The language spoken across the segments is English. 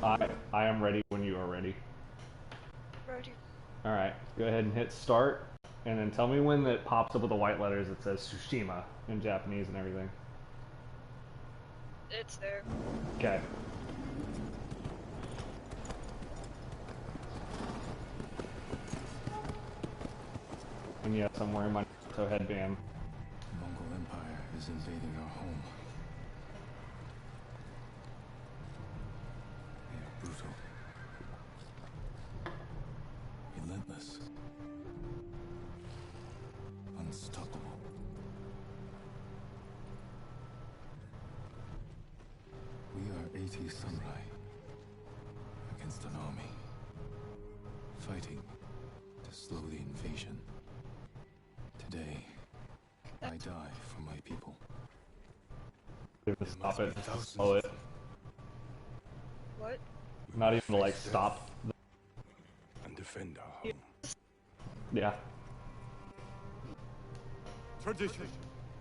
I am ready when you are ready. Ready. Alright, go ahead and hit start, and then tell me when it pops up with the white letters that says Tsushima in Japanese and everything. It's there. Okay. And yes, I'm wearing my Naruto headband. The Mongol Empire is invading our home. They are brutal. Relentless. Unstoppable. We are 80 samurai against an army, fighting to slow the invasion. Today, I die for my people. Stop it. Slow it. What? Not even to like stop. And defend our home. Yeah. Tradition.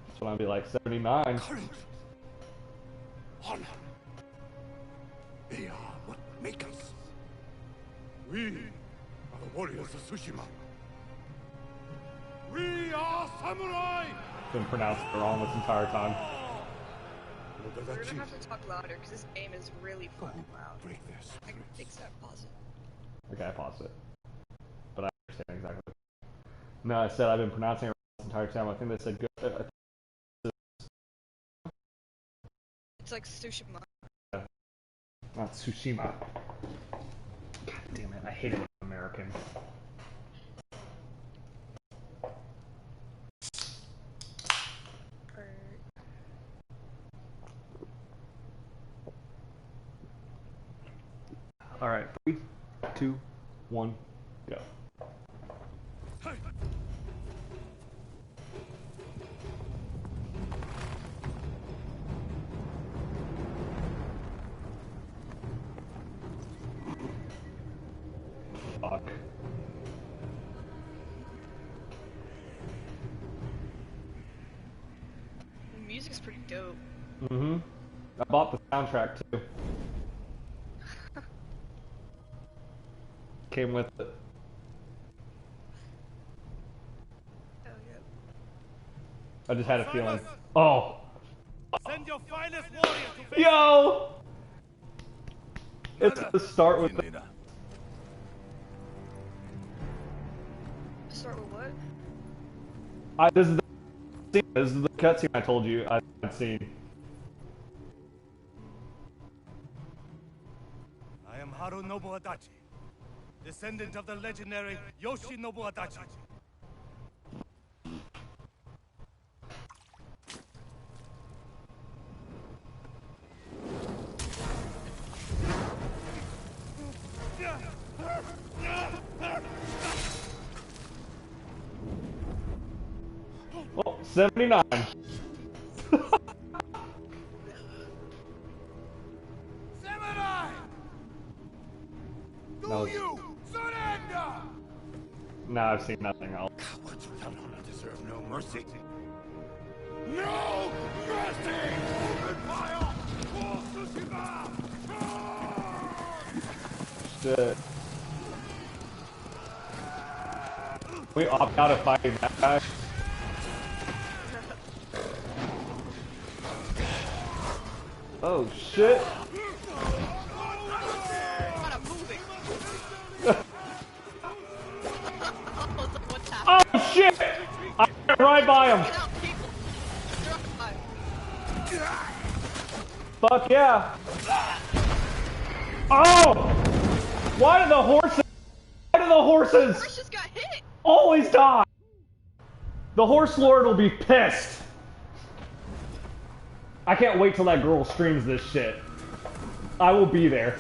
That's when I'd be like 79. Courage. Honor. They are what make us. We are the warriors of Tsushima. We are samurai! Been pronounced it wrong this entire time. We're gonna have to talk louder because this game is really fucking loud. Break this. I can fix that. Pause it. Okay, I paused it. But I understand exactly. No, I said I've been pronouncing it wrong this entire time. I think they said good. It's like Tsushima. Not Tsushima. God damn it, I hate it when I'm American. Alright, 3, 2, 1, go. Fuck. The music's pretty dope. Mm-hmm. I bought the soundtrack too. Came with it. Oh, yeah. I just had a feeling. Oh! Send your finest warrior to face. Yo! It's the start with the... Start with what? This is the cutscene I told you I had seen. I am Harunobu Adachi, descendant of the legendary Yoshinobu Adachi. Oh, 79. Samurai! Do you surrender? Now I've seen nothing else. Cowards without honor deserve no mercy. No mercy! Open fire! For Tsushima! Shit. We opt out of fighting that guy. Oh shit! Oh shit! I went right by him! Fuck yeah! Oh! Why do the horses Horse just got hit! always die? The horse lord will be pissed. I can't wait till that girl streams this shit. I will be there.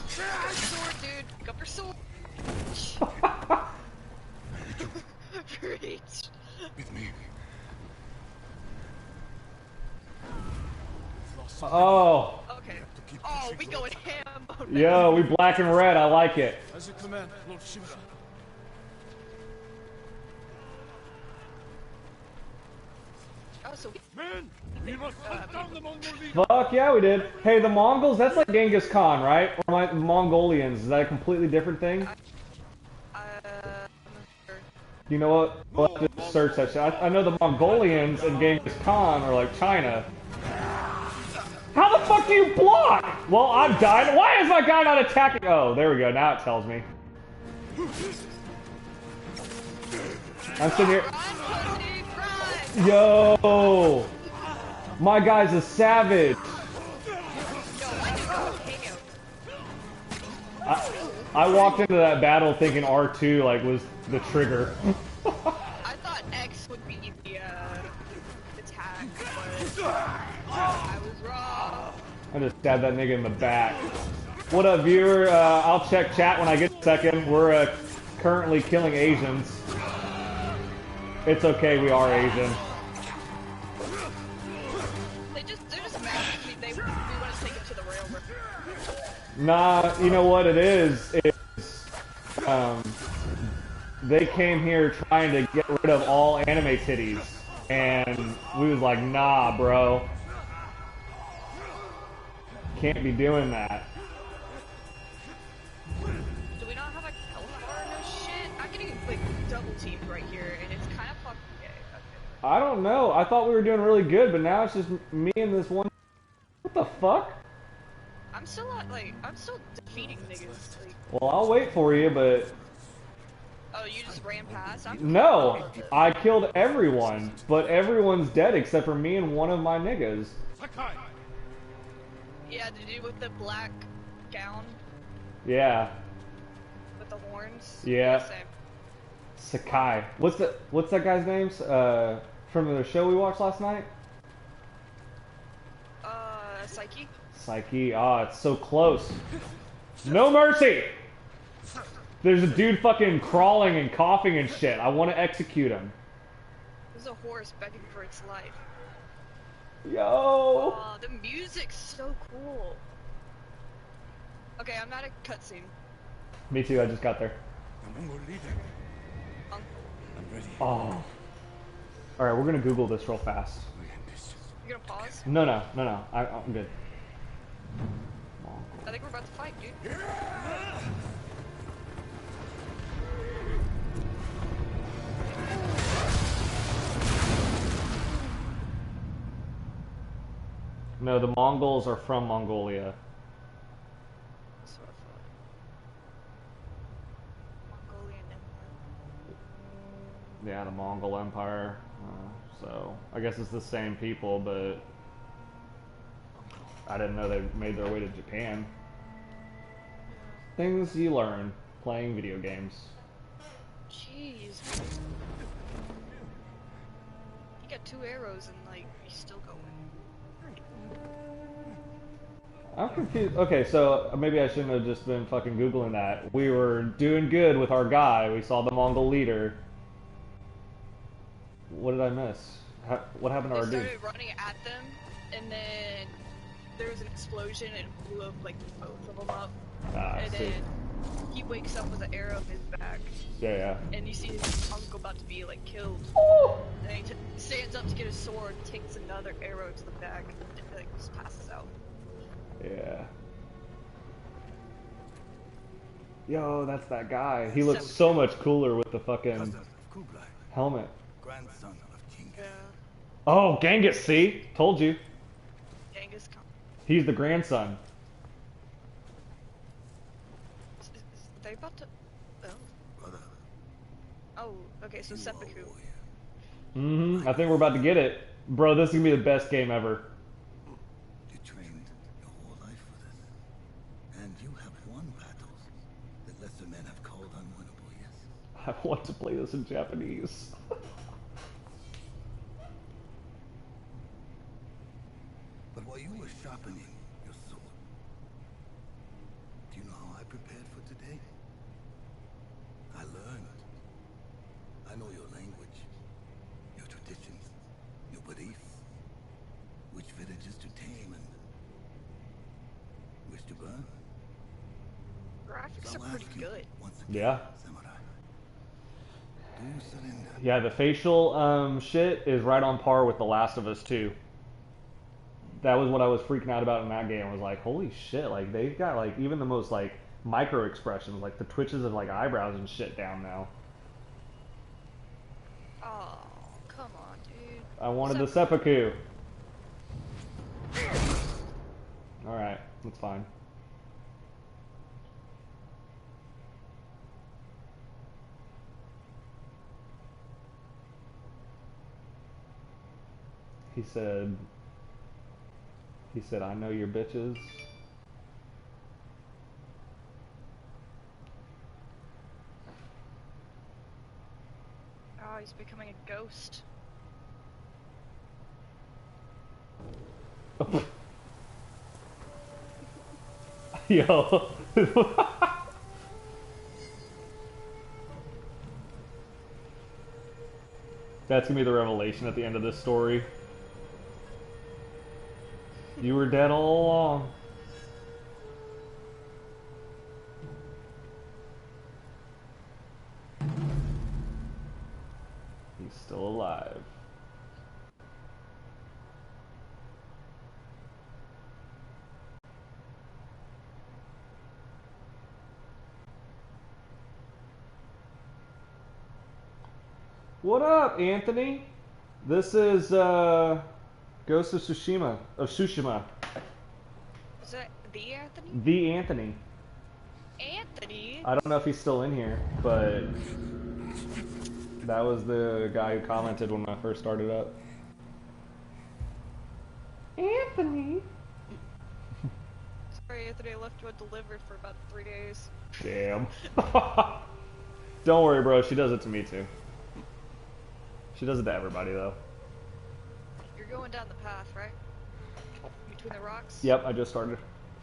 Pick up your sword, dude. Pick up your sword. Preach. With me. Oh. Okay. Oh, we going ham. Yo, we black and red. I like it. As you command, Lord Shimura. Oh, so Men, we must hunt down the Mongol leader. Fuck yeah, we did. Hey, the Mongols, that's like Genghis Khan, right? Or the Mongolians, is that a completely different thing? I'm not sure. You know what? We'll have to search that shit. I know the Mongolians and Genghis Khan are like China. How the fuck do you block? Well, I'm dying. Why is my guy not attacking? Oh, there we go. Now it tells me. I'm sitting here. Run, pussy, run! Yo! My guy's a savage. Yo, I just got a KO. I walked into that battle thinking R2 like was the trigger. I thought X would be the attack, but I was wrong. I just stabbed that nigga in the back. What up, viewer? I'll check chat when I get a second. We're currently killing Asians. It's okay, we are Asian. They're just mad at me. We want to take it to the railroad. Nah, you know what it is? They came here trying to get rid of all anime titties. And we was like, nah, bro. Can't be doing that. Do we not have a health bar? No shit. I'm getting like double teamed right here, and it's kind of fucking gay. Okay. I don't know. I thought we were doing really good, but now it's just me and this one. What the fuck? I'm still defeating niggas. Like, Well, I'll wait for you, but oh, you just ran past? no, I killed everyone, but everyone's dead except for me and one of my niggas. Sakai. Yeah, the dude with the black gown Yeah, with the horns. Yeah. Same. Sakai. What's that guy's name? From the show we watched last night? Psyche. Psyche. Ah, it's so close. No mercy! There's a dude fucking crawling and coughing and shit. I want to execute him. There's a horse begging for its life. Yo! Oh, the music's so cool. Okay, I'm not a cutscene. Me too, I just got there. The Mongol leader. Uncle. I'm ready. Oh. Alright, we're gonna Google this real fast. We end this. You're gonna pause? No. I'm good. I think we're about to fight, dude. No, the Mongols are from Mongolia. That's what I thought. Mongolian Empire. Yeah, the Mongol Empire. So, I guess it's the same people, but I didn't know they made their way to Japan. Things you learn playing video games. Jeez. You got 2 arrows and like you're still going. I'm confused. Okay, so maybe I shouldn't have just been fucking Googling that. We were doing good with our guy. We saw the Mongol leader. What did I miss? What happened to our They dude? started running at them, and then there was an explosion and it blew up like both of them up. Ah, I And see. then he wakes up with an arrow in his back, Yeah. and you see his uncle about to be like killed. And he stands up to get his sword, takes another arrow to the back, and like just passes out. Yeah. Yo, that's that guy. He looks so much cooler with the fucking Cousin of Kublai, helmet. grandson of Genghis. Yeah. Oh, Genghis, see? Told you. Genghis Khan. He's the grandson. Is they about to? Oh. Brother, Oh. Okay. So you are a seppuku. warrior. I think we're about to get it. Bro, this is gonna be the best game ever. You trained your whole life for this. And you have won battles that lesser men have called unwinnable, yes? I want to play this in Japanese. But while you were sharpening your sword, do you know how I prepared for today? I learned. I know your language, your traditions, your beliefs, which villages to tame and which to burn. Graphics So are I'll pretty ask you good. once again, Yeah. Samurai. Do you surrender? Yeah, the facial shit is right on par with The Last of Us 2. That was what I was freaking out about in that game. I was like, holy shit, like they've got like even the most like micro expressions, like the twitches of like eyebrows and shit down now. Oh, come on, dude. I wanted the seppuku. Alright, that's fine. He said, I know your bitches. Oh, he's becoming a ghost. Yo. That's gonna be the revelation at the end of this story. You were dead all along. He's still alive. What up, Anthony? This is Ghost of Tsushima. Is that the Anthony? The Anthony. Anthony? I don't know if he's still in here, but that was the guy who commented when I first started up. Anthony. Sorry, Anthony, I left you undelivered for about 3 days. Damn. Don't worry, bro. She does it to me too. She does it to everybody, though. You're going down the path, right? Between the rocks? Yep, I just started.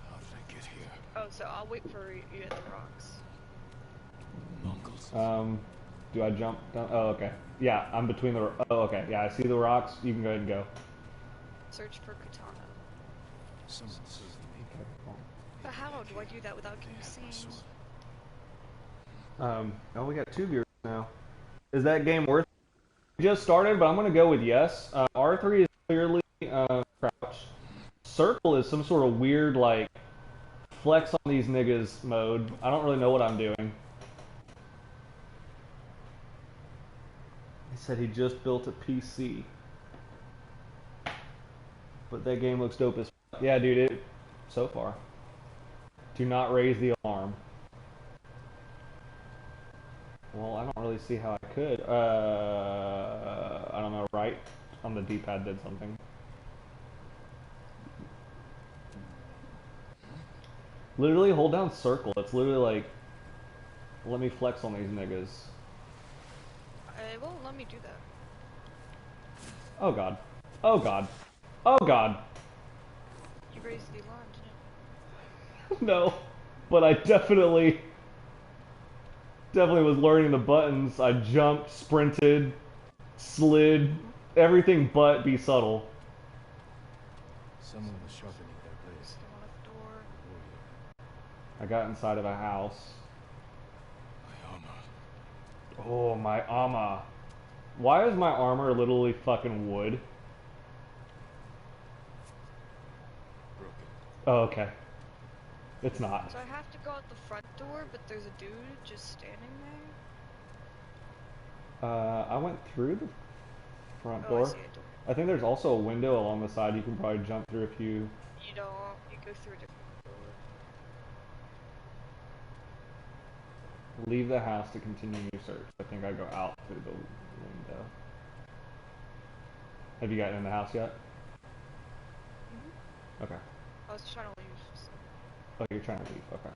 How did I get here? Oh, so I'll wait for you at the rocks. Mongols. Do I jump down? Oh, okay. Yeah, I'm between the... Oh, okay. Yeah, I see the rocks. You can go ahead and go. Search for katana. Someone served me. But how do I do that without getting seen? Oh, we got 2 viewers now. Is that game worth it? Just started, but I'm going to go with yes. R3 is clearly crouch. Circle is some sort of weird, like, flex on these niggas mode. I don't really know what I'm doing. He said he just built a PC. But that game looks dope as fuck. Yeah, dude, so far. Do not raise the alarm. Well, I don't really see how I could. I don't know, right on the D-pad did something. Literally hold down circle. It's literally like, let me flex on these niggas. It won't let me do that. Oh god. Oh god. Oh god. You raised the alarm, didn't you? No. But I definitely was learning the buttons. I jumped, sprinted, slid, everything but be subtle. Someone was sharpening their blades. Still on a door. I got inside of a house. My armor. Oh, my armor. Why is my armor literally fucking wood? Broken. Oh, okay. It's not. So I have to go out the front door, but there's a dude just standing there? I went through the front Oh, door. I see a door. I think there's also a window along the side you can probably jump through if you... You don't. You go through a different door. Leave the house to continue your search. I think I go out through the window. Have you gotten in the house yet? Mm-hmm. Okay. I was trying to leave. So. Oh, you're trying to leave. Okay.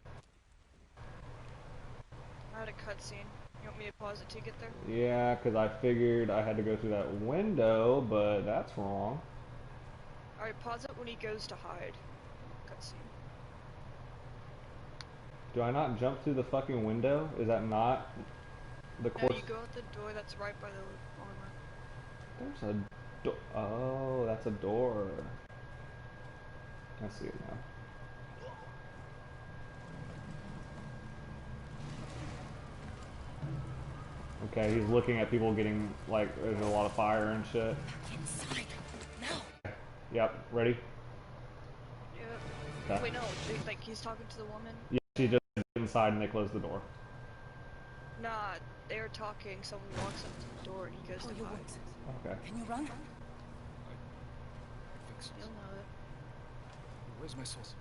I had a cutscene. You want me to pause it to get there? Yeah, because I figured I had to go through that window, but that's wrong. Alright, pause it when he goes to hide. Cutscene. Do I not jump through the fucking window? Is that not the course? No, you go out the door that's right by the armor. There's a door. Oh, that's a door. I see it now. Okay, he's looking at people getting, like, there's a lot of fire and shit. Inside. Now. Yep, ready? Yep. Okay. Wait, no, like he's talking to the woman? Yeah, she just went inside and they closed the door. Nah, they're talking, someone walks up to the door and he goes to hide. Okay. Can you run? You'll know it. Where's my sauce?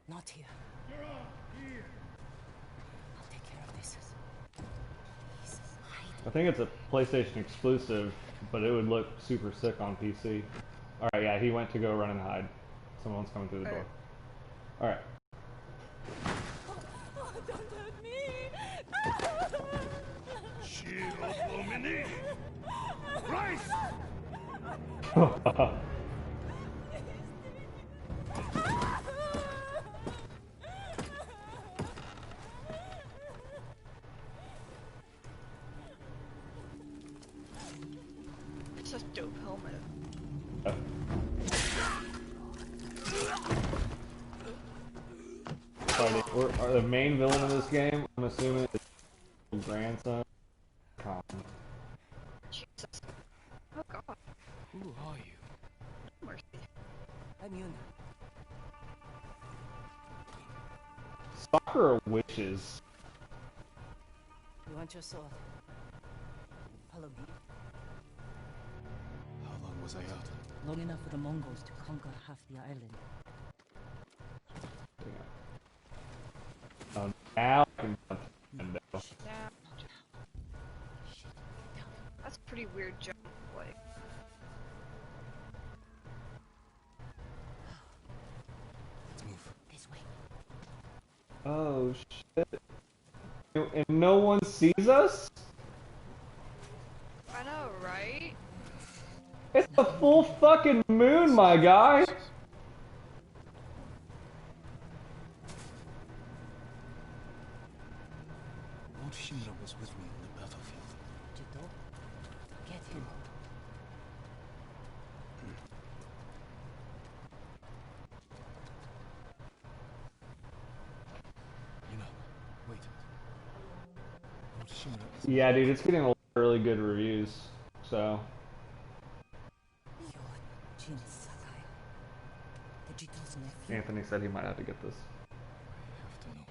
Not here. I'll take care of this. He's hiding. I think it's a PlayStation exclusive, but it would look super sick on PC. Alright, yeah, he went to go run and hide. Someone's coming through the door. Alright. Oh, don't hurt me! Shield Lumini! Rice! It's a dope helmet. Are the main villain of this game, I'm assuming, is his grandson. Jesus. Oh god. Who are you? Mercy. I'm Yuna. Soccer or wishes? You want your sword? Follow me. How long was I out? Long enough for the Mongols to conquer half the island. Oh, now I can window. Yeah. That's a pretty weird jump, like. Let's move. This way. Oh shit. And no one sees us? I know, right? It's a full fucking moon, my guy! Lord Shimura was with me on the battlefield. Judo. Get him. Wait. Lord Shimura is... Yeah, dude, it's getting a lot of really good reviews, so... You're Jin Sakai. The Jito's nephew. Anthony said he might have to get this. I have to know.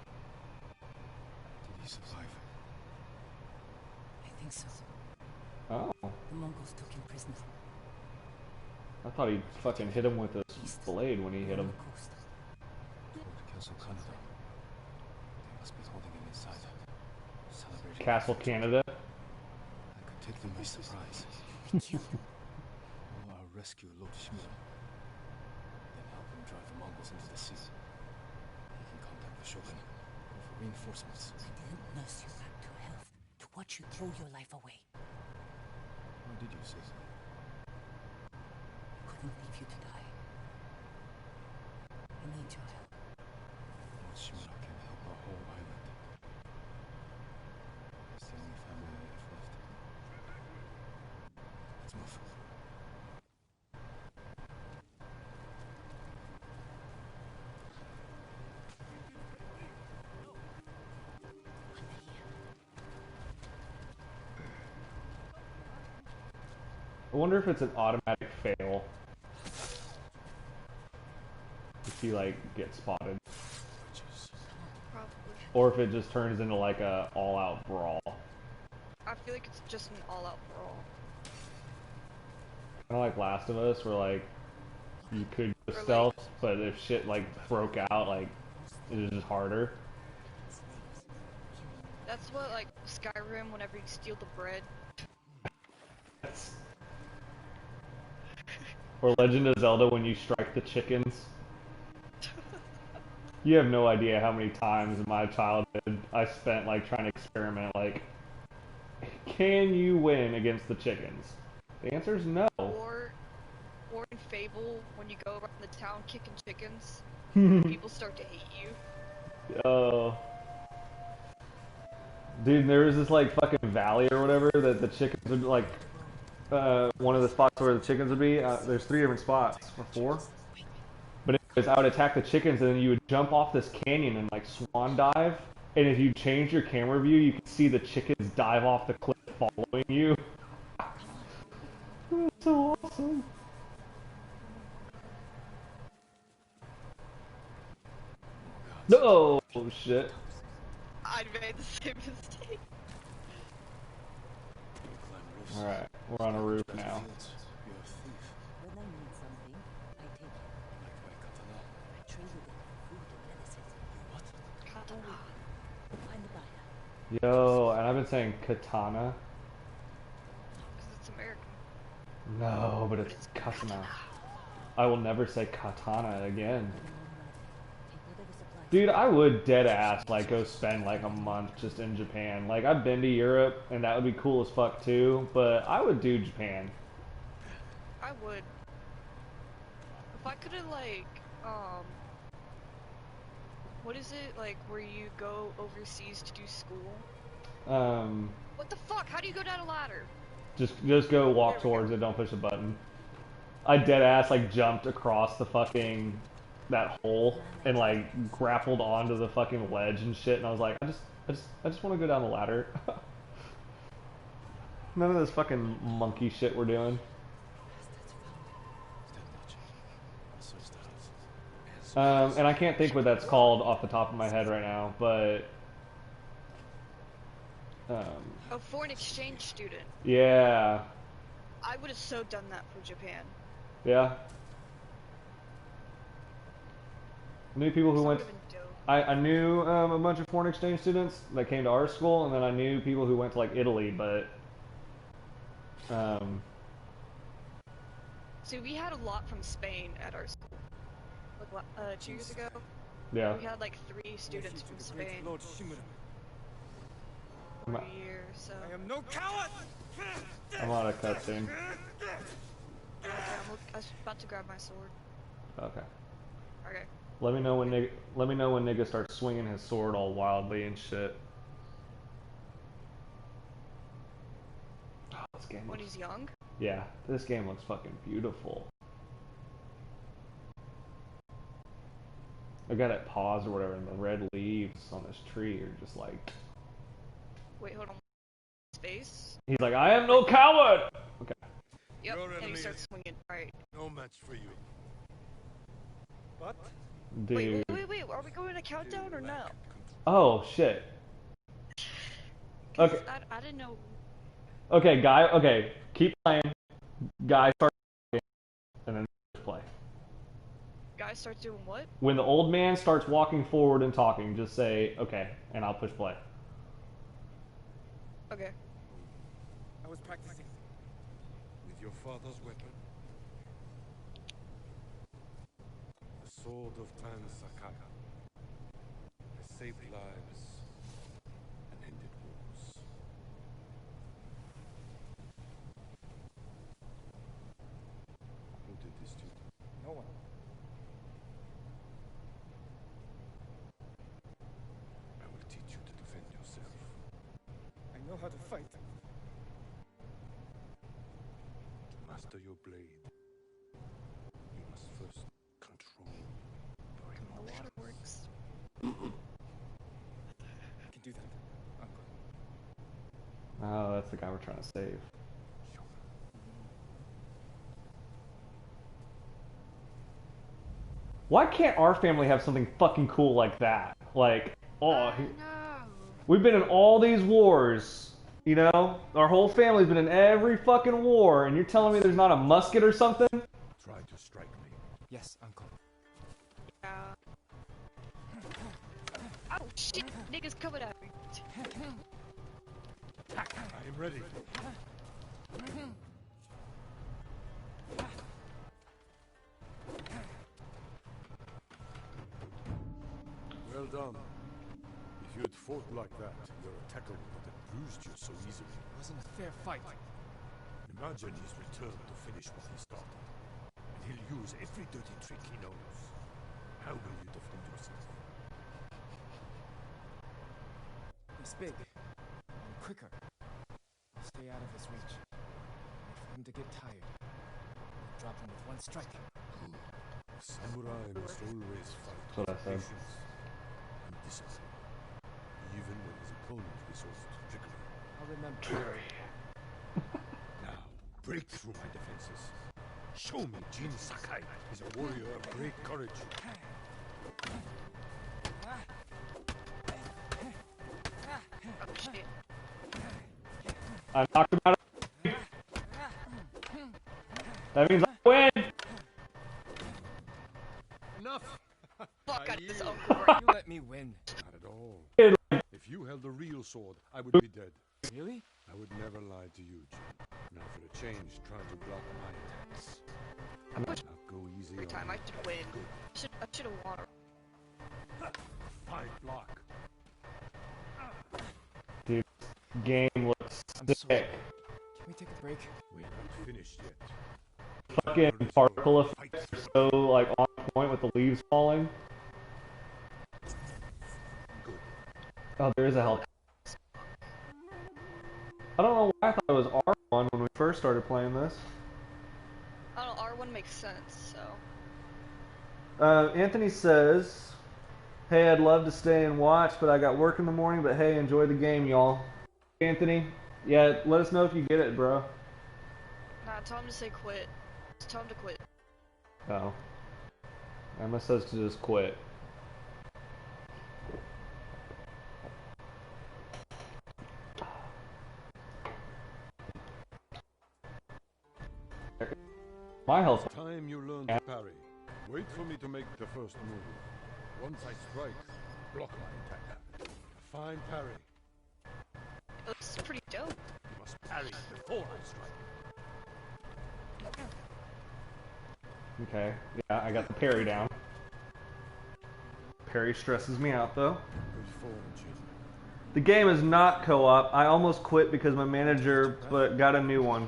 Did he survive? I think so. Oh. The Mongols took him prisoner. I thought he fucking hit him with a blade when he hit him. On the coast. Toward Castle Canada. They must be holding him inside. Celebrating. Castle Canada? I could take them by surprise. Kill him. Or I'll rescue Lord Shimura. Then help him drive the Mongols into the sea. He can contact the Shogun. Go for reinforcements. I didn't nurse you back to health to watch you throw your life away. Why did you say so? I couldn't leave you to die. I need your help. Lord Shimura can help our whole island. It's the only family I have left. Let's move. I wonder if it's an automatic fail. If you, like, get spotted. Probably. Or if it just turns into, like, a all-out brawl. I feel like it's just an all-out brawl. Kinda like Last of Us, where, like, you could go Or, stealth, but if shit, like, broke out, like, it was just harder. That's what, like, Skyrim, whenever you steal the bread. Or Legend of Zelda when you strike the chickens. You have no idea how many times in my childhood I spent like trying to experiment like, can you win against the chickens? The answer is no. Or in Fable, when you go around the town kicking chickens, people start to hate you. Oh. Dude, there was this like fucking valley or whatever that the chickens would like, one of the spots where the chickens would be, there's 3 different spots, or 4. But anyways, I would attack the chickens and then you would jump off this canyon and like swan dive and if you change your camera view, you can see the chickens dive off the cliff following you. That's so awesome. No, oh, shit. I made the same mistake. Alright, we're on a roof now. You're a thief. When I need something, I take it. Like my katana. I trade with it for food and medicine. You what? Katana. Find the buyer. Yo, and I've been saying katana. Because it's American. No, but it's katana. I will never say katana again. Take whatever supplies. Dude, I would dead ass like go spend like a month just in Japan. Like I've been to Europe and that would be cool as fuck too, but I would do Japan. I would. If I could've like, what is it, like, where you go overseas to do school? What the fuck? How do you go down a ladder? Just go walk towards it, don't push a button. I dead ass like jumped across the fucking that hole and like grappled onto the fucking ledge and shit, and I was like, I just want to go down the ladder. None of this fucking monkey shit we're doing. And I can't think what that's called off the top of my head right now, but A foreign exchange student. yeah, I would have so done that for Japan. yeah. I knew people who That went. would've been dope. I knew a bunch of foreign exchange students that came to our school, and then I knew people who went to like Italy, but See, we had a lot from Spain at our school. Like 2 years ago, yeah. we had like 3 students from Spain Lord Shimura. for a year, so. I am no coward! I'm on a cutscene. Okay, I was about to grab my sword. Okay. Okay. Let me know when nigga starts swinging his sword all wildly and shit. Oh, this game When looks, he's young? yeah, this game looks fucking beautiful. I got it paused or whatever, and the red leaves on this tree are just like. Wait, hold on. Space? He's like, I am no coward. Okay. Yep, Your and he enemy starts is- swinging. Alright. No match for you. But Dude. Wait, are we going to countdown or no? Oh shit. 'Cause Okay. I didn't know. Okay, guy. Okay, keep playing. Guy, start and then play. Guys start doing what? When the old man starts walking forward and talking, just say okay, and I'll push play. Okay. I was practicing. With your father's weapon? The sword of Tan Sakaya. Has saved lives and ended wars. Who did this to you? No one. I will teach you to defend yourself. I know how to fight. To master your blade, you must first control your The emotions. water works. I can do that, Uncle. Oh, that's the guy we're trying to save. Why can't our family have something fucking cool like that? Like, oh, No. we've been in all these wars, you know? Our whole family's been in every fucking war, and you're telling me there's not a musket or something? Try to strike me. Yes, uncle. Yeah. Oh shit! Niggas coming at me. I am ready. Well done. If you had fought like that, your attacker would have bruised you so easily. It wasn't a fair fight. Imagine he's returned to finish what he started. And he'll use every dirty trick he knows. How will you defend yourself? He's big. And quicker. Stay out of his reach. Wait for him to get tired. Drop him with one strike. Samurai must always fight That's what I with said. patience and discipline. even when his opponent resorts to trickery. I'll remember. Now, break through my defenses. Show me Jin Sakai is a warrior of great courage. Oh shit. I knocked him out of... That means I win! Enough! Fuck I out of this yield. uncle right. You let me win. Not at all. Dude, If you held the real sword, I would be dead. Really? I would never lie to you, Jin. Now for a change, try to block my attacks. Now go easy Every on time me. I should win. I should have won. Fine block. Dude, game looks I'm sick. sorry. Can we take a break? We're not finished yet. Fucking particle effects are so, like, on point with the leaves falling. Good. Oh, there is a helicopter. I don't know why I thought it was R1 when we first started playing this. I don't know, R1 makes sense, so. Anthony says, hey, I'd love to stay and watch, but I got work in the morning, but hey, enjoy the game, y'all. Anthony, yeah, let us know if you get it, bro. Nah, tell him to say quit. Just tell him to quit. Oh. Emma says to just quit. My health. It's time you learn to parry. Wait for me to make the first move. Once I strike, block my attack. A fine parry. It looks pretty dope. You must parry before I strike. Okay, yeah, I got the parry down. Parry stresses me out, though. Good form, Jin. The game is not co-op. I almost quit because my manager but got a new one.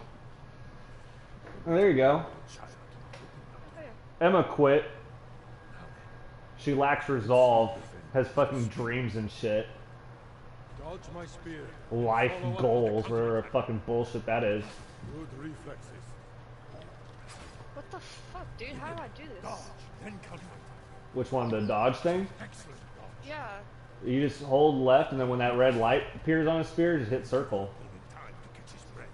Oh, there you go. Child. Emma quit. She lacks resolve. Has fucking dreams and shit. Dodge my spear. Life Follow up goals, with the whatever counter. fucking bullshit that is. Good reflexes. What the fuck, dude? How do I do this? Dodge, then counter. Which one, the dodge thing? Excellent dodge. Yeah. You just hold left, and then when that red light appears on his spear, just hit circle. Only time to catch his breath.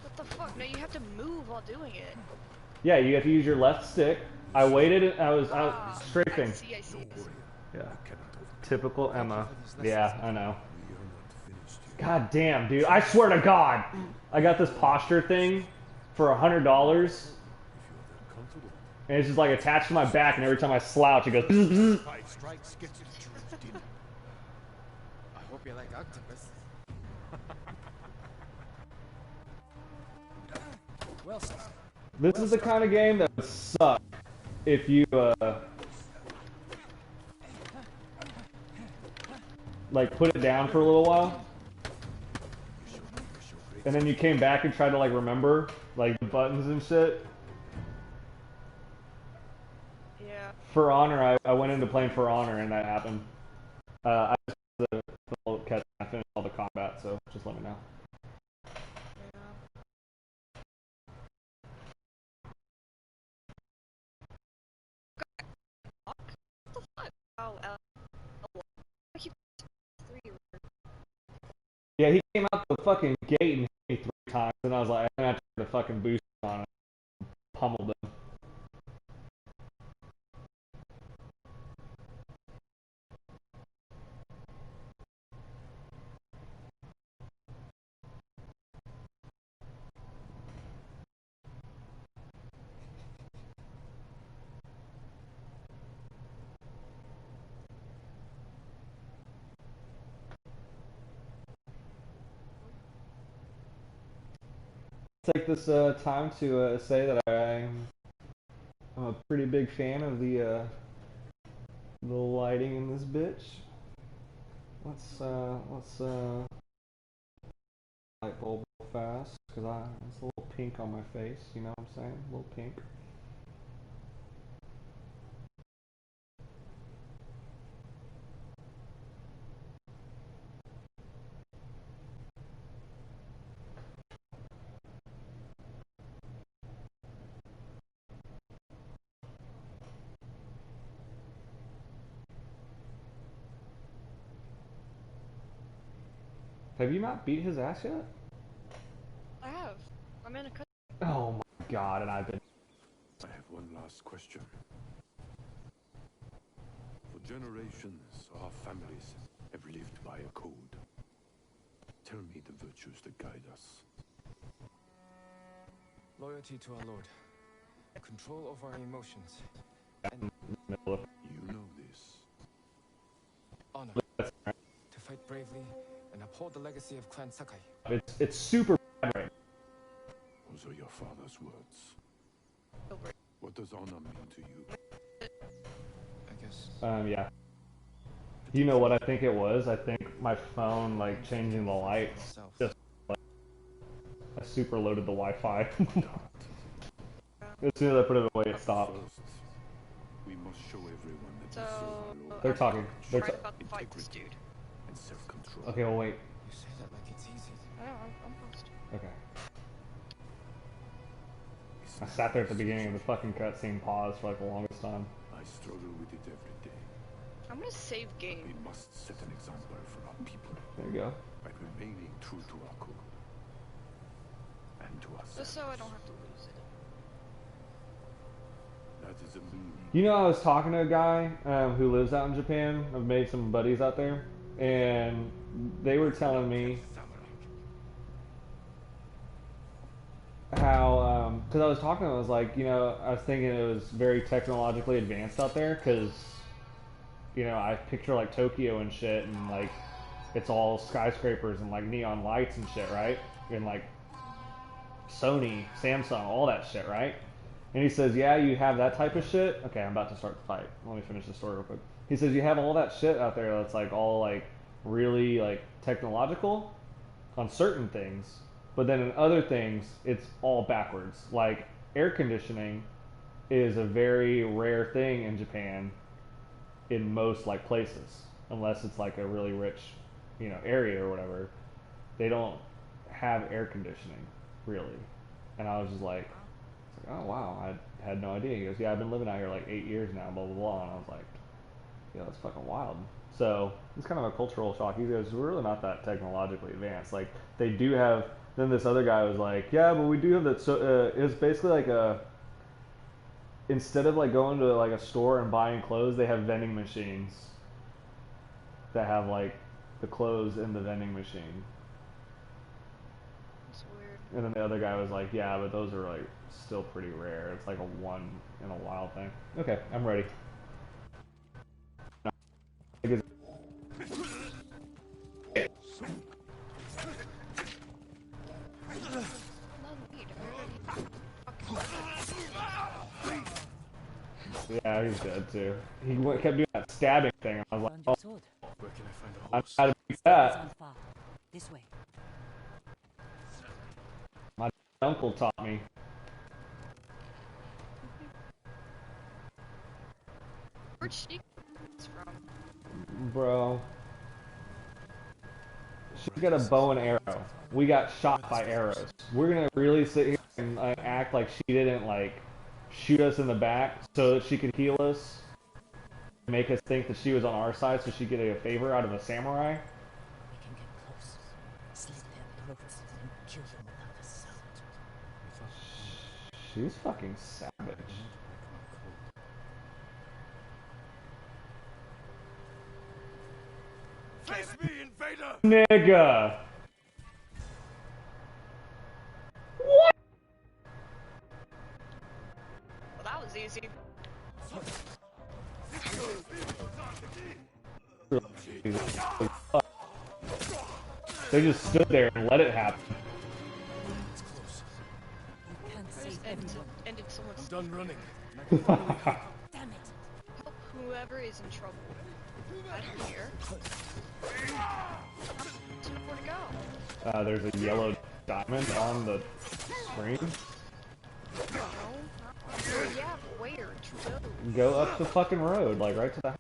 What the fuck? No, you have to move while doing it. Yeah, you have to use your left stick. I waited, and I was strafing. I see, I see. Yeah. I cannot overcome. Typical Emma. Yeah, I know. We are not finished yet. God damn, dude. I swear to God. I got this posture thing for $100. If you are that comfortable. And it's just like attached to my back, and every time I slouch, it goes bzz, bzz. 5 strikes gets the truth dinner. I hope you like octopus. Well, sir. This is the kind of game that would suck if you, like, put it down for a little while. And then you came back and tried to, like, remember, like, the buttons and shit. Yeah. For Honor, I went into playing For Honor, and that happened. I just the whole catch. I finished all the combat, so just let me know. Oh, Yeah, he came out the fucking gate and hit me 3 times, and I was like, I tried to fucking boost on it. Pummeled him. Take this time to say that I'm a pretty big fan of the lighting in this bitch. Let's light bulb real fast because it's a little pink on my face. You know what I'm saying? A little pink. Have you not beat his ass yet? I have. I'm in a cut. Oh my god, and I've been... I have one last question. For generations, our families have lived by a code. Tell me the virtues that guide us. Loyalty to our Lord. Control over our emotions. And You know this. honor. To fight bravely and uphold the legacy of Clan Sakai. It's super bad right. Those are your father's words. Over. What does honor mean to you? I guess. Yeah. You know what I think it was? I think my phone, like, changing the lights, just, like, I super loaded the Wi-Fi. As soon as I put it away, it stopped. First, we must show everyone that So we serve our Lord. They're talking. They're Right about to fight this dude. And self-control. Okay, well, wait. You say that like it's easy. I know, I'm post. Okay. I sat there at the beginning of the fucking cutscene, paused for like the longest time. I struggle with it every day. I'm gonna save We game. must set an example for our people There you go. by remaining true to our code. And to ourselves. Just so I don't have to lose it. That is a meaning. You know, I was talking to a guy who lives out in Japan. I've made some buddies out there, and they were telling me how, because I was talking to them, I was like, you know, I was thinking it was very technologically advanced out there, because, you know, I picture like Tokyo and shit, and like, it's all skyscrapers and like neon lights and shit, right? And like Sony, Samsung, all that shit, right? And he says, yeah, you have that type of shit. Okay, I'm about to start the fight. Let me finish the story real quick. He says, you have all that shit out there that's like all like really like technological on certain things, but then in other things, it's all backwards. Like air conditioning is a very rare thing in Japan in most like places, unless it's like a really rich, you know, area or whatever. They don't have air conditioning really. And I was just like, oh wow, I had no idea. He goes, yeah, I've been living out here like 8 years now, blah blah blah. And I was like, yeah, that's fucking wild. So it's kind of a cultural shock. He goes, we're really not that technologically advanced. Like they do have. Then this other guy was like, yeah, but we do have that. So it's basically like a. Instead of like going to like a store and buying clothes, they have vending machines that have like the clothes in the vending machine. It's weird. And then the other guy was like, yeah, but those are like still pretty rare. It's like a one in a while thing. Okay, I'm ready. Yeah, he's dead too. He kept doing that stabbing thing. And I was like, Found oh, your sword. Where can I find a I horse? know how to beat It's that. on far. This way. My uncle taught me. Where'd she from? Bro. She's got a bow and arrow. We got shot by arrows. We're gonna really sit here and act like she didn't like shoot us in the back so that she could heal us, make us think that she was on our side so she could get a favor out of a samurai. We can get close. Slit their throats and kill them without a sound. She's fucking savage. Face me, invader! Nigga! What? Well, that was easy. They just stood there and let it happen. You can't I save just everyone. ended someone's. Done running. Damn it. Help whoever is in trouble. I don't care. Too far to go. There's a yellow diamond on the screen. No, not yeah, but where to go? Go up the fucking road, like right to the house.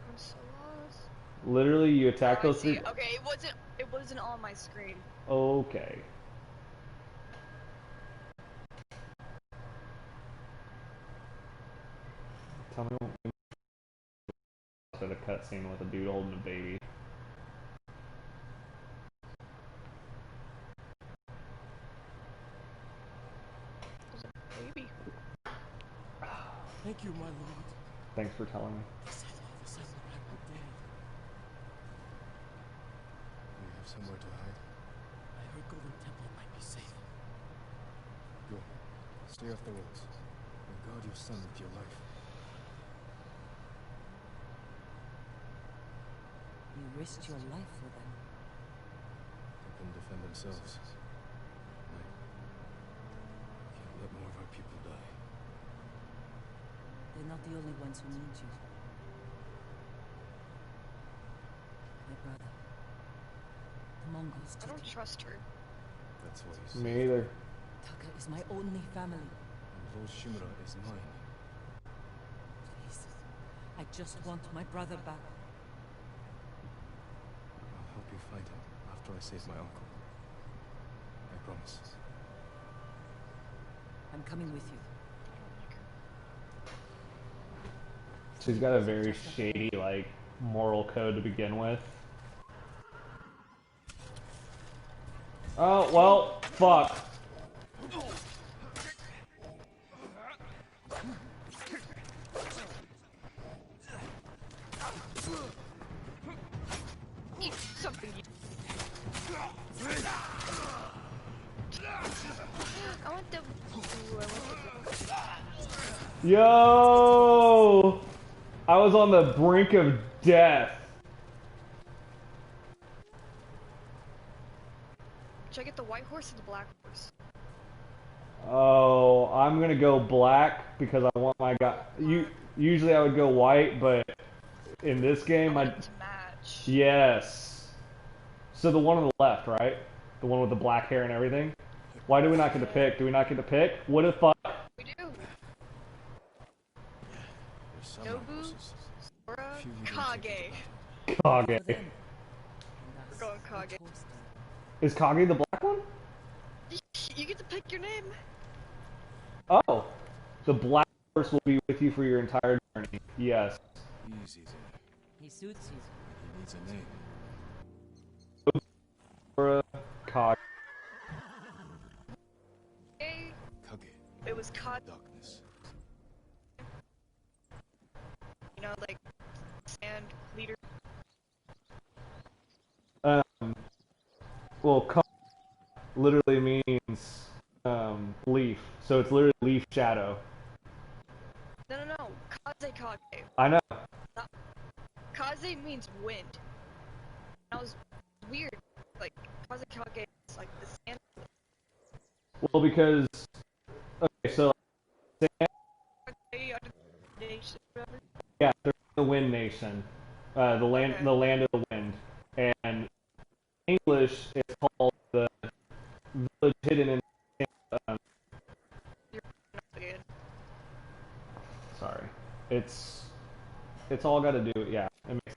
I'm so lost. Literally, you attack Oh, I those see. three. Okay, it wasn't on my screen. Okay. Tell me what. at a cutscene with a dude holding a baby. Baby. Thank you, my lord. Thanks for telling me. The samurai were dead. We have somewhere to hide. I heard Golden Temple might be safe. Go. Stay off the roads. And guard your son with your life. You risked your life for them. Let them defend themselves. I can't let more of our people die. They're not the only ones who need you. My brother. The Mongols I took don't him. trust her. That's what you say. Me either. Taka is my only family. And Lord Shimura is mine. Please. I just want my brother back. I'll help you find him after I save my uncle. I promise. I'm coming with you. She's got a very shady, like, moral code to begin with. Oh, well, fuck. Eat something. I want the. Ooh, I want the. Yo! I was on the brink of death. Should I get the white horse or the black horse? Oh, I'm gonna go black because I want my guy. Usually I would go white, but in this game, I want it to match. yes. So the one on the left, right? The one with the black hair and everything. Why do we not get to pick? Do we not get to pick? What if We do. There's samurai Nobu, horses. Sora, Few we didn't take Kage. into battle. Kage? For them. And We're us, going the Kage. toast. Is Kage the black one? You get to pick your name. Oh, the black horse will be with you for your entire journey. Yes. Easy there. He suits you. He needs a name. Sora, Kage. Hey, Kage. it was Kage. Darkness. You know, like sand leader. Well, Kage literally means leaf, so it's literally leaf shadow. No. Kage. I know. Kaze means wind. That was weird. Like Kage is like the sand. Well, because okay, so Nation, whatever. yeah, they're the Wind Nation, the land, Okay. the land of the wind, and English is called the village hidden in. You're not good. Sorry, it's all got to do. Yeah, it makes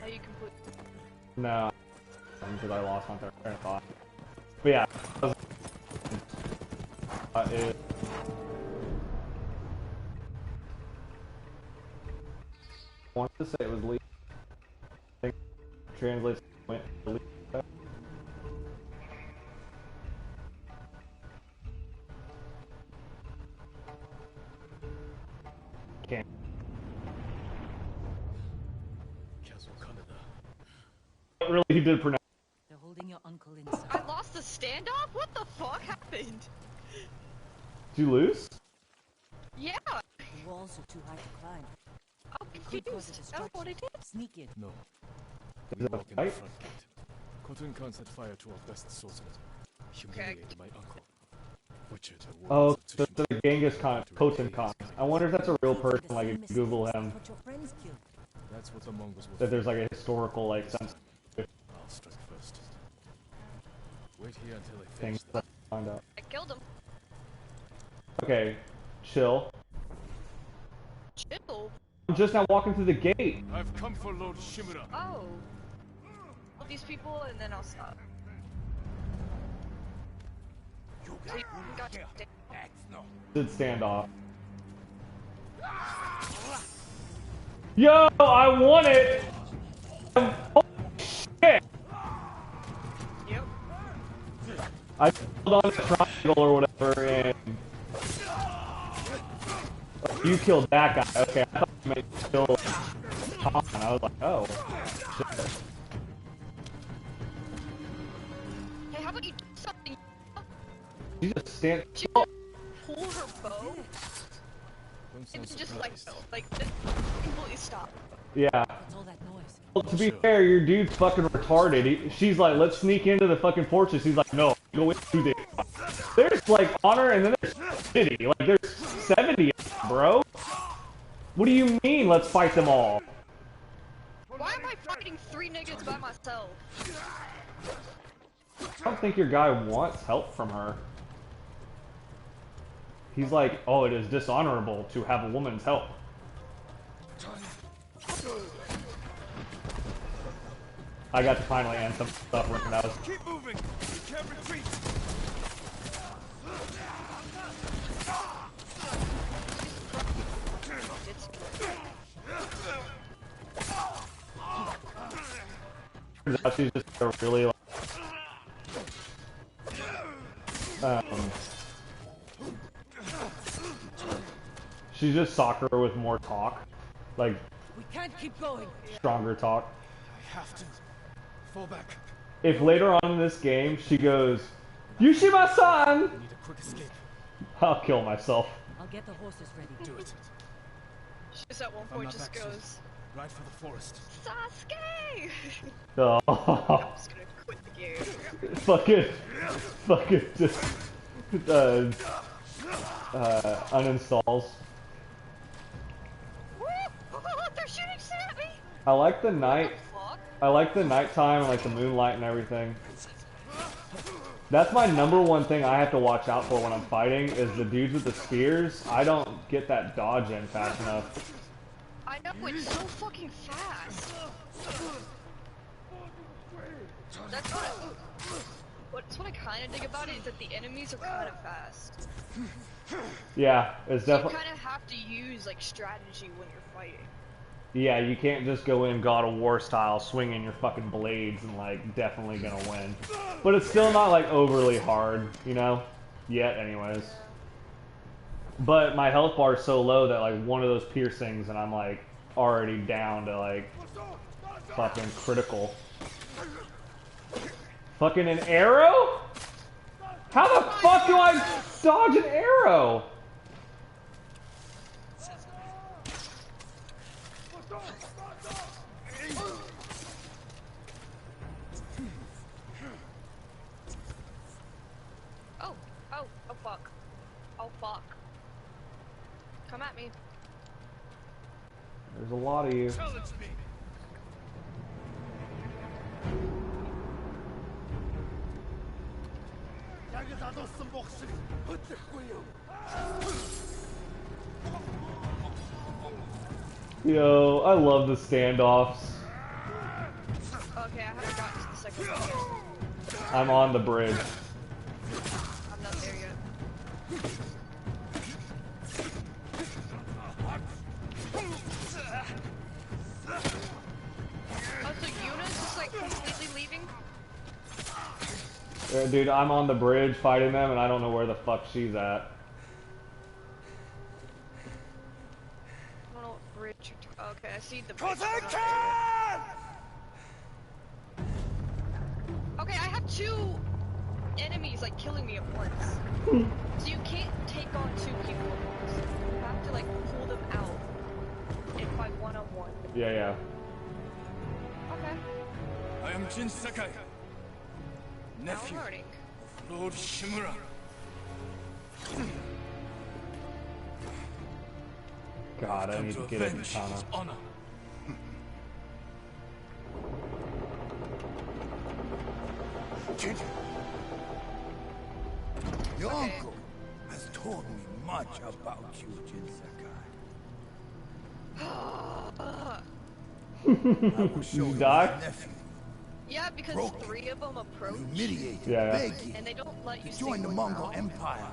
Now you complete. no, because I lost my train of thought. But yeah, it, I wanted to say it was leaf. I think it translates to wind. Leaf. Can't. Castle Canada. Really, he did pronounce. They're holding your uncle inside. I lost the standoff? What the fuck happened? Did you lose? Yeah! The walls are too high to climb. I'm Could cause a confused. I don't know what distraction. it is. Sneak in. No. Is We that walk in the right? front gate. Khotun Khan set fire to our best swordsmen. Humiliated my uncle. Butchered the Oh, warriors of the Tsushima. Genghis Khan, To Khotun repay Khan. his I wonder if that's a real Don't make person. the Like, same if you Google mistakes him, that your friends killed. That's what the Mongols will that there's do. like a historical like This sense time, I'll strike first. Wait here until I thing finish them. that I find out. I killed him. Okay, chill. Chill. I'm just now walking through the gate. I've come for Lord Shimura. Oh. All these people and then I'll stop. So you got to Did standoff. Yo, I won it! Holy shit! Yep. I held on to triangle or whatever, and you killed that guy. Okay, I thought you meant you killed Tom, and I was like, oh, shit. Hey, how about you do something? You just stand. She Oh, pull her bow Don't sound and just surprised. like just completely stop. yeah. What's all that noise? Well, to be fair, your dude's fucking retarded. She's like, let's sneak into the fucking fortress. He's like, no, go into the. There's like honor, and then there's city. Like there's 70 of them, bro. What do you mean? Let's fight them all. Why am I fighting 3 niggas by myself? I don't think your guy wants help from her. He's like, oh, it is dishonorable to have a woman's help. I got to finally end some stuff when I was. Keep moving! You can't retreat! Turns out she's just a really like, she's just soccer with more talk, like We can't keep going. stronger talk. I have to. Fall back. If later on in this game she goes, Yushima-san, I need a quick escape. I'll kill myself. I'll get the horses ready. Do it. She just at one If I'm point not just back soon, goes, ride for the forest. Sasuke! Oh, I'm just gonna quit the game. fucking just uninstalls. Woo! They're shooting shit at me! I like the night. Fuck. I like the nighttime and like the moonlight and everything. That's my #1 thing I have to watch out for when I'm fighting is the dudes with the spears. I don't get that dodge in fast enough. I know, it's so fucking fast. That's what I kind of dig about it, is that the enemies are kind of fast. Yeah, it's So you definitely. kind of have to use, like, strategy when you're fighting. Yeah, you can't just go in God of War style, swinging your fucking blades and like definitely gonna win. But it's still not like overly hard, you know? Yet, anyways. But my health bar is so low that like one of those piercings and I'm like already down to like fucking critical. Fucking an arrow? How the fuck do I dodge an arrow? Oh fuck. Oh fuck. Come at me. There's a lot of you. Challenge me! Yo, I love the standoffs. Okay, I haven't gotten to the second one yet. I'm on the bridge. I'm not there yet. Oh, so Yuna's just like completely leaving? Dude, I'm on the bridge fighting them and I don't know where the fuck she's at. I don't know what bridge you're okay, I see the bridge. I'm not there yet. Okay, I have 2 enemies like killing me at once. So you can't take on 2 people at once. You have to like pull them out and fight one-on-one. Yeah, yeah. Okay, I am Jin Sakai, now nephew I'm learning. of Lord Shimura. God, I Come need to to get a avenge katana. his honor. Your Okay. uncle has told me much about you, Jin Sakai. I will show You his die? nephew Yeah, because broken, 3 of them approach, humiliated, Yeah. begging and they don't let you to stay join the going Mongol around. Empire.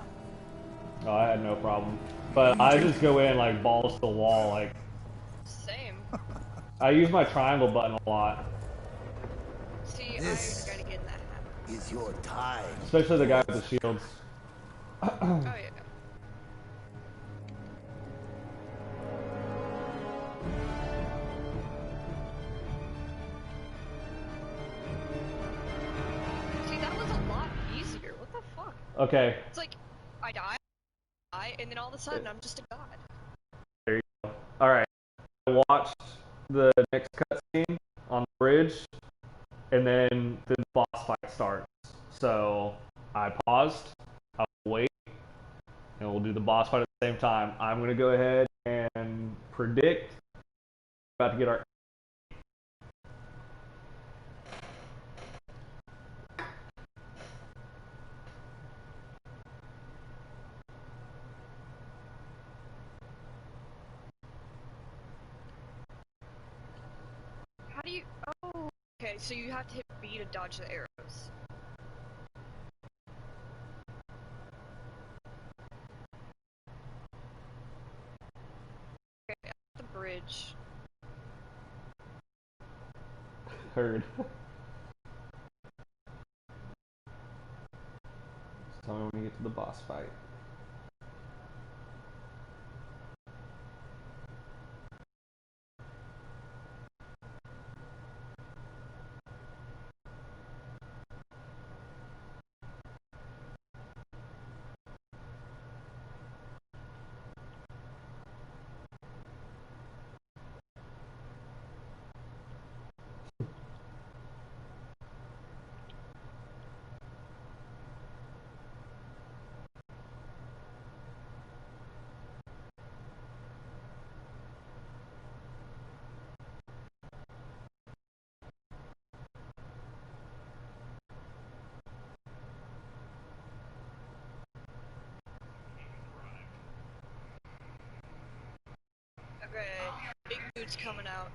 Oh, I had no problem. But I just go in like balls to the wall. Like Same. I use my triangle button a lot, See, This I gotta get in that habit. is your time. especially the guy with the shields. Oh yeah. See, that was a lot easier. What the fuck? Okay, It's like, I die, and then all of a sudden I'm just a god. there you go. All right, I watched the next cutscene on the bridge, and then the boss fight starts. So I paused. I'll wait, and we'll do the boss fight at the same time. I'm gonna go ahead and predict about to get our. How do you? Oh, okay. So you have to hit B to dodge the arrows. Okay, at the bridge. Heard. Tell me when you get to the boss fight. Okay, big dude's coming out.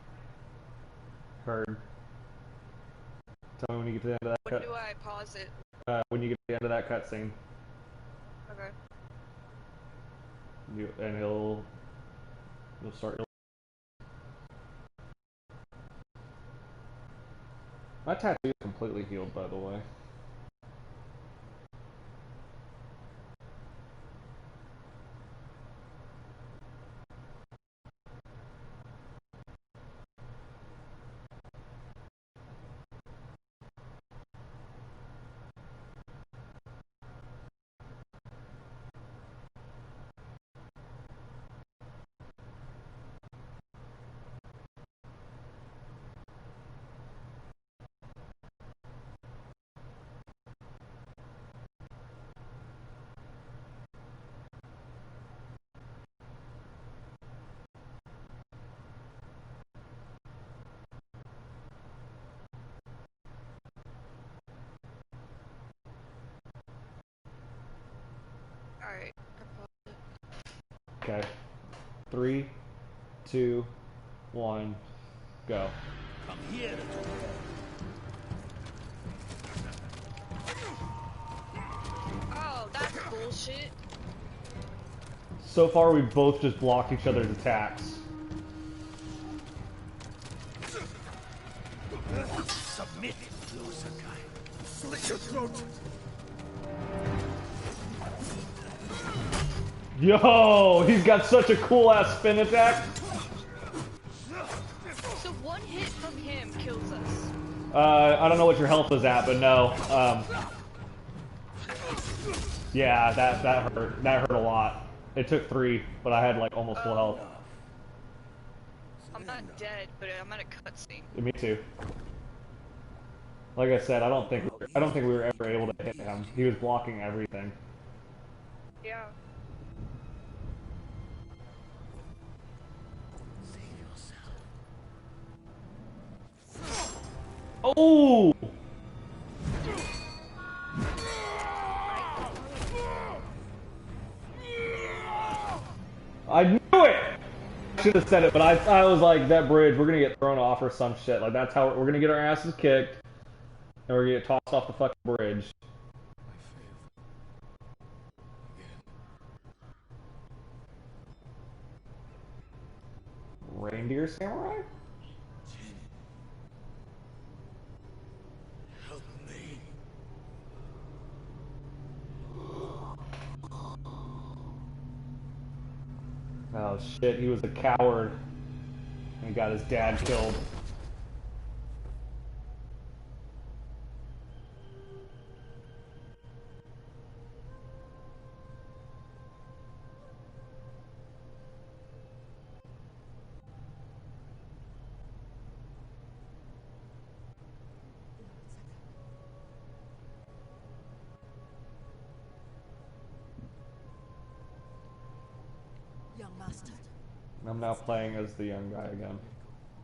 Heard. Tell me when you get to the end of that When do I pause it? when you get to the end of that cutscene. Okay. And he'll start. My tattoo is completely healed, by the way. Alright. Okay. 3, 2, 1, go. Come here. Oh, that's bullshit. So far, we both just blocked each other's attacks. Submit, Sakai. Slit your throat. Yo, he's got such a cool ass spin attack. So one hit from him kills us. I don't know what your health is at, but no. Yeah, that hurt. That hurt a lot. It took 3, but I had like almost full health. I'm not dead, but I'm at a cutscene. Me too. Like I said, I don't think we were ever able to hit him. He was blocking everything. Yeah. Oh! I knew it! I should have said it, but I was like, that bridge, we're gonna get thrown off or some shit. Like, that's how we're gonna get our asses kicked. And we're gonna get tossed off the fucking bridge. I failed. Again. Reindeer samurai? Help me. Oh shit, he was a coward. And he got his dad killed. Young master, I'm now playing as the young guy again.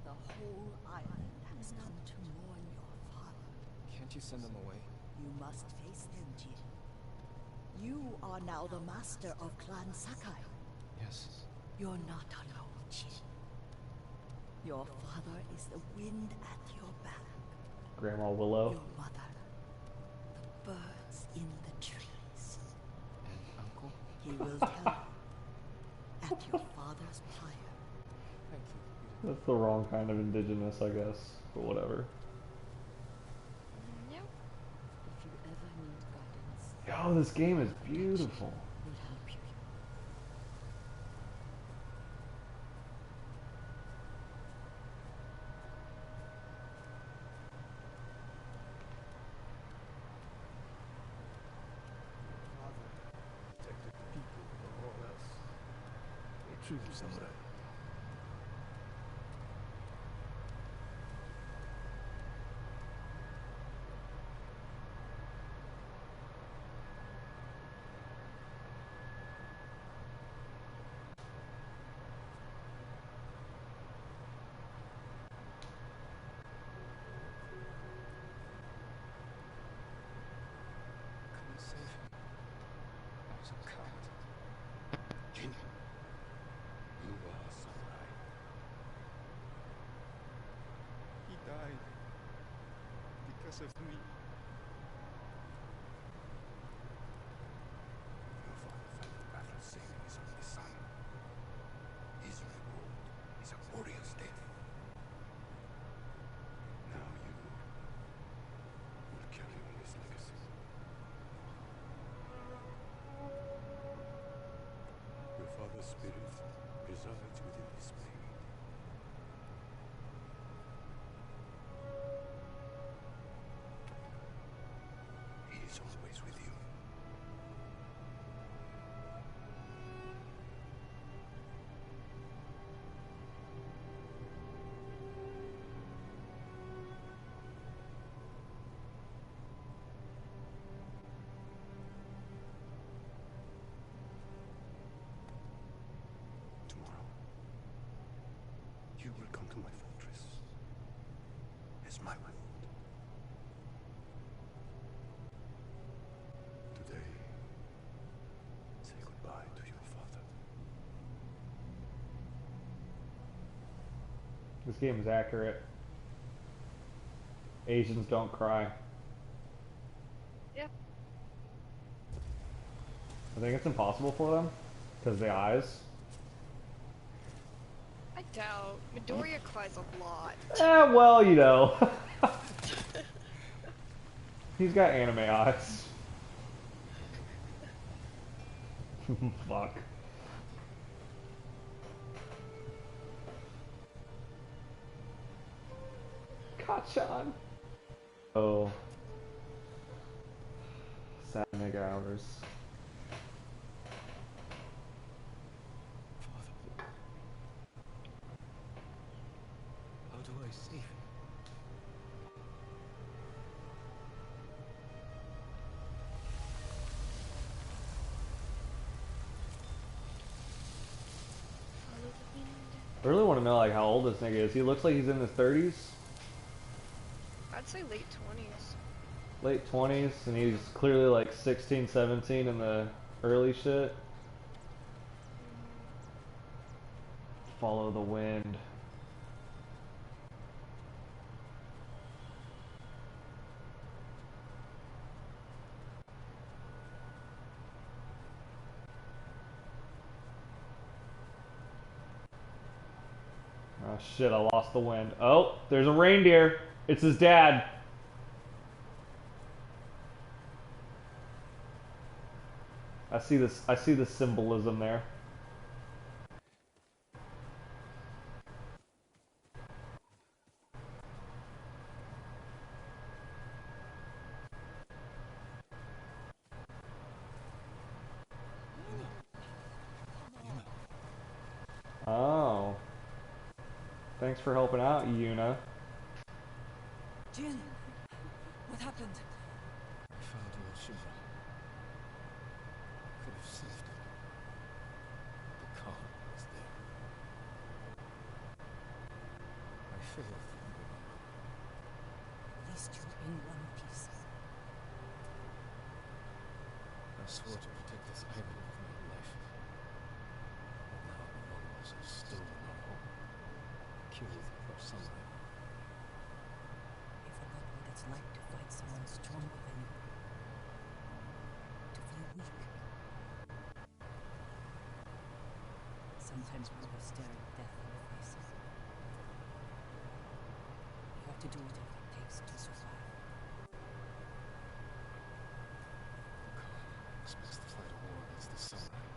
the whole island has come to mourn your father. Can't you send them away? You must face them, Jin. You are now the master of Clan Sakai. Yes. You're not alone, Jin. Your father is the wind at your back. Grandma Willow. Your mother, the birds in the trees. And Uncle? He will tell you at your father's pyre. Thank you. That's the wrong kind of indigenous, I guess. But whatever. Yep. If you ever need guidance, Yo, this game is beautiful. we'll help you. Protected the people above all else. A true samurai. Couldn't save him. I was a coward. Jin, you are a samurai. He died. Because of me. Your father fell in battle saving his only son. His reward is a warrior's death. Now you will carry on his legacy. Your father's spirit resides within this blade. He is always with you. Tomorrow, you will come to my fortress as my ward. Today, say goodbye to your father. This game is accurate. Asians don't cry. Yep. I think it's impossible for them. Because the eyes. I doubt. Midoriya cries a lot. Well, you know. He's got anime eyes. Fuck. Kachan. Oh. Sad nigga hours. Father. How do I save him? I really want to know like how old this nigga is. He looks like he's in his 30s, I'd say late 20s. late 20s, and he's clearly like 16, 17 in the early shit. Follow the wind. Oh shit, I lost the wind. Oh, there's a reindeer. It's his dad. I see the symbolism there. Oh. Thanks for helping out, Yuna. Jin, what happened? I found Tsushima. Could have saved it. The Khan was there. I failed. At least you're in one piece. I swore to protect this island with my life. But now the Mongols have stolen our home. Killed our samurai. You forgot what it's like to fight someone stronger than you. To feel weak. Sometimes brothers stare at death in the face. You have to do whatever it takes to survive. The Khan expects to fight a war against the samurai.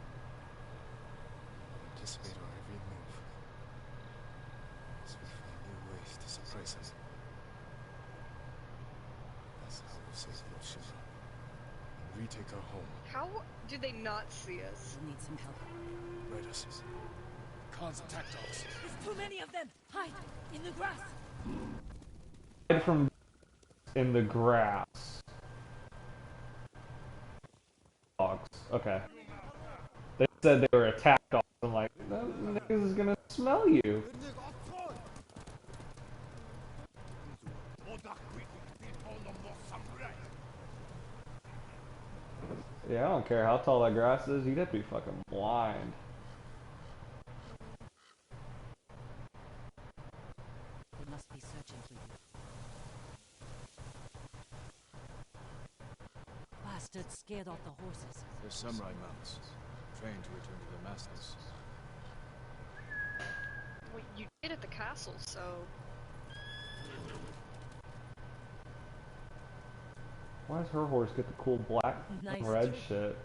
They anticipate our every move. So we find new ways to surprise us. That's how we save Tsushima. And retake our home. How do they not see us? We'll need some help. Raiders. Khan's attack dogs. There's too many of them! Hide! In the grass! Hide from in the grass. Dogs. Okay. They said they were attack dogs. I'm like, that niggas is gonna smell you. Yeah, I don't care how tall that grass is, you'd have to be fucking blind. They must be searching for you. Bastards scared off the horses. They're samurai mounts, trained to return to their masters. Well, you did at the castle, so... Why does her horse get the cool black Nice and red trick. shit?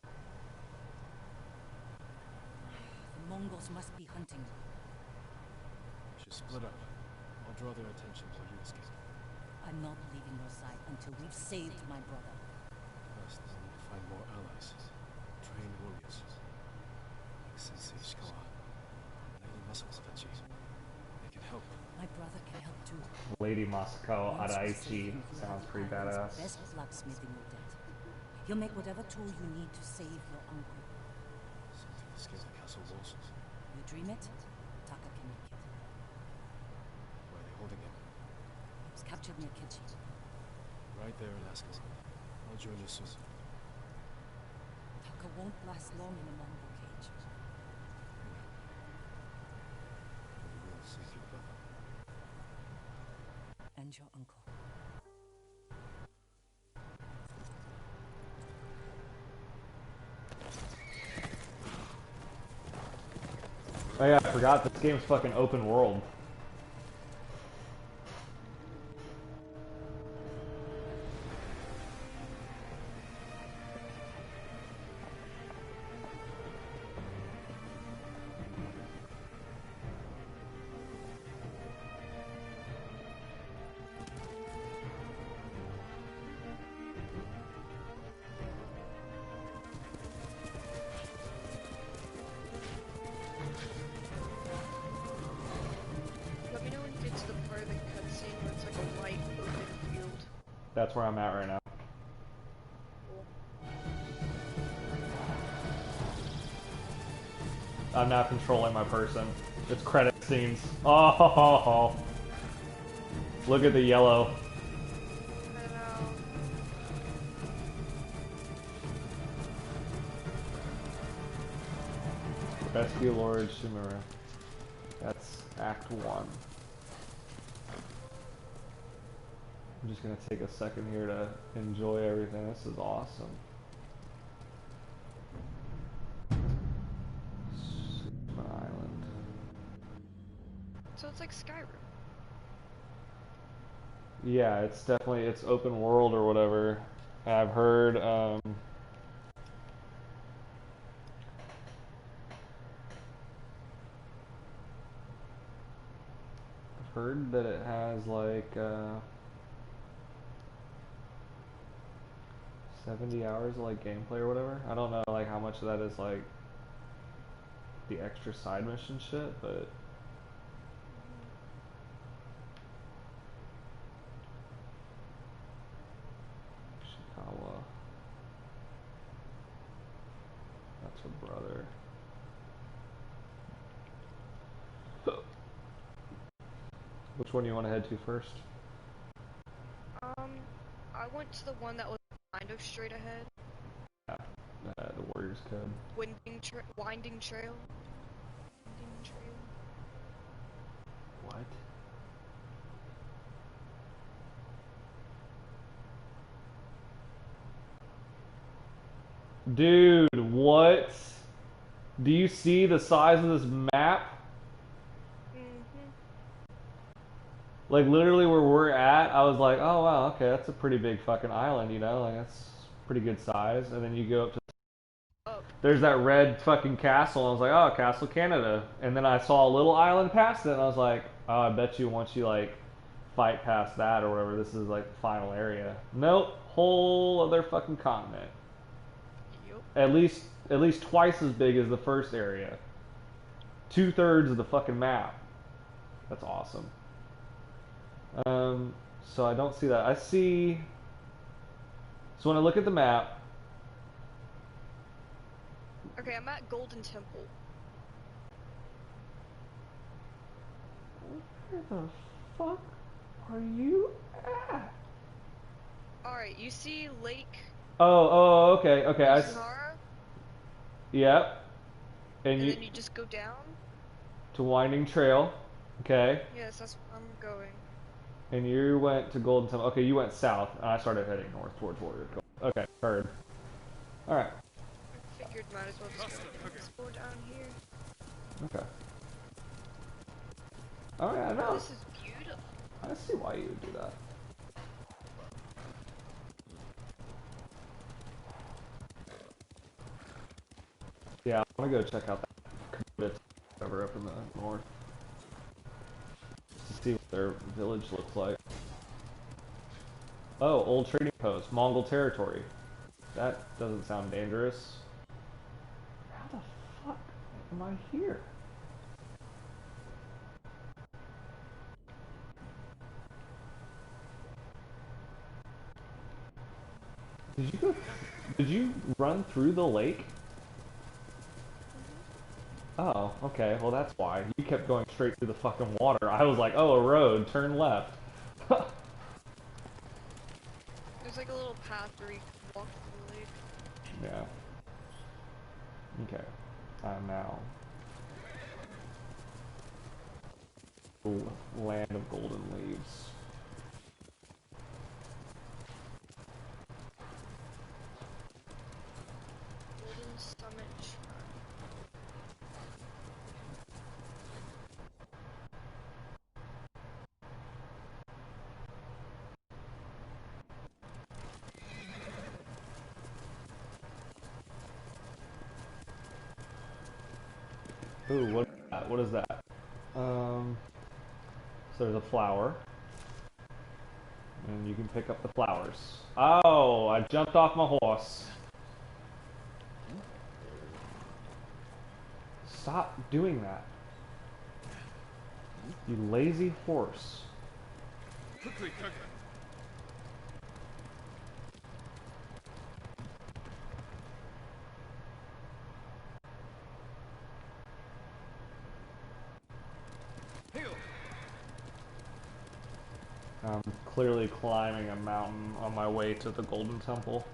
The Mongols must be hunting you. We should split up. I'll draw their attention while you escape. I'm not leaving your side until we've saved my brother. First, I need to find more allies. Trained warriors. Like Sensei Shikawa. And Lady Masako-tachi. They can help. My brother can help too. Lady Masako Once we Araichi save him, he'll sounds have pretty Ireland's badass. Best blacksmith in your debt. He'll make whatever tool you need to save your uncle. Something to scale the castle walls. You dream it, Taka can make it. Where are they holding him? He was captured near Kichi. Right there in Ascalon. I'll join you soon. Taka won't last long in a Mongol cage. We will save your brother. And your uncle. Oh yeah, I forgot this game's fucking open world. Let me know when you get to the part of the cutscene where it's like a light open field. That's where I'm at right now. I'm now controlling my person. It's credit scenes. Oh, look at the yellow. I know. Rescue Lord Shimura. That's Act 1. I'm just gonna take a second here to enjoy everything. This is awesome. Tsushima Island. So it's like Skyrim. Yeah, it's definitely, it's open world or whatever. I've heard, I've heard that it has like, 70 hours of like gameplay or whatever. I don't know like how much of that is like the extra side mission shit, but Ishikawa. That's her brother. Which one do you want to head to first? I went to the one that was kind of straight ahead. Yeah, the Warriors Code. Winding Trail. Winding Trail. What? Dude, what? Do you see the size of this map? Like literally where we're at, I was like, oh wow, okay, that's a pretty big fucking island, you know, like that's pretty good size. And then you go up to, there's that red fucking castle, and I was like, oh, Castle Canada. And then I saw a little island past it, and I was like, oh, I bet you once you like fight past that or whatever, this is like the final area. Nope, whole other fucking continent. Yep. At least twice as big as the first area. 2/3 of the fucking map. That's awesome. So I don't see that. I see. So when I look at the map. Okay, I'm at Golden Temple. Where the fuck are you at? Alright, you see Lake. Oh, okay. Sahara? Yep. And then you just go down? To Winding Trail. Okay. Yes, that's where I'm going. And you went to Golden Temple. Okay, you went south, and I started heading north towards Warrior Code. Okay, heard. Alright. I figured might as well just go down here. Okay. Alright, I know. This is beautiful. I see why you would do that. Yeah, I want to go check out that over up in the north. Just to see what their village looks like. Oh, old trading post, Mongol territory. That doesn't sound dangerous. How the fuck am I here? Did you run through the lake? Oh, okay, well that's why. You kept going straight through the fucking water. I was like, oh, a road, turn left. There's like a little path where you can walk through the lake. Yeah. Okay. I'm now. Land of golden leaves. Golden Summit Shrine. Ooh, what is that? What is that? So there's a flower. And you can pick up the flowers. Oh, I jumped off my horse. Stop doing that. You lazy horse. Quickly, quickly. I'm clearly climbing a mountain on my way to the Golden Temple.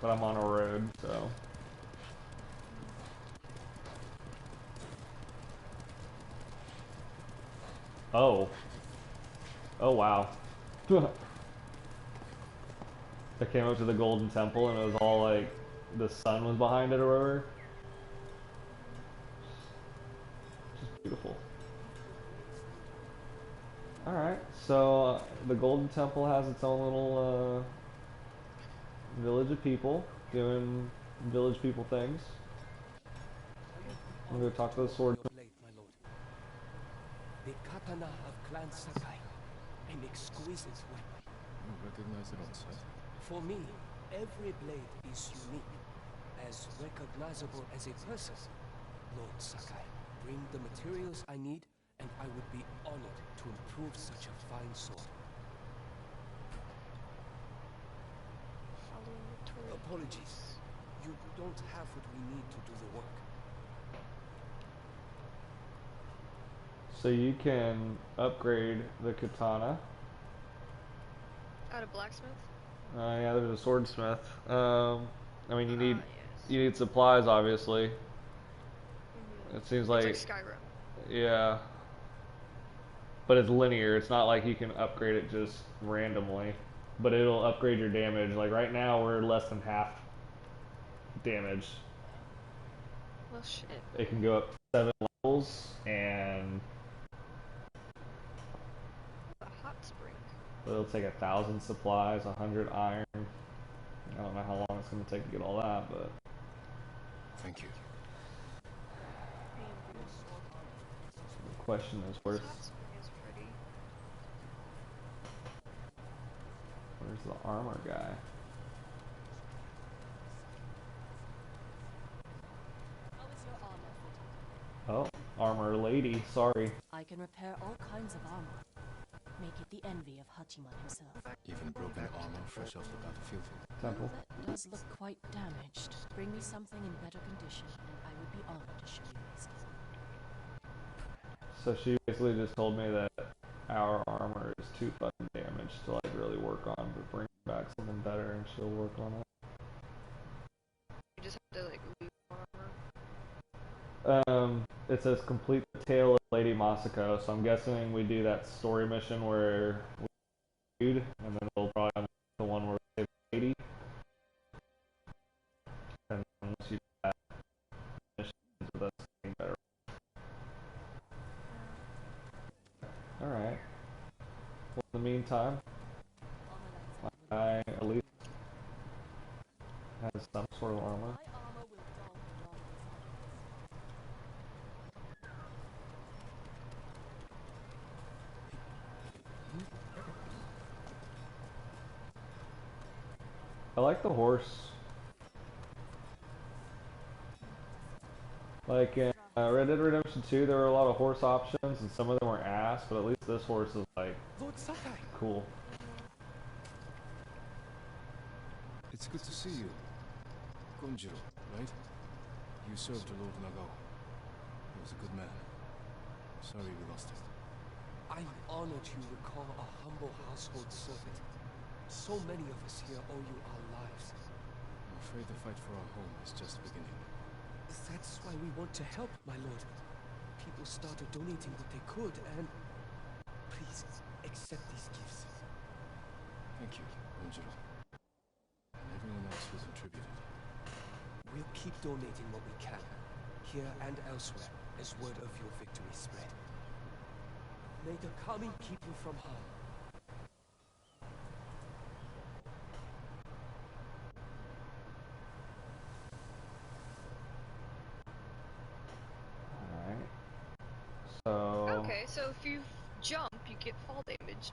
But I'm on a road, so... Oh. Oh, wow. I came up to the Golden Temple and it was all like, the sun was behind it or whatever. Just beautiful. So the Golden Temple has its own little village of people doing village people things. I'm gonna go talk to the sword. Your blade, my lord. The katana of Clan Sakai. An exquisite weapon. You recognize it on sight? For me, every blade is unique. As recognizable as a person. Lord Sakai, bring the materials I need, and I would be honored to improve such a fine sword. Apologies. You don't have what we need to do the work. So you can upgrade the katana. Out of blacksmith? Yeah, there's a swordsmith. I mean, Yes. you need supplies, obviously. It seems like It's like Skyrim. yeah, but it's linear. It's not like you can upgrade it just randomly, but it'll upgrade your damage. Like right now, we're less than half damage. Well, shit. It can go up to 7 levels, and A hot spring. it'll take 1,000 supplies, 100 iron. I don't know how long it's going to take to get all that, but Thank you. the question is, where's Hot spring is pretty. the armor guy? How is your armor fitted? Oh, armor lady. Sorry. I can repair all kinds of armor. Make it the envy of Hachiman himself. Even broken armor fresh off the battlefield. Temple. That does look quite damaged. Bring me something in better condition, and I would be honored to show you my skill. So she basically just told me that our armor is too fucking damaged to like really work on, but bring back something better and she'll work on it. You just have to like loot armor. It says complete the tale of Lady Masako, so I'm guessing we do that story mission where we feud, and then we'll probably have the one where we save the lady. And once you do that mission with us getting better. Alright. Well, in the meantime, I at least has some sort of armor. My armor will dull the long I like the horse. Like in Red Dead Redemption 2, there were a lot of horse options, and some of them were ass, but at least this horse is like Lord Sakai! cool. It's good to see you. Gonjiro, right? You served Lord Nagao. He was a good man. Sorry we lost him. I'm honored you recall a humble household servant. So many of us here owe you our lives. I'm afraid the fight for our home is just beginning. That's why we want to help, my lord. People started donating what they could, and please accept these gifts. Thank you, Gonjiro. And everyone else who contributed. We'll keep donating what we can, here and elsewhere, as word of your victory spread. May the Kami keep you from harm. Alright. So... Okay, so if you jump, you get fall damage.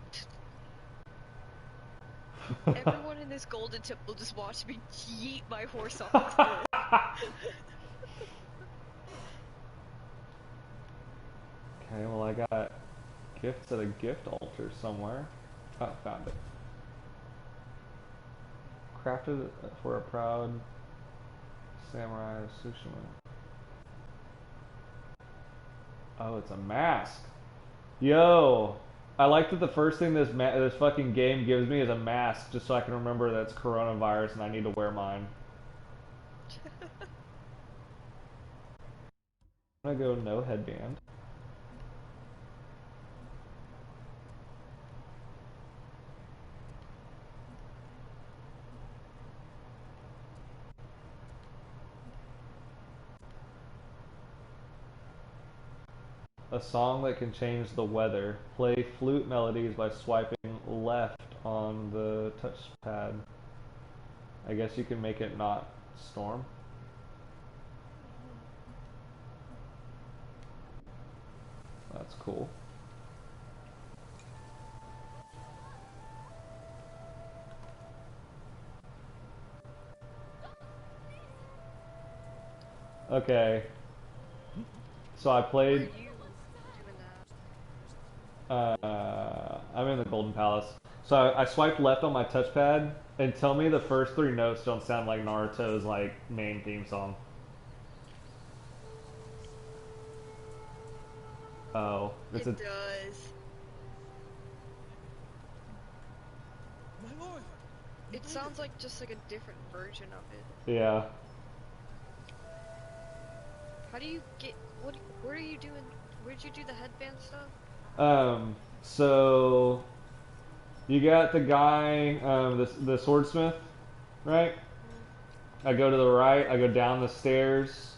Everyone in this golden temple just watched me yeet my horse off this cliff. Okay, well I got gifts at a gift altar somewhere. Oh, found it. Crafted for a proud samurai of Tsushima. Oh, it's a mask. Yo! I like that the first thing this fucking game gives me is a mask, just so I can remember that it's coronavirus and I need to wear mine. I'm gonna go no headband. A song that can change the weather. Play flute melodies by swiping left on the touchpad. I guess you can make it not storm. That's cool. Okay. So I Where are played. you doing that? I'm in the Golden Palace. So I swiped left on my touchpad, and tell me the first three notes don't sound like Naruto's like main theme song. Oh, it's It does. My lord! It sounds like just like a different version of it. yeah. How do you get? What are you doing? Where'd you do the headband stuff? So you got the guy, the swordsmith, right? I go to the right. I go down the stairs.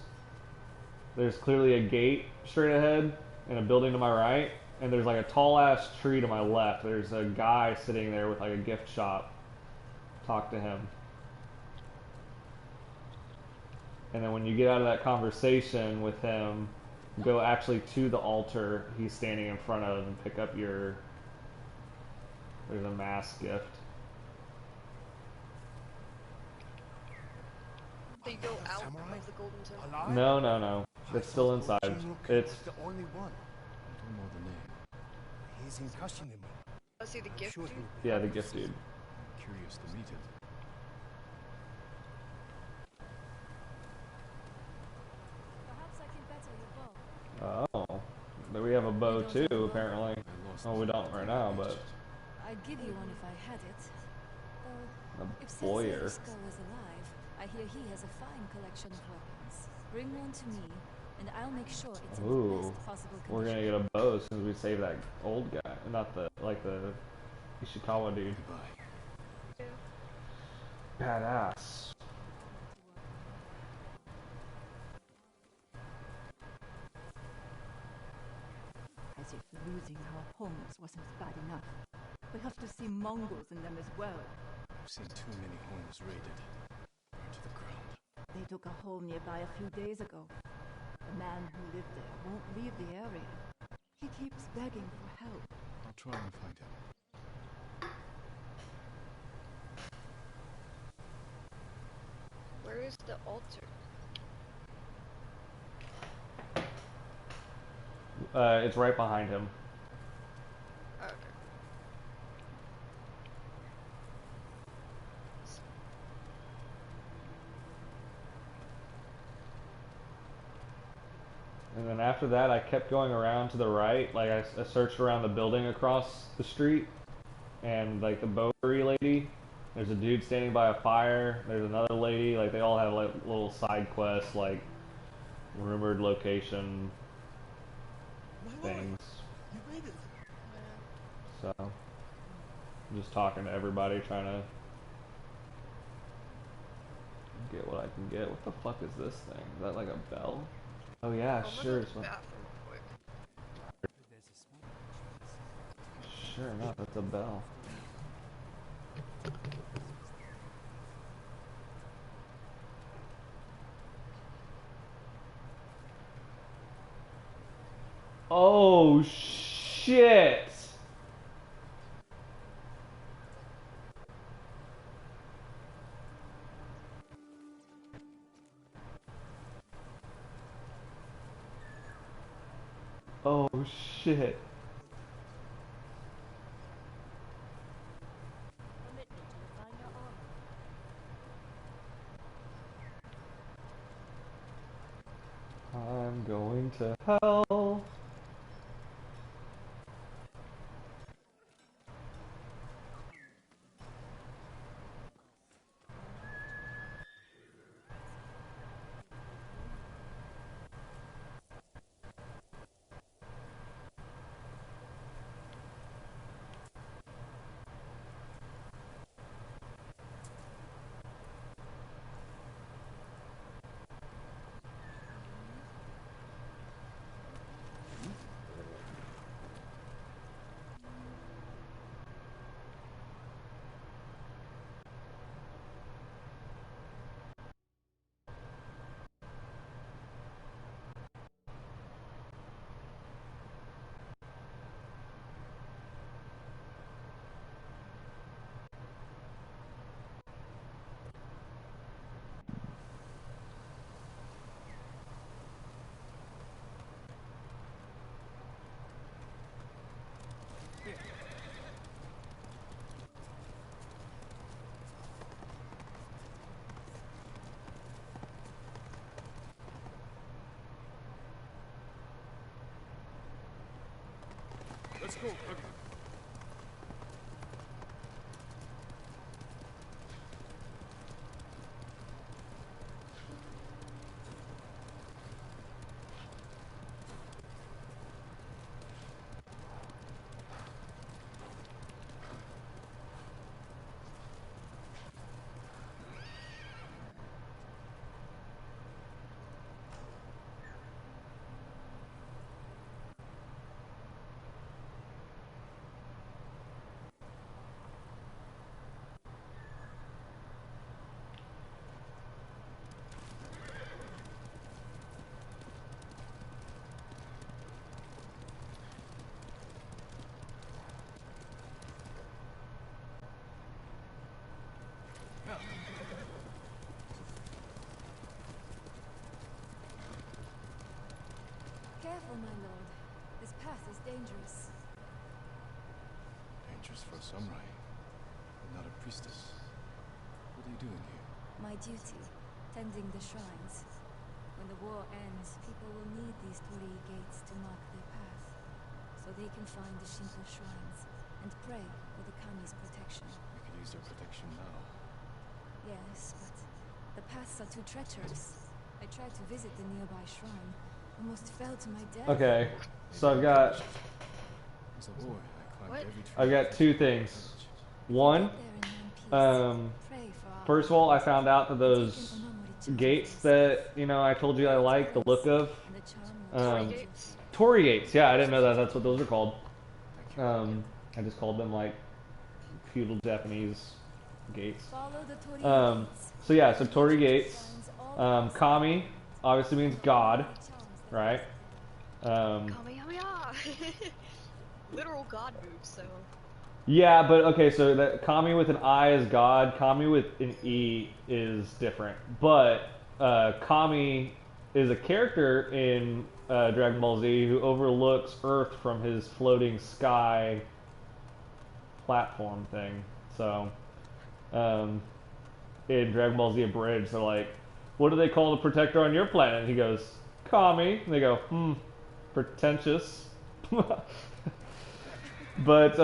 There's clearly a gate straight ahead and a building to my right, and there's like a tall ass tree to my left. There's a guy sitting there with like a gift shop. Talk to him. And then when you get out of that conversation with him, go actually to the altar he's standing in front of and pick up your... There's a mass gift. They go out of the golden temple. Alive? No. It's still inside. It's... the only one. I don't know the name. He's in Kashima. I see the gift Sure dude. he'll be Yeah, the gift dude. I'm curious to meet him. Perhaps I can better your bow. Oh. But we have a bow too, apparently. I lost Oh, we don't right now, but... I'd give you one if I had it. Though, A if boyer. Sensei Isko is alive, I hear he has a fine collection of weapons. Bring one to me, and I'll make sure it's in the Ooh. best possible We're condition. gonna get a bow as soon as we save that old guy. Not the... like the... Ishikawa dude. Goodbye. Badass. As if losing our homes wasn't bad enough. We have to see Mongols in them as well. I've seen too many homes raided. Burned to the ground. They took a home nearby a few days ago. The man who lived there won't leave the area. He keeps begging for help. I'll try and find him. Where is the altar? It's right behind him. Oh, okay. And then after that, I kept going around to the right. Like, I searched around the building across the street. And, like, the bowery lady. There's a dude standing by a fire. There's another lady. Like, they all have, like, little side quests, like, rumored location things. You made it. So, I'm just talking to everybody, trying to get what I can get. What the fuck is this thing? Is that like a bell? Oh yeah, I'm gonna sure. go to the bathroom real quick. Sure enough, that's a bell. Oh shit! Oh shit. Permit me to refine your armor. I'm going to hell. Let's go. Okay. Careful, my lord. This path is dangerous. Dangerous for a samurai, but not a priestess. What are you doing here? My duty, tending the shrines. When the war ends, people will need these torii gates to mark their path, so they can find the Shinto shrines and pray for the kami's protection. We could use their protection now. Yes, but the paths are too treacherous. I tried to visit the nearby shrine, almost fell to my death. Okay, so I've got As a boy, I climbed every tree. I've got two things. One, first of all, I found out that those gates that, you know, I told you I like the look of, Torii gates. Yeah, I didn't know that that's what those are called. I just called them like feudal Japanese gates. So yeah, so Torii gates. Kami obviously means God, right? Kamehameha! Literal god moves, so. Yeah, but okay, so that Kami with an I is God, Kami with an E is different. But Kami is a character in Dragon Ball Z who overlooks Earth from his floating sky platform thing. So, in Dragon Ball Z Abridged, they're like, what do they call the protector on your planet? And he goes, Kami. And they go, pretentious. But,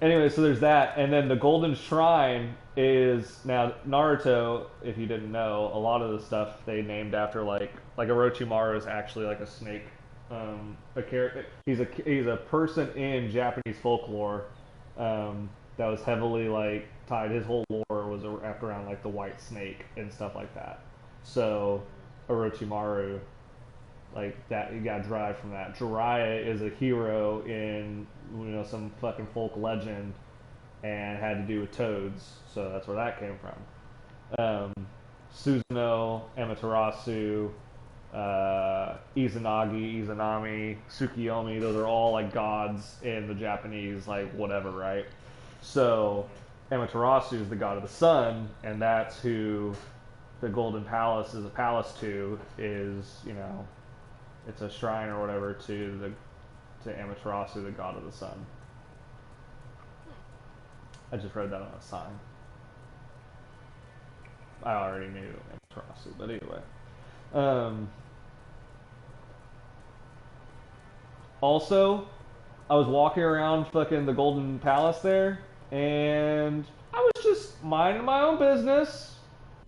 anyway, so there's that. And then the Golden Shrine is, now, Naruto, if you didn't know, a lot of the stuff they named after, like Orochimaru is actually like a snake. A character. He's a person in Japanese folklore that was heavily like tied. His whole lore was wrapped around like the white snake and stuff like that. So Orochimaru, like that, he got derived from that. Jiraiya is a hero in, you know, some fucking folk legend, and had to do with toads. So that's where that came from. Susanoo, Amaterasu, Izanagi, Izanami, Tsukiyomi, those are all like gods in the Japanese, like whatever, right? So Amaterasu is the god of the sun, and that's who the Golden Palace is a palace to, is, you know, it's a shrine or whatever to Amaterasu, the god of the sun. I just read that on a sign. I already knew Amaterasu, but anyway. Also, I was walking around fucking the Golden Palace there, and I was just minding my own business,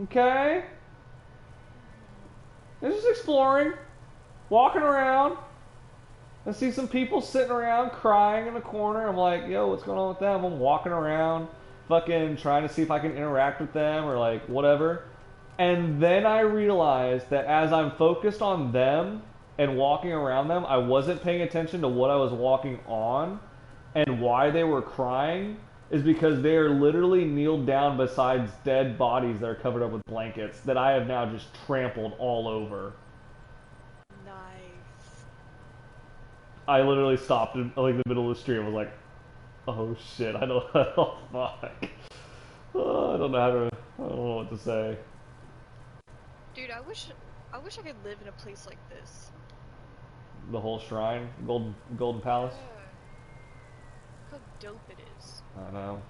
okay? I was just exploring, walking around. I see some people sitting around crying in the corner. I'm like, yo, what's going on with them? I'm walking around, fucking trying to see if I can interact with them or like whatever. And then I realized that as I'm focused on them and walking around them, I wasn't paying attention to what I was walking on, and why they were crying is because they are literally kneeled down beside dead bodies that are covered up with blankets that I have now just trampled all over. Nice. I literally stopped in like the middle of the street and was like, oh shit, I don't oh fuck. Oh, I don't know what to say. Dude, I wish I could live in a place like this. The whole shrine, Golden Palace. Yeah. Look how dope it is. I know.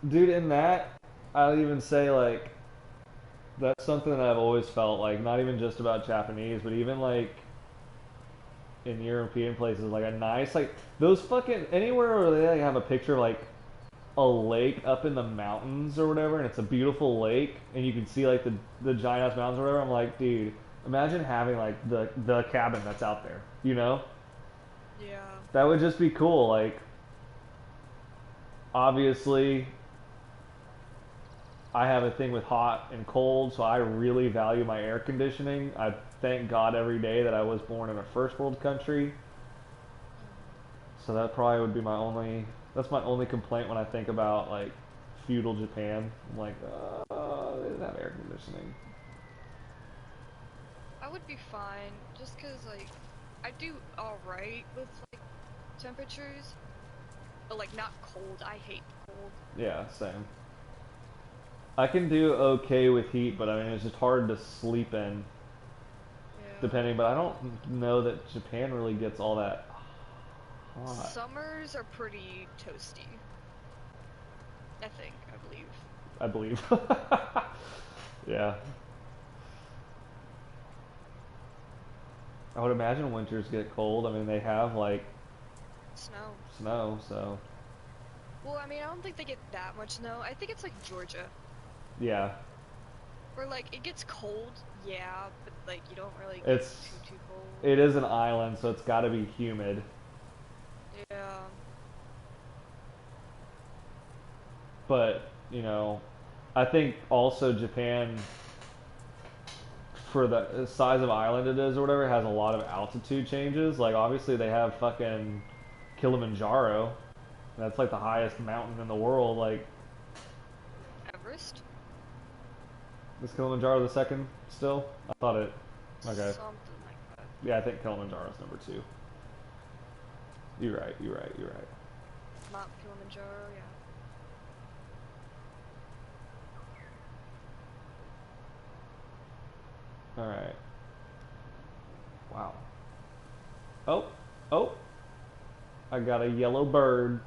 Dude, in that, I'll even say like, That's something that I've always felt like, not even just about Japanese, but even like in European places, like a nice, like those fucking, anywhere where they like, have a picture of like a lake up in the mountains or whatever, and it's a beautiful lake, and you can see like the giant ass mountains or whatever. I'm like, dude, imagine having like the cabin that's out there, you know? Yeah. That would just be cool. Like, obviously, I have a thing with hot and cold, so I really value my air conditioning. I thank God every day that I was born in a first world country. So that probably would be my only, that's my only complaint when I think about like feudal Japan. I'm like, they didn't have air conditioning. I would be fine, just cause like, I do alright with like temperatures, but like not cold. I hate cold. Yeah, same. I can do okay with heat, but I mean it's just hard to sleep in. Yeah. Depending, but I don't know that Japan really gets all that hot. Summers are pretty toasty. I think, I believe. Yeah. I would imagine winters get cold. I mean, they have like Snow. so Well, I mean, I don't think they get that much snow. I think it's like Georgia. yeah. Where like, it gets cold, yeah, but like, you don't really get It's too cold. it is an island, so it's got to be humid. Yeah. But, you know, I think also Japan, for the size of island it is or whatever, has a lot of altitude changes. Like, obviously they have fucking Kilimanjaro. That's like the highest mountain in the world. Like, Everest? is Kilimanjaro the second still? I thought it. Okay. Something like that. Yeah, I think Kilimanjaro's number 2. You're right. Mount Kilimanjaro, yeah. Alright. Wow. Oh! I got a yellow bird.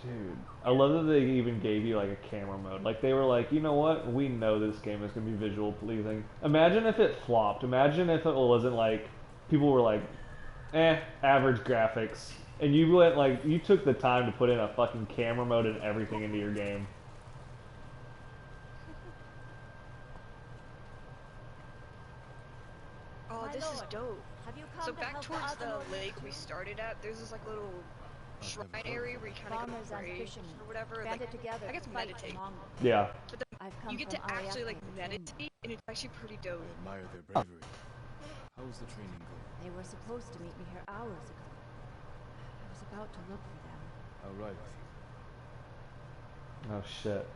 Dude, I love that they even gave you like a camera mode. Like they were like, you know what? We know this game is gonna be visual pleasing. Imagine if it flopped. Imagine if it wasn't like people were like, average graphics, and you went like you took the time to put in a fucking camera mode and everything into your game. Oh, My this is lord, dope. have you come So to back help towards the Argonauts lake too? we started at, there's this like little shrine area where you kind of go Farmers and pray fishermen or whatever. banded Like, together I guess to fight meditate. the Mongols. Yeah. But then I've come you get to from actually like Ariake to train meditate, and it's actually pretty dope. I admire their bravery. How was the training going? They were supposed to meet me here hours ago. I was about to look for them. I'll ride with you. Oh shit.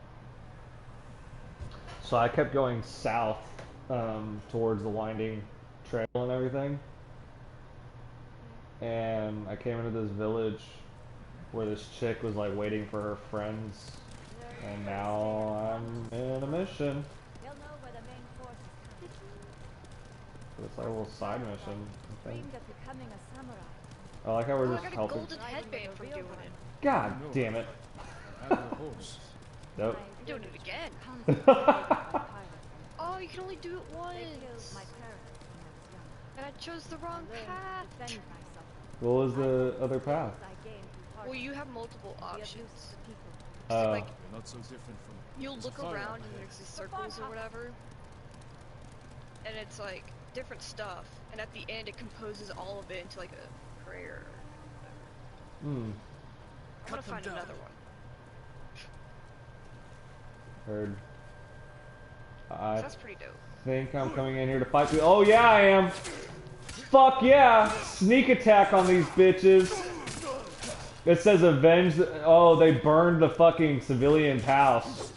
So I kept going south towards the winding trail and everything. And I came into this village where this chick was like waiting for her friends. And now I'm in a mission. They'll know where the main force is coming. It's like a little side mission. I think. Dreamed of becoming a samurai. I like how we're Oh, I just got a helping. golden headband from doing it. God damn it. I have a horse. Nope. I'm doing it again. Constantly Oh, you can only do it They killed once. my parents when I was young. And I chose the I wrong learned path. to defend myself. What was the other path? I gained through hard Well, you have multiple work, be of use options. to people. So, like, You're not so different from... you'll There's a look fire around up and ahead. there's these circles or whatever. And it's like different stuff. And at the end, it composes all of it into like a prayer. Hmm. I'm gonna find another one. Heard. So I that's pretty dope. think I'm coming in here to fight you. Oh yeah, I am. Fuck yeah! Sneak attack on these bitches. It says avenge. Oh, they burned the fucking civilian's house.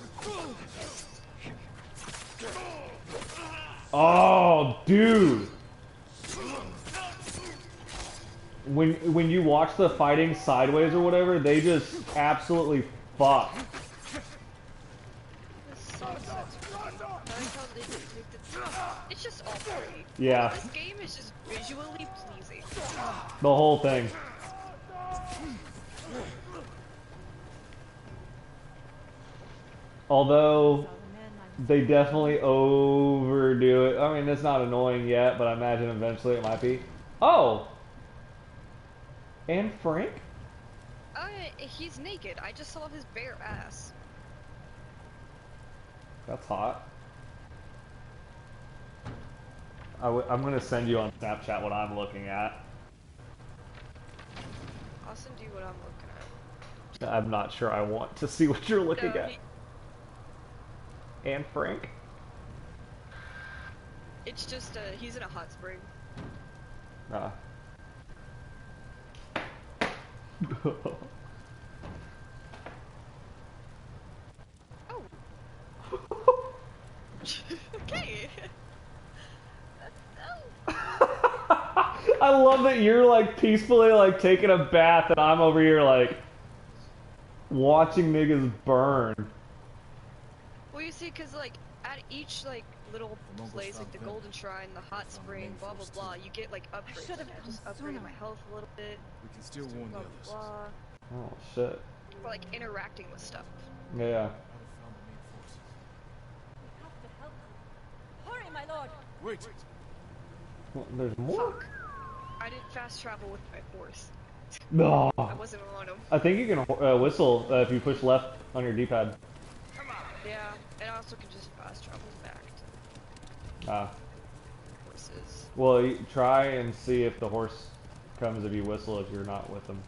Oh, dude. When you watch the fighting sideways or whatever, they just absolutely fuck. This sunset's really- I like how they depicted- It's just all pretty. Yeah. This game is just visually pleasing. The whole thing. Although they definitely overdo it. I mean, it's not annoying yet, but I imagine eventually it might be. Oh! And Frank? He's naked. I just saw his bare ass. That's hot. I'm gonna send you on Snapchat what I'm looking at. I'll send you what I'm looking at. I'm not sure I want to see what you're looking No, at. And Frank? It's just, he's in a hot spring. Ah. Oh. Okay. I love that you're like peacefully like taking a bath and I'm over here like watching niggas burn. Well, you see, cause like at each like little place, like the Golden Shrine, the hot spring, blah blah blah, you get like upgrades. Like, I just upgraded my health a little bit. We can still warn the Blah others. blah. Oh shit. Or like interacting with stuff. Yeah. I have found the main force. We have to help them. Hurry, my lord! Wait! Well, there's more? Fuck. I didn't fast travel with my horse. No. I wasn't on him. I think you can whistle if you push left on your D-pad. Yeah, and I also can just fast travel back to Ah. horses. Well, you try and see if the horse comes if you whistle if you're not with them.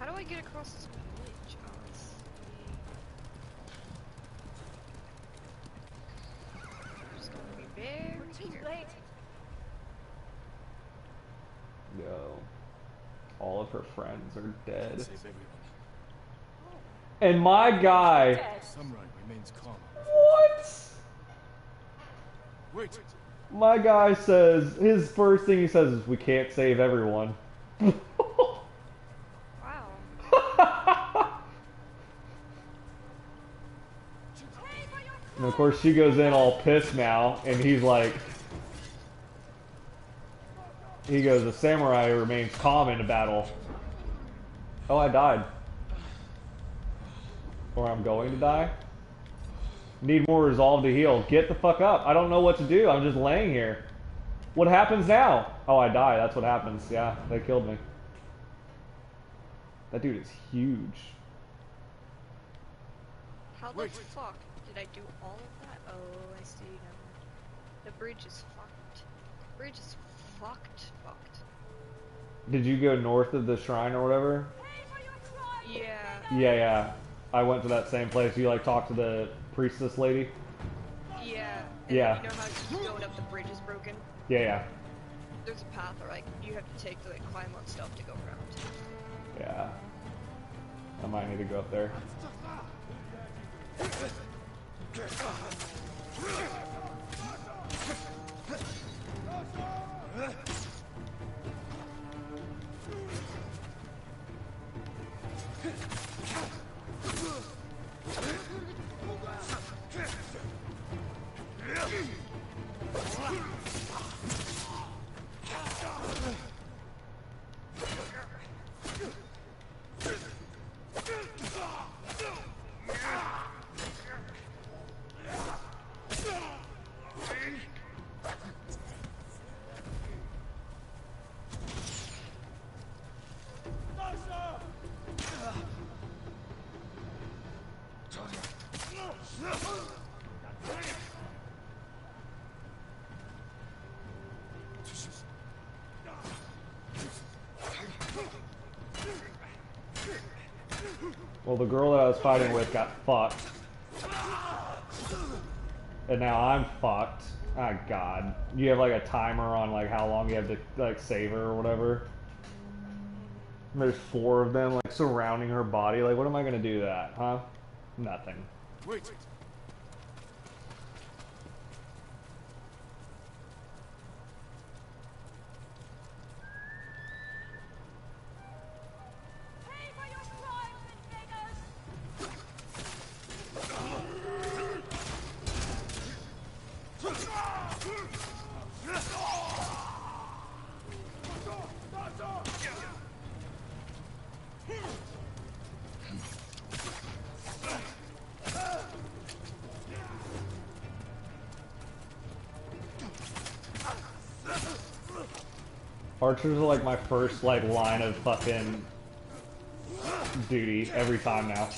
How do I get across this bridge? Oh, let's see. I'm just gonna be very Too careful. late. Yo. All of her friends are dead. Save everyone. And my guy... Samurai remains calm. What? Wait! My guy says, his first thing he says is, we can't save everyone. Wow. And of course she goes in all pissed now, and he's like... He goes, the samurai remains calm in a battle. Oh, I died. Or I'm going to die. Need more resolve to heal. Get the fuck up. I don't know what to do. I'm just laying here. What happens now? Oh, I die. That's what happens. Yeah, they killed me. That dude is huge. How the fuck did I do all of that? Oh, I see now. The bridge is fucked. The bridge is fucked. Did you go north of the shrine or whatever? Yeah. Yeah. I went to that same place. You like talked to the priestess lady? Yeah. Yeah. You know how just going up the bridge is broken? Yeah. There's a path where like you have to take to like climb on stuff to go around. Yeah. I might need to go up there. Well, the girl that I was fighting with got fucked. And now I'm fucked. Ah, God. You have like a timer on like how long you have to like save her or whatever. And there's 4 of them like surrounding her body. Like, what am I gonna do to that, huh? Nothing. Wait! Archers are like my first like line of fucking duty every time now.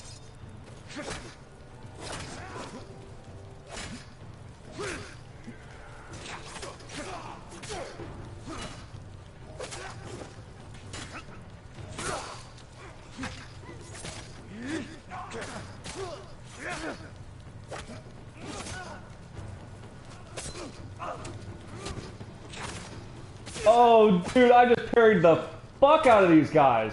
Oh, dude, I just parried the fuck out of these guys.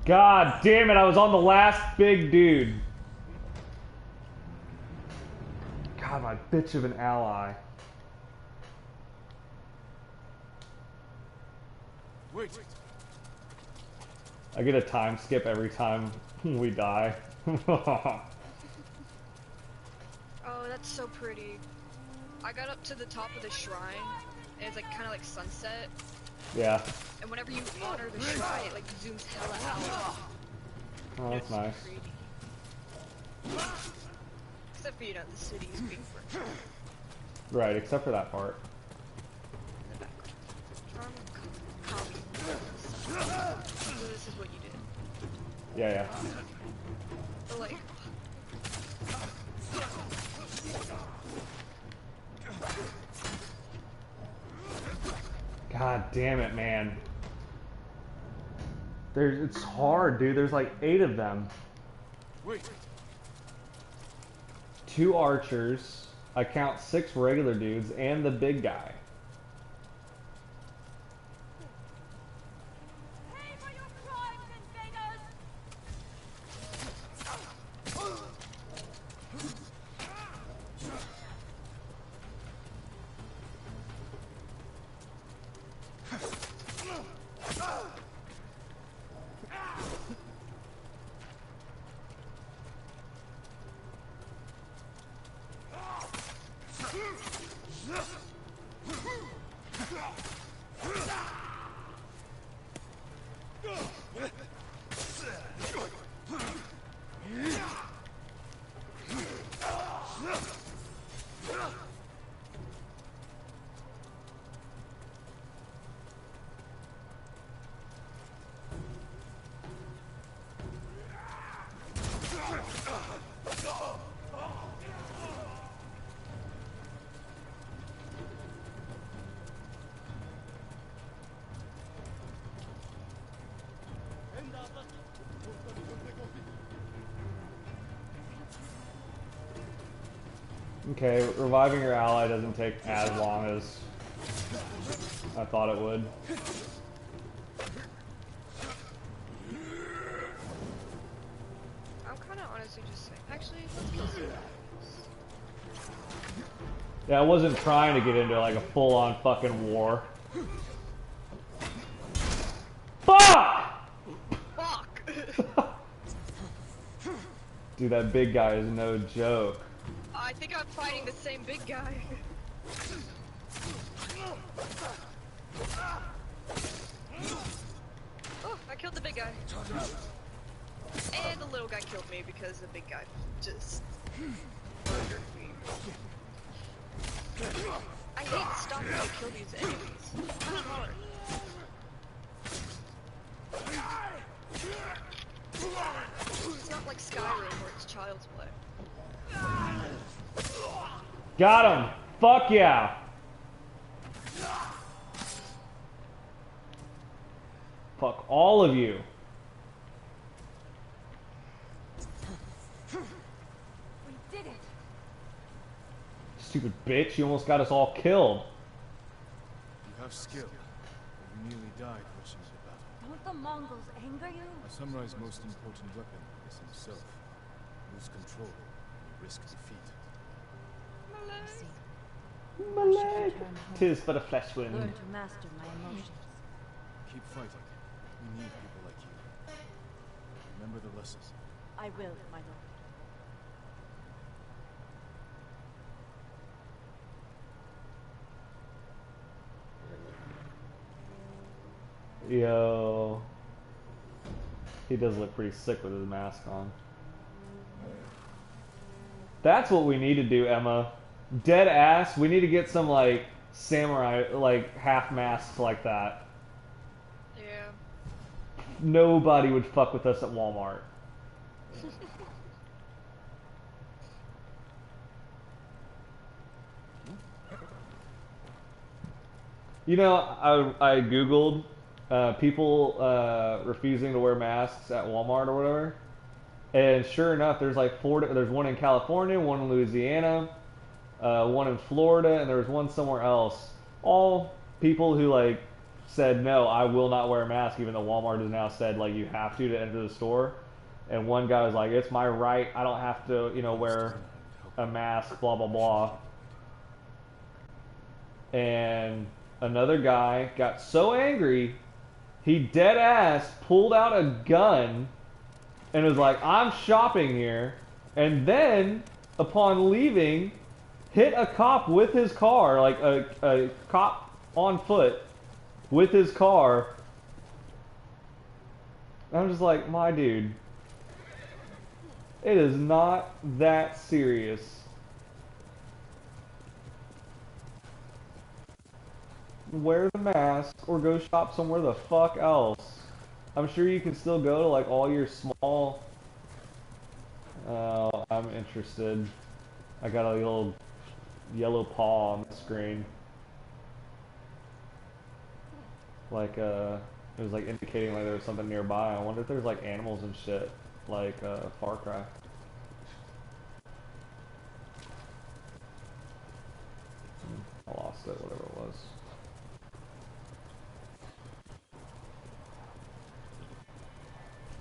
God damn it, I was on the last big dude. God, my bitch of an ally. Wait! I get a time skip every time we die. Oh, that's so pretty. I got up to the top of the shrine, and it's like kind of like sunset. Yeah. And whenever you honor the shrine, it like zooms hella out. Oh, that's nice. Pretty. Except for, you know, the city is being burnt. Right, except for that part. In the background. So this is what you did. Yeah, yeah. But like... God damn it, man. It's hard, dude. There's like 8 of them. Wait! 2 archers. I count 6 regular dudes and the big guy. Pay for your crimes, invaders! Okay, reviving your ally doesn't take as long as I thought it would. I'm kind of honestly just saying, actually, let's kill some guys. Yeah, I wasn't trying to get into like a full-on fucking war. Fuck! Fuck! Dude, that big guy is no joke. I think I'm fighting the same big guy. Oh, I killed the big guy. And the little guy killed me because the big guy just murdered me. I hate stopping to kill these enemies. It's kind of hard. It's not like Skyrim where it's child's play. Got him! Fuck yeah! Fuck all of you. We did it! Stupid bitch, you almost got us all killed. You have skill, but you nearly died rushing to battle. Won't the Mongols anger you? A samurai's most important weapon is himself. Lose control, you risk defeat. I see. My leg. Tis for the flesh wound. Learn to master my emotions. Keep fighting. We need people like you. Remember the lesson. I will, my lord. Yo. He does look pretty sick with his mask on. That's what we need to do, Emma. Dead ass, we need to get some, like, samurai, like, half masks like that. Yeah. Nobody would fuck with us at Walmart. You know, I googled people refusing to wear masks at Walmart or whatever, and sure enough, there's like there's one in California, one in Louisiana, one in Florida, and there was one somewhere else. All people who like said no, I will not wear a mask, even though Walmart has now said like you have to enter the store. And one guy was like, it's my right, I don't have to, you know, wear a mask, blah blah blah. And another guy got so angry, he dead ass pulled out a gun and was like, I'm shopping here. And then, upon leaving, hit a cop with his car, like a cop on foot with his car. I'm just like, my dude, it is not that serious. Wear the mask or go shop somewhere the fuck else. I'm sure you can still go to like all your small... I'm interested. I got a little yellow paw on the screen. Like, it was like indicating like there was something nearby. I wonder if there's like animals and shit, like Far Cry. I lost it, whatever it was.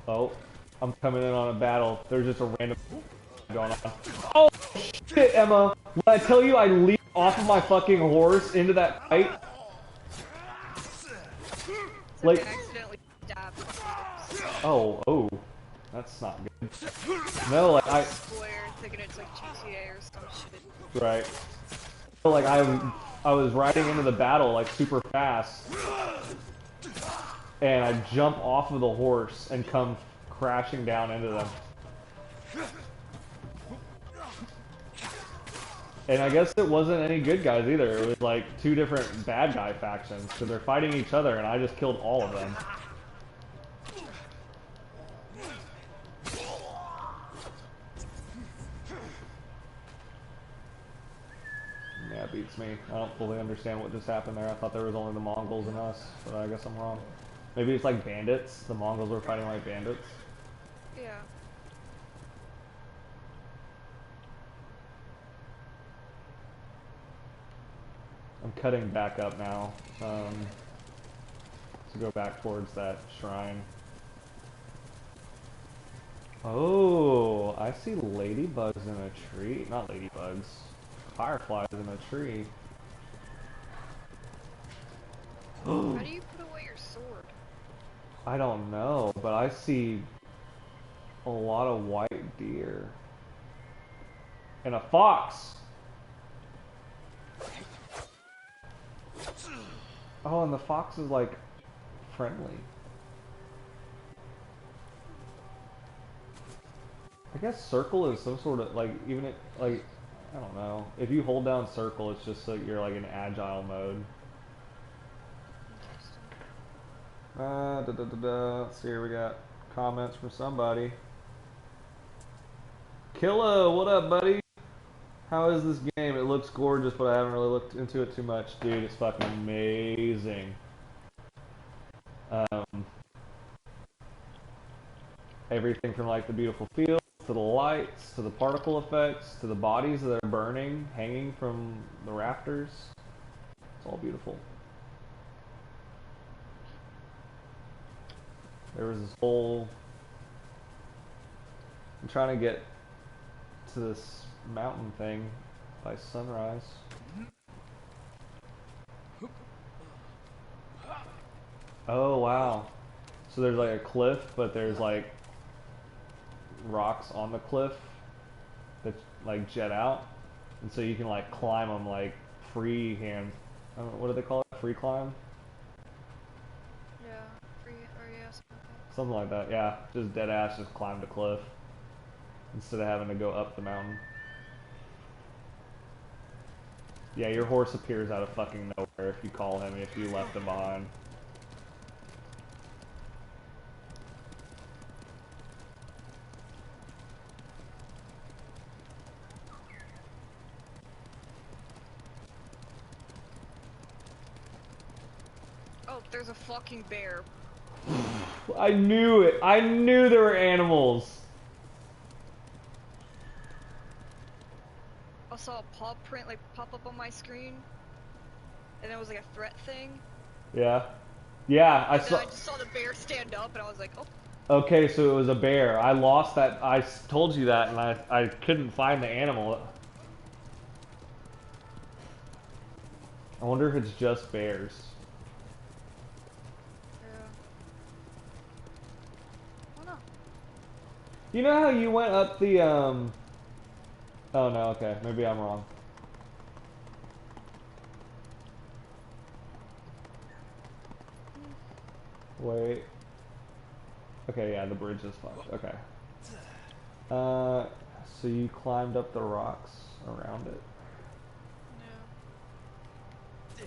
Oh, I'm coming in on a battle. There's just a random going on. Oh shit, Emma! When I tell you I leaped off of my fucking horse into that fight, like, oh, that's not good. No, like Thinking it's like GTA or some shit. right. So, like I was riding into the battle like super fast, and I jump off of the horse and come crashing down into them. And I guess it wasn't any good guys either. It was like two different bad guy factions, so they're fighting each other, and I just killed all of them. Yeah, it beats me. I don't fully understand what just happened there. I thought there was only the Mongols and us, but I guess I'm wrong. Maybe it's like bandits. The Mongols were fighting like bandits. Yeah. I'm cutting back up now to go back towards that shrine. Oh, I see ladybugs in a tree. Not ladybugs. Fireflies in a tree. How do you put away your sword? I don't know, but I see a lot of white deer. And a fox! Oh, and the fox is like friendly. I guess circle is some sort of like, even it, like, I don't know. If you hold down circle, it's just like you're like in agile mode. Let's see here, we got comments from somebody. Killa, what up, buddy? How is this game? It looks gorgeous, but I haven't really looked into it too much. Dude, it's fucking amazing. Everything from like the beautiful fields, to the lights, to the particle effects, to the bodies that are burning, hanging from the rafters. It's all beautiful. There was this whole... I'm trying to get to this mountain thing by sunrise. Oh wow. So there's like a cliff, but there's like rocks on the cliff that like jet out, and so you can like climb them like freehand. I don't know, what do they call it? Free climb? Yeah. Something like that, yeah. Just dead ass, just climbed a cliff. Instead of having to go up the mountain. Yeah, your horse appears out of fucking nowhere if you call him, if you left him behind. Oh, there's a fucking bear. I knew it! I knew there were animals! I saw a paw print like pop up on my screen, and it was like a threat thing. Yeah. Yeah, I And then saw. I just saw the bear stand up, and I was like, oh. Okay, so it was a bear. I lost that. I told you that, and I couldn't find the animal. I wonder if it's just bears. Yeah. Oh no. You know how you went up the, Oh no, okay. Maybe I'm wrong. Wait. Okay, yeah, the bridge is fucked. Okay. So you climbed up the rocks around it. No.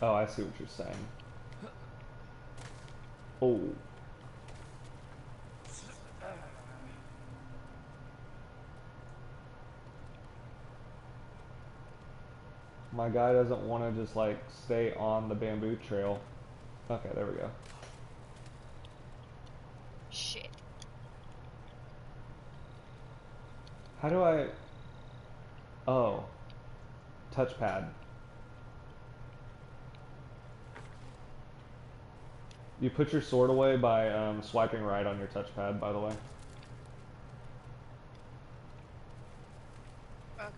Oh, I see what you're saying. Oh. My guy doesn't want to just like stay on the bamboo trail. Okay, there we go. Shit. How do I... Oh. Touchpad. You put your sword away by swiping right on your touchpad, by the way. Okay.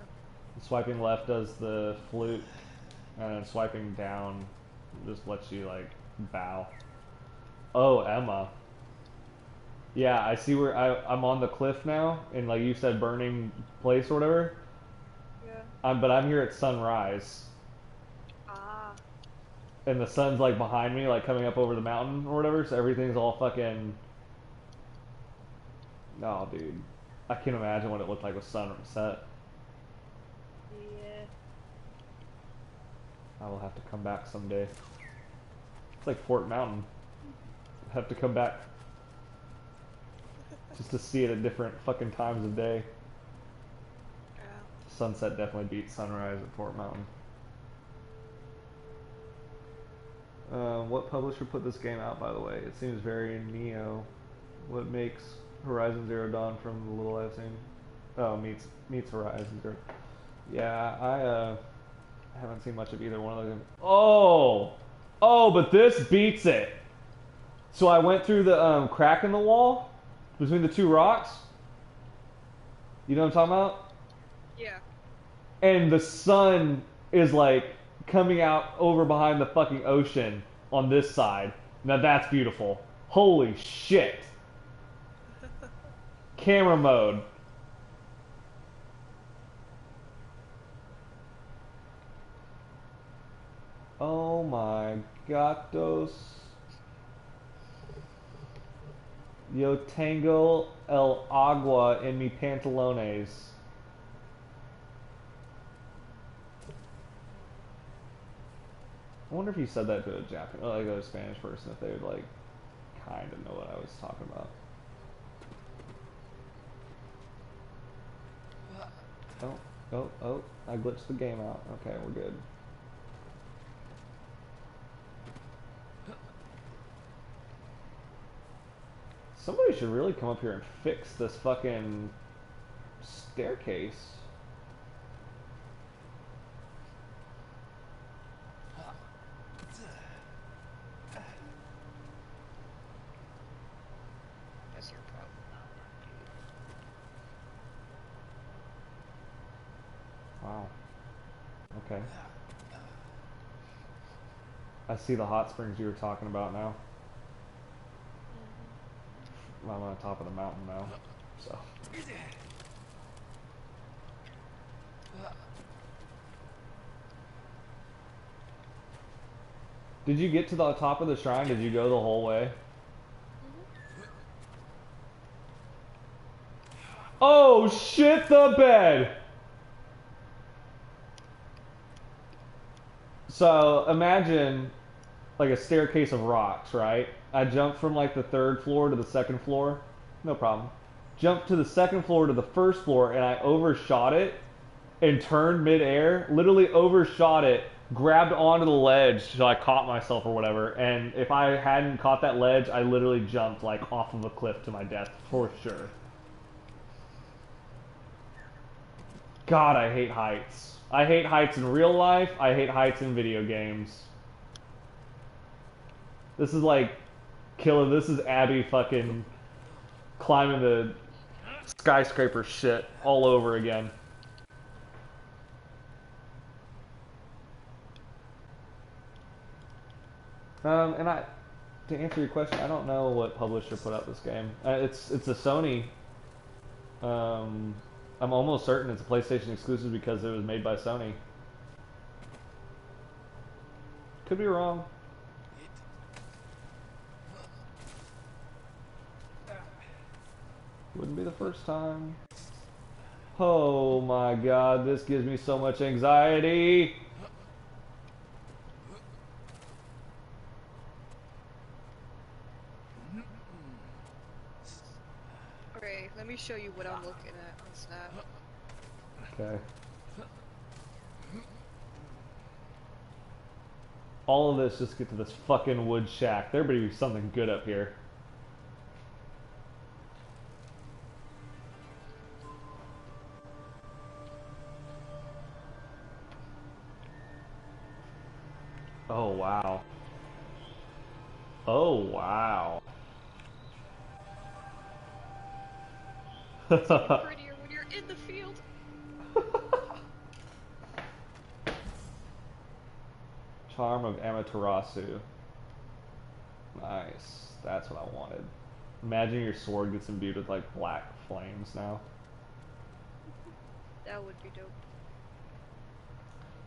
Swiping left does the flute, and then swiping down just lets you, like, bow. Oh, Emma. Yeah, I see where I'm on the cliff now, in, like you said, burning place or whatever. Yeah. But I'm here at sunrise. Ah. And the sun's, like, behind me, like, coming up over the mountain or whatever, so everything's all fucking... Oh, dude. I can't imagine what it looked like with sunset. Yeah. I will have to come back someday. It's like Fort Mountain. I have to come back just to see it at different fucking times of day. Yeah. Sunset definitely beats sunrise at Fort Mountain. What publisher put this game out, by the way? It seems very Neo. What makes Horizon Zero Dawn from the little I've seen? Oh, meets Horizon Zero. Yeah, I haven't seen much of either one of them. Oh! Oh, but this beats it! So I went through the crack in the wall between the two rocks. You know what I'm talking about? Yeah. And the sun is like coming out over behind the fucking ocean on this side. Now that's beautiful. Holy shit. Camera mode. Oh my gatos. Yo tengo el agua en mi pantalones. I wonder if you said that to a Japanese, like a Spanish person, if they would like kind of know what I was talking about. Oh, I glitched the game out. Okay, we're good. Somebody should really come up here and fix this fucking staircase. That's your problem. Wow. Okay. I see the hot springs you were talking about now. I'm on top of the mountain now, so. Did you get to the top of the shrine? Did you go the whole way? Oh, shit the bed! So, imagine, like, a staircase of rocks, right? I jumped from, like, the 3rd floor to the 2nd floor. No problem. Jumped to the 2nd floor to the 1st floor, and I overshot it and turned midair. Literally overshot it, grabbed onto the ledge, so I caught myself or whatever. And if I hadn't caught that ledge, I literally jumped, like, off of a cliff to my death, for sure. God, I hate heights. I hate heights in real life. I hate heights in video games. This is like killing. This is Abby fucking climbing the skyscraper shit all over again. And to answer your question, I don't know what publisher put out this game. It's a Sony. I'm almost certain it's a PlayStation exclusive because it was made by Sony. Could be wrong. Wouldn't be the first time. Oh my god, this gives me so much anxiety. Okay, let me show you what I'm looking at on Snap. Okay. All of this just get to this fucking wood shack. There better be something good up here. Oh wow. Oh wow. It's even prettier when you're in the field. Charm of Amaterasu. Nice. That's what I wanted. Imagine your sword gets imbued with like black flames now. That would be dope.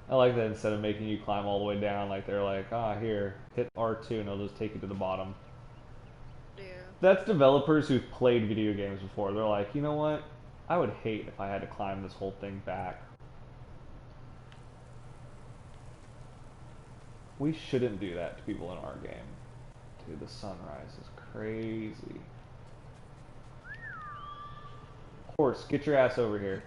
I like that instead of making you climb all the way down, like they're like, ah, here, hit R2 and it'll just take you to the bottom. Yeah. That's developers who've played video games before. They're like, you know what? I would hate if I had to climb this whole thing back. We shouldn't do that to people in our game. Dude, the sunrise is crazy. Horse, get your ass over here.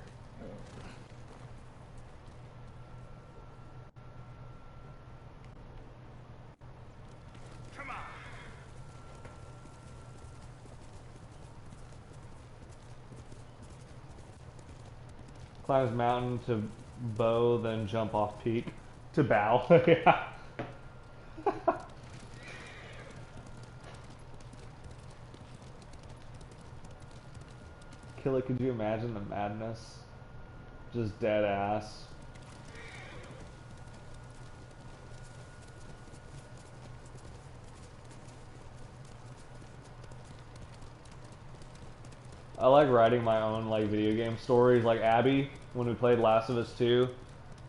Come on. Climbs mountain to bow, then jump off peak to bow. Yeah. Kill it, could you imagine the madness? Just dead ass. I like writing my own like video game stories. Like Abby, when we played Last of Us 2,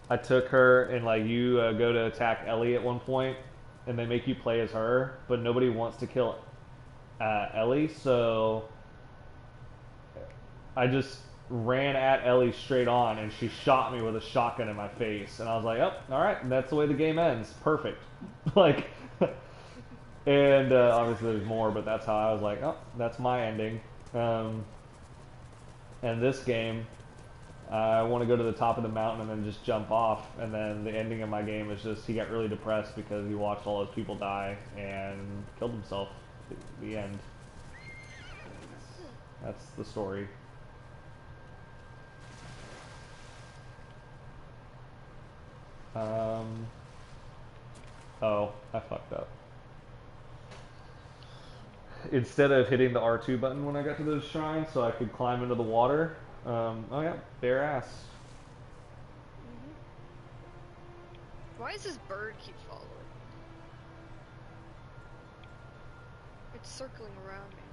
I took her and like you go to attack Ellie at one point, and they make you play as her, but nobody wants to kill Ellie, so I just ran at Ellie straight on, and she shot me with a shotgun in my face, and I was like, oh, all right, that's the way the game ends. Perfect. Like, and obviously there's more, but that's how I was like, oh, that's my ending. And this game, I want to go to the top of the mountain and then just jump off, and then the ending of my game is just he got really depressed because he watched all those people die and killed himself. The end. That's the story. Oh, I fucked up. Instead of hitting the R2 button when I got to those shrines so I could climb into the water, oh yeah, bare ass. Why does this bird keep following? It's circling around me.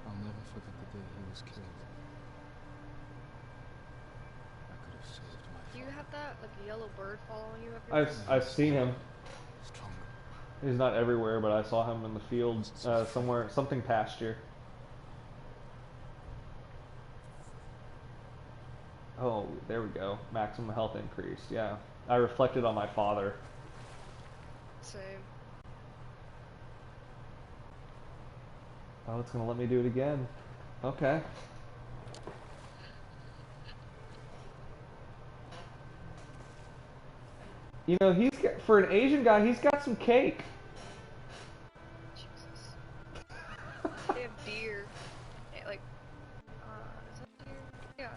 I'll never forget the day he was killed. I could have saved my Do you father. have that, like a yellow bird following you everywhere? I've seen him. He's not everywhere, but I saw him in the field somewhere, something pasture. Oh, there we go. Maximum health increase. Yeah, I reflected on my father. Same. Oh, it's gonna let me do it again. Okay. You know, he's got, for an Asian guy, he's got some cake. Jesus. They have deer. Like, is that deer? Yeah.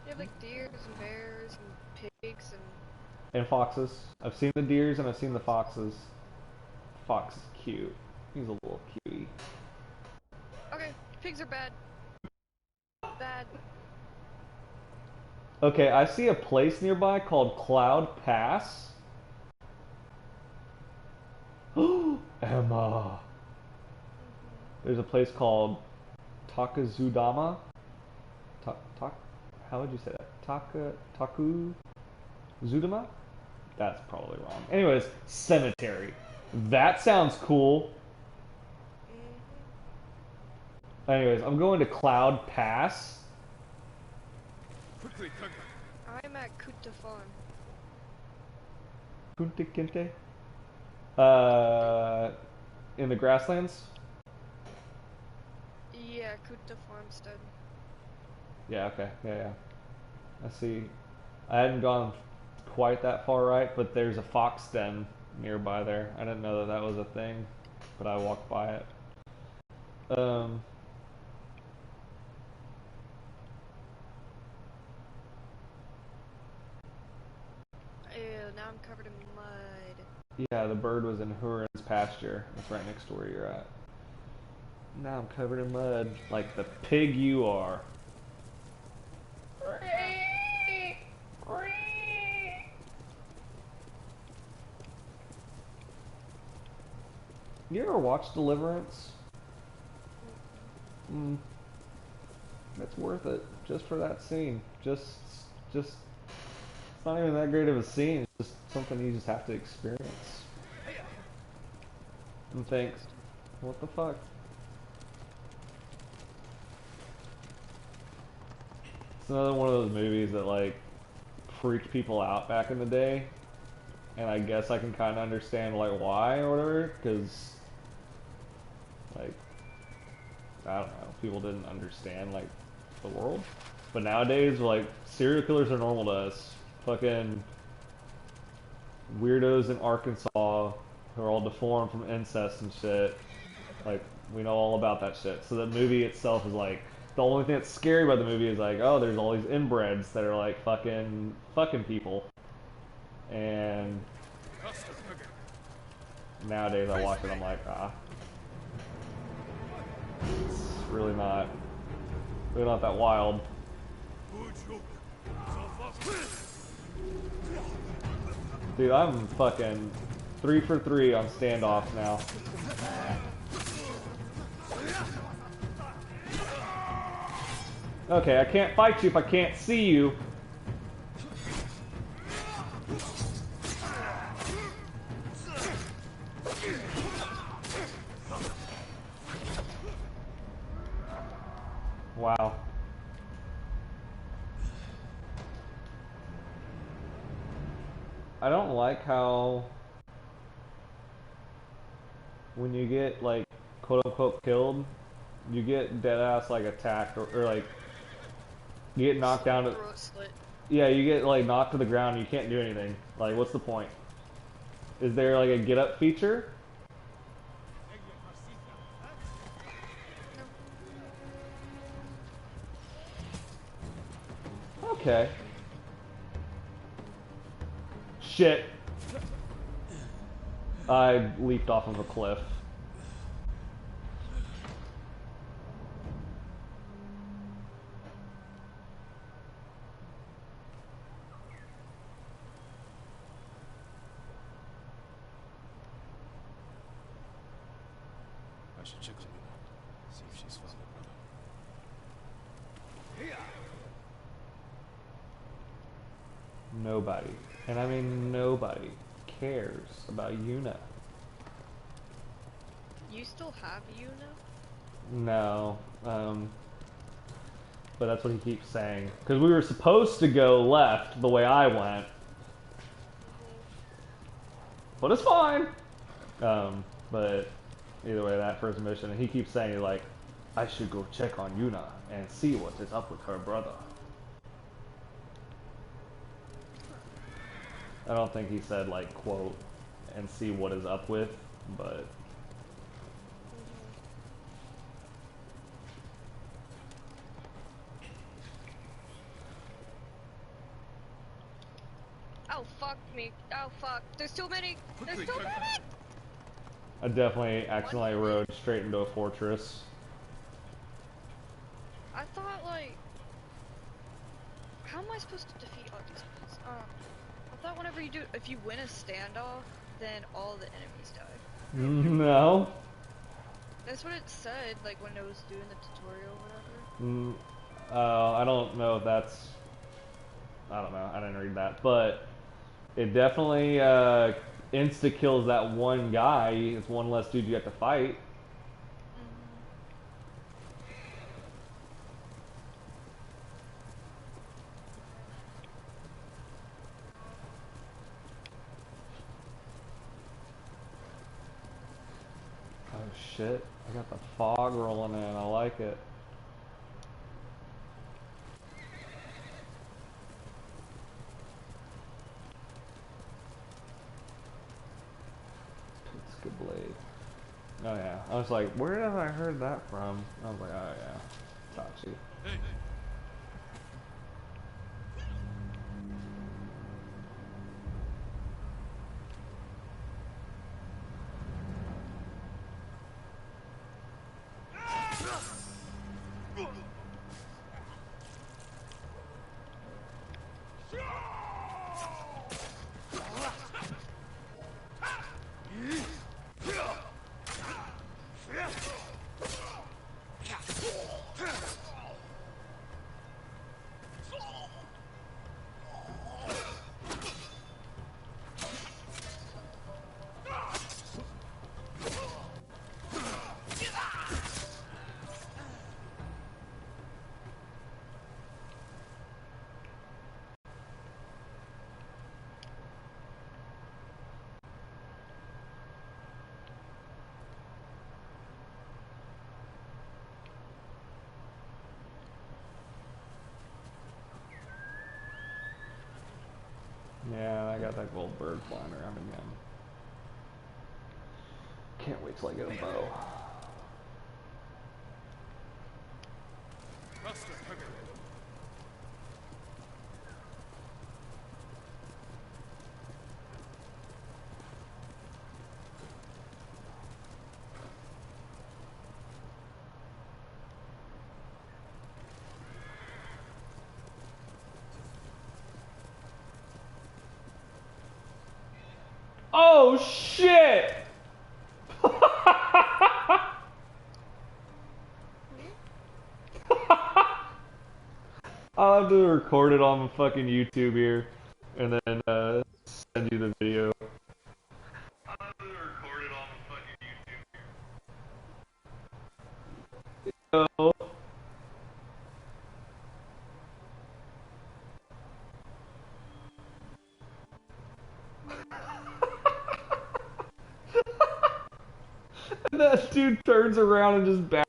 They have like deers and bears and pigs And foxes. I've seen the deers and I've seen the foxes. Fox is cute. He's a little cutie. Okay, pigs are bad. Bad. Okay, I see a place nearby called Cloud Pass. Emma. There's a place called Takazudama. How would you say that? Takuzudama? That's probably wrong. Anyways, cemetery. That sounds cool. Anyways, I'm going to Cloud Pass. Quickly, Kanga. I'm at Kuta Farm. Kunta Kinte. In the grasslands? Yeah, Kuta Farmstead. Yeah, okay. Yeah. I see. I hadn't gone quite that far right, but there's a fox den nearby there. I didn't know that that was a thing, but I walked by it. Ew, now I'm covered in mud. Yeah, the bird was in Huron's pasture. That's right next to where you're at. Now I'm covered in mud, like the pig you are. You ever watch Deliverance? It's worth it just for that scene. Just, it's not even that great of a scene. It's just something you just have to experience. And think, what the fuck? It's another one of those movies that like freaked people out back in the day, and I guess I can kind of understand like why or whatever, because like I don't know, people didn't understand like the world. But nowadays, like serial killers are normal to us. Fucking weirdos in Arkansas who are all deformed from incest and shit. Like we know all about that shit. So the movie itself is like, the only thing that's scary about the movie is like, oh, there's all these inbreds that are like fucking people. And nowadays I watch it, I'm like, it's really not that wild. Dude, I'm fucking 3 for 3 on standoff now. Okay, I can't fight you if I can't see you. Wow. I don't like how when you get like quote unquote killed, you get dead ass like attacked or like you get knocked down to, Throat slit. yeah, you get like knocked to the ground and you can't do anything. Like what's the point? Is there like a get up feature? Okay. Shit. I leaped off of a cliff. I should check on Yuna. See if she's found her brother. Nobody, and I mean nobody, cares about Yuna. You still have Yuna? No. But that's what he keeps saying. Because we were supposed to go left the way I went. But it's fine. But either way, that first mission, and he keeps saying, like, I should go check on Yuna and see what is up with her brother. I don't think he said, like, quote, and see what is up with, but... Oh, fuck me. Oh, fuck. There's too many. There's too many! I definitely accidentally rode straight into a fortress. I thought, like... How am I supposed to defeat all these ones? I thought whenever you do... If you win a standoff, then all the enemies die. No. That's what it said, like, when it was doing the tutorial or whatever. I don't know if that's... I don't know. I didn't read that. But it definitely insta-kills that one guy. It's one less dude you have to fight. Oh shit. I got the fog rolling in. I like it. Blade. Oh yeah. I was like, where have I heard that from? I was like, oh yeah. Tachi. Hey. Yeah, I got that gold bird flying around again. Can't wait till I get a bow. Oh shit! I'll have to record it on fucking YouTube here, and then send you the video. I'll have to record it on fucking YouTube. Yo. And that dude turns around and just bows.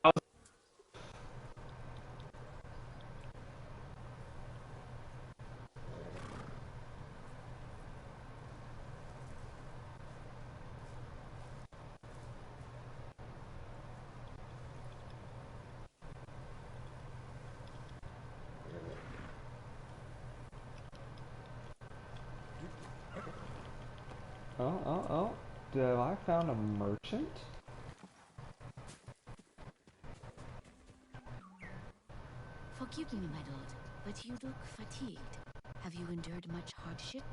Oh. Have I found a merchant? Forgive me, my lord, but you look fatigued. Have you endured much hardship?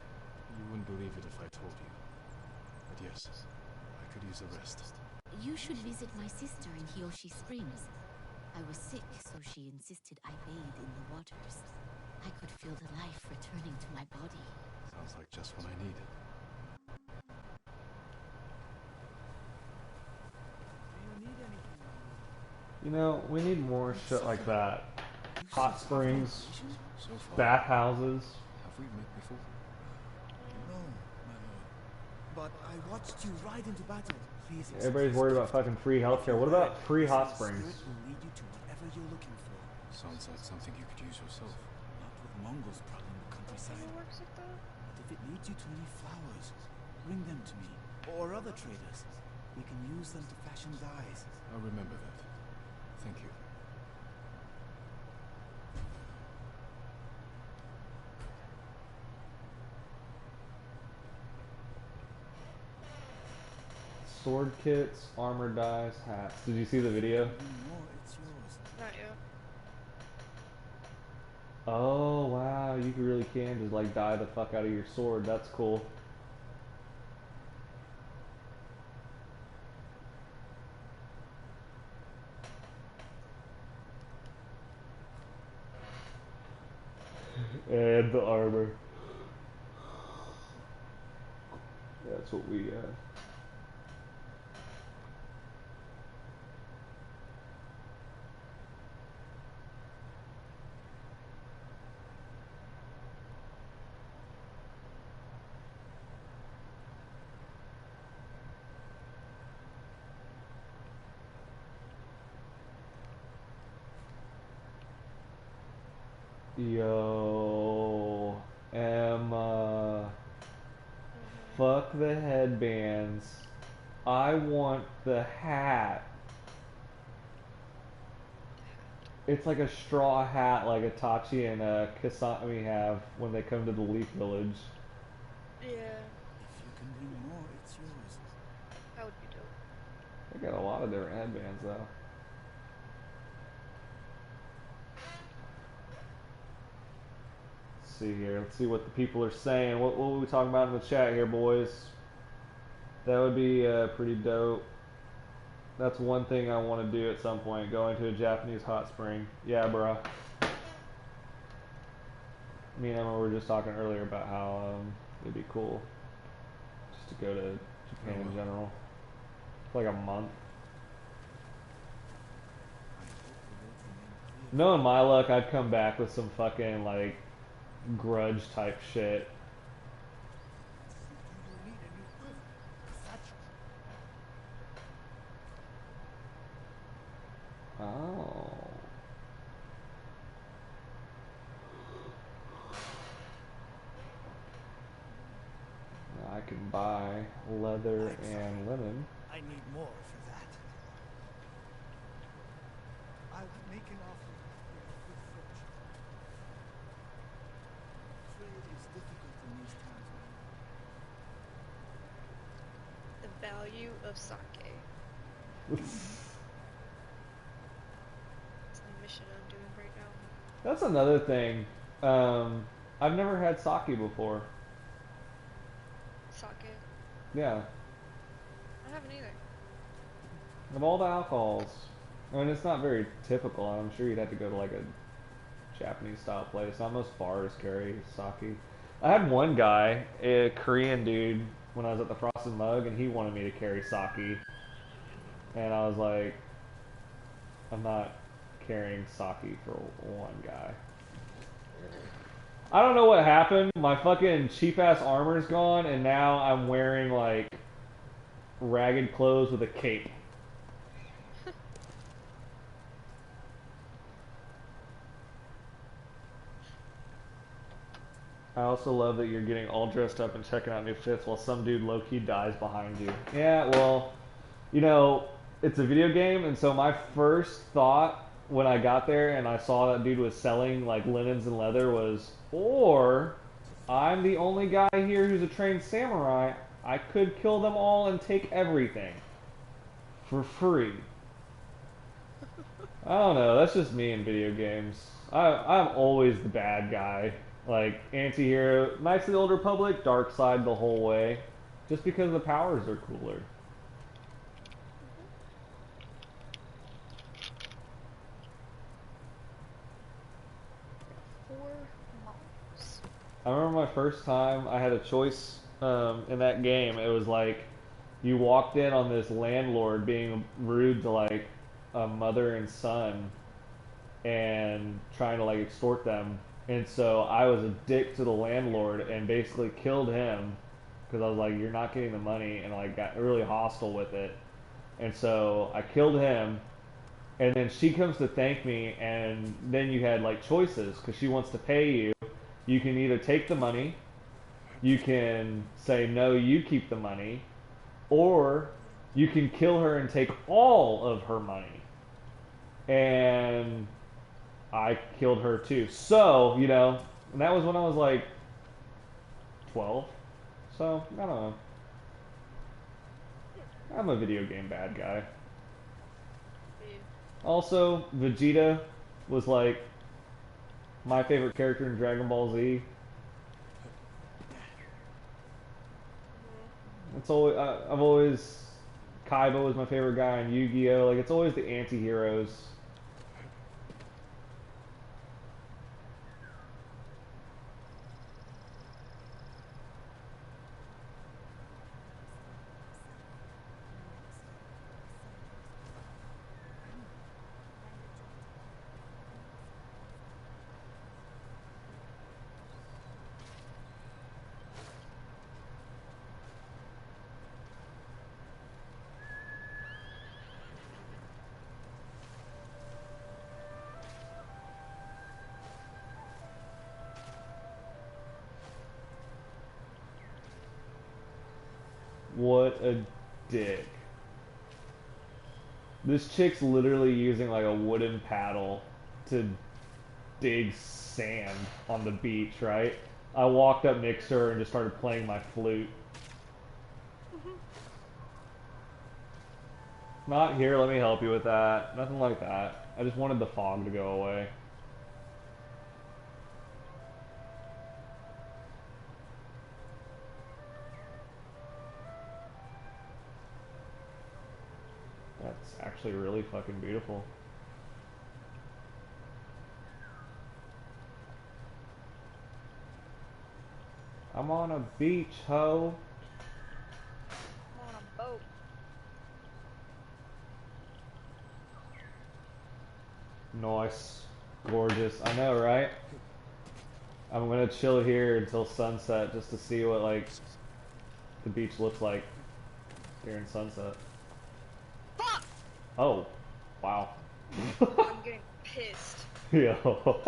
You wouldn't believe it if I told you. But yes, I could use a rest. You should visit my sister in Hiyoshi Springs. I was sick, so she insisted I bathe in the waters. I could feel the life returning to my body. Sounds like just what I need. You know, we need more shit like that. Hot springs, So far, bathhouses. have we met before? No, my lord. But I watched you ride into battle. Please. Everybody's worried about fucking free healthcare. What about free hot springs? Spirit will lead you to whatever you're looking for. Sounds like something you could use yourself. Not with Mongols prowling the countryside. It works like that? But if it leads you to any flowers, bring them to me. Or other traders. We can use them to fashion dyes. I'll remember that. Thank you. Sword kits, armor dyes, hats. Did you see the video? No more, it's yours. Not yet. Oh wow, you really can just like dye the fuck out of your sword. That's cool. And the armor. That's what we Yo, Emma. Fuck the headbands. I want the hat. It's like a straw hat like Itachi and Kasami have when they come to the Leaf Village. Yeah, If you can bring more, it's yours. that would be dope. They got a lot of different headbands though. Let's see here. Let's see what the people are saying. What were we talking about in the chat here, boys? That would be pretty dope. That's one thing I want to do at some point. Go into a Japanese hot spring. Yeah, bro. Me and Emma were just talking earlier about how it'd be cool just to go to Japan in general. For like a month. I hope the roads remain clear. Knowing my luck, I'd come back with some fucking like grudge type shit. You will need a new quiver. Such Oh. Now I can buy leather and linen. I need more for that. I'll make an offer with good fortune. Trade is difficult in these times, my lord. The value of sake. It's the mission I'm doing right now. That's another thing. I've never had sake before. Sake. Yeah. I haven't either. Of all the alcohols. I mean, it's not very typical. I'm sure you'd have to go to like a Japanese style place. Not most bars carry sake. I had one guy, a Korean dude, when I was at the Frosted Mug, and he wanted me to carry sake. And I was like, I'm not carrying sake for one guy. I don't know what happened. My fucking cheap ass armor's gone, and now I'm wearing like ragged clothes with a cape. I also love that you're getting all dressed up and checking out new fits while some dude low-key dies behind you. Yeah, well, you know, it's a video game, and so my first thought when I got there and I saw that dude was selling like linens and leather was, or I'm the only guy here who's a trained samurai. I could kill them all and take everything for free. I don't know. That's just me in video games. I'm always the bad guy. Like, anti-hero, Knights of the Old Republic, dark side the whole way. Just because the powers are cooler. I remember my first time I had a choice in that game. It was like you walked in on this landlord being rude to like a mother and son and trying to like extort them. And so I was a dick to the landlord and basically killed him because I was like, "You're not getting the money," and like got really hostile with it. And so I killed him, and then she comes to thank me, and then you had like choices because she wants to pay you. You can either take the money, you can say no, you keep the money, or you can kill her and take all of her money. And I killed her too. So, you know, and that was when I was like 12. So, I don't know. I'm a video game bad guy. Also, Vegeta was like my favorite character in Dragon Ball Z. It's always I've always Kaiba was my favorite guy in Yu-Gi-Oh. Like it's always the anti-heroes. What a dick. This chick's literally using like a wooden paddle to dig sand on the beach, right? I walked up next to her and just started playing my flute. Not here, let me help you with that. Nothing like that. I just wanted the fog to go away. That's actually really fucking beautiful. I'm on a beach, ho. I'm on a boat. Nice. Gorgeous. I know, right? I'm gonna chill here until sunset just to see what, like, the beach looks like during sunset. Fuck! Oh. Wow. I'm getting pissed. Yo.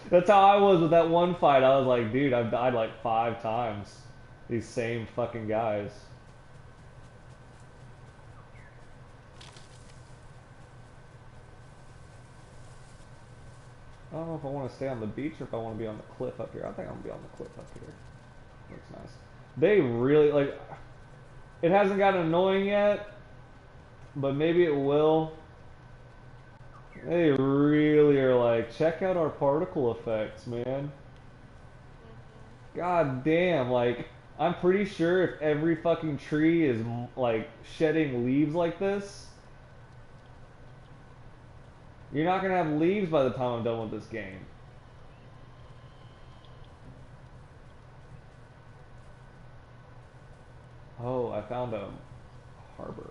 That's how I was with that one fight. I was like, dude, I've died like 5 times. These same fucking guys. I don't know if I want to stay on the beach or if I want to be on the cliff up here. I think I'm going to be on the cliff up here. Looks nice. They really, like, it hasn't gotten annoying yet, but maybe it will. They really are like, check out our particle effects, man. God damn, like, I'm pretty sure if every fucking tree is, like, shedding leaves like this, you're not gonna have leaves by the time I'm done with this game. Oh, I found a harbor.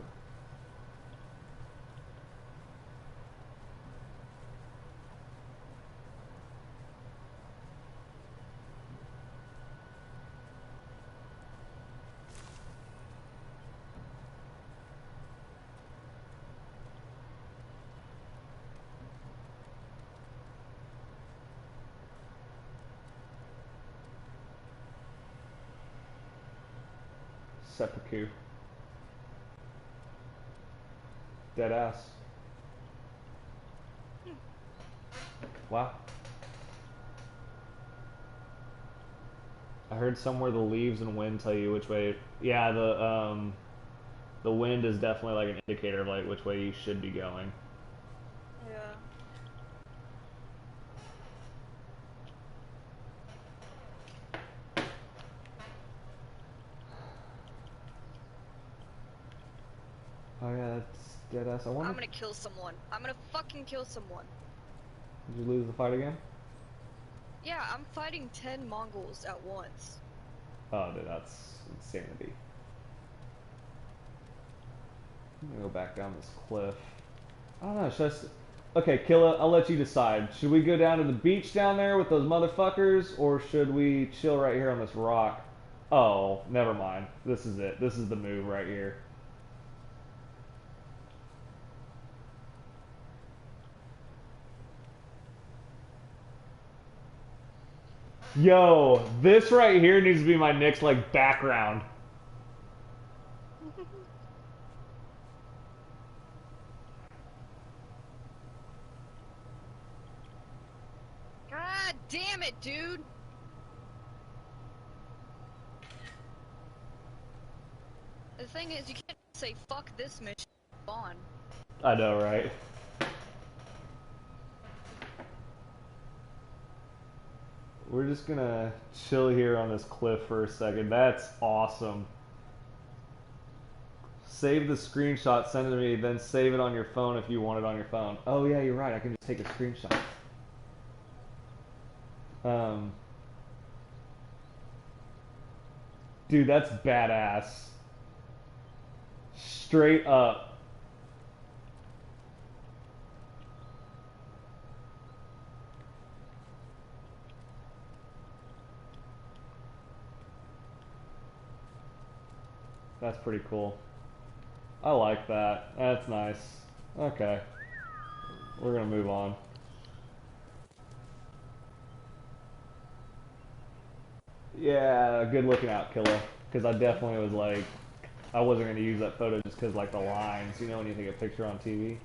Seppuku. Dead ass. Wow. I heard somewhere the leaves and wind tell you which way. Yeah, the wind is definitely like an indicator of like which way you should be going. Yeah. Oh yeah, that's dead ass. I wonder. I'm gonna kill someone. I'm gonna fucking kill someone. Did you lose the fight again? Yeah, I'm fighting 10 Mongols at once. Oh, dude, that's insanity. I'm gonna go back down this cliff. I don't know. Okay, Killa, I'll let you decide. Should we go down to the beach down there with those motherfuckers, or should we chill right here on this rock? Oh, never mind. This is it. This is the move right here. Yo, this right here needs to be my next, like, background. God damn it, dude! The thing is, you can't say fuck this mission on. I know, right? We're just gonna chill here on this cliff for a second. That's awesome. Save the screenshot, send it to me, then save it on your phone if you want it on your phone. Oh yeah, you're right. I can just take a screenshot. Dude, that's badass. Straight up. That's pretty cool. I like that. That's nice. Okay. We're gonna move on. Yeah, good looking out, Killa. Because I definitely was like, I wasn't gonna use that photo just because like the lines, you know, when you take a picture on TV.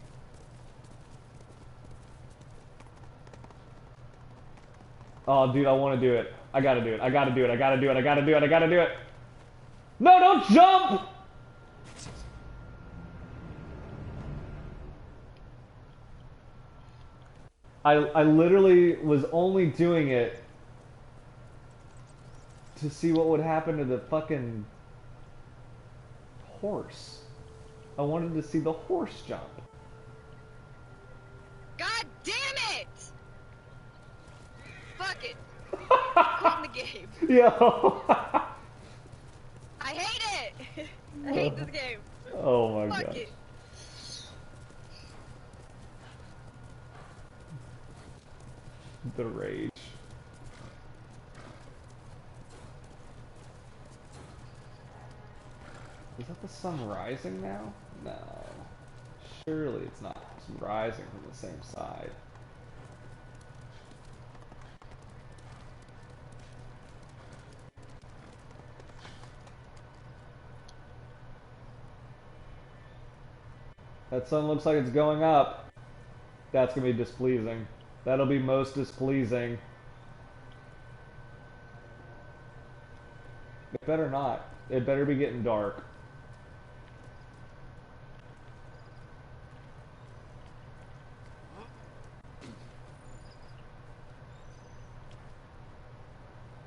Oh, dude, I want to do it. I gotta do it. I gotta do it. I gotta do it. I gotta do it. I gotta do it. No, don't jump! I literally was only doing it to see what would happen to the fucking horse. I wanted to see the horse jump. God damn it! Fuck it. Quit the game. Yo. I hate it! I hate this game. Oh my god. Fuck it. The rage. Is that the sun rising now? No. Surely it's not. It's rising from the same side. That sun looks like it's going up. That's gonna be displeasing. That'll be most displeasing. It better not. It better be getting dark.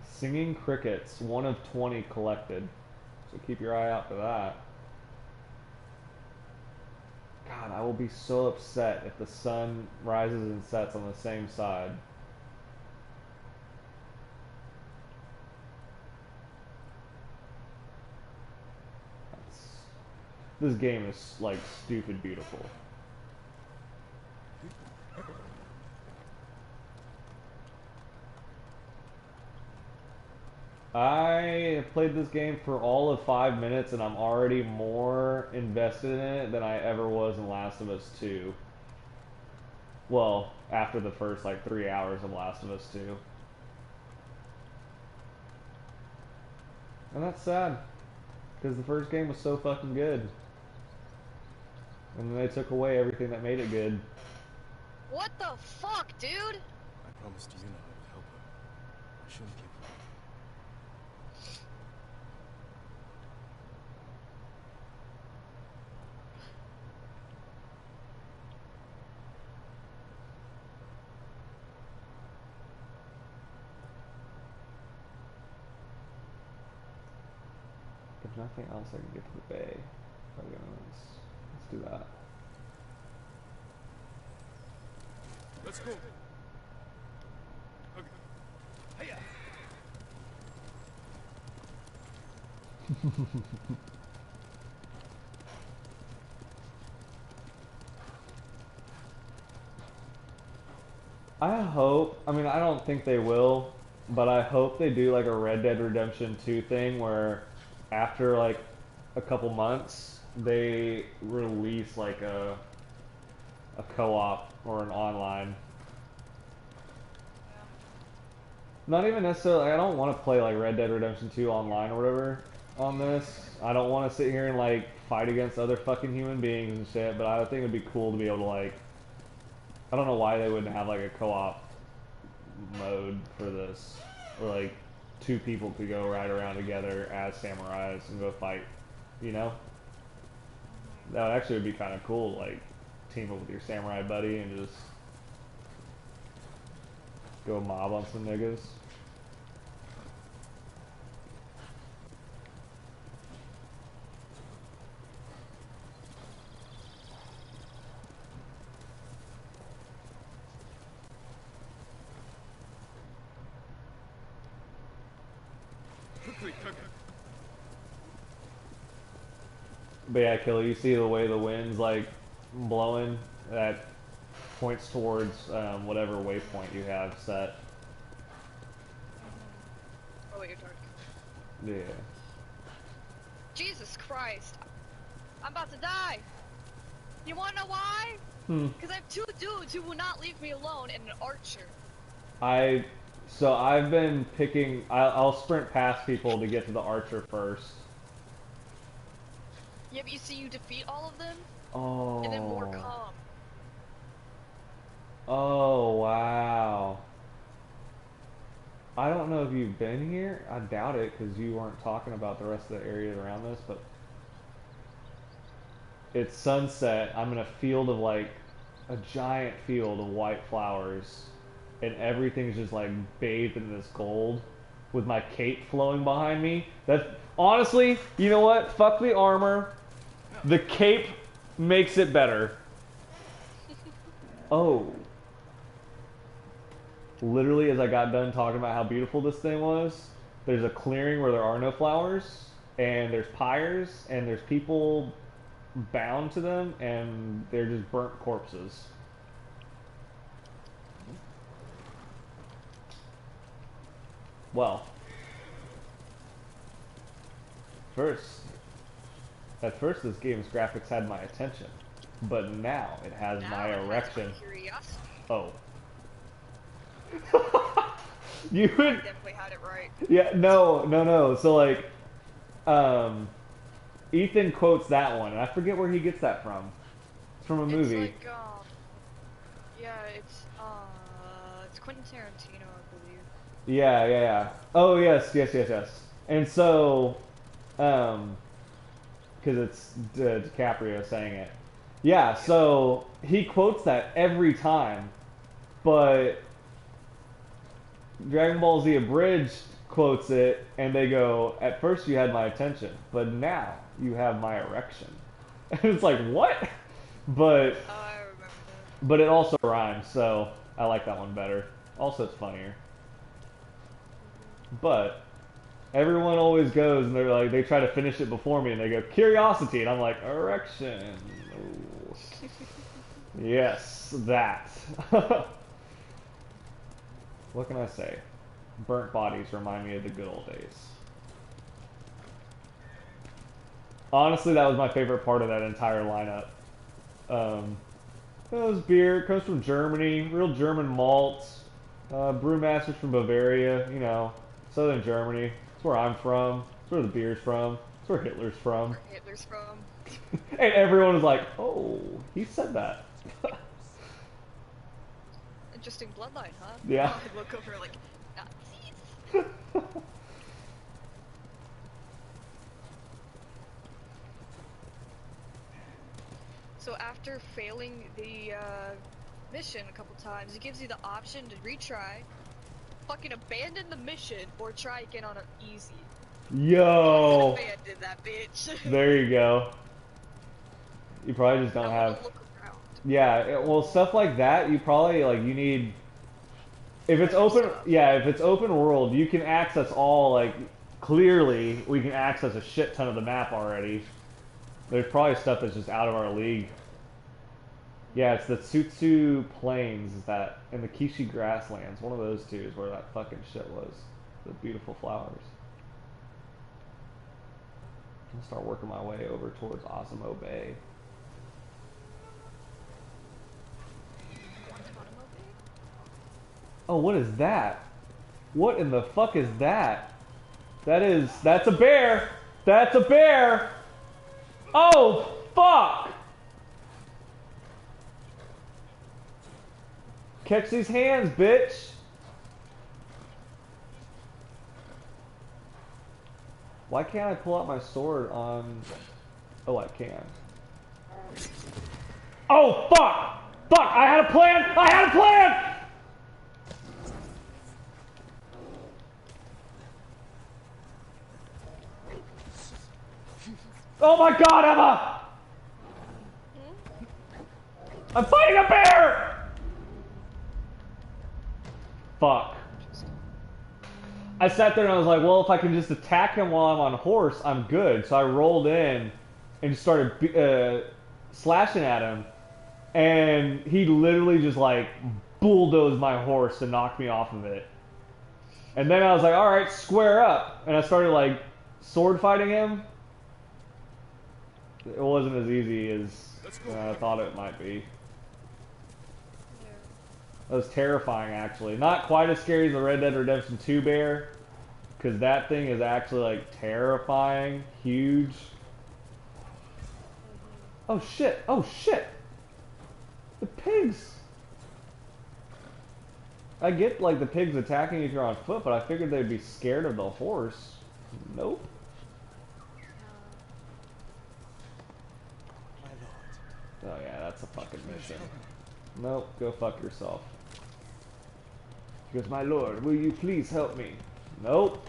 Singing crickets, 1 of 20 collected. So keep your eye out for that. God, I will be so upset if the sun rises and sets on the same side. This game is, like, stupid beautiful. I have played this game for all of 5 minutes and I'm already more invested in it than I ever was in Last of Us 2. Well, after the first, like, 3 hours of Last of Us 2. And that's sad. Because the first game was so fucking good. And then they took away everything that made it good. What the fuck, dude? I promised Yuna I would help her. I shouldn't keep her. There's nothing else I can get to the bay. Okay, let's do that. Let's go. Okay. Hiya. I hope, I mean, I don't think they will, but I hope they do like a Red Dead Redemption 2 thing where after like a couple months, they release like a co-op or an online. Not even necessarily, I don't want to play like Red Dead Redemption 2 online or whatever on this. I don't want to sit here and like fight against other fucking human beings and shit, but I think it'd be cool to be able to like, I don't know why they wouldn't have like a co-op mode for this. Or like two people could go ride around together as samurais and go fight, you know? That would actually be kind of cool, like team up with your samurai buddy and just go mob on some niggas. But yeah, Killer, you see the way the wind's like blowing? That points towards whatever waypoint you have set. Oh wait, you're dark. Yeah. Jesus Christ! I'm about to die! You wanna know why? Because I have two dudes who will not leave me alone and an archer. So I've been picking, I'll sprint past people to get to the archer first. Yeah, but you see you defeat all of them, Oh. and then more come. Oh, wow. I don't know if you've been here. I doubt it because you weren't talking about the rest of the area around this, but it's sunset. I'm in a field of like a giant field of white flowers, and everything's just like bathed in this gold with my cape flowing behind me. That's honestly, you know what? Fuck the armor. The cape makes it better. Oh. Literally, as I got done talking about how beautiful this thing was, there's a clearing where there are no flowers, and there's pyres, and there's people bound to them, and they're just burnt corpses. Well, at first this game's graphics had my attention, but now it has my erection. Curiosity. Oh. You would Definitely had it right. Yeah, no. So like, Ethan quotes that one, and I forget where he gets that from. It's from a movie. It's like, yeah, it's Quentin Tarantino, I believe. Yeah. Oh yes. And so, because it's DiCaprio saying it. Yeah. So he quotes that every time, but Dragon Ball Z Abridged quotes it, and they go, "At first you had my attention, but now you have my erection." And it's like, what? But Oh, I remember that. but it also rhymes, so I like that one better. Also, it's funnier. But everyone always goes, and they're like, they try to finish it before me, and they go, "Curiosity," and I'm like, "Erection." Ooh. Yes, that. What can I say? Burnt bodies remind me of the good old days. Honestly, that was my favorite part of that entire lineup. It was beer. It comes from Germany. Real German malts. Brewmasters from Bavaria. You know, southern Germany. That's where I'm from. That's where the beer's from. That's where Hitler's from. Where Hitler's from. And everyone was like, "Oh, he said that." Interesting bloodline, huh? Yeah. I look over like, Nazis. So after failing the mission a couple times, it gives you the option to retry, fucking abandon the mission, or try again on an easy. Yo. Abandon that bitch. There you go. You probably just don't have. Look around. Yeah, well, stuff like that, you probably like you need. If it's open, yeah, if it's open world, you can access all like clearly. We can access a shit ton of the map already. There's probably stuff that's just out of our league. Yeah, it's the Tsutsu Plains, is that, and the Kishi Grasslands. One of those two is where that fucking shit was. The beautiful flowers. I'll start working my way over towards Osimo Bay. Oh, what is that? What in the fuck is that? That's a bear! That's a bear! Oh, fuck! Catch these hands, bitch! Why can't I pull out my sword on... Oh, I can. Oh, fuck! Fuck! I had a plan! I had a plan! Oh my god, Emma! I'm fighting a bear! Fuck. I sat there and I was like, well, if I can just attack him while I'm on horse, I'm good. So I rolled in and just started slashing at him. And he literally just like bulldozed my horse and knocked me off of it. And then I was like, alright, square up. And I started like sword fighting him. It wasn't as easy as I thought it might be. That was terrifying, actually. Not quite as scary as the Red Dead Redemption 2 bear, because that thing is actually like terrifying, huge. Oh shit! Oh shit! The pigs! I get like the pigs attacking if you're on foot, but I figured they'd be scared of the horse. Nope. Oh yeah, that's a fucking mission. Nope, go fuck yourself. He goes, my lord, will you please help me? Nope.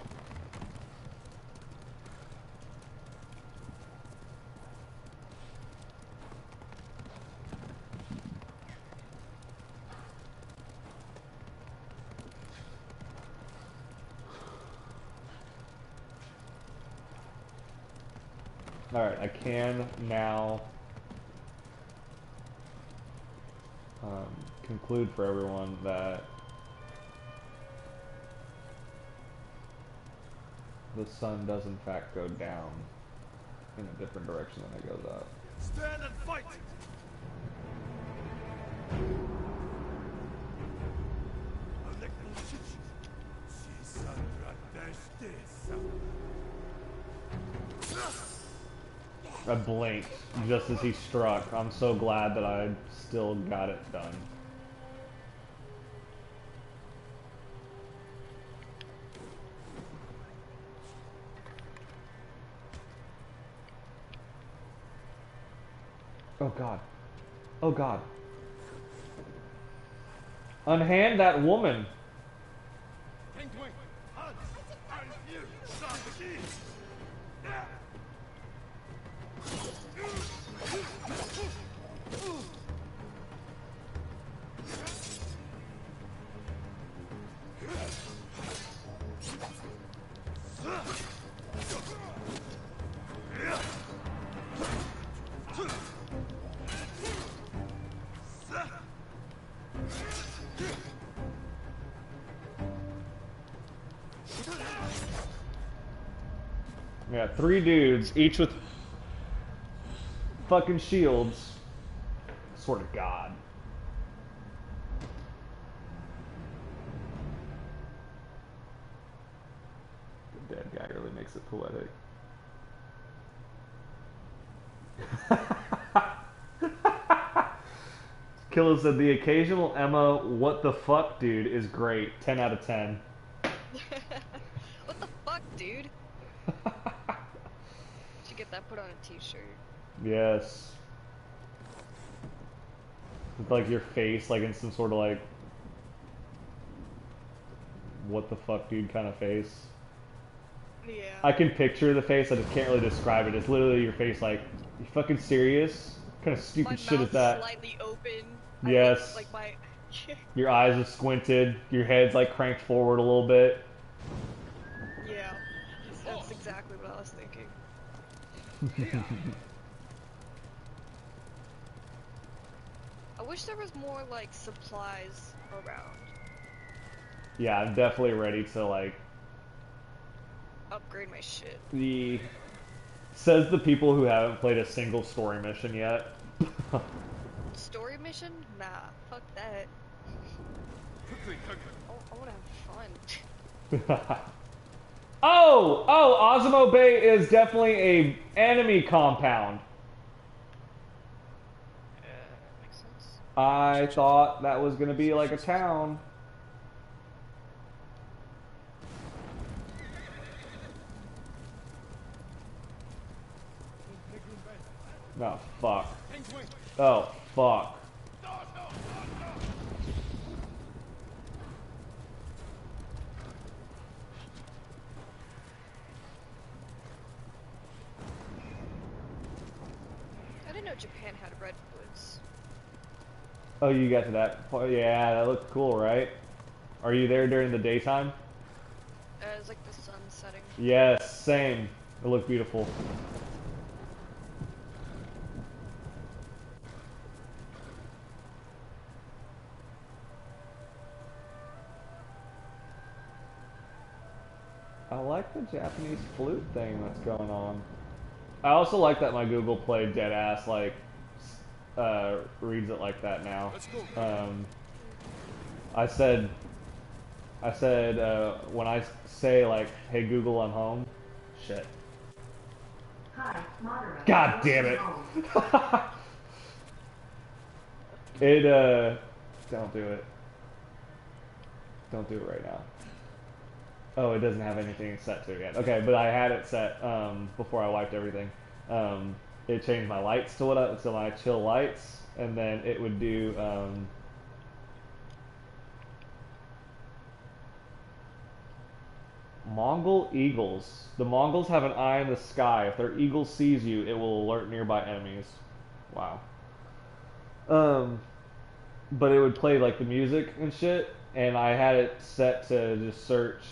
Alright, I can now conclude for everyone that the sun does in fact go down in a different direction than it goes up. Stand and fight! I blinked just as he struck. I'm so glad that I still got it done. Oh god. Oh god. Unhand that woman. We got 3 dudes, each with fucking shields. I swear to God. The dead guy really makes it poetic. Killa said the occasional Emma what the fuck dude is great. 10 out of 10. What the fuck, dude? Should get that put on a t-shirt. Yes. With like your face like in some sort of like what the fuck dude kind of face. Yeah. I can picture the face, I just can't really describe it. It's literally your face like, you fucking serious? What kind of stupid shit is that? Slightly open. Yes. Like my... Your eyes are squinted, your head's like cranked forward a little bit. Yeah. That's exactly what I was thinking. I wish there was more, like, supplies around. Yeah, I'm definitely ready to, like... Upgrade my shit. Says the people who haven't played a single story mission yet. Story mission? Nah, fuck that. I wanna have fun. Oh, Osmo Bay is definitely a enemy compound. Makes sense. I thought that was gonna be like a town. Oh, fuck. Oh, fuck. I didn't know Japan had redwoods. Oh, you got to that point? Yeah, that looked cool, right? Are you there during the daytime? It's like the sun setting. Yes, same. It looked beautiful. I like the Japanese flute thing that's going on. I also like that my Google Play deadass like reads it like that now. I said when I say like, "Hey Google, I'm home," shit. Hi, moderator. God damn it! Don't do it. Don't do it right now. Oh, it doesn't have anything set to it yet. Okay, but I had it set before I wiped everything. It changed my lights to my chill lights, and then it would do Mongol eagles. The Mongols have an eye in the sky. If their eagle sees you, it will alert nearby enemies. Wow. But it would play like the music and shit, and I had it set to just search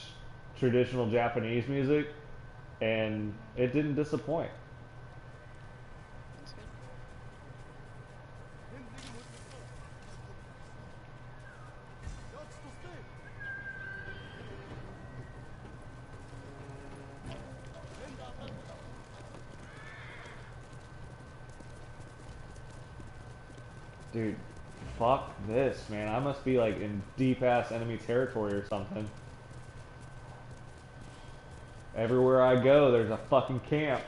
traditional Japanese music, and it didn't disappoint. That's good. Dude, fuck this, man. I must be like in deep ass enemy territory or something. Everywhere I go, there's a fucking camp.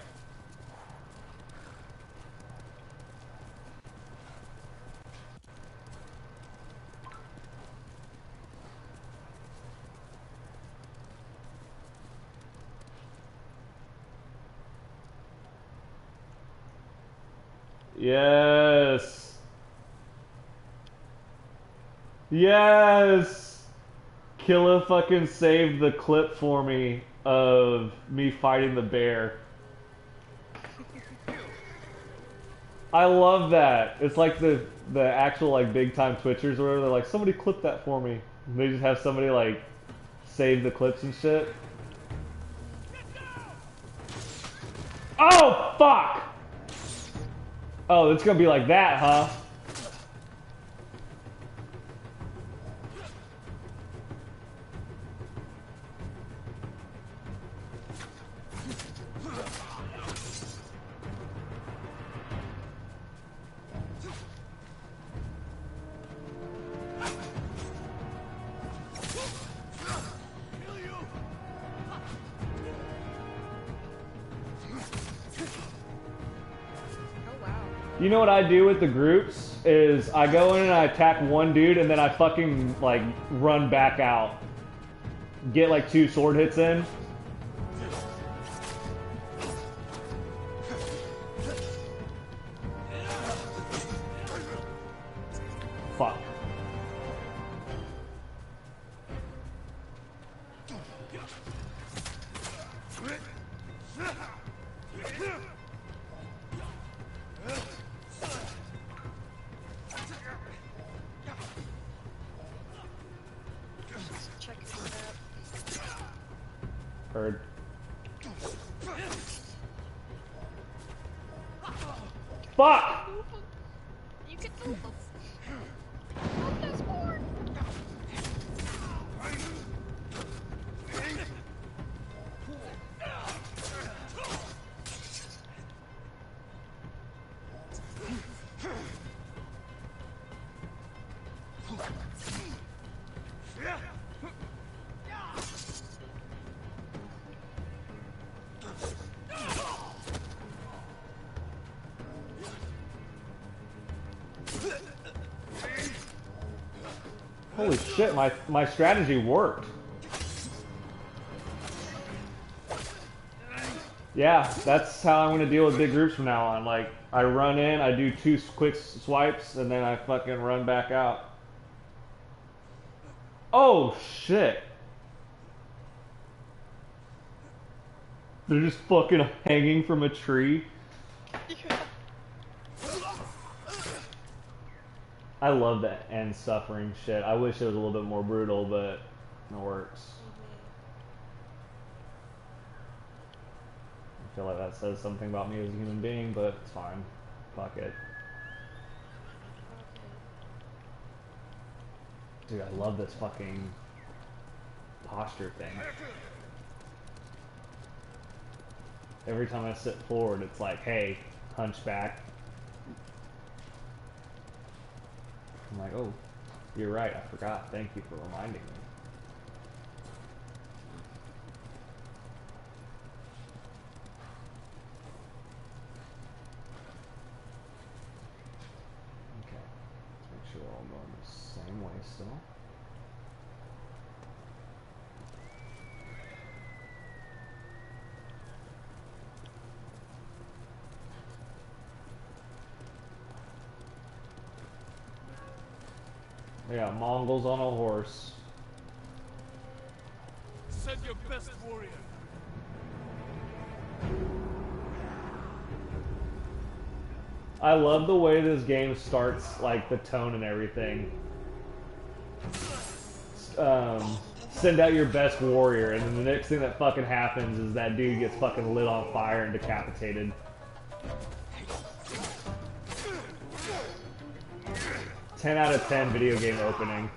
Yes. Yes. Killa fucking saved the clip for me of me fighting the bear. I love that. It's like the actual like big time Twitchers or whatever. They're like, somebody clip that for me. And they just have somebody like save the clips and shit. Oh fuck! Oh, it's gonna be like that, huh? You know what I do with the groups is I go in and I attack one dude and then I fucking like run back out. Get like 2 sword hits in. Fuck. Check his map. Heard. Fuck! You can move him. Holy shit, my strategy worked. Yeah, that's how I'm gonna deal with big groups from now on. Like, I run in, I do 2 quick swipes, and then I fucking run back out. Oh shit. They're just fucking hanging from a tree. I love that end suffering shit. I wish it was a little bit more brutal, but it works. I feel like that says something about me as a human being, but it's fine. Fuck it. Dude, I love this fucking posture thing. Every time I sit forward, it's like, hey, hunchback. I'm like, oh, you're right, I forgot. Thank you for reminding me. Okay, let's make sure we're all going the same way still. Yeah, Mongols on a horse. Send your best warrior. I love the way this game starts, like the tone and everything. Send out your best warrior, and then the next thing that fucking happens is that dude gets fucking lit on fire and decapitated. 10 out of 10 video game opening.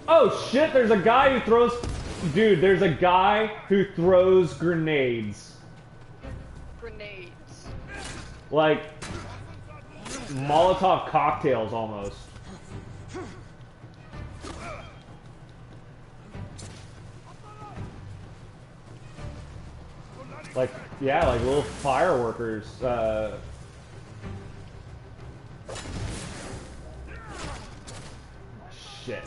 Oh shit, there's a guy who throws... Dude, there's a guy who throws grenades. Grenades. Like, Molotov cocktails almost. Like, yeah, like little fireworkers. Shit.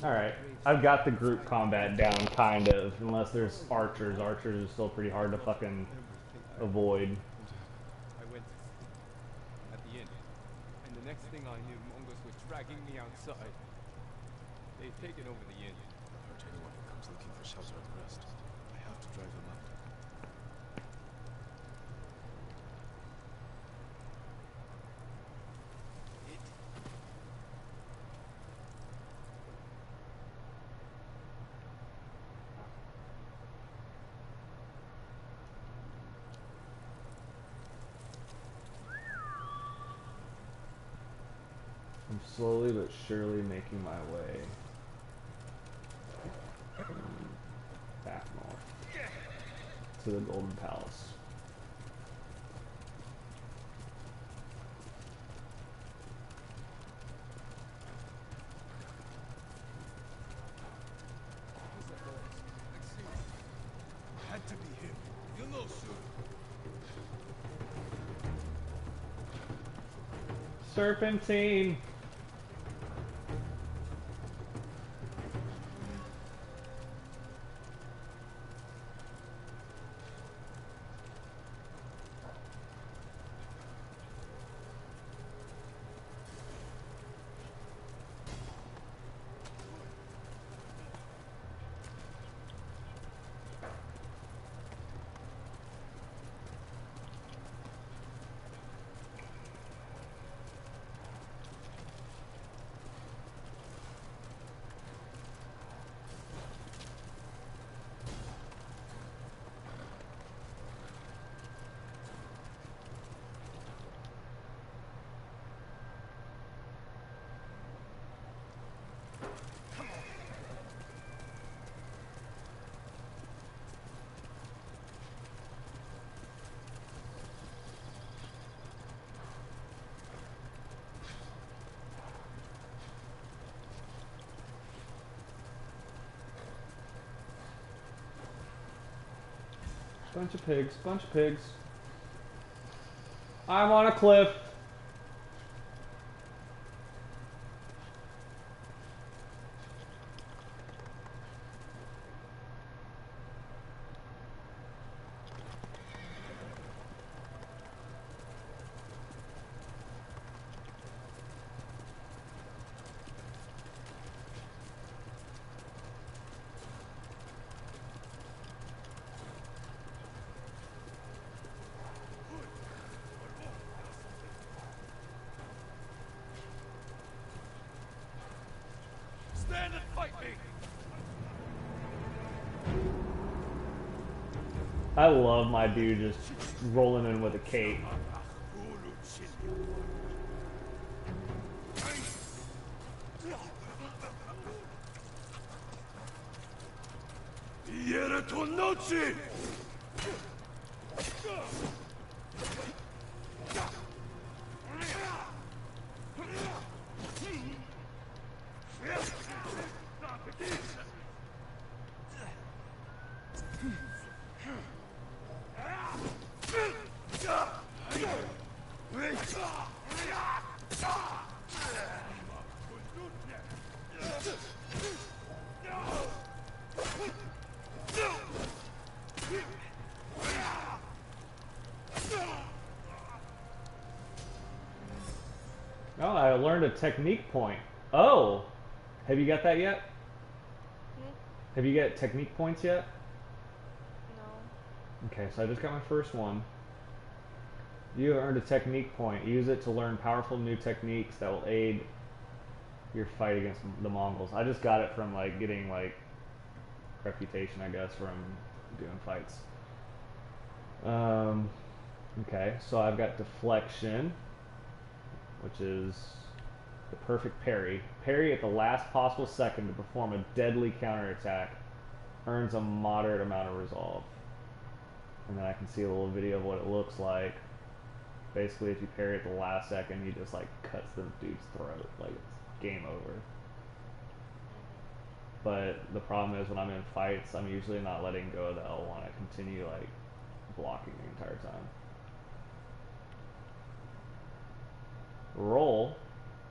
Alright, I've got the group combat down, kind of. Unless there's archers. Archers are still pretty hard to fucking avoid. I went at the inn, and the next thing I knew, Mongols were dragging me outside. They've taken over the inn. I'll hurt anyone who comes looking for shelter and rest. I have to drive them out. I'm slowly but surely making my way back north to the Golden Palace. Had to be him. You know, sir. Serpentine! Bunch of pigs, bunch of pigs. I'm on a cliff. Stand and fight me! I love my dude just rolling in with a cape. Iere to noci! Oh, I learned a technique point. Oh! Have you got that yet? Have you got technique points yet? No. Okay, so I just got my first one. You earned a technique point. Use it to learn powerful new techniques that will aid your fight against the Mongols. I just got it from like getting like reputation, I guess, from doing fights. Okay, so I've got deflection, which is the perfect parry. Parry at the last possible second to perform a deadly counterattack. Earns a moderate amount of resolve. And then I can see a little video of what it looks like. Basically, if you parry at the last second, he just like cuts the dude's throat. Like, it's game over. But the problem is when I'm in fights, I'm usually not letting go of the L1. I continue like blocking the entire time. Roll.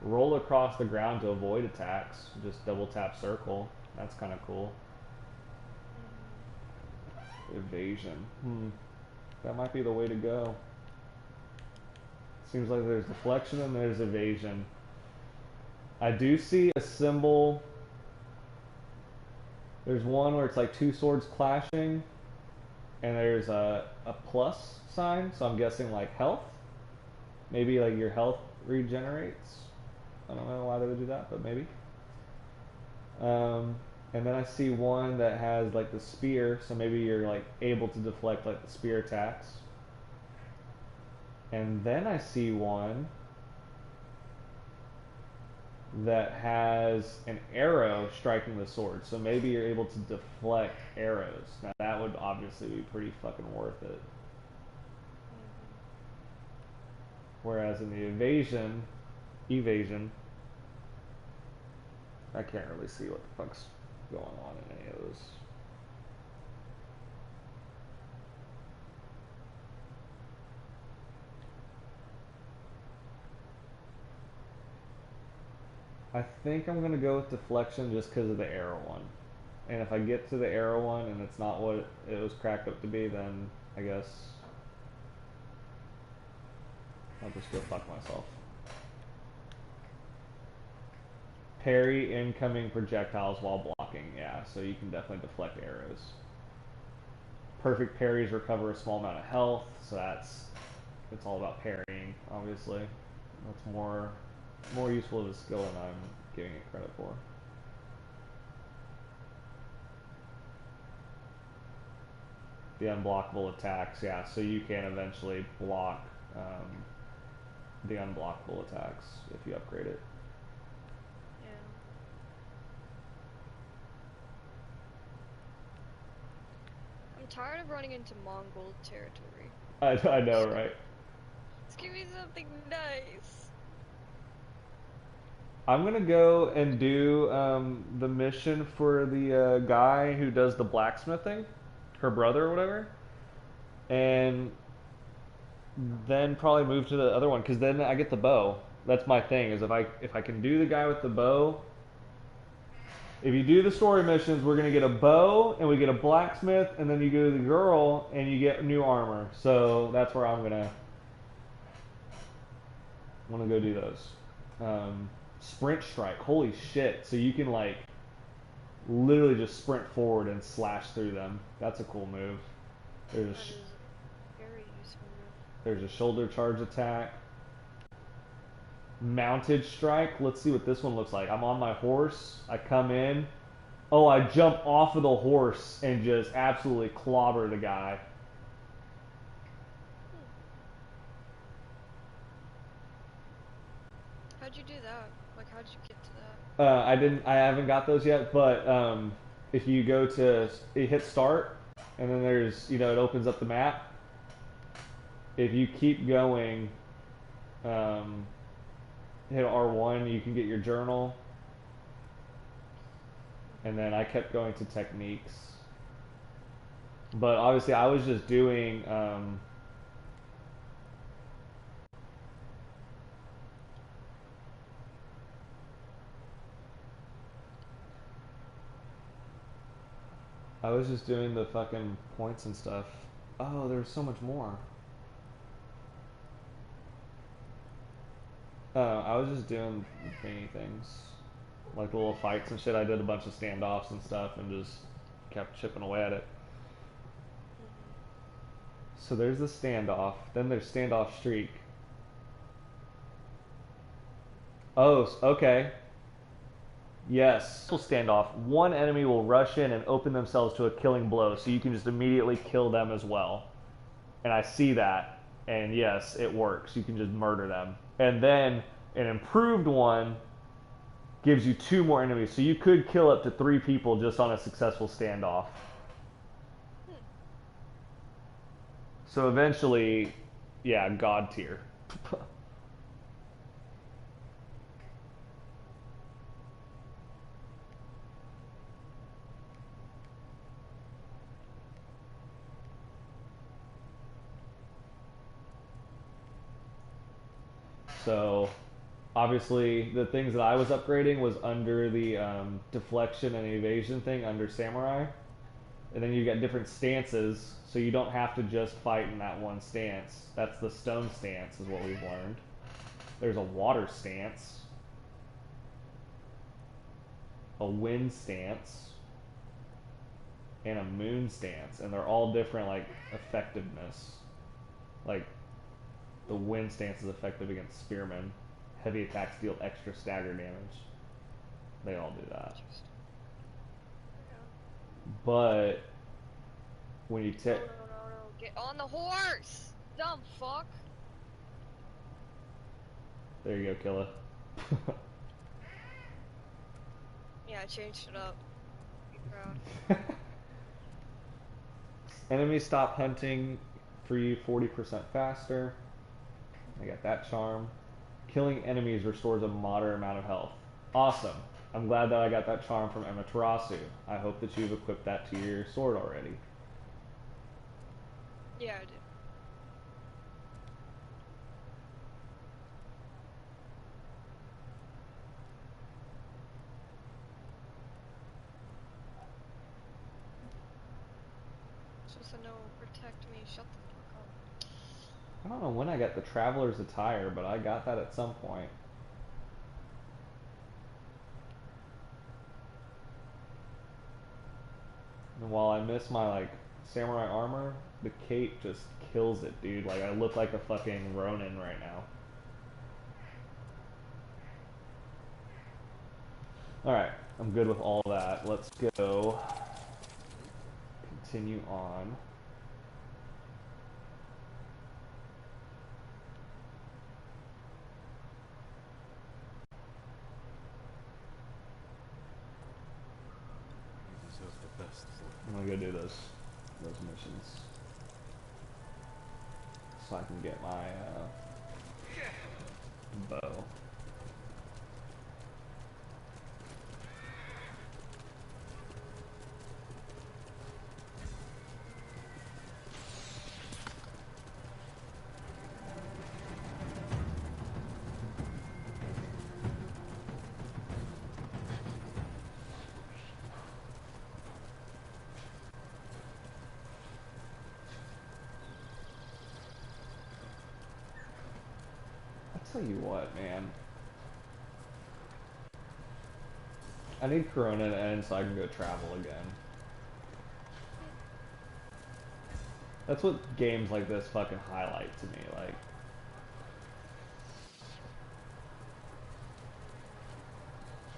Roll across the ground to avoid attacks. Just double tap circle. That's kind of cool. Evasion. That might be the way to go. Seems like there's deflection and there's evasion. I do see a symbol. There's one where it's like two swords clashing, and there's a plus sign, so I'm guessing like health. Maybe like your health regenerates. I don't know why they would do that, but maybe. And then I see one that has like the spear, so maybe you're like able to deflect like the spear attacks. And then I see one that has an arrow striking the sword. So maybe you're able to deflect arrows. Now that would obviously be pretty fucking worth it. Whereas in the evasion, I can't really see what the fuck's going on in any of those. I think I'm gonna go with deflection just because of the arrow one. And if I get to the arrow one and it's not what it was cracked up to be, then I guess I'll just go fuck myself. Parry incoming projectiles while blocking. Yeah, so you can definitely deflect arrows. Perfect parries recover a small amount of health, so it's all about parrying, obviously. That's more useful of a skill than I'm giving it credit for. The unblockable attacks, yeah, so you can eventually block the unblockable attacks if you upgrade it. Yeah. I'm tired of running into Mongol territory. I know, right? Just give me something nice. I'm gonna go and do the mission for the guy who does the blacksmithing, her brother or whatever, and then probably move to the other one because then I get the bow. That's my thing. Is if I can do the guy with the bow. If you do the story missions, we're gonna get a bow and we get a blacksmith, and then you go to the girl and you get new armor. So that's where I'm gonna go do those. Sprint strike, holy shit! So you can like literally just sprint forward and slash through them. That's a cool move. That is a very useful move. There's a shoulder charge attack. Mounted strike. Let's see what this one looks like. I'm on my horse. I come in. Oh, I jump off of the horse and just absolutely clobber the guy. How'd you do that? Like, how'd you get to that? I haven't got those yet, but if you go to, you hit start, and then there's, it opens up the map. If you keep going, hit R1, you can get your journal. And then I kept going to techniques. But obviously I was just doing, the fucking points and stuff. Oh, there's so much more. I was just doing thingy things. Like the little fights and shit. I did a bunch of standoffs and stuff and just kept chipping away at it. So there's the standoff. Then there's standoff streak. Oh, okay. Yes. Standoff. One enemy will rush in and open themselves to a killing blow, so you can just immediately kill them as well. And I see that. And yes, it works. You can just murder them. And then an improved one gives you 2 more enemies. So you could kill up to 3 people just on a successful standoff. So eventually, yeah, God tier. So obviously the things that I was upgrading was under the deflection and evasion thing under samurai, and then you get different stances, so you don't have to just fight in that one stance. That's the stone stance is what we've learned. There's a water stance, a wind stance, and a moon stance, and they're all different like effectiveness. Like the wind stance is effective against spearmen. Heavy attacks deal extra stagger damage. They all do that. But when you No, get on the horse! Dumb fuck! There you go, Killa. Yeah, I changed it up. Be proud. Enemies stop hunting for you 40% faster. I got that charm. Killing enemies restores a moderate amount of health. Awesome. I'm glad that I got that charm from Amaterasu. I hope that you've equipped that to your sword already. Yeah, I did. Supposed to know, protect me, shut the fuck up. I don't know when I got the Traveler's Attire, but I got that at some point. And while I miss my, like, samurai armor, the cape just kills it, dude. Like, I look like a fucking Ronin right now. Alright, I'm good with all that. Let's go. Continue on. You deserve the best, boy. I'm gonna go do those missions. So I can get my, bow. I'll tell you what, man. I need Corona to end so I can go travel again. That's what games like this fucking highlight to me, like.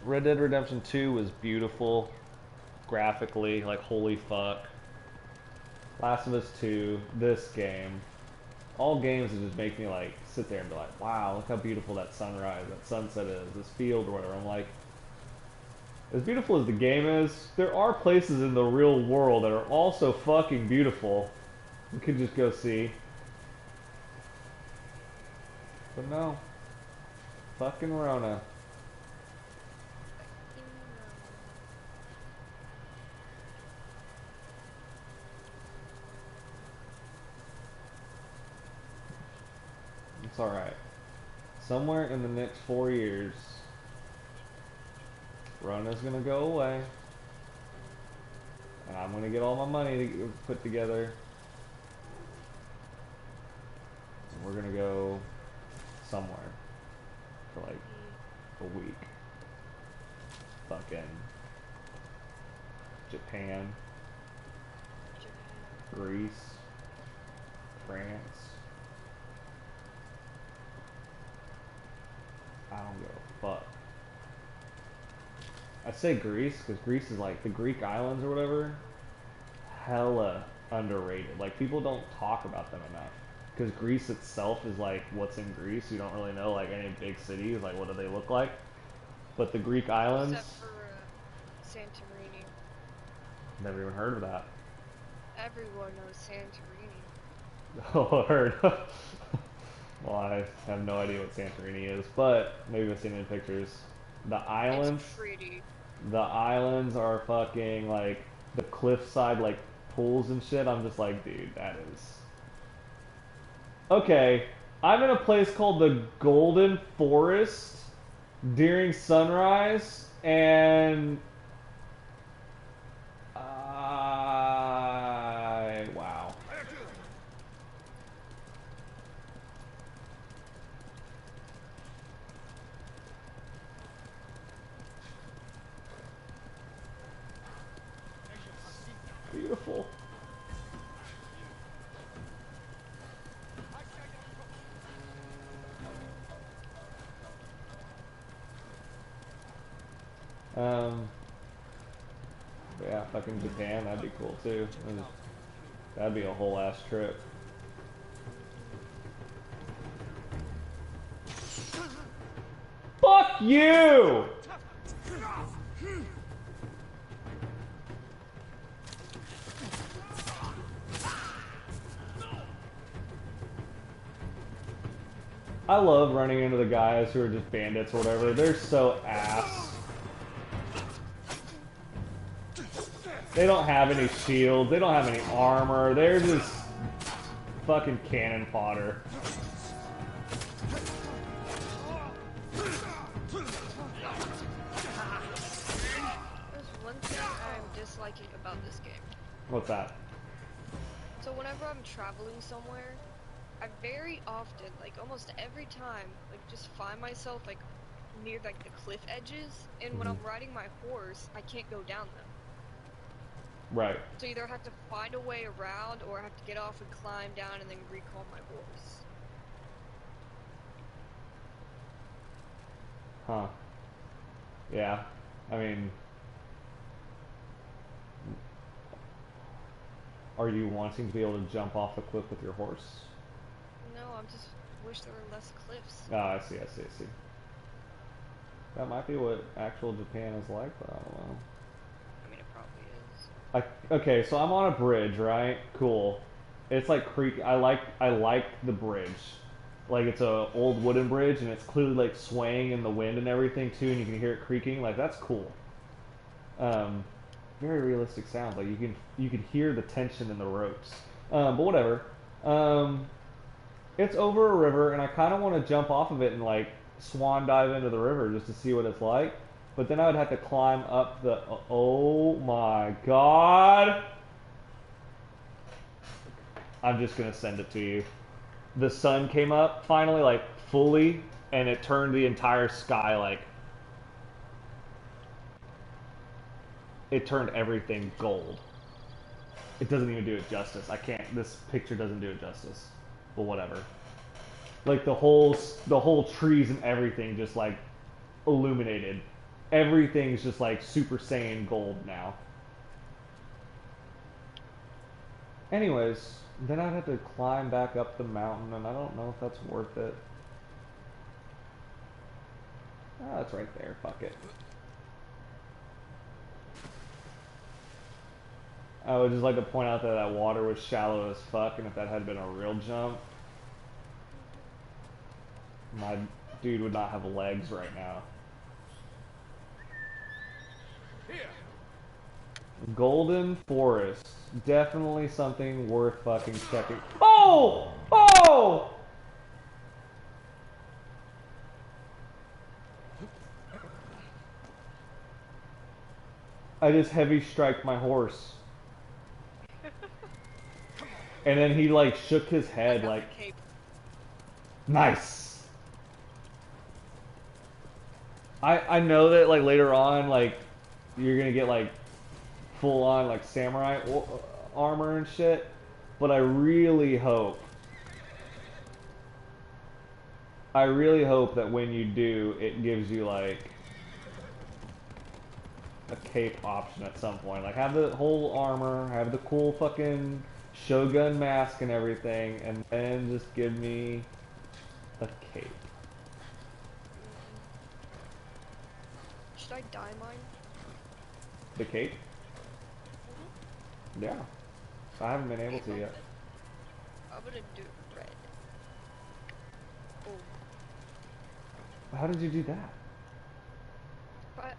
Red Dead Redemption 2 was beautiful, graphically, like holy fuck. Last of Us 2, this game. All games that just make me like sit there and be like, wow, look how beautiful that sunrise, that sunset is, this field or whatever. I'm like, as beautiful as the game is, there are places in the real world that are also fucking beautiful. We could just go see. But no. Fucking Rona. It's alright. Somewhere in the next 4 years, Rona's gonna go away. And I'm gonna get all my money to put together. And we're gonna go somewhere for like a week. Fucking Japan, Greece, France. I don't give a fuck. I say Greece because Greece is like the Greek islands or whatever. Hella underrated. Like people don't talk about them enough. Because Greece itself is like what's in Greece. You don't really know like any big cities. Like what do they look like? But the Greek islands. Except for Santorini. Never even heard of that. Everyone knows Santorini. Oh, heard. Well, I have no idea what Santorini is, but maybe I've seen it in pictures. The islands. It's pretty. The islands are fucking like the cliffside like pools and shit. I'm just like, dude, that is. Okay, I'm in a place called the Golden Forest during sunrise, and wow. Beautiful. Yeah, fucking Japan, that'd be cool too. That'd be a whole ass trip. Fuck you! I love running into the guys who are just bandits or whatever. They're so ass. They don't have any shields. They don't have any armor. They're just fucking cannon fodder. There's one thing I'm disliking about this game. What's that? So whenever I'm traveling somewhere, I very often, like almost every time, like just find myself like near like the cliff edges, and when I'm riding my horse, I can't go down them. Right. So either I have to find a way around, or I have to get off and climb down and then recall my horse. Huh. Yeah. I mean, are you wanting to be able to jump off the cliff with your horse? No, I just wish there were less cliffs. Oh, I see, I see, I see. That might be what actual Japan is like, but I don't know. I mean, it probably is. Okay, so I'm on a bridge, right? Cool. It's like creek. I like the bridge. Like it's a old wooden bridge, and it's clearly like swaying in the wind and everything too, and you can hear it creaking. Like that's cool. Very realistic sounds. Like you can hear the tension in the ropes. But whatever. It's over a river, and I kind of want to jump off of it and like swan dive into the river just to see what it's like. But then I would have to climb up the. Oh my god! I'm just gonna send it to you. The sun came up finally, like fully, and it turned the entire sky like. It turned everything gold. It doesn't even do it justice. I can't. This picture doesn't do it justice. But whatever. Like the whole trees and everything just like illuminated. Everything's just like Super Saiyan gold now. Anyways, then I'd have to climb back up the mountain, and I don't know if that's worth it. Ah, it's right there. Fuck it. I would just like to point out that that water was shallow as fuck, and if that had been a real jump, my dude would not have legs right now. Golden Forest. Definitely something worth fucking checking. Oh! Oh! I just heavy striked my horse. And then he like shook his head like nice. I know that like later on like you're gonna get like full on like samurai armor and shit, but I really hope that when you do, it gives you like a cape option at some point. Like have the whole armor, have the cool fucking Shogun mask and everything, and then just give me a cape. Should I dye mine? The cape? Yeah. I haven't been able to yet. I'm gonna do red. Oh. How did you do that?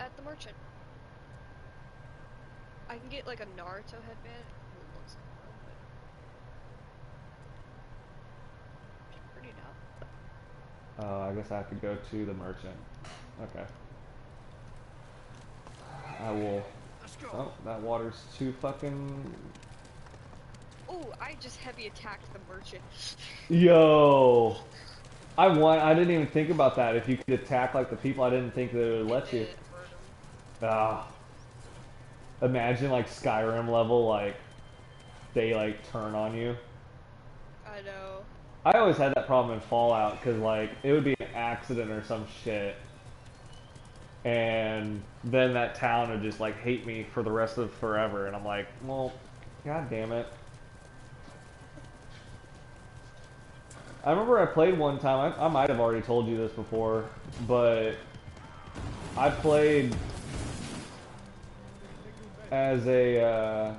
At the merchant. I can get like a Naruto headband. It looks like one, but it's pretty dope. Oh, I guess I have to go to the merchant. Okay. I will. Oh, that water's too fucking. Oh, I just heavy attacked the merchant. Yo, I didn't even think about that. If you could attack like the people, I didn't think that it would let you. Ah. Imagine like Skyrim level, like they like turn on you. I know. I always had that problem in Fallout because like it would be an accident or some shit, and then that town would just like hate me for the rest of forever, and I'm like, well, god damn it. I remember I played one time. I might have already told you this before, but I played as a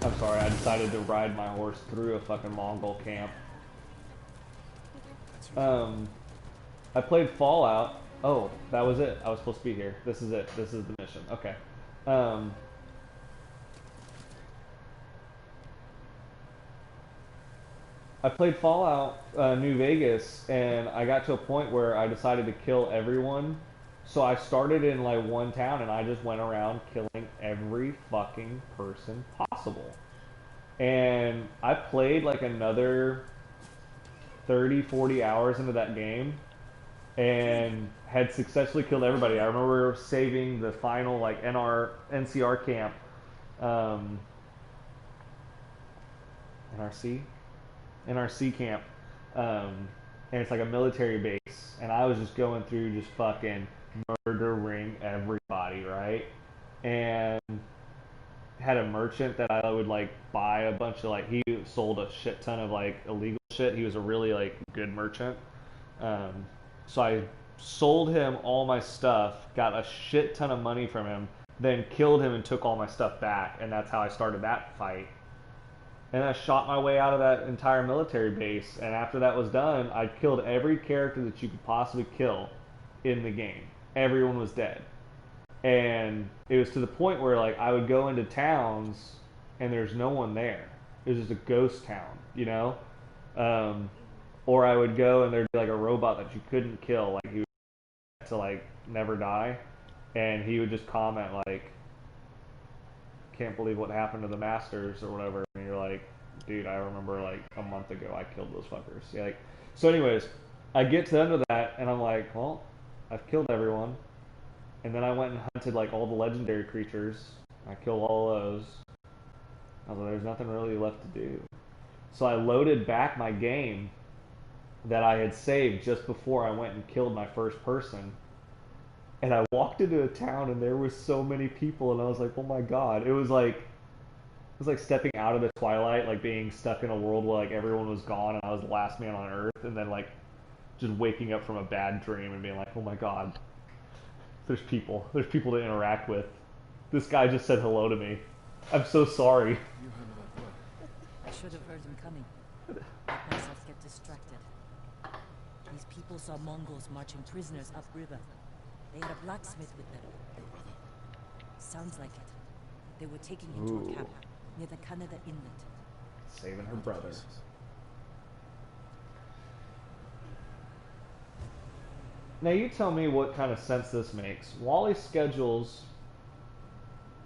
I'm sorry, I decided to ride my horse through a fucking Mongol camp. I played Fallout. Oh, that was it. I was supposed to be here. This is it. This is the mission. Okay. I played Fallout New Vegas, and I got to a point where I decided to kill everyone. So I started in like one town, and I just went around killing every fucking person possible. And I played like another 30, 40 hours into that game, and had successfully killed everybody. I remember saving the final like NCR camp, NRC camp, and it's like a military base, and I was just going through just fucking murdering everybody, right? And had a merchant that I would like buy a bunch of like, he sold a shit ton of like illegal shit. He was a really like good merchant. So I sold him all my stuff, got a shit ton of money from him, then killed him and took all my stuff back, and that's how I started that fight. And I shot my way out of that entire military base, and after that was done, I killed every character that you could possibly kill in the game. Everyone was dead. And it was to the point where like I would go into towns and there's no one there. It was just a ghost town, you know? Or I would go and there'd be like a robot that you couldn't kill, like he would to like never die, and he would just comment like, "Can't believe what happened to the masters" or whatever, and you're like, "Dude, I remember like a month ago I killed those fuckers." Yeah, like, so anyways, I get to the end of that and I'm like, well, I've killed everyone, and then I went and hunted like all the legendary creatures. I killed all those. I was like, there's nothing really left to do. So I loaded back my game that I had saved just before I went and killed my first person. And I walked into a town and there were so many people, and I was like, oh my god. It was like stepping out of the twilight, like being stuck in a world where like everyone was gone and I was the last man on earth, and then like just waking up from a bad dream and being like, oh my god. There's people to interact with. This guy just said hello to me. I'm so sorry. You handle that well. I should have heard him coming. Let myself get distracted. These people saw Mongols marching prisoners upriver. They had a blacksmith with them. Your brother? Sounds like it. They were taking him to a camp near the Canada Inlet. Saving her brother. Now you tell me what kind of sense this makes. Wally schedules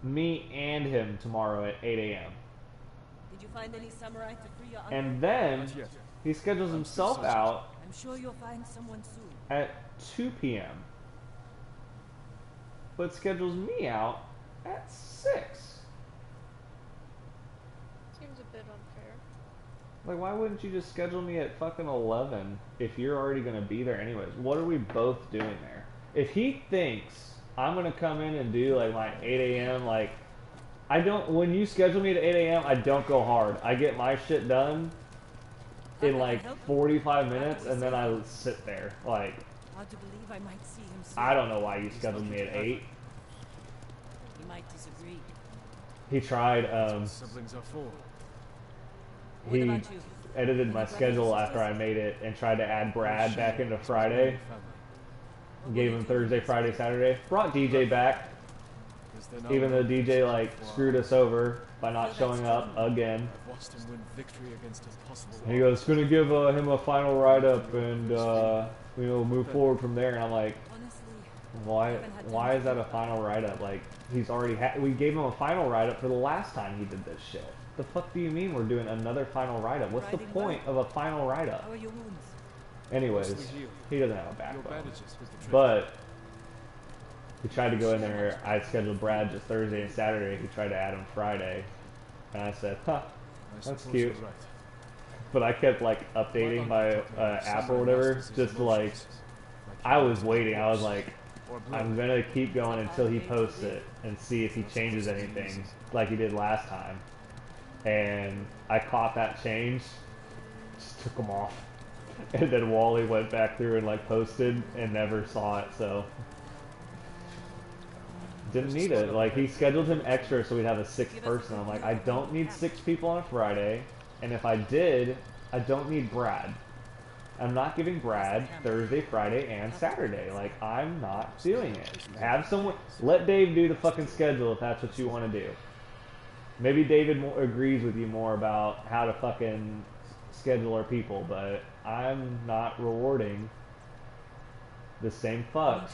me and him tomorrow at 8 a.m. Did you find any samurai to free your uncle? And then he schedules himself out I'm sure you'll find someone soon. at 2 p.m. but schedules me out at 6. Seems a bit unfair. Like, why wouldn't you just schedule me at fucking 11 if you're already going to be there anyways? What are we both doing there? If he thinks I'm going to come in and do like my 8 a.m., like, I don't, when you schedule me at 8 a.m., I don't go hard. I get my shit done in like 45 minutes, and then I sit there. Like, Hard to believe I might see him soon. I don't know why you scheduled me at 8. He might disagree. He tried, Siblings are full. What he about you? edited my schedule after I made it and tried to add Brad back into Friday. Gave him Thursday, Friday, Saturday. Brought DJ back, even though DJ like screwed us over by not showing up again. I've watched him win victory against impossible. And he goes, "Gonna give him a final write-up and move forward from there." And I'm like, why is that a final write-up? Like, he's already we gave him a final write-up for the last time he did this shit. The fuck do you mean we're doing another final write-up? What's the point of a final write-up? How are your wounds? Anyways, he doesn't have a backbone. But he tried to go in there. I scheduled Brad just Thursday and Saturday. He tried to add him Friday. And I said, huh, that's cute. But I kept like updating my app or whatever, just to like, I was waiting. I was like, I'm gonna keep going until he posts it and see if he changes anything like he did last time. And I caught that change, just took him off. And then Wally went back through and like posted and never saw it, so didn't need it. Like, he scheduled him extra so we'd have a sixth person. I'm like, I don't need 6 people on a Friday, and if I did, I don't need Brad. I'm not giving Brad Thursday, Friday, and Saturday. Like, I'm not doing it. Have someone... Let Dave do the fucking schedule if that's what you want to do. Maybe David agrees with you more about how to fucking schedule our people, but I'm not rewarding the same fucks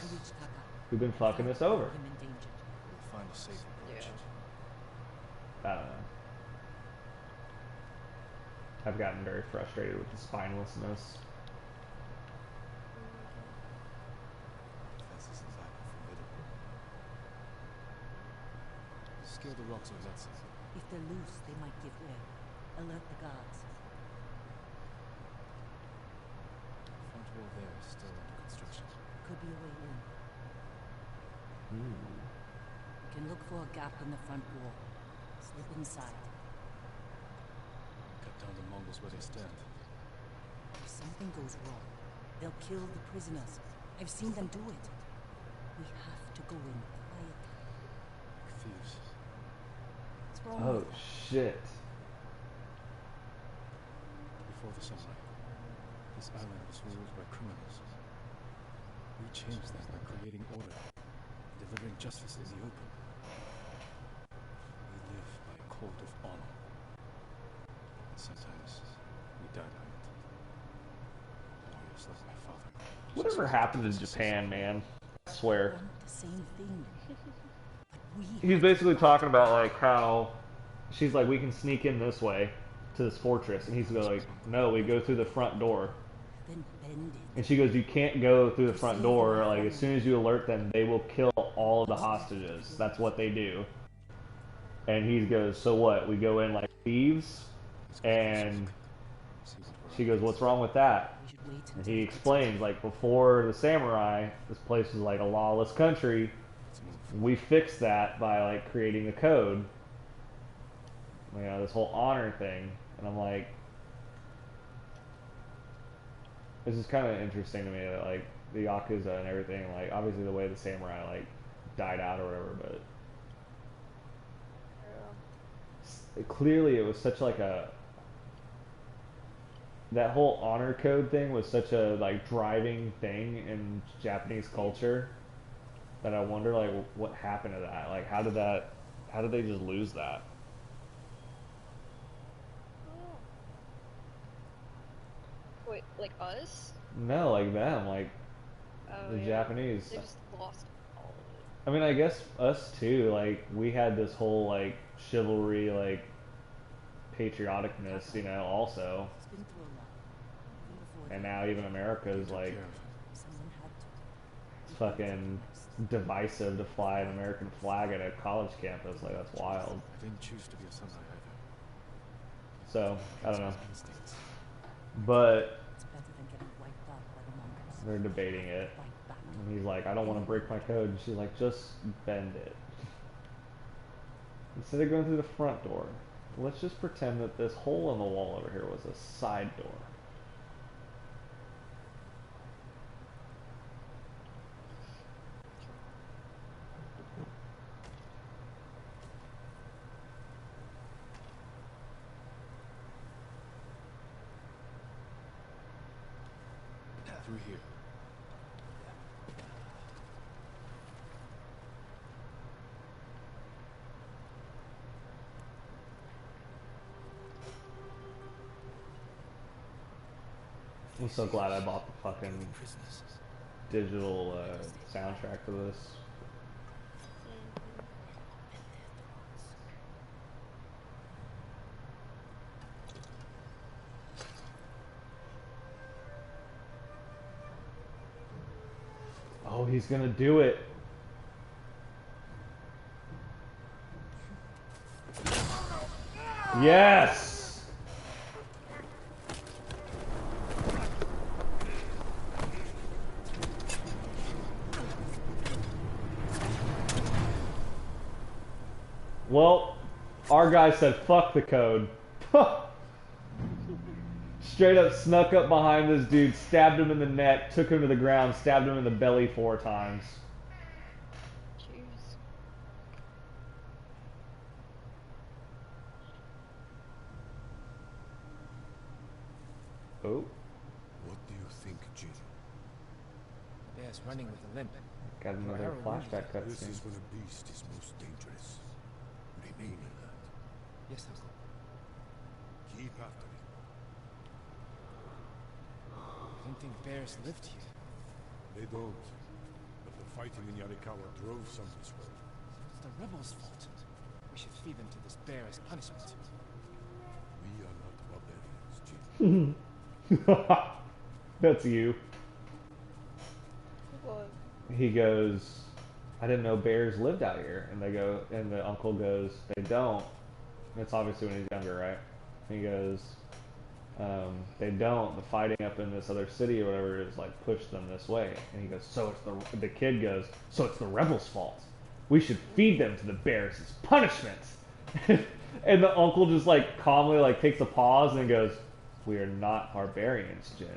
who've been fucking us over. We'll find a safe approach. I don't know. I've gotten very frustrated with the spinelessness. Defenses in fact are formidable. Scale the rocks on that side. If they're loose, they might give way. Alert the guards. The front wall there is still under construction. Could be a way in. We can look for a gap in the front wall. Slip inside. Cut down the Mongols where they stand. If something goes wrong, they'll kill the prisoners. I've seen them do it. We have to go in quietly. Like thieves. What's wrong Oh, with that? shit. Before the samurai, this island was ruled by criminals. We changed that by creating order and delivering justice in the open. We live by a code of honor. And sometimes we die by it. Warriors like my father. Whatever happened to Japan, man? I swear. The same thing. But He's basically talking about, like, how she's like, we can sneak in this way to this fortress. And he's like, no, we go through the front door. then bend it. And she goes, you can't go through the front door. Like, as soon as you alert them, they will kill all of the hostages. That's what they do. And he goes, so what? We go in like thieves? And she goes, what's wrong with that? And he explains, like, before the samurai, this place was like a lawless country. We fixed that by, like, creating the code. You know, this whole honor thing. And I'm like, this is kind of interesting to me that, like, the Yakuza and everything, like, obviously the way the samurai, like, died out or whatever, but clearly it was such, like, that whole honor code thing was such a, like, driving thing in Japanese culture that I wonder, like, what happened to that? Like, how did they just lose that? Wait, like us? No, like them, like Oh, the yeah. Japanese. They just lost all of it. I mean, I guess us too, like, we had this whole, like, chivalry, like, patrioticness, you know, also. It's been through a lot. Even before And now even America's, like, someone had to. it's fucking divisive to fly an American flag at a college campus. Like, that's wild. I didn't choose to be a samurai either. So, I don't know. Instincts. But It's better than getting wiped out by the Mongols. they're debating it. Fight back. And he's like, I don't want to break my code. And she's like, just bend it. Instead of going through the front door, let's just pretend that this hole in the wall over here was a side door. Through here. I'm so glad I bought the fucking digital soundtrack for this. Oh, he's gonna do it. Yes! Well, our guy said fuck the code. Straight up snuck up behind this dude, stabbed him in the neck, took him to the ground, stabbed him in the belly 4 times. Jeez. Oh, What do you think, Jin? The bear's running with a limp. got another arrow wounded flashback This cutscene. is when a beast is most dangerous. Remain alert. Yes, Uncle. Keep after it. I didn't think bears lived here. They don't. But the fighting in Yarikawa drove some this way. It's the rebels' fault. We should feed them to this bear as punishment. We are not barbarians, Jin. That's you. What? He goes, I didn't know bears lived out here. And they go, and the uncle goes, they don't. That's obviously when he's younger, right? And he goes, they don't. The fighting up in this other city or whatever is like pushed them this way. And he goes, so it's the kid goes, so it's the rebels' fault. We should feed them to the bears as punishment. And the uncle just like calmly like takes a pause and goes, we are not barbarians, Jin.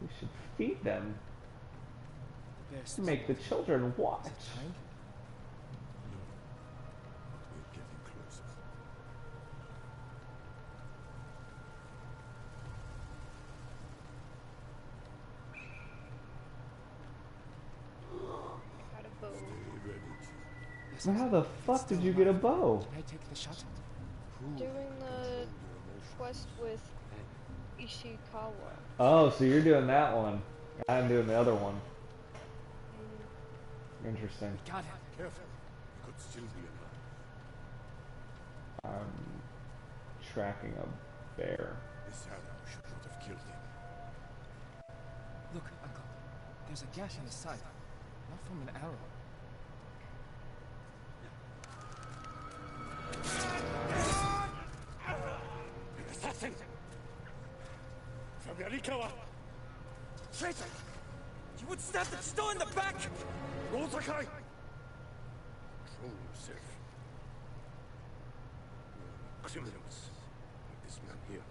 We should feed them. The bear's Make the children watch. time. No. But we're getting closer. Got a bow. Stay ready, Jin. Yes, Now how Uncle. the fuck It's did still you get a alive. bow? Can I take the shot? Doing the quest with Ishikawa. Oh, so you're doing that one. I'm doing the other one. Interesting. We got him. Careful. He could still be alive. I'm tracking a bear. This arrow should not have killed him. Look, Uncle. There's a gash in his side. Not from an arrow. An assassin! From Yarikawa! Traitor! You would stab that stone in the back! Roll Sakai! Control yourself. We are not criminals like this man here.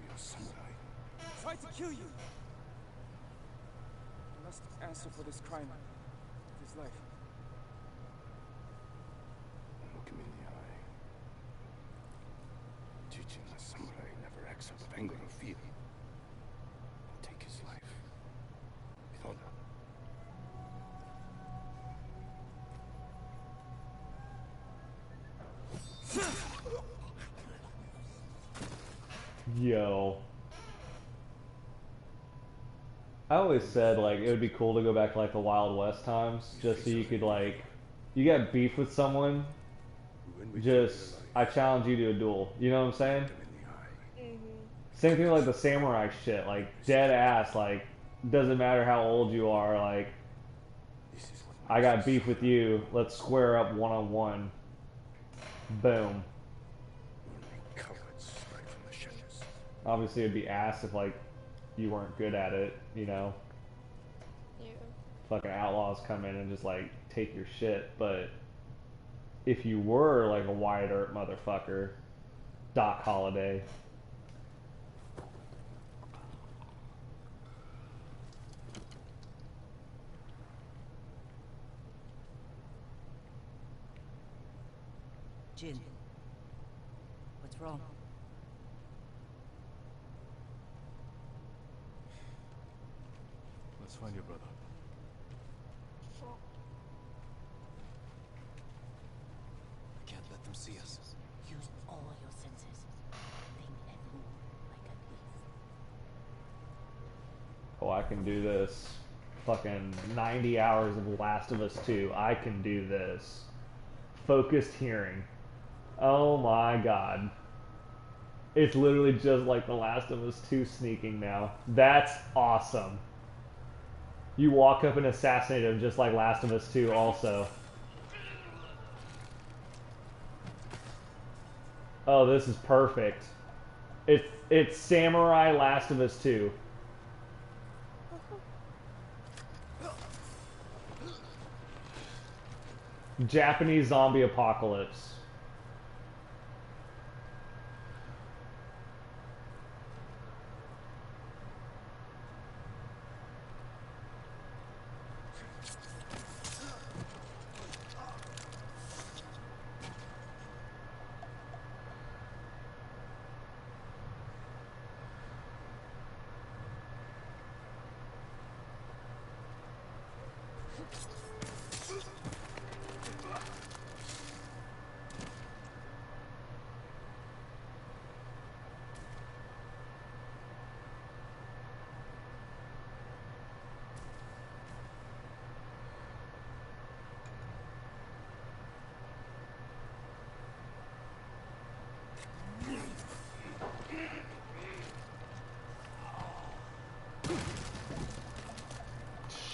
We are samurai. Try to kill you! He must answer for this crime with his life. Look him in the eye. Teaching a samurai never acts out of anger or fear. And take his life with honor. Yo. I always said like it would be cool to go back to like the Wild West times, just so you could like, you got beef with someone, When we just I challenge you to a duel. You know what I'm saying? take them in the eye. Same thing with like the samurai shit, like dead ass, like doesn't matter how old you are, like This is what I got beef with you, let's square up one on one. Boom. Only cowards strike from the shadows. Obviously it'd be ass if like you weren't good at it, you know. Yeah. Fucking outlaws come in and just like take your shit, but if you were like a Wyatt Earp motherfucker, Doc Holliday. Jin, what's wrong? Let's find your brother. I can't let them see us. Use all your senses. Think and move like a thief. Oh, I can do this. Fucking 90 hours of Last of Us 2. I can do this. Focused hearing. Oh my god. It's literally just like The Last of Us 2 sneaking now. That's awesome. You walk up and assassinate him just like Last of Us 2 also. Oh, this is perfect. It's Samurai Last of Us 2. Japanese zombie apocalypse.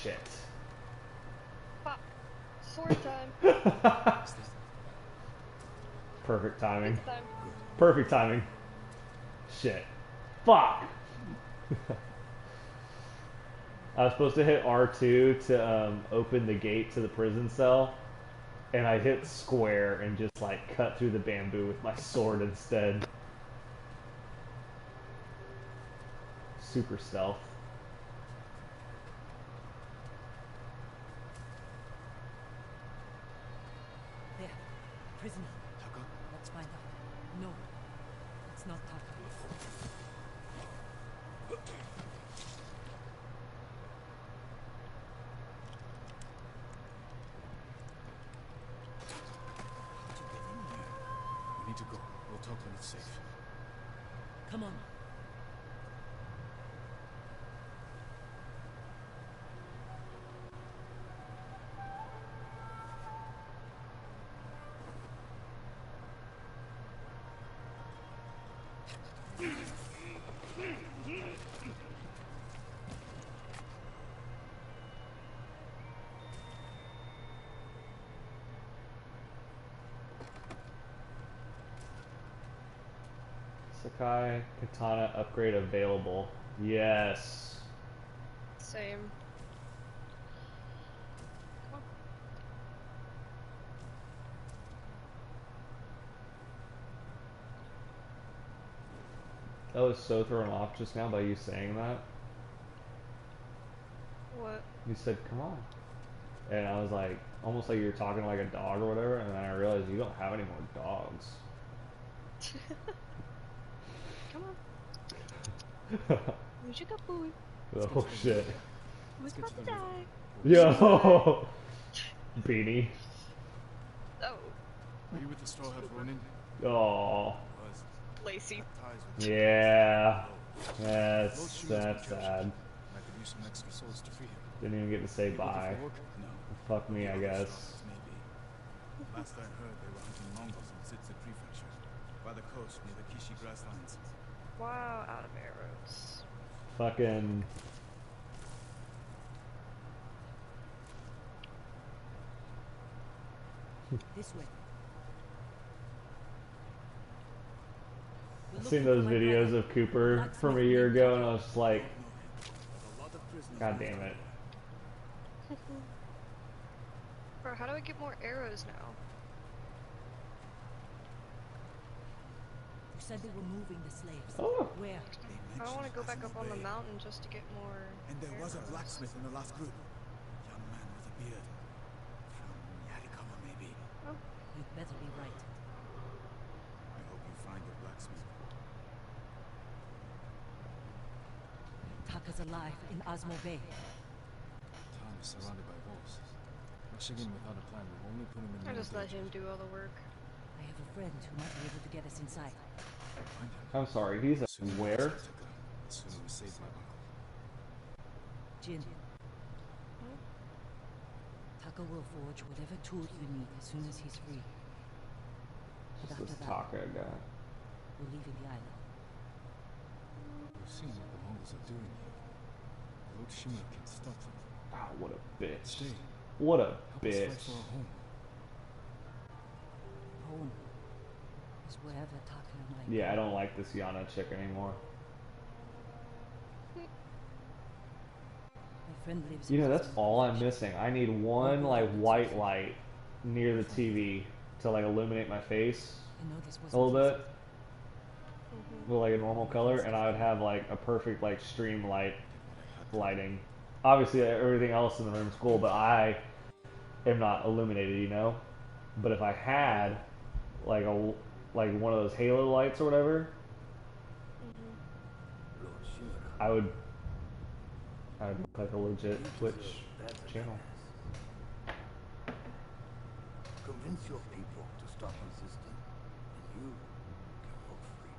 Shit. Fuck. Sword time. Perfect timing. This time. Perfect timing. Shit. Fuck! I was supposed to hit R2 to open the gate to the prison cell, and I hit square and just like cut through the bamboo with my sword instead. Super stealth. There. Prisoner. Taka? Let's find out. No. It's not Taka. How'd you get in here? We need to go. We'll talk when it's safe. Come on. Sakai katana upgrade available. Yes. Same. That was so thrown off just now by you saying that. What? You said, come on. And I was like, almost like you were talking like a dog or whatever, and then I realized you don't have any more dogs. Come on. Where'd you go, boy? Oh shit. Who's about to die? Yo! Beanie. Oh, Are you with the Straw Hat Ronin? Oh. Was. Lacey. Ties with Yeah. Load That's shoes with sad. I could use some extra souls to free him. Didn't even get to say You looking bye. for work? No. Fuck me, I Other guess. Straws, maybe. Last I heard, they were hunting Mongols in Sitze Prefecture, by the coast near the Kishi grasslands. Wow, out of arrows. Fucking. This way. I've seen those videos of Cooper from a year ago, and I was just like, God damn it. Bro, how do I get more arrows now? You said they were moving the slaves. Oh. Where? I don't want to go back up on the mountain just to get more. And there was a arrows. blacksmith in the last group. Young man with a beard. From Yarikawa, maybe. Oh, You'd better be right. I hope you find the blacksmith. Taka's alive in Osmo Bay. Town is surrounded by wolves. Rushing in without a plan will only put him in I more just let danger. him do all the work. I have a friend who might be able to get us inside. Find him. I'm sorry, he's a Sooner we where? save Taka, the sooner we save my uncle. Jin. Taka will forge whatever tool you need as soon as he's free. But This after that, Taka guy. we're leaving the island. We've seen what the Mongols are doing here. Lord Shima can stop them. Oh, what a bitch. Stay. What a Help us fight bitch. for our home. Home is wherever Taka and I Yeah, go. I don't like this Yana chick anymore. My friend lives You in know, that's Osmo all I'm Prefecture. missing. I need one, like, white light near the TV to, like, illuminate my face I know this a little wasn't bit. With, like, a normal color, and I would have, like, a perfect, like, stream light lighting. obviously everything else in the room's cool, but I am not illuminated, you know. But if I had like one of those halo lights or whatever, I would look like a legit Twitch channel. Convince your people to stop resisting, and you can walk free.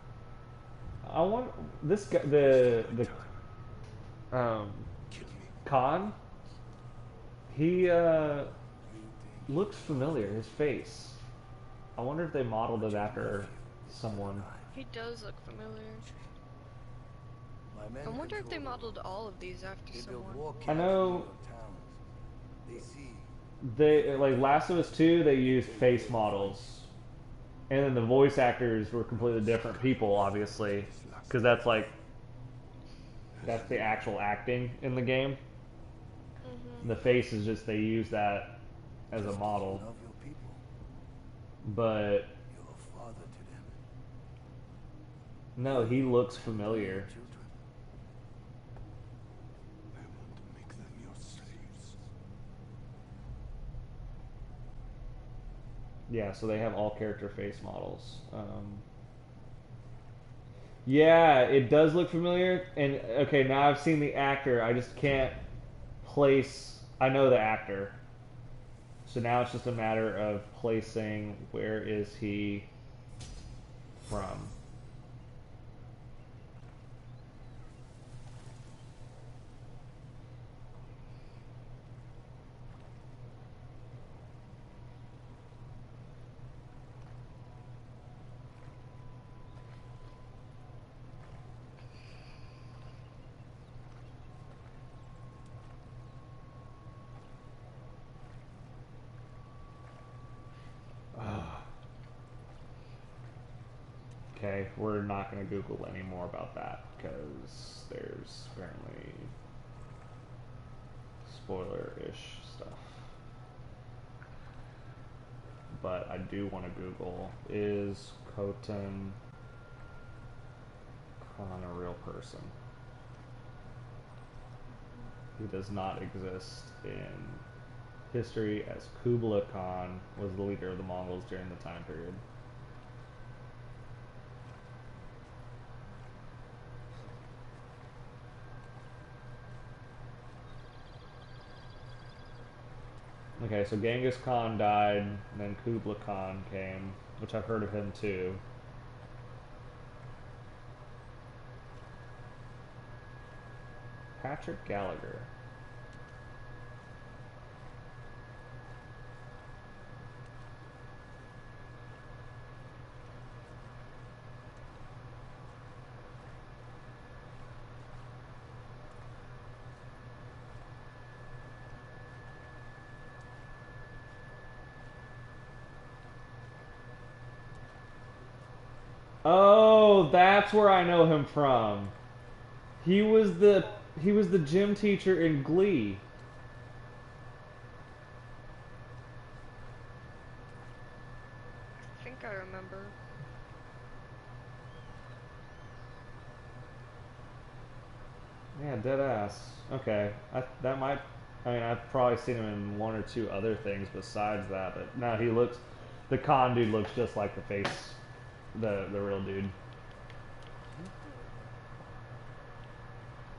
I want this guy, the Khan. He looks familiar. His face. I wonder if they modeled it after someone. He does look familiar. I wonder if they modeled all of these after someone. I know they like Last of Us 2. They used face models, and then the voice actors were completely different people, obviously, because that's the actual acting in the game. The face is just they use that as a model. But no, he looks familiar. I want to make them your slaves. Yeah, so they have all character face models. Yeah, it does look familiar. And okay, now I've seen the actor. I just can't place. I know the actor. So now it's just a matter of placing where is he from. Okay, we're not going to Google any more about that because there's apparently spoiler-ish stuff. But I do want to Google, is Khotan Khan a real person? He does not exist in history, as Kublai Khan was the leader of the Mongols during the time period. Okay, so Genghis Khan died, and then Kublai Khan came, which I've heard of him too. Patrick Gallagher. Oh, that's where I know him from. He was the gym teacher in Glee. I think I remember. Yeah, dead ass. Okay, that might. I mean, I've probably seen him in one or two other things besides that, but no, he looks. The Khan dude looks just like the face, the real dude.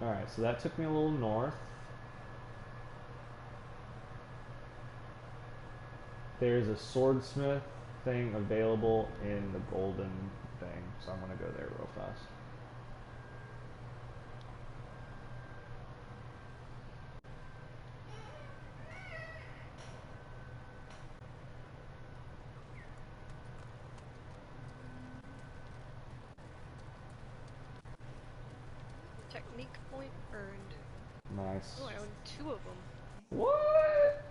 All right, so that took me a little north. There's a swordsmith thing available in the golden thing, so I'm gonna go there real fast. Technique point earned. Nice. Oh, I own 2 of them. What?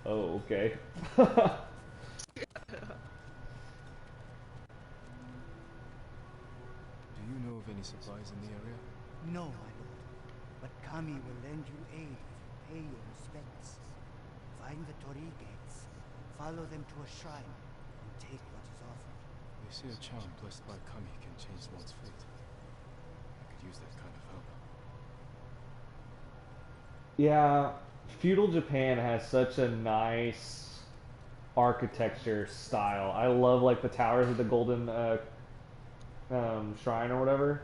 Oh, okay. Do you know of any supplies in the area? No, my lord. But Kami will lend you aid if you pay your respects. Find the Torii gates, follow them to a shrine, and take what is offered. They say a charm blessed by Kami can change one's fate. I could use that kind of help. Yeah, feudal Japan has such a nice architecture style. I love like the towers of the golden shrine or whatever,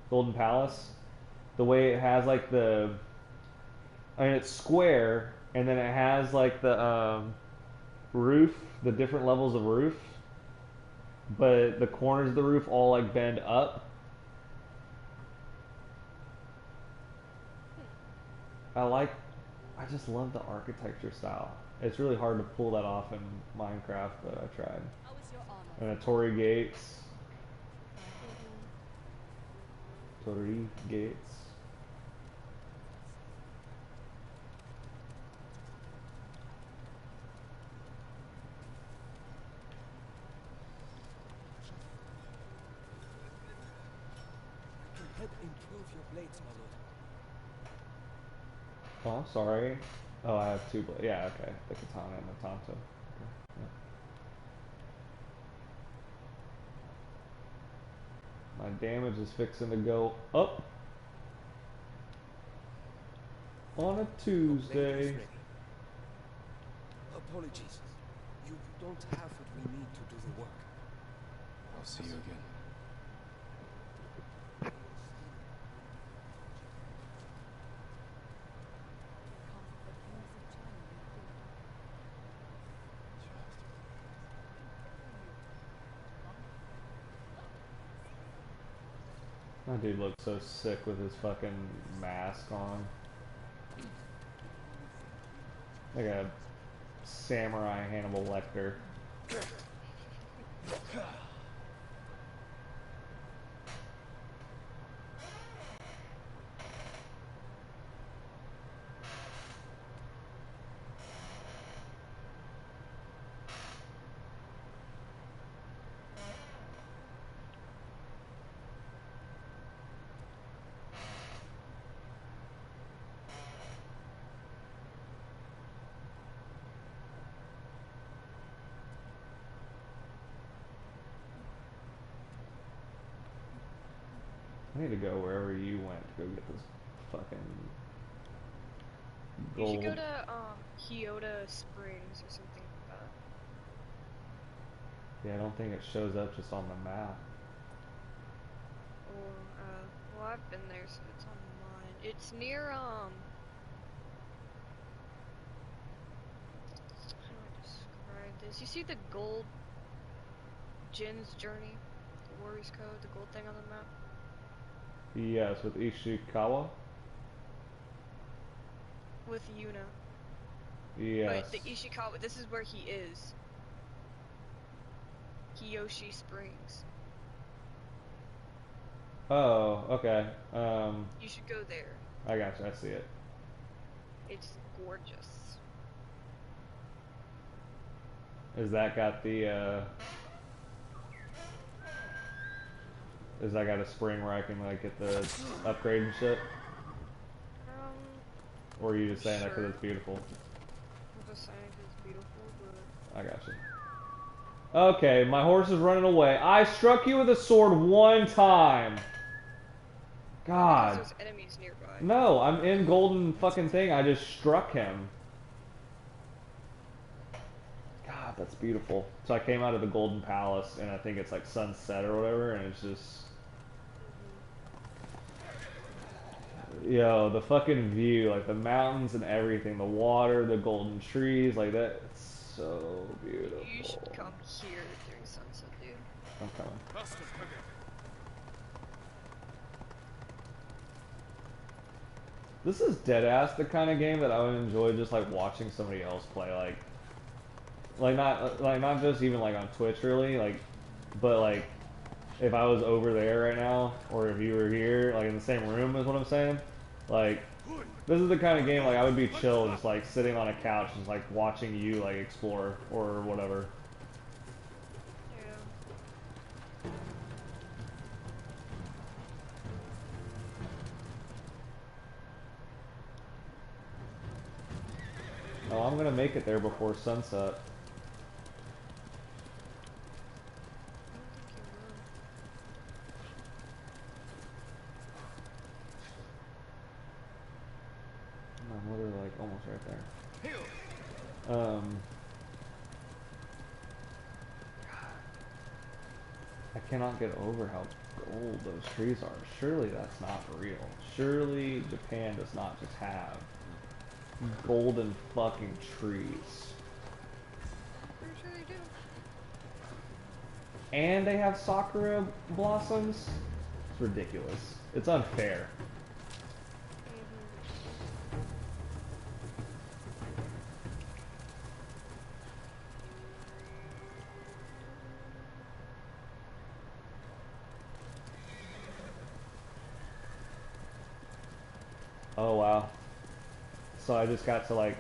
golden palace. The way it has like the, I mean it's square, and then it has like the roof, the different levels of roof, but the corners of the roof all like bend up. I just love the architecture style. It's really hard to pull that off in Minecraft, but I tried. How is your armor? And the Torii gates. Torii gates. Can help improve your blades, my lord. Oh, I'm sorry. Oh, I have two blades. Yeah, okay. The katana and the tanto. Yeah. My damage is fixing to go up on a Tuesday. Apologies. You don't have what we need to do the work. I'll see you again. That dude looks so sick with his fucking mask on. Like a samurai Hannibal Lecter. I need to go wherever you went to go get this fucking gold. You should go to Kyoto Springs or something like that. Yeah, I don't think it shows up just on the map. Or well, I've been there, so it's on mine. It's near how do I describe this? You see the gold Jin's Journey, the Warrior's Code, the gold thing on the map? Yes, with Ishikawa. With Yuna. Yes. But the Ishikawa, this is where he is. Kiyoshi Springs. Oh, okay. You should go there. I got you. I see it. It's gorgeous. Is that got the Is that got a spring where I can like get the upgrade and shit? Or are you just saying that because it's beautiful? I'm just saying it's beautiful, but... I got you. Okay, my horse is running away. I struck you with a sword one time. God. There's enemies nearby. No, I'm in golden fucking thing. I just struck him. God, that's beautiful. So I came out of the golden palace, and I think it's like sunset or whatever, and it's just... Yo, the fucking view, like the mountains and everything, the water, the golden trees, like that, it's so beautiful. You should come here during sunset, dude. I'm coming. This is deadass the kind of game that I would enjoy just like watching somebody else play, like not just even like on Twitch really, but like if I was over there right now, or if you were here, like in the same room is what I'm saying, like this is the kind of game like I would be chill just like sitting on a couch just like watching you like explore or whatever. Oh, I'm gonna make it there before sunset. I'm I cannot get over how gold those trees are. Surely that's not real. Surely Japan does not just have golden fucking trees. Pretty sure they do. And they have sakura blossoms? It's ridiculous. It's unfair. Oh wow. So I just got to like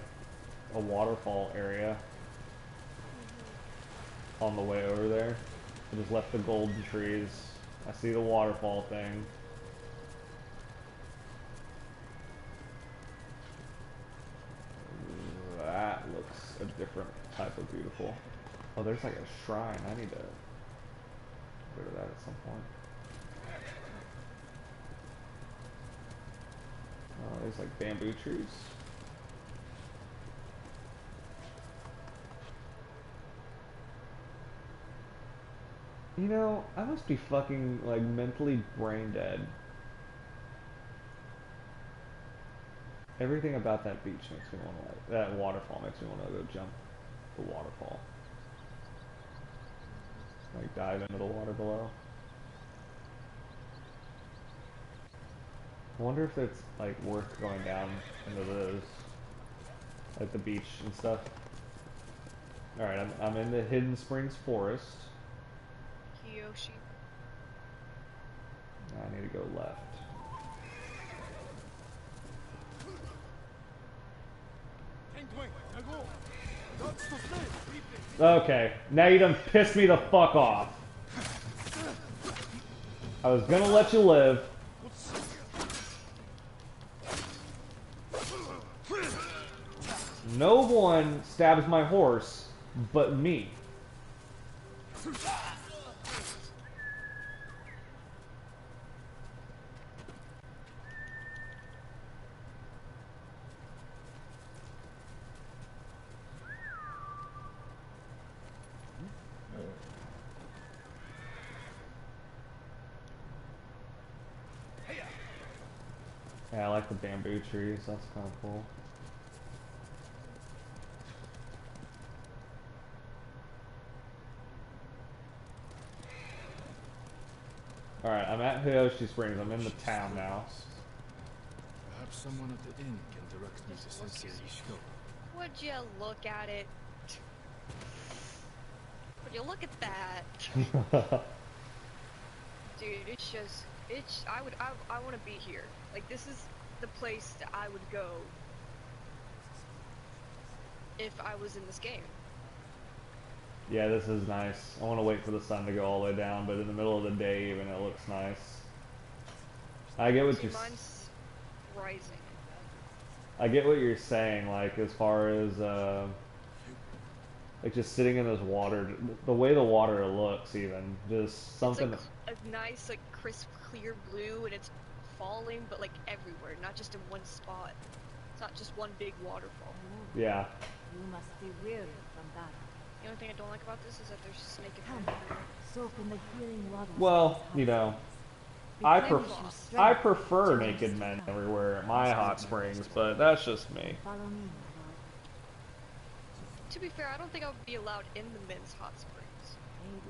a waterfall area on the way over there. I just left the golden trees. I see the waterfall thing. That looks a different type of beautiful. Oh, there's like a shrine. I need to go to that at some point. Oh, there's like bamboo trees. You know, I must be fucking like mentally brain dead. Everything about that beach makes me want to like, that waterfall makes me want to go jump the waterfall. Like dive into the water below. I wonder if it's like worth going down into those, like the beach and stuff. Alright, I'm in the Hidden Springs Forest. Kiyoshi. I need to go left. Okay, now you done pissed me the fuck off. I was gonna let you live. No one stabs my horse but me. Yeah, I like the bamboo trees, that's kind of cool. Alright, I'm at Hiyoshi Springs, I'm in the town now. Perhaps someone at the inn can direct me to Sensei Ishiko. Would you look at it? Would you look at that? Dude, it's just, I want to be here. Like, this is the place that I would go if I was in this game. Yeah, this is nice. I want to wait for the sun to go all the way down, but in the middle of the day even it looks nice. I get what you're Mine's rising. I get what you're saying, like as far as like just sitting in this water, the way the water looks even, just something. It's like a nice, like crisp, clear blue, and it's falling, but like everywhere, not just in one spot. It's not just one big waterfall. Yeah. You must be weary from that. The only thing I don't like about this is that there's snake and Soak in the healing waters. Well, you know, I prefer naked men everywhere at my hot springs, but that's just me. Follow me. To be fair, I don't think I would be allowed in the men's hot springs.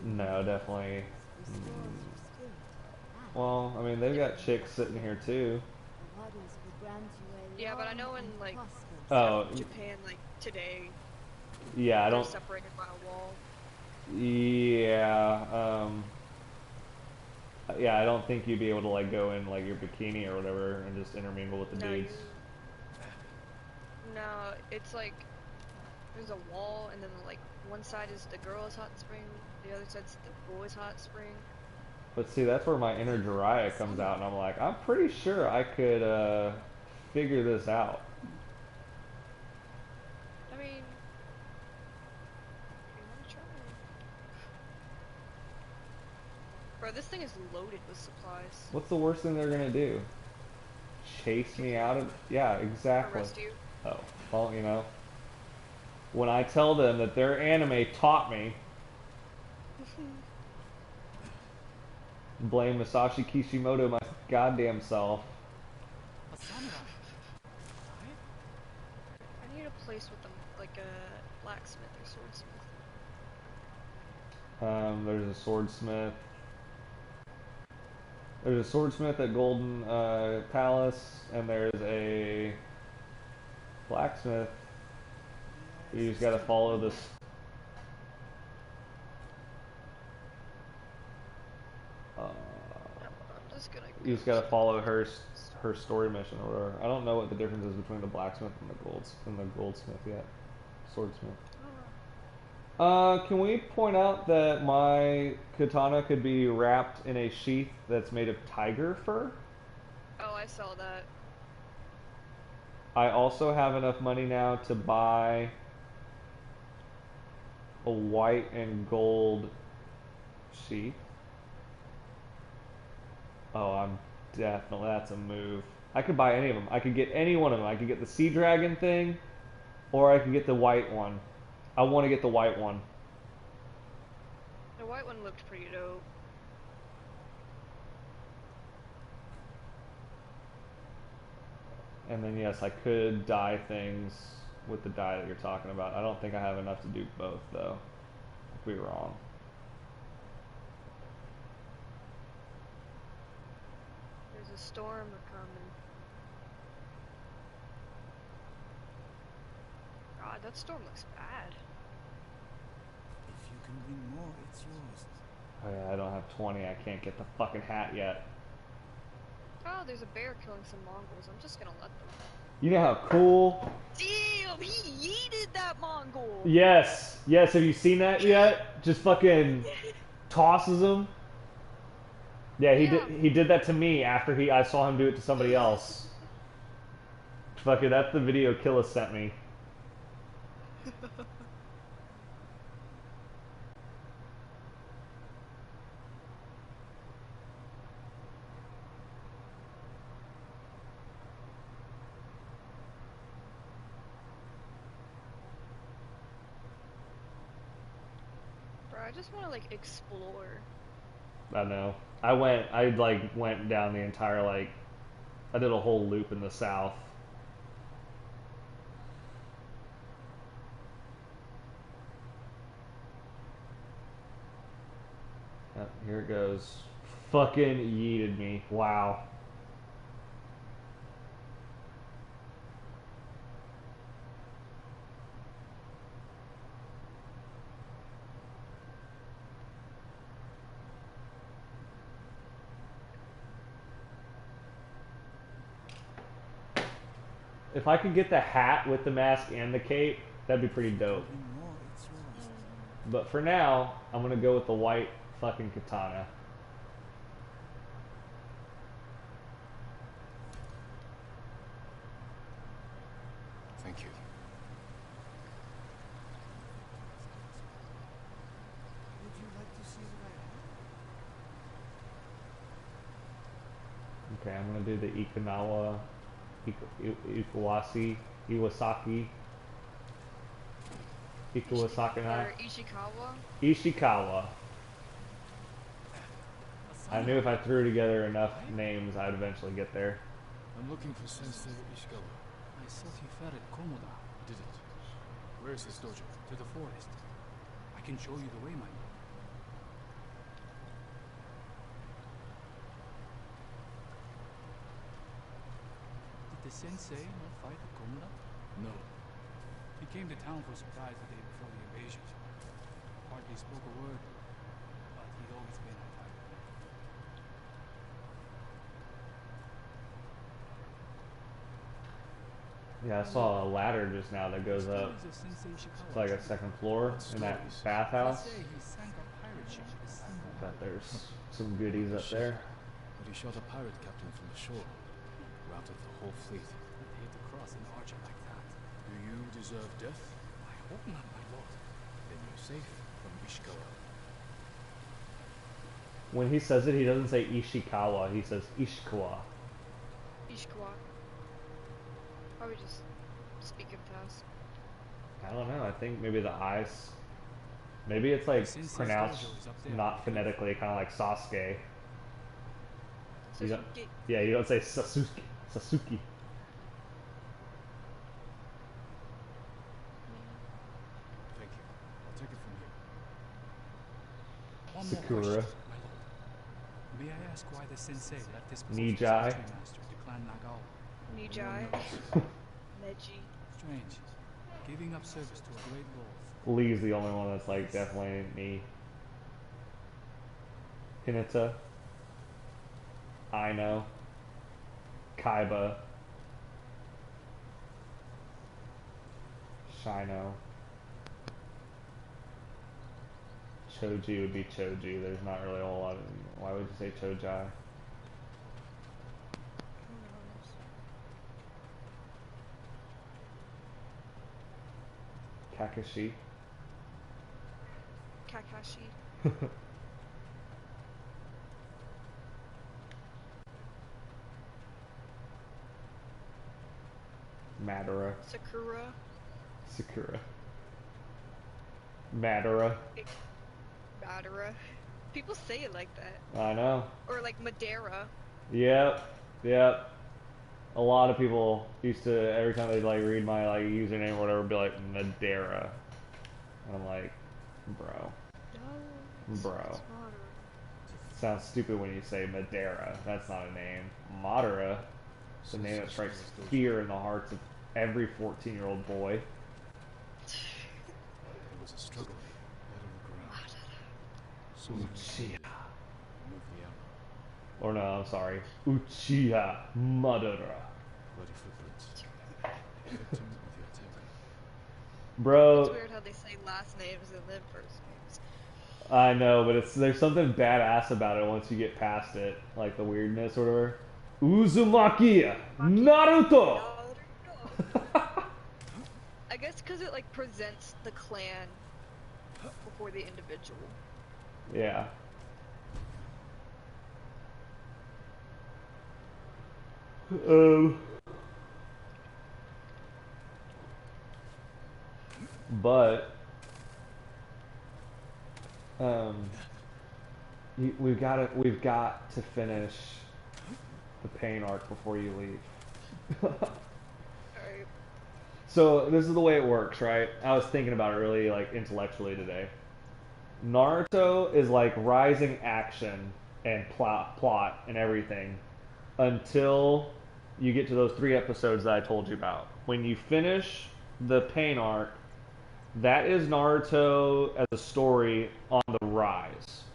No, definitely. Well, I mean, they've got chicks sitting here too. Yeah, but I know in like Japan, like today. Yeah, I don't. They're separated by a wall. Yeah, yeah, I don't think you'd be able to like go in like your bikini or whatever and just intermingle with the dudes. No, it's like there's a wall, and then like one side is the girls' hot spring, the other side's the boys' hot spring. But see, that's where my inner Jiraiya comes out, and I'm like, I'm pretty sure I could figure this out. I mean, you wanna try? Bro, this thing is loaded with supplies. What's the worst thing they're gonna do? Chase me out of? Yeah, exactly. Arrest you. Oh, well, you know, when I tell them that their anime taught me Blame Masashi Kishimoto my goddamn self. A samurai. I need a place with them, like a blacksmith or swordsmith. There's a swordsmith. There's a swordsmith at Golden Palace, and there's a blacksmith. You just gotta follow this. I'm just gonna. You just gotta follow her story mission or whatever. I don't know what the difference is between the blacksmith and the goldsmith yet. Swordsmith. Can we point out that my katana could be wrapped in a sheath that's made of tiger fur? Oh, I saw that. I also have enough money now to buy a white and gold sheath. Oh, that's a move. I could buy any of them. I could get any one of them. I could get the sea dragon thing, or I could get the white one. I want to get the white one. The white one looked pretty dope. And then yes, I could dye things with the dye that you're talking about. I don't think I have enough to do both though. I could be wrong. There's a storm coming. God, that storm looks bad. If you can bring more, it's yours. Oh yeah, I don't have 20. I can't get the fucking hat yet. Oh, there's a bear killing some Mongols. I'm just gonna let them. You know how cool? Damn, he yeeted that Mongol! Yes. Yes, have you seen that yet? Just fucking tosses him. Yeah, he did that to me after I saw him do it to somebody else. Fuck it, that's the video Killa sent me. I just want to like explore. I know. I went down the entire I did a whole loop in the south. Yep, here it goes. Fucking yeeted me. Wow. If I could get the hat with the mask and the cape, that'd be pretty dope. But for now, I'm gonna go with the white fucking katana. Thank you. Would you like to see what I have? Okay, I'm gonna do the Iwasaki. Or Ishikawa? Ishikawa. I knew if I threw together enough names, I'd eventually get there. I'm looking for Sensei Ishikawa. I thought he fell at Komoda. Didn't. Where is his dojo? To the forest. I can show you the way, my lord. Did the sensei not fight at Komoda? No. He came to town for a surprise the day before the invasion. Hardly spoke a word, but he'd always been a fighter. Yeah, I saw a ladder just now that goes up. It's like a second floor in that bathhouse. Bet there's some goodies up there. But he shot a pirate captain from the shore. Routed the whole fleet. I'd hate to cross an archer like that. Do you deserve death? I hope not, my lord. Then you're safe from Ishikawa. When he says it, he doesn't say Ishikawa, he says Ishikawa. Ishikawa. Probably just speaking fast. I don't know, I think maybe the eyes... Maybe it's like pronounced not phonetically, kind of like Sasuke. You don't, Sasuke. yeah, you don't say Sasuke. Sasuke. Thank you. I'll take it from here. One more Sakura. question, my lord. May I ask why the sensei left his position as Nijai. mystery master to Clan Nagao? Nijai. Neji. Strange. Giving up service to a great lord. Lee's the only one that's like definitely me. Hinata. Aino. Kaiba. Shino. Choji would be Choji. There's not really a whole lot of... Why would you say Chojai? Kakashi. Kakashi. Madara. Sakura. Sakura. Madara. Madara. People say it like that. I know. Or like Madeira. Yep. Yep. A lot of people used to, every time they'd like read my like username or whatever, be like Madeira. And I'm like, bro. No. Bro. Sounds stupid when you say Madeira. That's not a name. Madara. It's a name that strikes fear in the hearts of every 14-year-old boy. There was a struggle right on the ground. Uchiha. Remove the armor. Or no, I'm sorry. Uchiha Madara. Bloody footprints. Victim of the attack. Bro. It's weird how they say last names and then first names. I know, but there's something badass about it once you get past it. Like the weirdness or whatever. Uzumaki Naruto! I guess because it like presents the clan before the individual. Yeah. But we've got to finish the pain arc before you leave. Alright. So this is the way it works, right? I was thinking about it really like intellectually today. Naruto is like rising action and plot and everything until you get to those 3 episodes that I told you about. When you finish the pain arc, that is Naruto as a story on the rise.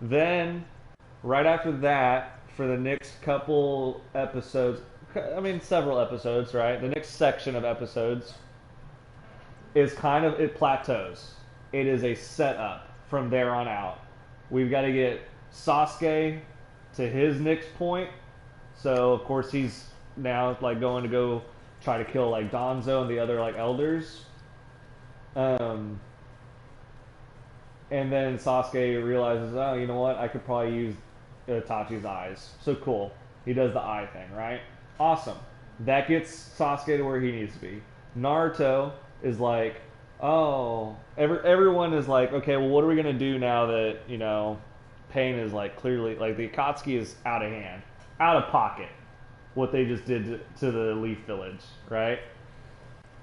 Then, right after that, for the next couple episodes, I mean several episodes, right? The next section of episodes is kind of, it plateaus. It is a setup from there on out. We've got to get Sasuke to his next point. So of course he's now like going to go try to kill like Danzo and the other like elders. And then Sasuke realizes, oh, you know what? I could probably use Itachi's eyes. So cool. He does the eye thing, right? Awesome. That gets Sasuke to where he needs to be. Naruto is like, oh, everyone is like, okay, well, what are we gonna do now that, you know, Pain is like clearly, like the Akatsuki is out of hand, out of pocket, what they just did to the Leaf Village, right?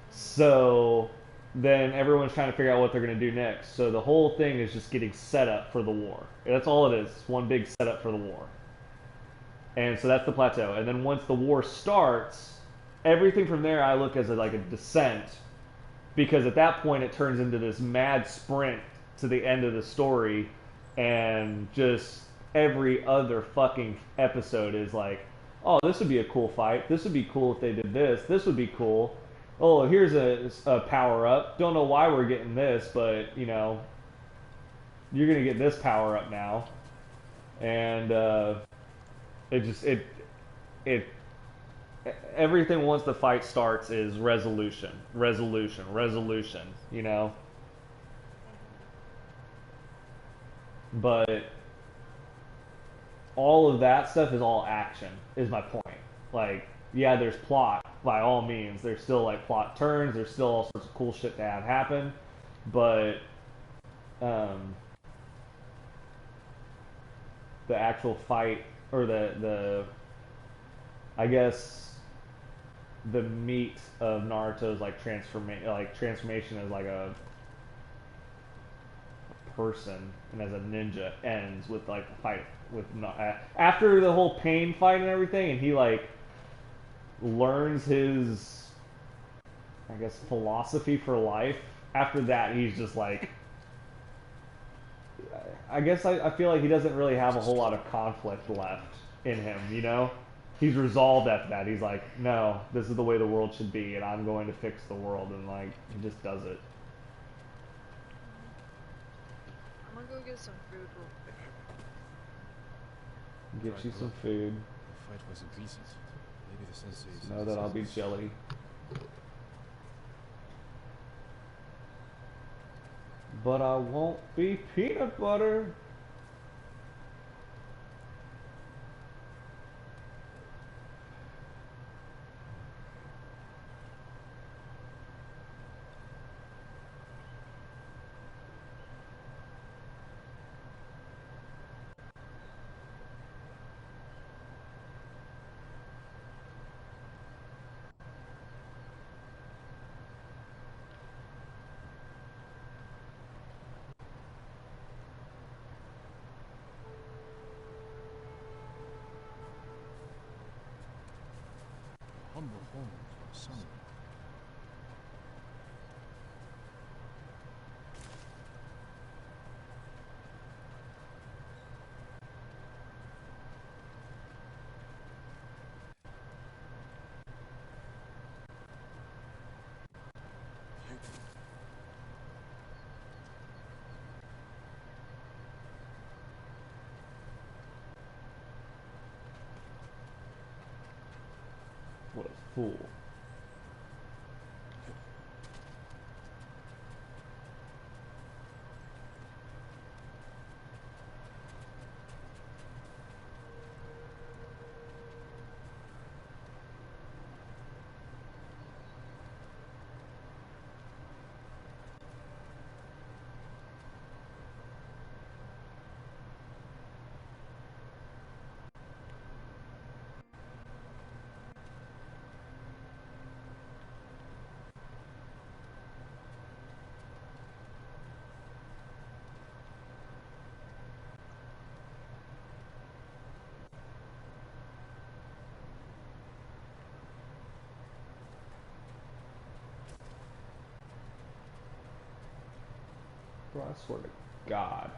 So then everyone's trying to figure out what they're going to do next. So the whole thing is just getting set up for the war. That's all it is. It's one big setup for the war. And so that's the plateau. And then once the war starts, everything from there I look as like a descent, because at that point it turns into this mad sprint to the end of the story, and just every other fucking episode is like, oh, this would be a cool fight. This would be cool if they did this. This would be cool. Oh, here's a power-up. Don't know why we're getting this, but, you know, you're going to get this power-up now. And everything once the fight starts is resolution, you know? But all of that stuff is all action, is my point. Like, yeah, there's plot, by all means. There's still, like, plot turns. There's still all sorts of cool shit to have happen. But, the actual fight or the I guess the meat of Naruto's like transformation as like a person and as a ninja ends with like the fight with after the whole pain fight and everything, and he like learns his, I guess, philosophy for life. After that, he's just like, I guess I feel like he doesn't really have a whole lot of conflict left in him, you know? He's resolved after that. He's like, no, this is the way the world should be, and I'm going to fix the world, and like, he just does it. I'm gonna go get some food real quick. Get you some food. The fight wasn't recent. Maybe the sensei. Know that I'll be jelly. But I won't be peanut butter. Humble home for a samurai. What a fool. Bro, I swear to God.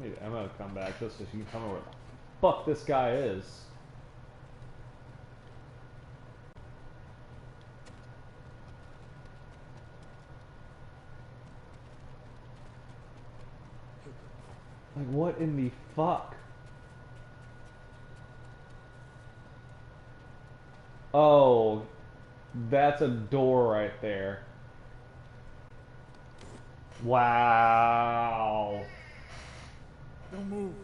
Need Emma to come back just so she can tell me where the fuck this guy is. Like, what in the fuck? Oh, that's a door right there. Wow. Don't move.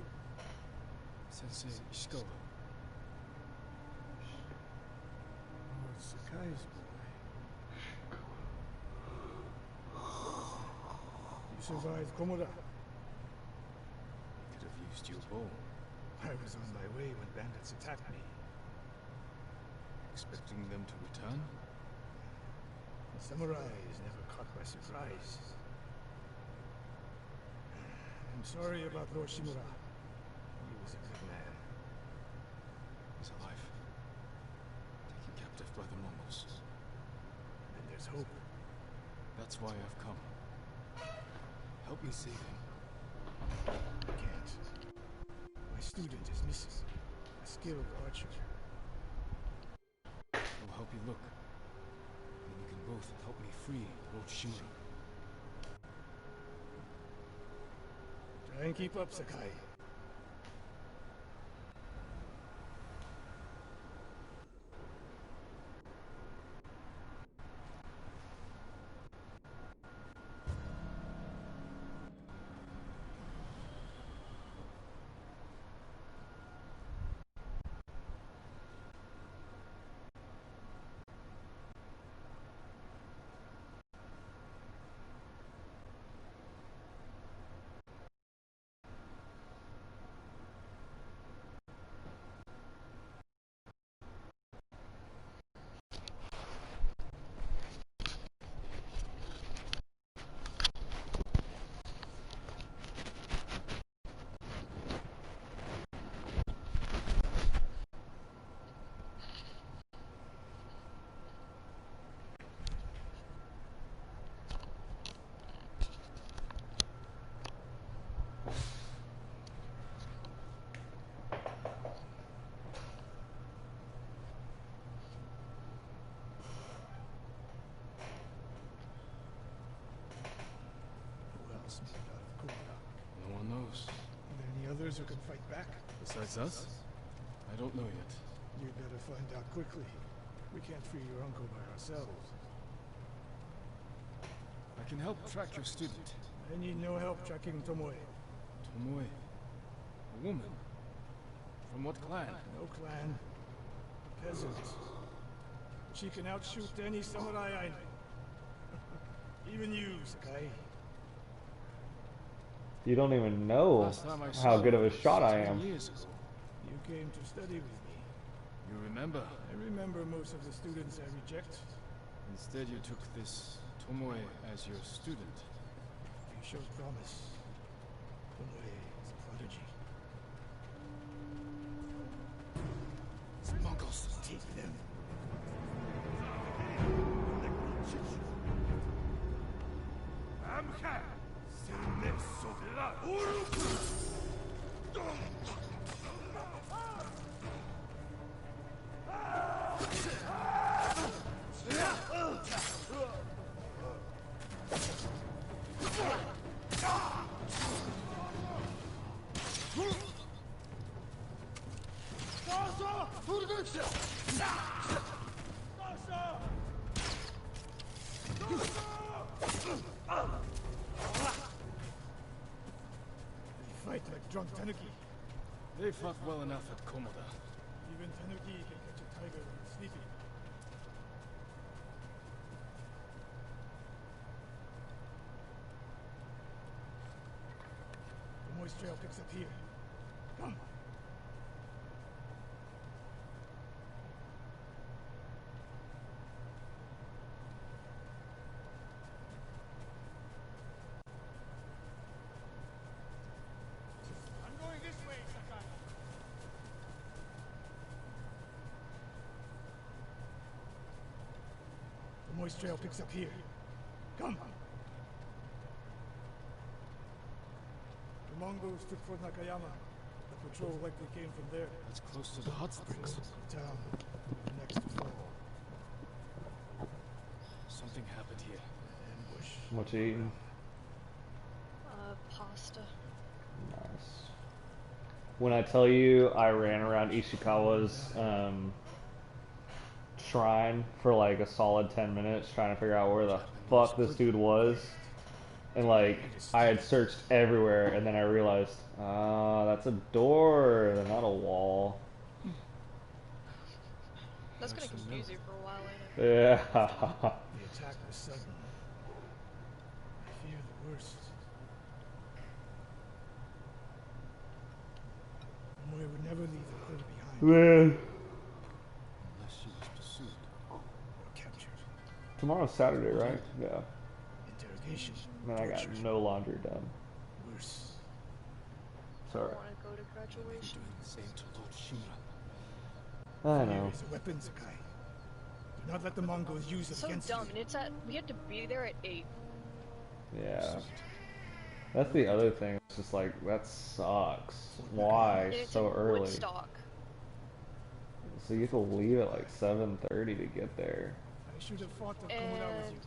Sensei Ishikawa. Oh, it's Sakai's boy. You survived Komoda. Could have used your bow. I was on my way when bandits attacked me. Expecting them to return? The samurai is never caught by surprise. I'm sorry about Lord Shimura. He was a good man. He's alive. Taken captive by the Mongols. And there's hope. That's why I've come. Help me save him. I can't. My student is missing. A skilled archer. I'll help you look. Then you can both help me free Lord Shimura. Try and keep up, Sakai. No one knows. Are there any others who can fight back? Besides us? I don't know yet. You'd better find out quickly. We can't free your uncle by ourselves. I can help track your student. I need no help tracking Tomoe. Tomoe. A woman. From what clan? No clan. Peasant. She can outshoot any samurai I know. Even you, Sakai. You don't even know how good of a shot I am. Years ago. You came to study with me. You remember? I remember most of the students I reject. Instead you took this Tomoe as your student. You showed promise. Tomoe is a prodigy. Mongols! Take them. Fight like drunk tanuki. They fought well enough at Komoda. Even tanuki can catch a tiger when it's sleeping. The moist trail picks up here. Come. I'm going this way, Sakai. The moist trail picks up here. Come. The Mongol Mongols took Fort Nakayama. The patrol likely came from there. That's close to the hot springs. The town next to fall. Something happened here. Ambush. What you eating? Pasta. Nice. When I tell you I ran around Ishikawa's shrine for like a solid 10 minutes trying to figure out where the fuck this dude was, and like I had searched everywhere, and then I realized, that's a door, not a wall. That's gonna confuse you for a while, ain't it? Yeah. The attack was sudden. I fear the worst. Moy would never leave the crew behind. Man. Unless she was pursued. Or captured. Tomorrow's Saturday, right? Yeah. Interrogation. Man, I got torture. no laundry done. Worse. Sorry. I want to go to graduation. Doing the same to Lord Shimura. I know. Here is a weapon, Sakai. Do not let the Mongols use it So against dumb, you. and it's at we had to be there at 8. Yeah. That's the other thing. It's just like, that sucks. Why And it's so in early? Woodstock. So you have to leave at like 7:30 to get there. I should have fought to come out with And you.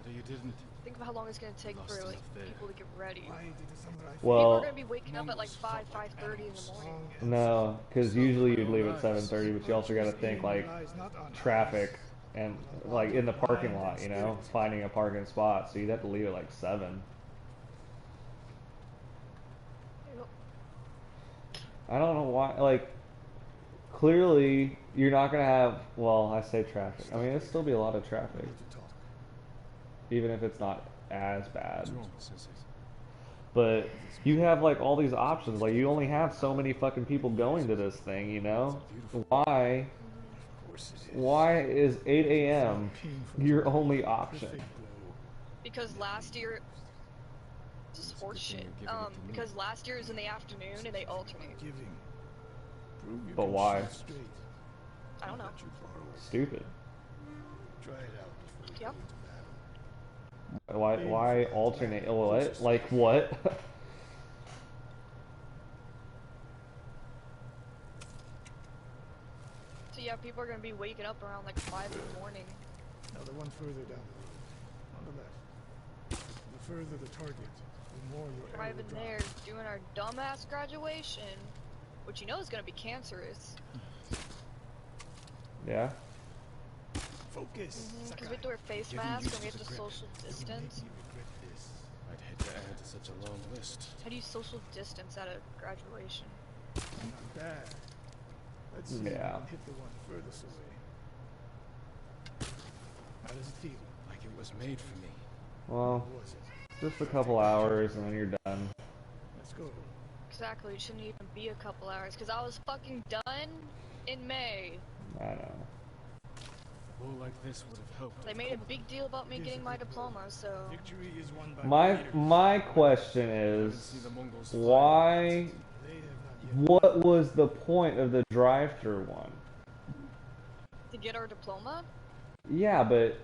Better you didn't. think of how long it's gonna take Lost for enough like there. people to get ready. Why did the samurai Well- People are gonna be waking up at like 5:30 in the morning. No, because usually you'd leave at 7:30, but you also got to think like traffic and like in the parking lot, you know, finding a parking spot. So you'd have to leave at like 7. I don't know why. Like, clearly you're not gonna have. Well, I say traffic. I mean, it'd still be a lot of traffic, even if it's not as bad. What's wrong, Sensei? But you have like all these options. Like you only have so many fucking people going to this thing, you know? Why? Why is 8 a.m. your only option? Because last year, this is horse shit. Because last year was in the afternoon and they alternate. But why? I don't know. Stupid. Try it out before you Yep. go into battle. Why alternate? What? Like what? So yeah, people are gonna be waking up around like 5 in the morning. Now the one further down. On the left. The further the target, the more your arrow Driving will there, drop. doing our dumbass graduation, which you know is gonna be cancerous. Yeah. Focus. Because we have to wear face masks and we have to social distance. I'd hate to add to such a long list. How do you social distance at a graduation? Not bad. Let's see if we Yeah. can hit the one furthest away. How does it feel? Like it was made for me. Well, What was it? just a couple hours and then you're done. Let's go. Exactly, it shouldn't even be a couple hours, because I was fucking done in May. I know. A blow like this would have helped. They made a big deal about me getting my diploma, so... Victory is won by My question is, See the Mongols why? They have not yet. What was the point of the drive-through one? To get our diploma? Yeah, but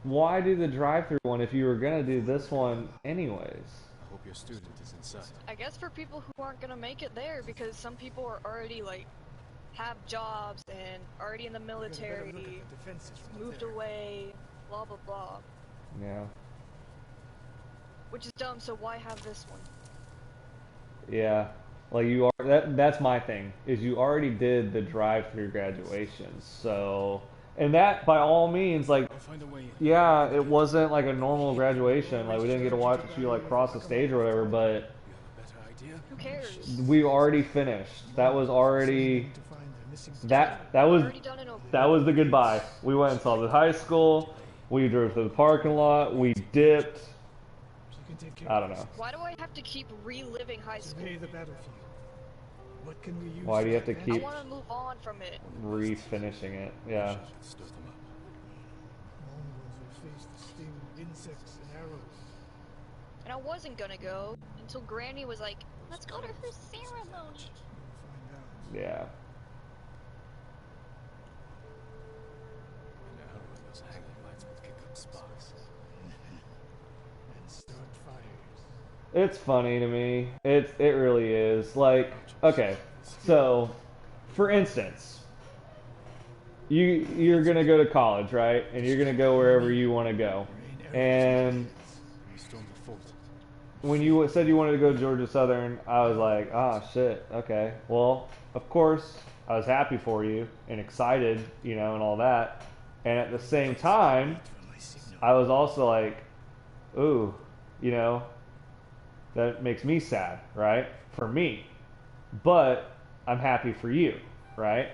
why do the drive-through one if you were gonna do this one anyways? I hope your student is inside. I guess for people who aren't gonna make it there, because some people are already, like, have jobs and already in the Get a better look military, at the defenses from up moved there. away, blah blah blah. Yeah. Which is dumb, so why have this one? Yeah. Like you are that's my thing, is you already did the drive-through graduation, so and that by all means, like, I'll find a way in. yeah, it wasn't like a normal graduation, like we didn't get to watch you like cross the stage or whatever, but You have a better idea? Who cares? we already finished. That was already To find the missing that Already done in that was the goodbye. We went and saw the high school, we drove to the parking lot, we dipped. She can take care I of don't know. herself. Why do I have to keep reliving high school? Survey the battlefield. What can we use? Why do you have to for I keep want to move on from it. refinishing it? Yeah. Stir them up. Mongols will face the sting of insects and arrows. And I wasn't gonna go until Granny was like, let's go to her ceremony. We'll find out. Yeah. An arrow in those hanging lights would kick up sparks. And start fires. It's funny to me. It really is. Like, okay, so for instance, you're gonna go to college, right? And you're gonna go wherever you want to go. And when you said you wanted to go to Georgia Southern, I was like, ah, shit, okay. Well, of course, I was happy for you and excited, you know, and all that. And at the same time, I was also like, ooh, you know, that makes me sad, right? For me. But I'm happy for you, right?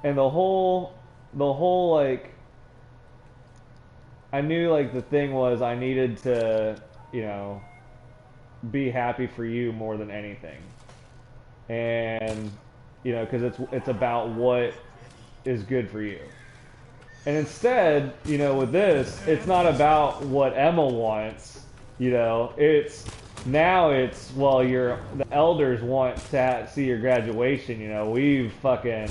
And the whole like, I knew like the thing was I needed to, you know, be happy for you more than anything. And, you know, because it's about what is good for you. And instead, you know, with this, it's not about what Emma wants. You know, it's well, the elders want to see your graduation. You know, we've fucking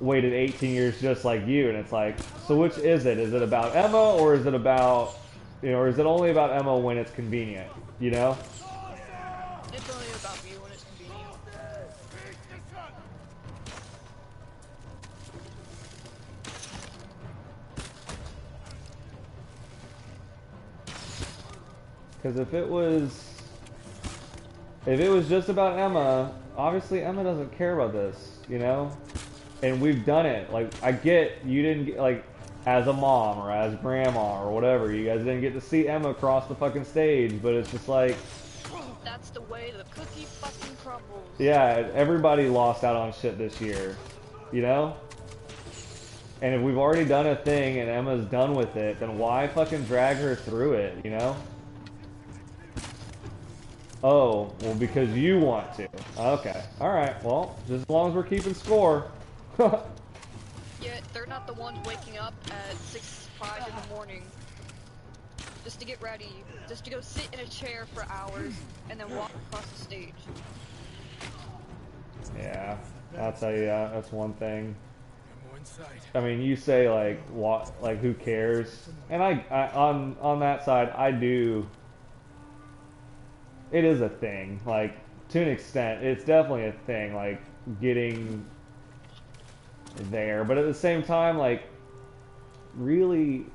waited 18 years just like you, and it's like, so which is it? Is it about Emma, or is it about, you know, or is it only about Emma when it's convenient? You know? It's only about me when it's convenient. Because if it was just about Emma, obviously Emma doesn't care about this, you know? And we've done it. Like, I get you didn't get, like, as a mom or as grandma or whatever, you guys didn't get to see Emma across the fucking stage, but it's just like, That's the way the cookie fucking crumbles. yeah, everybody lost out on shit this year, you know? And if we've already done a thing and Emma's done with it, then why fucking drag her through it, you know? Oh, well, because you want to. Okay. Alright, well, just as long as we're keeping score. Yet they're not the ones waking up at 5 in the morning just to get ready, just to go sit in a chair for hours and then walk across the stage. Yeah, I'll tell you that. That's one thing. I mean, you say like what, like who cares? And I on that side, I do. It is a thing, like to an extent. It's definitely a thing, like getting there. But at the same time, like really,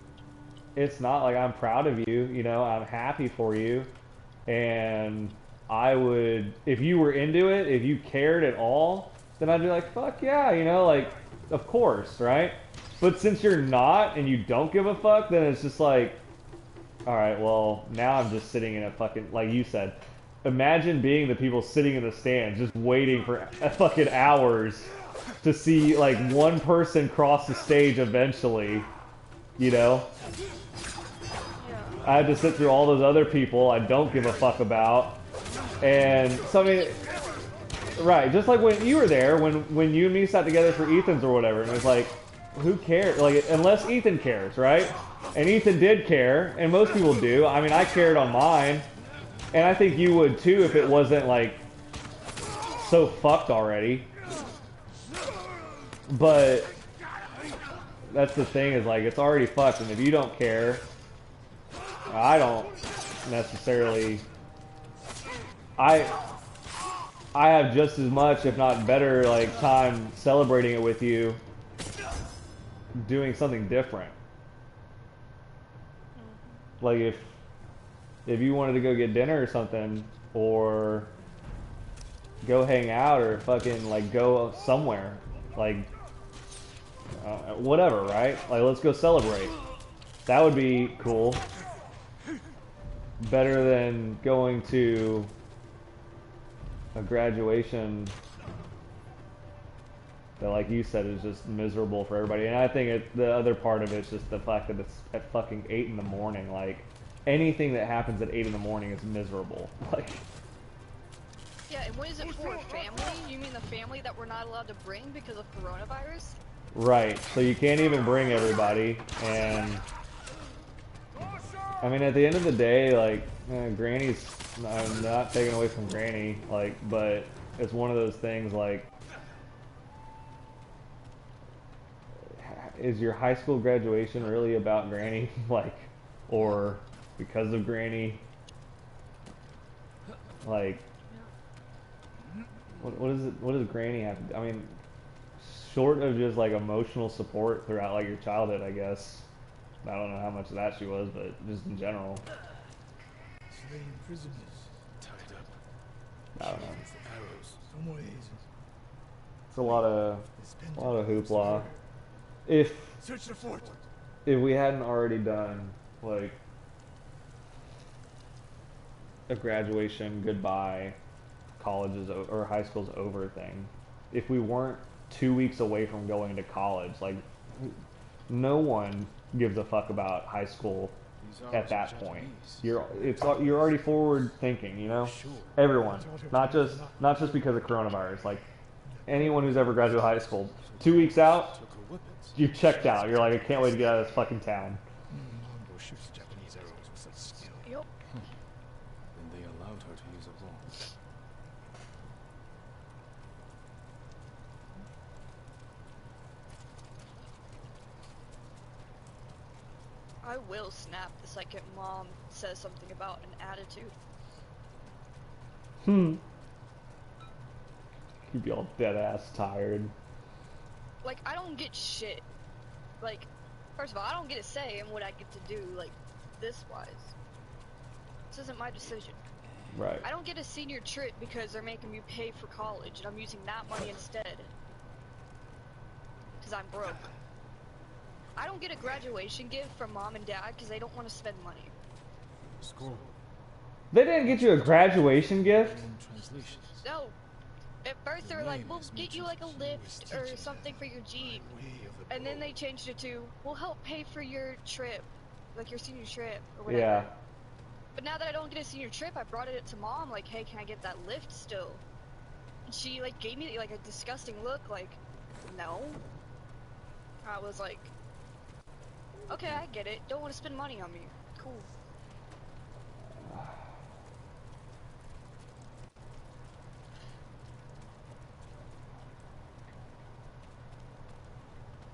it's not like I'm proud of you. You know, I'm happy for you, and I would, if you were into it, if you cared at all, then I'd be like, fuck yeah, you know, like, of course, right? But since you're not and you don't give a fuck, then it's just like, alright, well, now I'm just sitting in a fucking, like you said, imagine being the people sitting in the stands just waiting for fucking hours to see, like, one person cross the stage eventually, you know? I had to sit through all those other people I don't give a fuck about. And so I mean, right, just like when you were there, when you and me sat together for Ethan's or whatever, and it was like, who cares? Like, unless Ethan cares, right? And Ethan did care, and most people do. I mean, I cared on mine, and I think you would too if it wasn't like so fucked already. But that's the thing, is like, it's already fucked, and if you don't care, I don't necessarily. I have just as much, if not better, like time celebrating it with you, doing something different. Like if you wanted to go get dinner or something, or go hang out, or fucking like go somewhere, like whatever, right? Like, let's go celebrate. That would be cool. Better than going to a graduation that, like you said, is just miserable for everybody. And I think the other part of it is just the fact that it's at fucking 8 in the morning. Like, anything that happens at 8 in the morning is miserable. Like, yeah, and what is it for? Family? You mean the family that we're not allowed to bring because of coronavirus? right, so you can't even bring everybody. And I mean, at the end of the day, like, Granny's, I'm not taking away from Granny, like, but it's one of those things, like, is your high school graduation really about Granny? Like, or because of Granny? Like, what is it? What does Granny have to do? I mean, short of just like emotional support throughout like your childhood, I guess. I don't know how much of that she was, but just in general. Slaying prisoners. Tied up. I don't know. With arrows. No more hazing. It's a lot of hoopla. If Search the fort. If we hadn't already done like a graduation goodbye, college is or high school's over thing, if we weren't 2 weeks away from going to college, like no one gives a fuck about high school at that point. You're already forward thinking, you know. Everyone, not just because of coronavirus. Like anyone who's ever graduated high school, 2 weeks out, you checked out. You're like, I can't wait to get out of this fucking town. Mongol shoots Japanese arrows with such skill. Yep. Then they allowed her to use a bow. I will snap the second Mom says something about an attitude. You'd be all dead ass tired. Like, I don't get shit. Like, first of all, I don't get a say in what I get to do, like, this-wise. This isn't my decision. Right. I don't get a senior trip because they're making me pay for college, and I'm using that money instead. Because I'm broke. I don't get a graduation gift from Mom and Dad because they don't want to spend money. Scroll. They didn't get you a graduation gift? Translations. No. At first they were like, we'll get you like a lift or something for your Jeep. And then they changed it to, we'll help pay for your trip. Like your senior trip or whatever. Yeah. But now that I don't get a senior trip, I brought it to Mom, like, hey, can I get that lift still? And she, like, gave me, like, a disgusting look, like, no. I was like, okay, I get it. Don't want to spend money on me. Cool.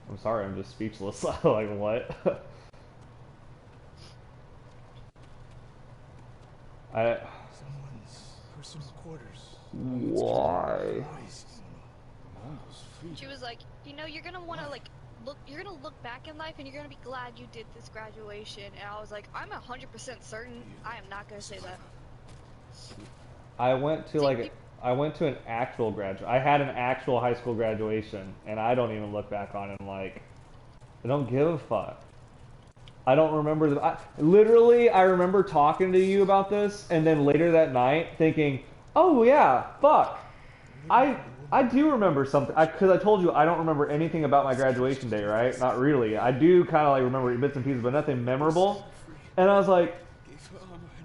I'm sorry, I'm just speechless. Like, what? Someone's personal quarters. Why? She was like, you know, you're gonna want to, like, you're gonna look back in life and you're gonna be glad you did this graduation. And I was like, I'm 100% certain I am not gonna say that. I went to an actual graduation. I had an actual high school graduation, and I don't even look back on it and like, I don't give a fuck. I don't remember literally, I remember talking to you about this, and then later that night thinking, oh yeah, fuck. I do remember something, because I told you I don't remember anything about my graduation day, right? Not really. I do kind of like remember bits and pieces, but nothing memorable. And I was like,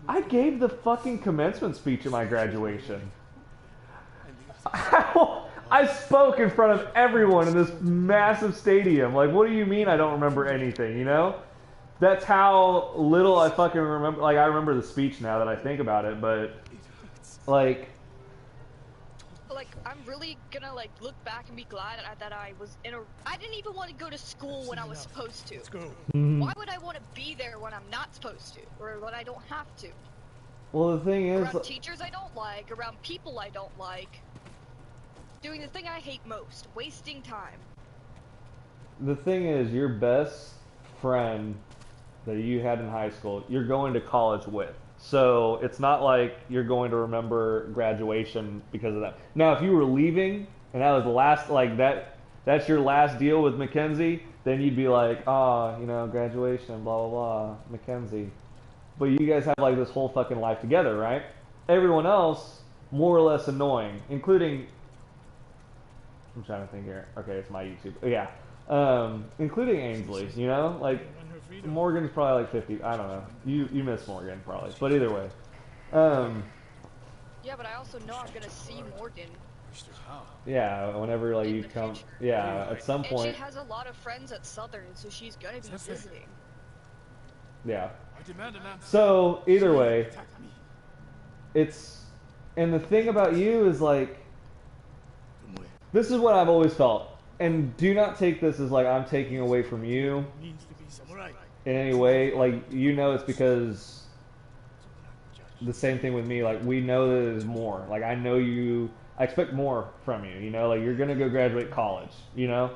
I gave the fucking commencement speech at my graduation. I spoke in front of everyone in this massive stadium. Like, what do you mean I don't remember anything, you know? That's how little I fucking remember. Like, I remember the speech now that I think about it, but, like... Like, I'm really gonna, like, look back and be glad that I was in a... I didn't even want to go to school when I was supposed to. Let's go. Why would I want to be there when I'm not supposed to? Or when I don't have to? Well, the thing is... Around teachers I don't like, around people I don't like. Doing the thing I hate most, wasting time. The thing is, your best friend that you had in high school, you're going to college with. So it's not like you're going to remember graduation because of that. Now, if you were leaving and that was the last, like that's your last deal with Mackenzie, then you'd be like, oh, you know, graduation, blah, blah, blah, Mackenzie. But you guys have like this whole fucking life together, right? Everyone else, more or less annoying, including... I'm trying to think here. Okay, it's my YouTube. Yeah. Including Ainsley, you know? Like, Morgan's probably like 50. I don't know. You miss Morgan, probably. But either way. Yeah, but I also know I'm gonna see Morgan. Yeah, whenever, like, you come... Yeah, at some point... And she has a lot of friends at Southern, so she's gonna be visiting. Yeah. So, either way, it's... And the thing about you is, like... This is what I've always felt. And do not take this as like I'm taking away from you in any way. Like, you know, it's because the same thing with me. Like, we know that there's more. Like, I know you. I expect more from you. You know, like you're gonna go graduate college. You know,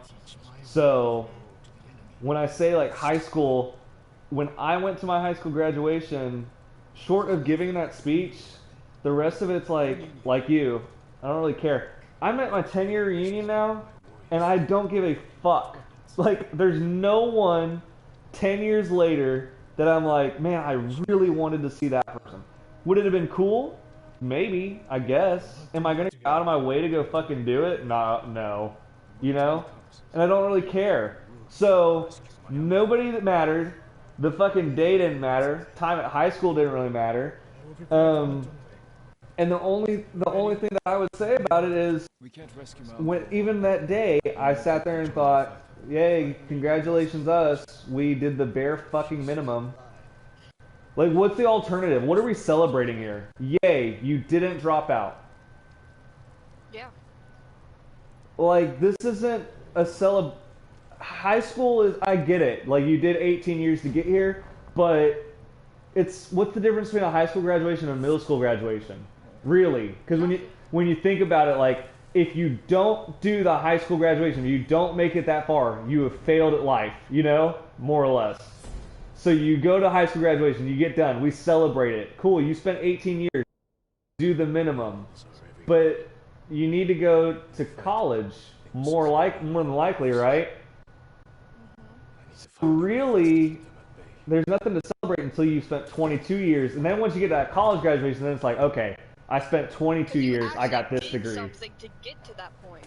so when I say like high school, when I went to my high school graduation, short of giving that speech, the rest of it's like you. I don't really care. I'm at my 10-year reunion now, and I don't give a fuck. Like, there's no one 10 years later that I'm like, man, I really wanted to see that person. Would it have been cool? Maybe, I guess. Am I gonna go out of my way to go fucking do it? No. You know? And I don't really care. So, nobody that mattered. The fucking day didn't matter. Time at high school didn't really matter. And the only thing that I would say about it is, when even that day, I sat there and thought, yay, congratulations us, we did the bare fucking minimum. Like, what's the alternative? What are we celebrating here? Yay, you didn't drop out. Yeah. Like, this isn't a high school is, I get it. Like, you did 18 years to get here, but what's the difference between a high school graduation and a middle school graduation? Really? Because when you think about it, like, if you don't do the high school graduation, you don't make it that far, you have failed at life, you know? More or less. So you go to high school graduation, you get done, we celebrate it. Cool, you spent 18 years, do the minimum. But you need to go to college, more than likely, right? So really, there's nothing to celebrate until you've spent 22 years. And then once you get to that college graduation, then it's like, okay, I spent 22 years, I got this degree. Something to get to that point.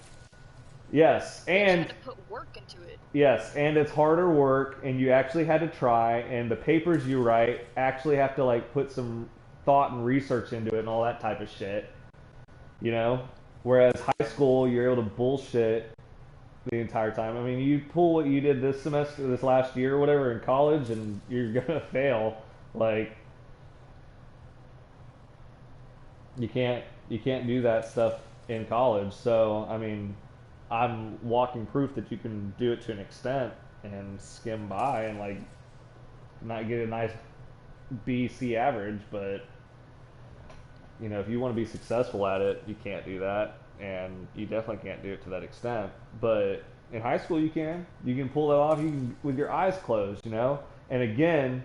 Yes, and you had to put work into it. Yes, and it's harder work, and you actually had to try, and the papers you write actually have to like put some thought and research into it and all that type of shit. You know? Whereas high school, you're able to bullshit the entire time. I mean, you pull what you did this semester, this last year or whatever in college, and you're gonna fail. Like, you can't do that stuff in college. So, I mean, I'm walking proof that you can do it to an extent and skim by and like not get a nice B, C average, but you know, if you want to be successful at it, you can't do that, and you definitely can't do it to that extent. But in high school, you can pull that off. You can with your eyes closed, you know. And again,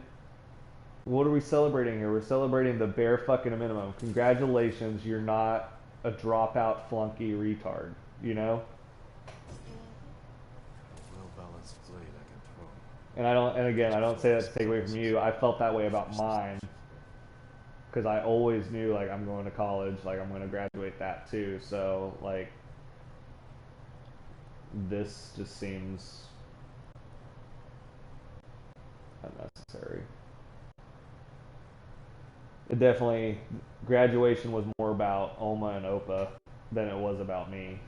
what are we celebrating here? We're celebrating the bare fucking minimum. Congratulations, you're not a dropout flunky retard, you know. And I don't say that to take away from you. I felt that way about mine. Because I always knew, like, I'm going to college, like, I'm going to graduate that too. So, like, this just seems unnecessary. It definitely, graduation was more about Oma and Opa than it was about me.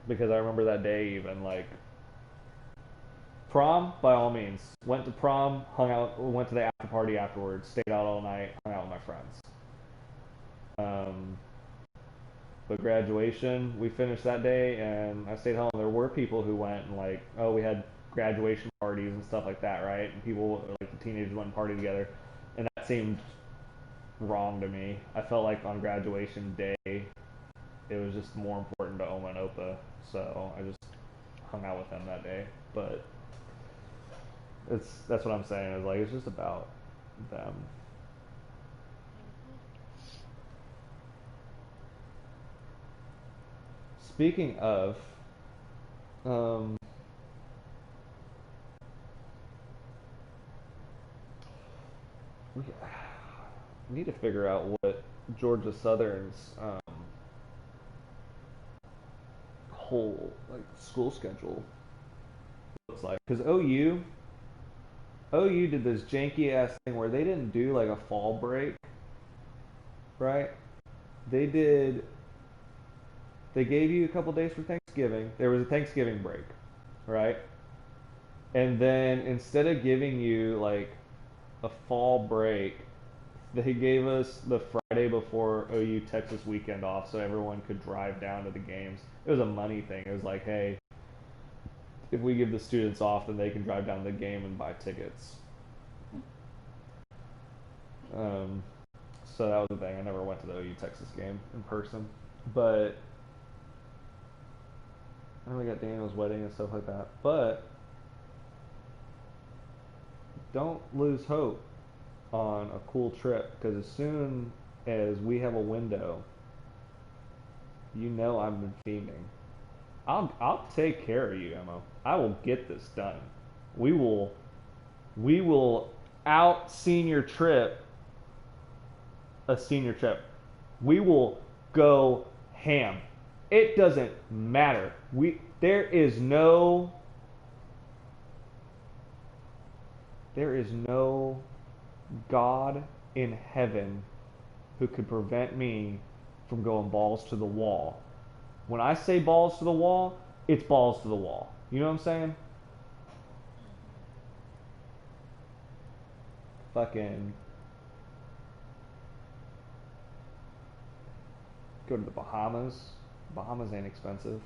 Because I remember that day even, like, prom, by all means. Went to prom, hung out, went to the after party afterwards, stayed out all night, hung out with my friends. But graduation, we finished that day, and I stayed home. There were people who went and like, oh, we had graduation parties and stuff like that, right? And people, like the teenagers, went and partied together, and that seemed wrong to me. I felt like on graduation day, it was just more important to Oma and Opa, so I just hung out with them that day. But that's what I'm saying. Is like it's just about them. Speaking of, we need to figure out what Georgia Southern's whole like school schedule looks like. Because OU did this janky ass thing where they didn't do like a fall break, right? They gave you a couple days for Thanksgiving. There was a Thanksgiving break, right? And then instead of giving you like a fall break, they gave us the Friday before OU Texas weekend off so everyone could drive down to the games. It was a money thing. It was like, hey, if we give the students off, then they can drive down to the game and buy tickets. So that was the thing. I never went to the OU Texas game in person, but and we got Daniel's wedding and stuff like that. But don't lose hope on a cool trip, because as soon as we have a window, you know I've been fiending. I'll take care of you, Emma. I will get this done. We will out senior trip a senior trip. We will go ham. It doesn't matter. There is no God in heaven who could prevent me from going balls to the wall. When I say balls to the wall, it's balls to the wall. You know what I'm saying? Fucking go to the Bahamas. Bahamas ain't expensive.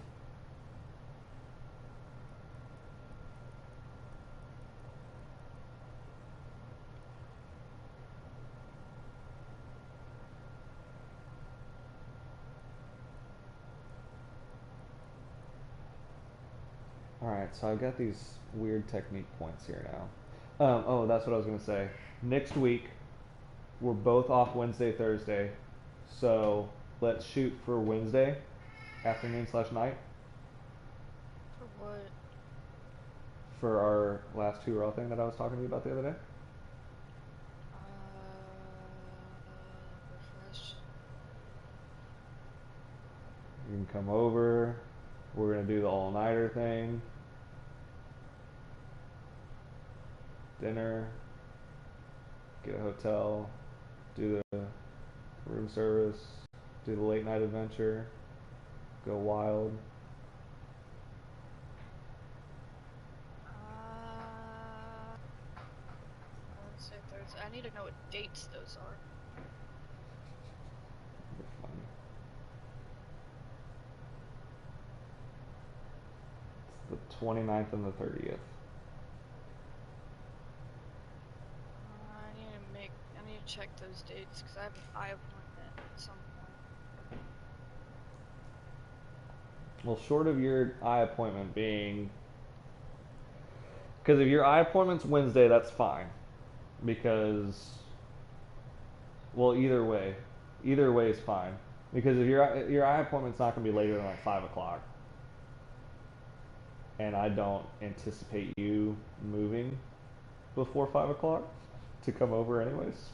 Alright, so I've got these weird technique points here now. Oh, that's what I was going to say. Next week, we're both off Wednesday, Thursday. So let's shoot for Wednesday afternoon/night. For what? For our last 2 row thing that I was talking to you about the other day. Refresh. You can come over. We're going to do the all-nighter thing. Dinner. Get a hotel. Do the room service. Do the late night adventure. Go wild. Wednesday, Thursday. I need to know what dates those are. You're funny. It's the 29th and the 30th. I need to check those dates because I have an eye appointment at some point. Well, short of your eye appointment being, because if your eye appointment's Wednesday, that's fine. Because, well, either way is fine. Because if your eye appointment's not gonna be later than like 5 o'clock, and I don't anticipate you moving before 5 o'clock to come over anyways.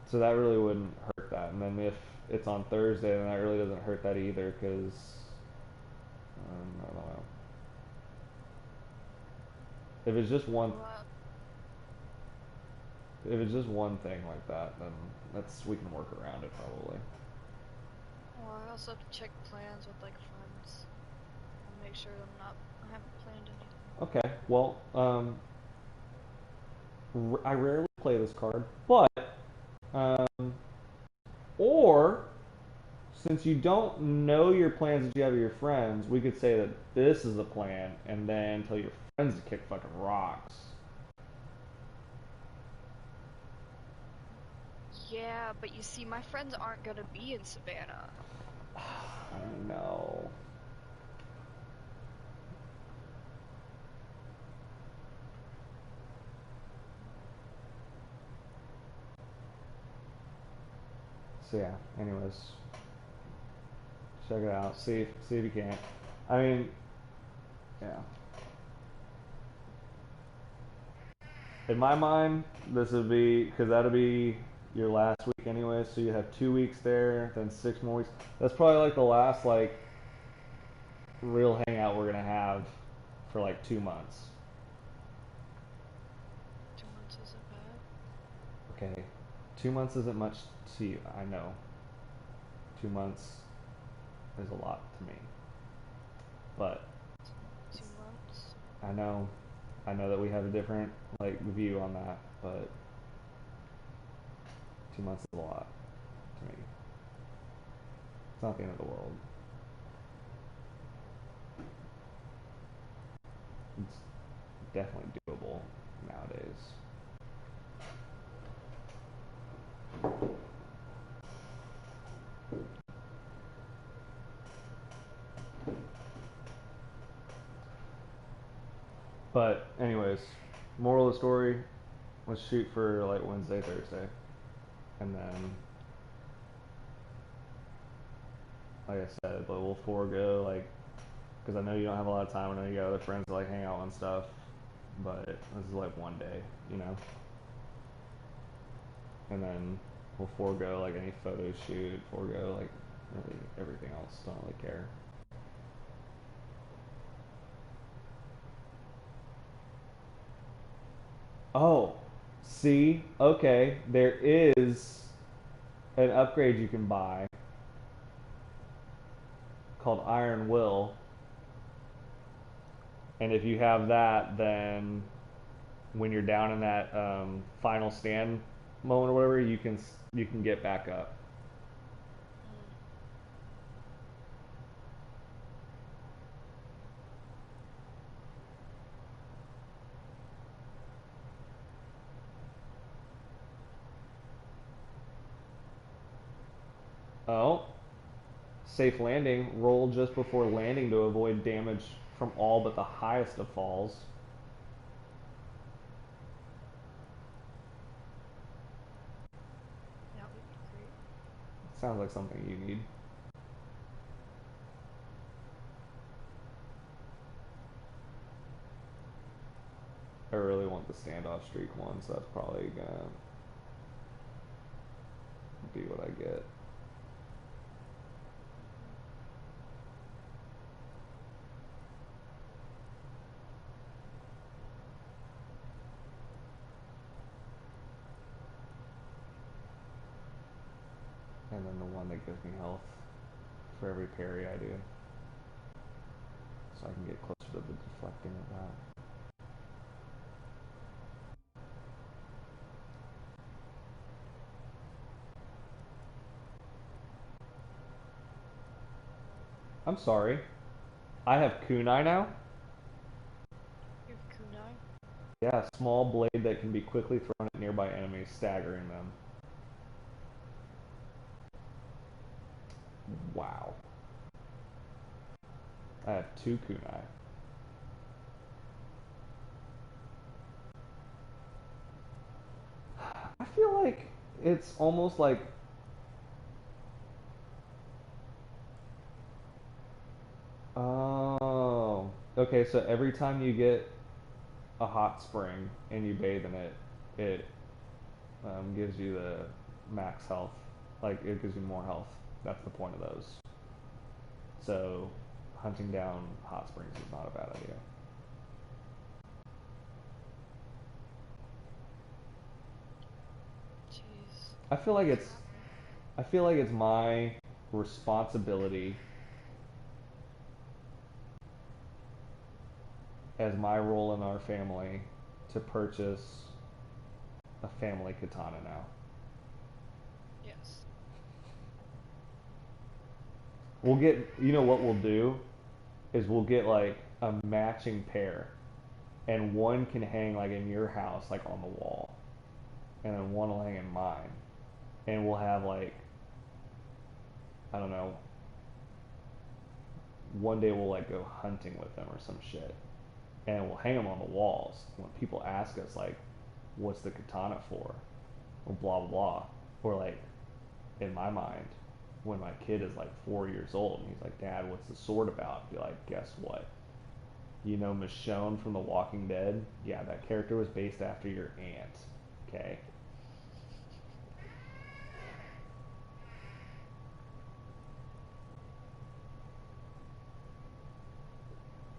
So that really wouldn't hurt that. And then if it's on Thursday, then that really doesn't hurt that either, because I don't know. If it's just one thing like that, then we can work around it probably. Well, I also have to check plans with like friends and make sure I haven't planned anything. Okay, well, I rarely play this card, but or since you don't know your plans that you have with your friends, we could say that this is the plan, and then tell your friends to kick fucking rocks. Yeah, but you see, my friends aren't gonna be in Savannah. No. So yeah, anyways. Check it out. See if you can. I mean, yeah. In my mind, this would be, because that'll be your last week anyway, so you have 2 weeks there, then 6 more weeks. That's probably like the last like real hangout we're gonna have for like 2 months. 2 months isn't bad. Okay, 2 months isn't much to you. I know. 2 months is a lot to me. But 2 months. I know that we have a different like view on that, but 2 months is a lot to me. It's not the end of the world. It's definitely doable now. anyways, moral of the story, let's shoot for like Wednesday, Thursday. And then, like I said, but we'll forego, like, because I know you don't have a lot of time. I know you got other friends to like hang out and stuff. But this is like one day, you know? And then we'll forego like any photo shoot, forego like really everything else. Don't really care. Oh, see? Okay, there is an upgrade you can buy called Iron Will. And if you have that, then when you're down in that final stand moment or whatever, you can get back up. Oh, safe landing. Roll just before landing to avoid damage from all but the highest of falls. That would be great. Sounds like something you need. I really want the standoff streak one, so that's probably gonna be what I get. And then the one that gives me health for every parry I do. So I can get closer to the deflecting of that. I'm sorry. I have kunai now? You have kunai? Yeah, a small blade that can be quickly thrown at nearby enemies, staggering them. Wow. I have 2 kunai. I feel like it's almost like oh, okay, so every time you get a hot spring and you bathe in it, it gives you the max health. Like, it gives you more health. That's the point of those. So, hunting down hot springs is not a bad idea. Jeez. I feel like it's my responsibility as my role in our family to purchase a family katana now. Yes. We'll get, you know what we'll do is we'll get like a matching pair, and one can hang like in your house, like on the wall, and then one will hang in mine, and we'll have like, I don't know, one day we'll like go hunting with them or some shit, and we'll hang them on the walls. When people ask us like, what's the katana for? Or blah blah blah. Or like, in my mind, when my kid is like 4 years old and he's like, Dad, what's the sword about? Be like, guess what? You know Michonne from The Walking Dead? Yeah, that character was based after your aunt. Okay.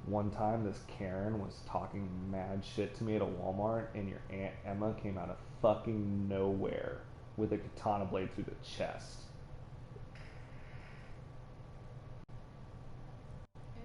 One time this Karen was talking mad shit to me at a Walmart, and your Aunt Emma came out of fucking nowhere with a katana blade through the chest. Yeah.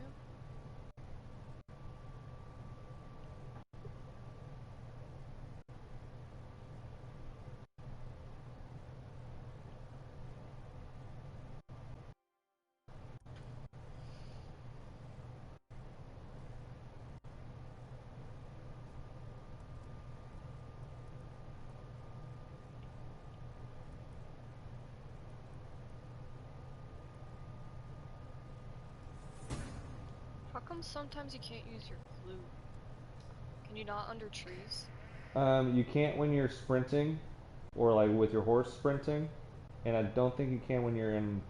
How come sometimes you can't use your glue? Can you not under trees? You can't when you're sprinting, or like with your horse sprinting, and I don't think you can when you're in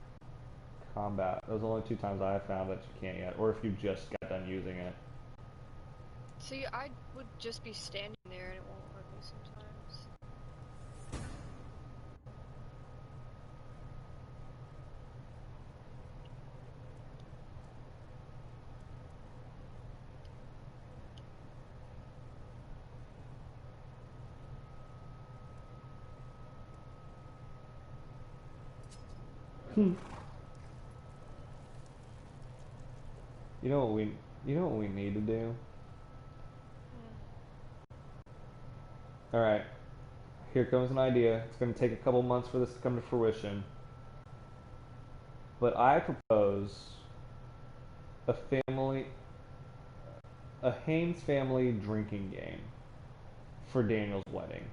combat. Those are the only two times I have found that you can't yet, or if you just got done using it. See, I would just be standing there and it won't let me sometimes. You know what we need to do? Alright. Here comes an idea. It's gonna take a couple months for this to come to fruition. But I propose a Haynes family drinking game for Daniel's wedding.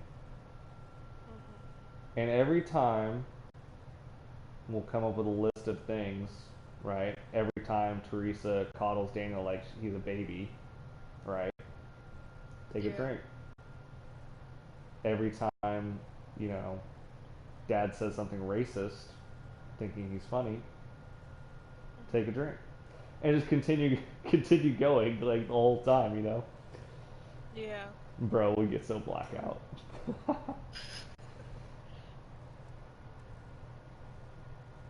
And every time we'll come up with a list of things, right? Every time Teresa coddles Daniel like he's a baby, right? Take a drink. Every time, you know, Dad says something racist, thinking he's funny, take a drink. And just continue going like the whole time, you know? Yeah. Bro, we get so blackout.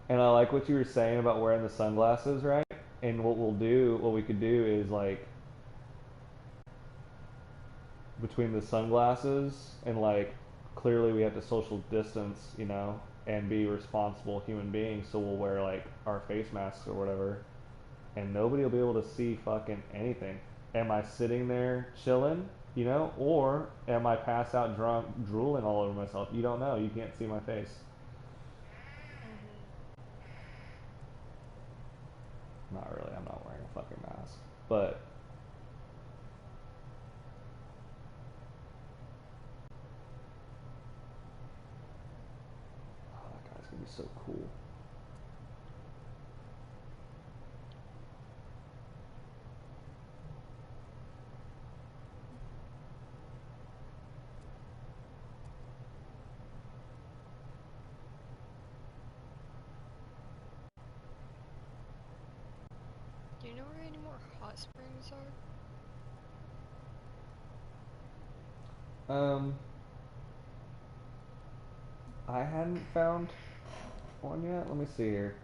And I like what you were saying about wearing the sunglasses, right? And what we could do is like between the sunglasses and like clearly we have to social distance, you know, and be responsible human beings, so we'll wear like our face masks or whatever, and nobody will be able to see fucking anything. Am I sitting there chilling, you know, or am I passed out drunk, drooling all over myself? You don't know. You can't see my face. Not really. I'm not wearing a fucking mask. But oh, that guy's gonna be so cool. Do you know where any more hot springs are? I hadn't found one yet. Let me see here.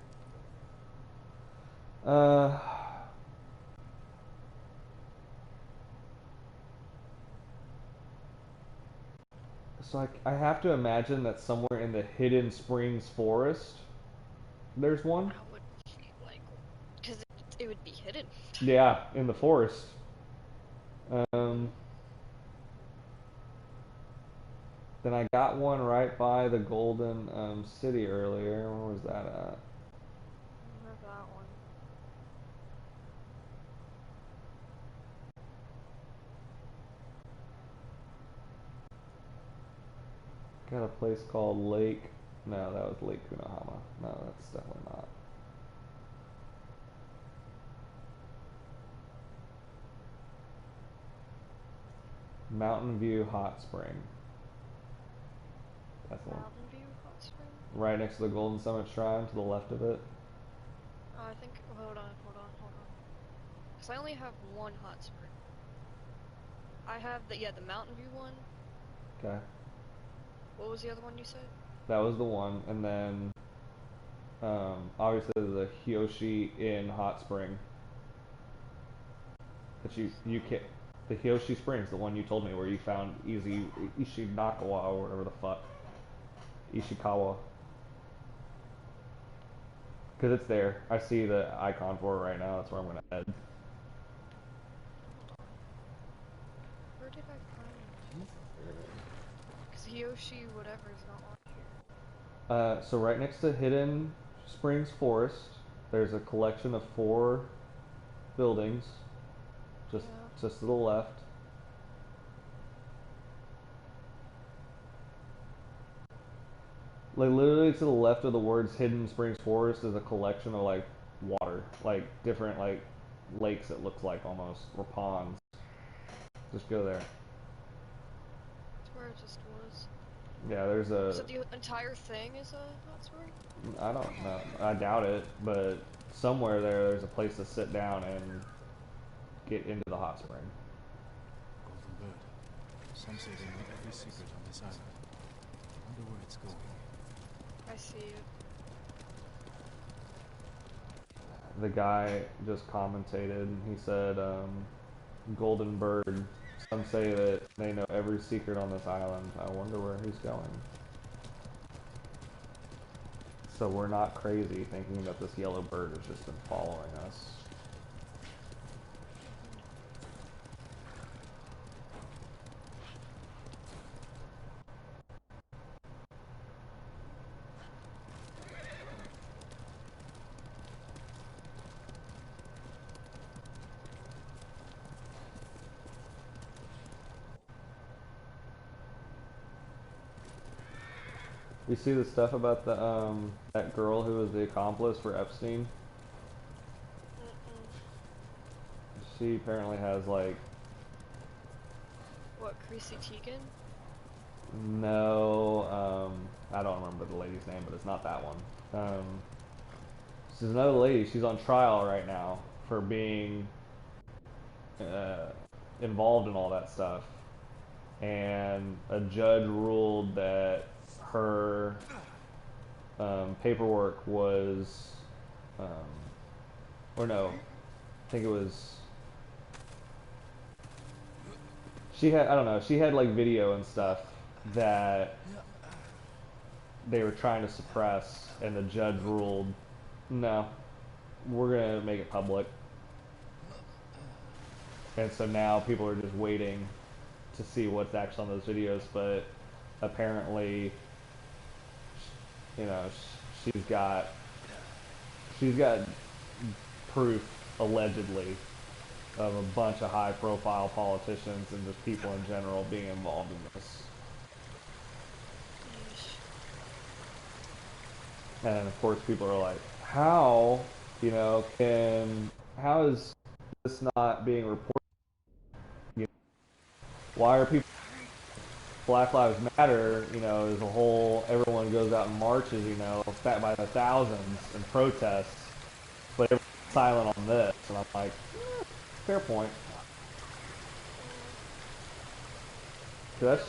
Uh, so I have to imagine that somewhere in the Hidden Springs forest, there's one. I would like, because it would be hidden. Yeah, in the forest. Then I got one right by the Golden City earlier. Where was that at? I have that one. Got a place called Lake. No, that was Lake Kunahama. No, that's definitely not. Mountain View Hot Spring. That's the one. Mountain View Hot Spring? Right next to the Golden Summit Shrine, to the left of it. I think. Hold on. Because I only have one hot spring. I have the Mountain View one. Okay. What was the other one you said? That was the one, and then obviously the Hiyoshi in Hot Spring. But you can't. The Hiyoshi Springs, the one you told me where you found Ishinakawa or whatever the fuck. Ishikawa. Because it's there. I see the icon for it right now. That's where I'm going to head. Where did I find it? Because Yoshi whatever is not on here. So right next to Hidden Springs Forest, there's a collection of 4 buildings. Just to the left. Like literally to the left of the words Hidden Springs Forest is a collection of like water, like different like lakes, it looks like almost, or ponds. Just go there. That's where it just was. Yeah, there's a... So the entire thing is a hot spring? I don't know. I doubt it, but somewhere there's a place to sit down and get into the hot spring. Golden bird. Some say they know every secret on this island. Wonder where it's going. I see it. The guy just commentated. He said, Golden bird. Some say that they know every secret on this island. I wonder where he's going. So we're not crazy thinking that this yellow bird has just been following us. You see the stuff about the that girl who was the accomplice for Epstein? She apparently has like... What, Chrissy Teigen? No, I don't remember the lady's name, but it's not that one. She's another lady. She's on trial right now for being involved in all that stuff. And a judge ruled that her paperwork was, or no, I think it was, she had, I don't know, she had like video and stuff that they were trying to suppress, and the judge ruled, no, we're gonna make it public. And so now people are just waiting to see what's actually on those videos, but apparently, you know, she's got proof, allegedly, of a bunch of high-profile politicians and just people in general being involved in this. And of course, people are like, how, you know, how is this not being reported? You know, why are people... Black Lives Matter, you know, is a whole, everyone goes out and marches, you know, by the thousands and protests, but everyone's silent on this, and I'm like, fair point. That's,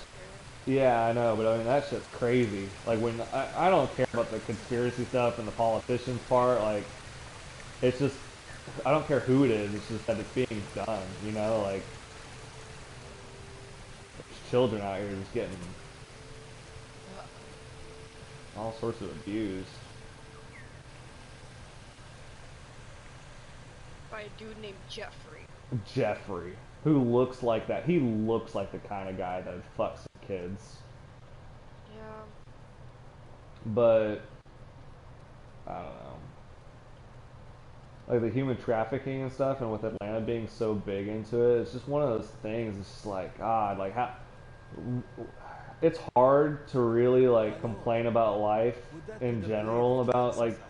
yeah, I know, but I mean, that shit's crazy. Like, when, I don't care about the conspiracy stuff and the politicians part, like, it's just, I don't care who it is, it's just that it's being done, you know, like, children out here just getting all sorts of abused. By a dude named Jeffrey. Jeffrey, who looks like that. He looks like the kind of guy that would fuck some kids. Yeah. But, I don't know. Like the human trafficking and stuff, and with Atlanta being so big into it, it's just one of those things. It's just like, God, like how... It's hard to really like complain about life in general, about like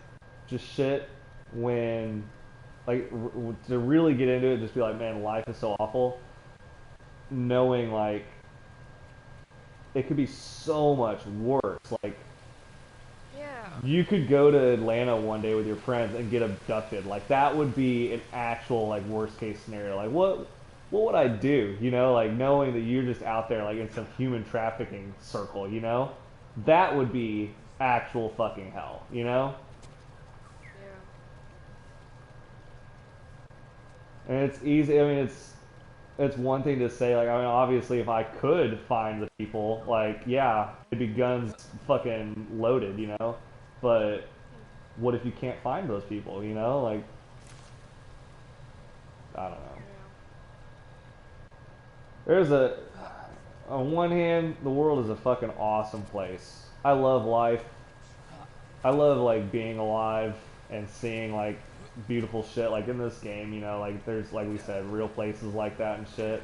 just shit, when like to really get into it, just be like, man, life is so awful, knowing like it could be so much worse. Like, yeah, you could go to Atlanta one day with your friends and get abducted. Like, that would be an actual like worst case scenario. Like, what would I do? You know, like knowing that you're just out there like in some human trafficking circle, you know? That would be actual fucking hell, you know? Yeah. And it's easy, I mean, it's one thing to say, like, I mean, obviously if I could find the people, like, yeah, it'd be guns fucking loaded, you know? But what if you can't find those people, you know? Like, I don't know. There's on one hand, the world is a fucking awesome place. I love life. I love, like, being alive and seeing, like, beautiful shit, like in this game, you know, like, there's, like we said, real places like that and shit.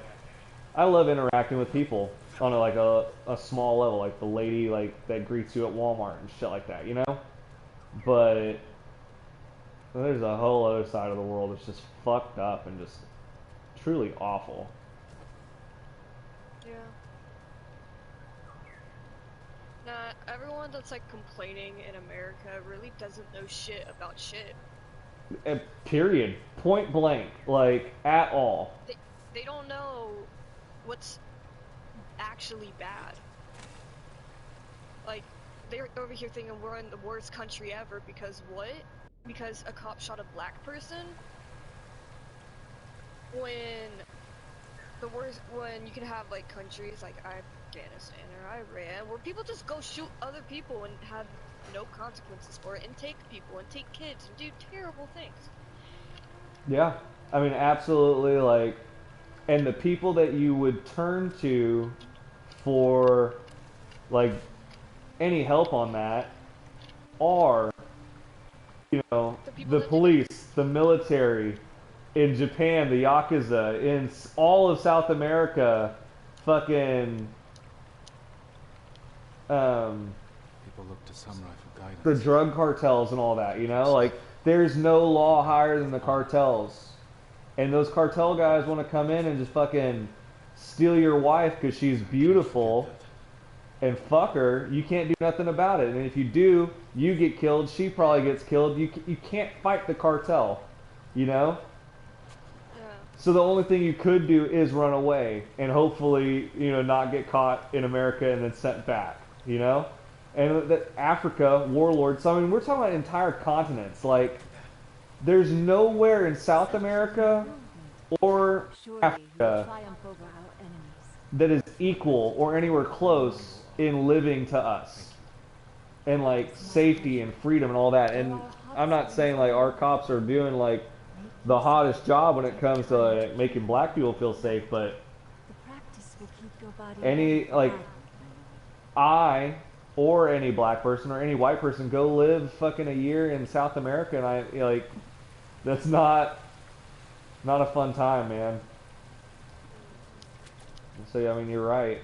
I love interacting with people on a small level, like the lady, like, that greets you at Walmart and shit like that, you know? But there's a whole other side of the world that's just fucked up and just truly awful. Nah, everyone that's like complaining in America really doesn't know shit about shit. Period. Point blank. Like, at all. They don't know what's actually bad. Like, they're over here thinking we're in the worst country ever because what? Because a cop shot a black person? When when you can have like countries like Afghanistan or Iran where people just go shoot other people and have no consequences for it and take people and take kids and do terrible things. Yeah. I mean, absolutely, like, and the people that you would turn to for, like, any help on that are, you know, the police, the military, in Japan, the Yakuza, in all of South America, fucking, People look to samurai for guidance. the drug cartels and all that, you know? Like, there's no law higher than the cartels. And those cartel guys want to come in and just fucking steal your wife because she's beautiful and fuck her. You can't do nothing about it. And if you do, you get killed. She probably gets killed. You can't fight the cartel, you know? So the only thing you could do is run away and hopefully, you know, not get caught in America and then sent back, you know? And that Africa, warlords, so I mean, we're talking about entire continents. Like, there's nowhere in South America or Africa that is equal or anywhere close in living to us. And like safety and freedom and all that. And I'm not saying like our cops are doing like the hottest job when it comes to like, making black people feel safe, but any like I or any black person or any white person go live fucking a year in South America and I like that's not a fun time, man. So I mean you're right.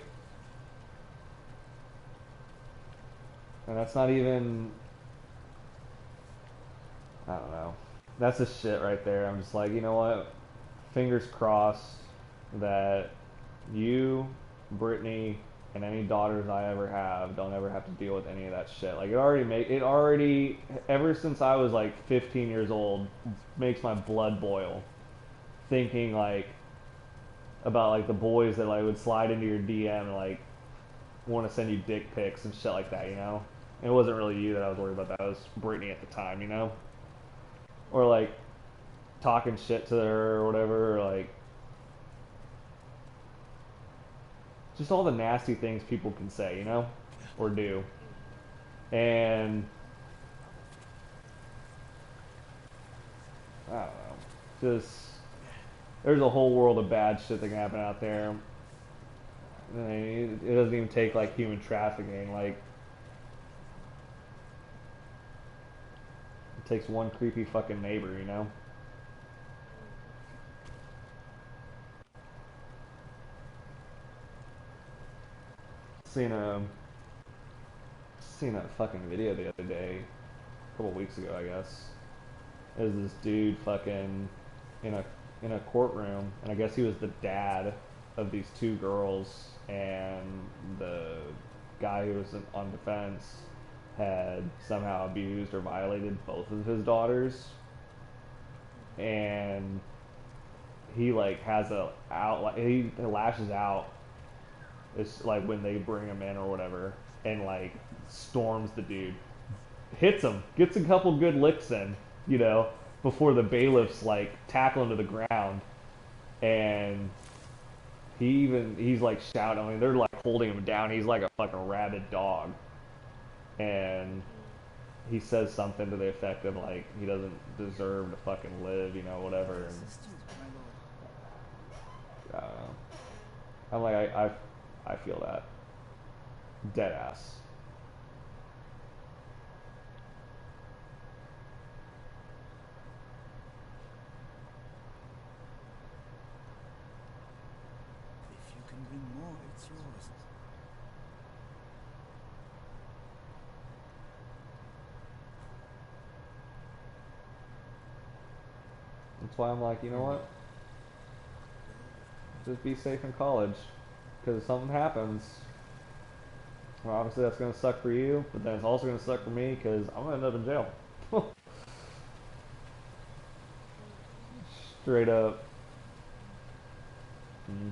And that's not even I don't know. That's the shit right there. I'm just like, you know what? Fingers crossed that you, Brittany, and any daughters I ever have don't ever have to deal with any of that shit. Like it already ever since I was like 15 years old makes my blood boil thinking like about like the boys that like would slide into your DM and like want to send you dick pics and shit like that, you know? And it wasn't really you that I was worried about that. It was Brittany at the time, you know? Or like talking shit to her or whatever, or like just all the nasty things people can say, you know, or do. And I don't know, just there's a whole world of bad shit that can happen out there. It doesn't even take like human trafficking, like it takes one creepy fucking neighbor, you know. Seen a fucking video the other day, a couple weeks ago, I guess. There's this dude fucking in a courtroom, and I guess he was the dad of these two girls, and the guy who was on defense had somehow abused or violated both of his daughters, and he like has a out he lashes out. It's like when they bring him in or whatever, and like storms the dude, hits him, gets a couple good licks in, you know, before the bailiffs like tackle him to the ground, and he's like shouting. I mean, they're like holding him down. He's like a fucking rabid dog, and he says something to the effect of like he doesn't deserve to fucking live, you know, whatever. And I don't know. I'm like I feel that. Dead ass. If you can bring more, it's yours. That's why I'm like, you know what? Just be safe in college. Because if something happens, Well, obviously that's gonna suck for you, but then it's also gonna suck for me because I'm gonna end up in jail. Straight up. Mm.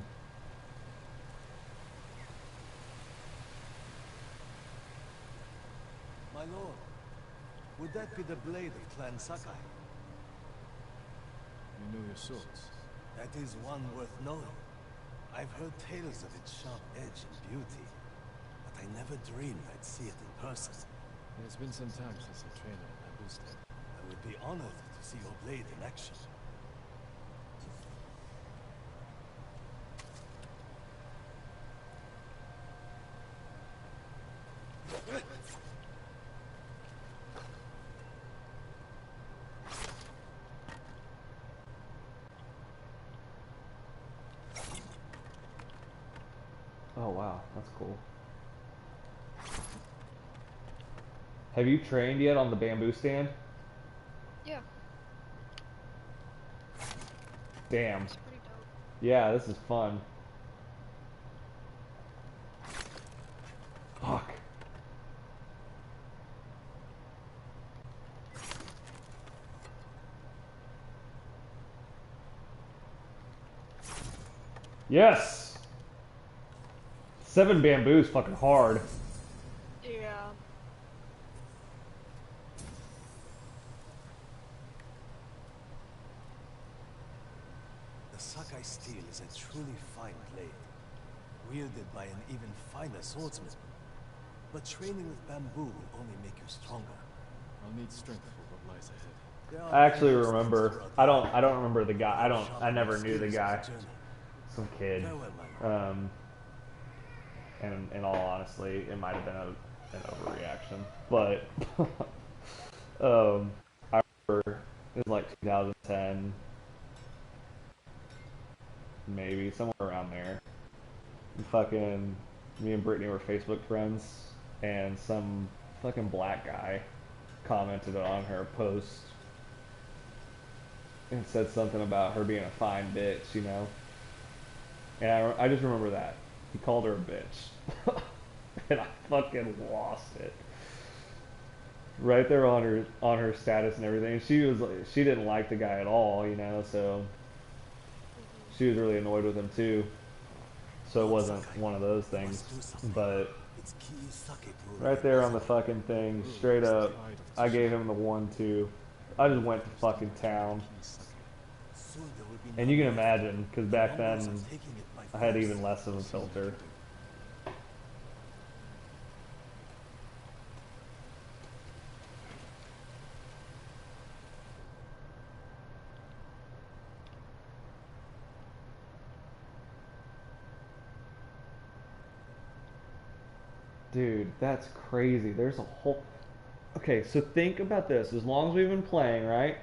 My lord, would that be the blade of Clan Sakai? You know your swords. That is one worth knowing. I've heard tales of its sharp edge and beauty, but I never dreamed I'd see it in person. It's been some time since I trained on a bamboo stand. I would be honored to see your blade in action. Oh wow, that's cool. Have you trained yet on the bamboo stand? Yeah. Damn. It's pretty dope. Yeah, this is fun. Fuck. Yes! 7 bamboo is fucking hard. Yeah. The Sakai steel is a truly fine blade, wielded by an even finer swordsman. But training with bamboo will only make you stronger. I'll need strength for what lies ahead. I actually remember. I don't remember the guy. I never knew the guy. Some kid. And in all honesty, it might have been an overreaction. But I remember it was like 2010, maybe somewhere around there. And fucking me and Brittany were Facebook friends, and some fucking black guy commented on her post and said something about her being a fine bitch, you know. And I just remember that. He called her a bitch. And I fucking lost it. Right there on her status and everything. She didn't like the guy at all, you know, so she was really annoyed with him too. So it wasn't one of those things. But right there on the fucking thing, straight up, I gave him the 1-2. I just went to fucking town. And you can imagine, because back then I had even less of a filter. Dude, that's crazy. There's a whole... Okay, so think about this. As long as we've been playing, right?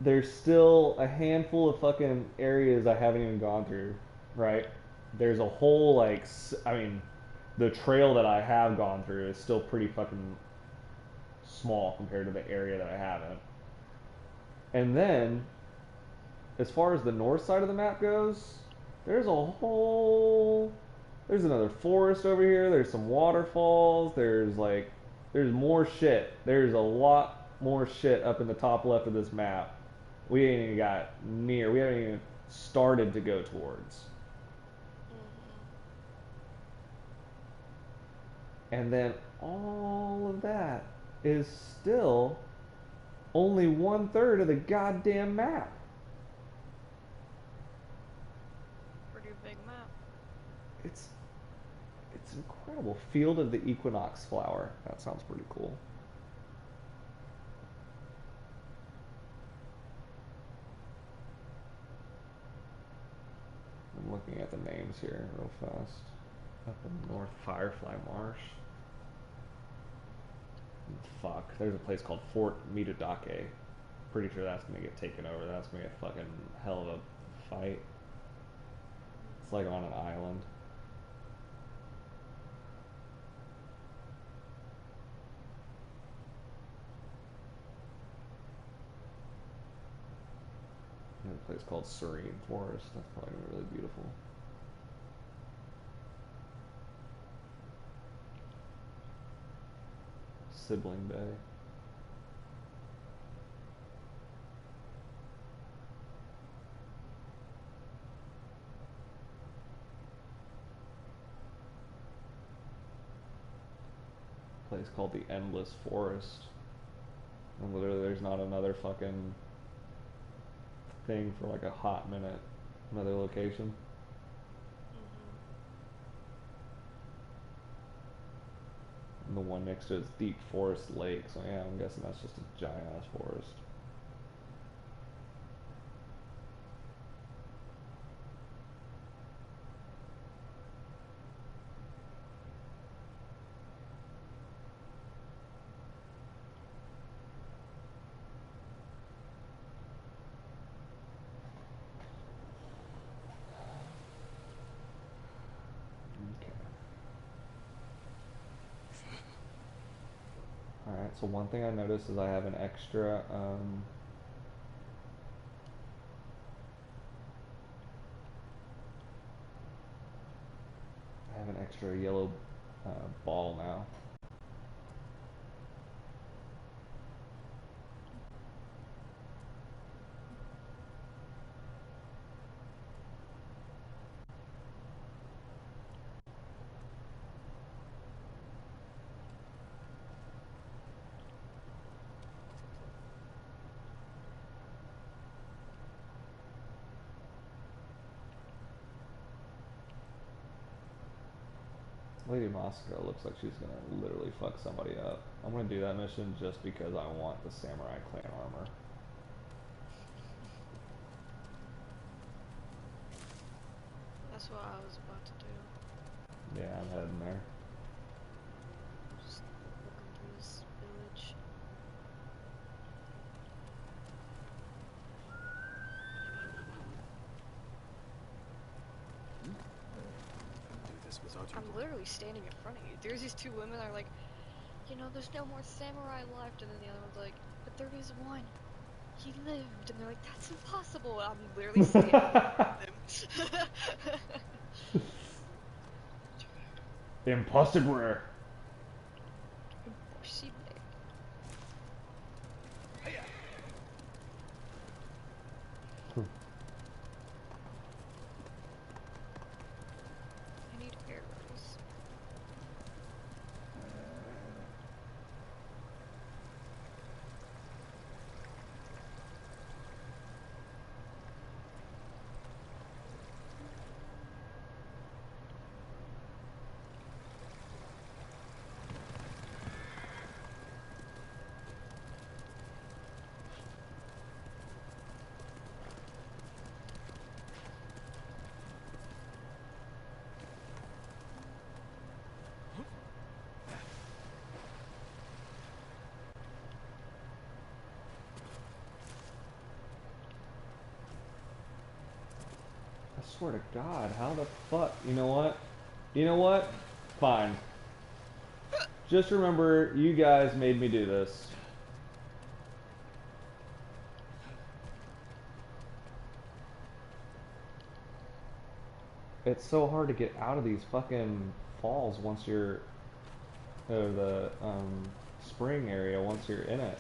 There's still a handful of fucking areas I haven't even gone through, right? There's a whole, like... I mean, the trail that I have gone through is still pretty fucking small compared to the area that I haven't. And then, as far as the north side of the map goes, there's a whole... There's another forest over here. There's some waterfalls. There's more shit. There's a lot more shit up in the top left of this map. We ain't even got near. We haven't even started to go towards. And then all of that is still only 1/3 of the goddamn map. Pretty big map. It's incredible. Field of the Equinox Flower. That sounds pretty cool. I'm looking at the names here real fast. Up in North Firefly Marsh. Fuck. There's a place called Fort Mitodake. Pretty sure that's gonna get taken over. That's gonna be a fucking hell of a fight. It's like on an island. There's a place called Serene Forest. That's probably gonna be really beautiful. Sibling day. Place called the Endless Forest. And literally there's not another fucking thing for like a hot minute. Another location. And the one next to it is Deep Forest Lake, so yeah, I'm guessing that's just a giant ass forest. Alright, so one thing I noticed is I have an extra, yellow ball now. Lady Moscow looks like she's gonna literally fuck somebody up. I'm gonna do that mission just because I want the Samurai Clan armor. That's what I was about to do. Yeah, I'm heading there. Just looking through this village. I'm literally standing in front of you. There's these two women that are like, you know, there's no more samurai left, and then the other one's like, but there is one. He lived, and they're like, that's impossible. I'm literally standing in front of them. Impossible. Impossible. I need arrows. I swear to God, how the fuck? You know what? You know what? Fine. Just remember, you guys made me do this. It's so hard to get out of these fucking falls once you're, or the spring area once you're in it.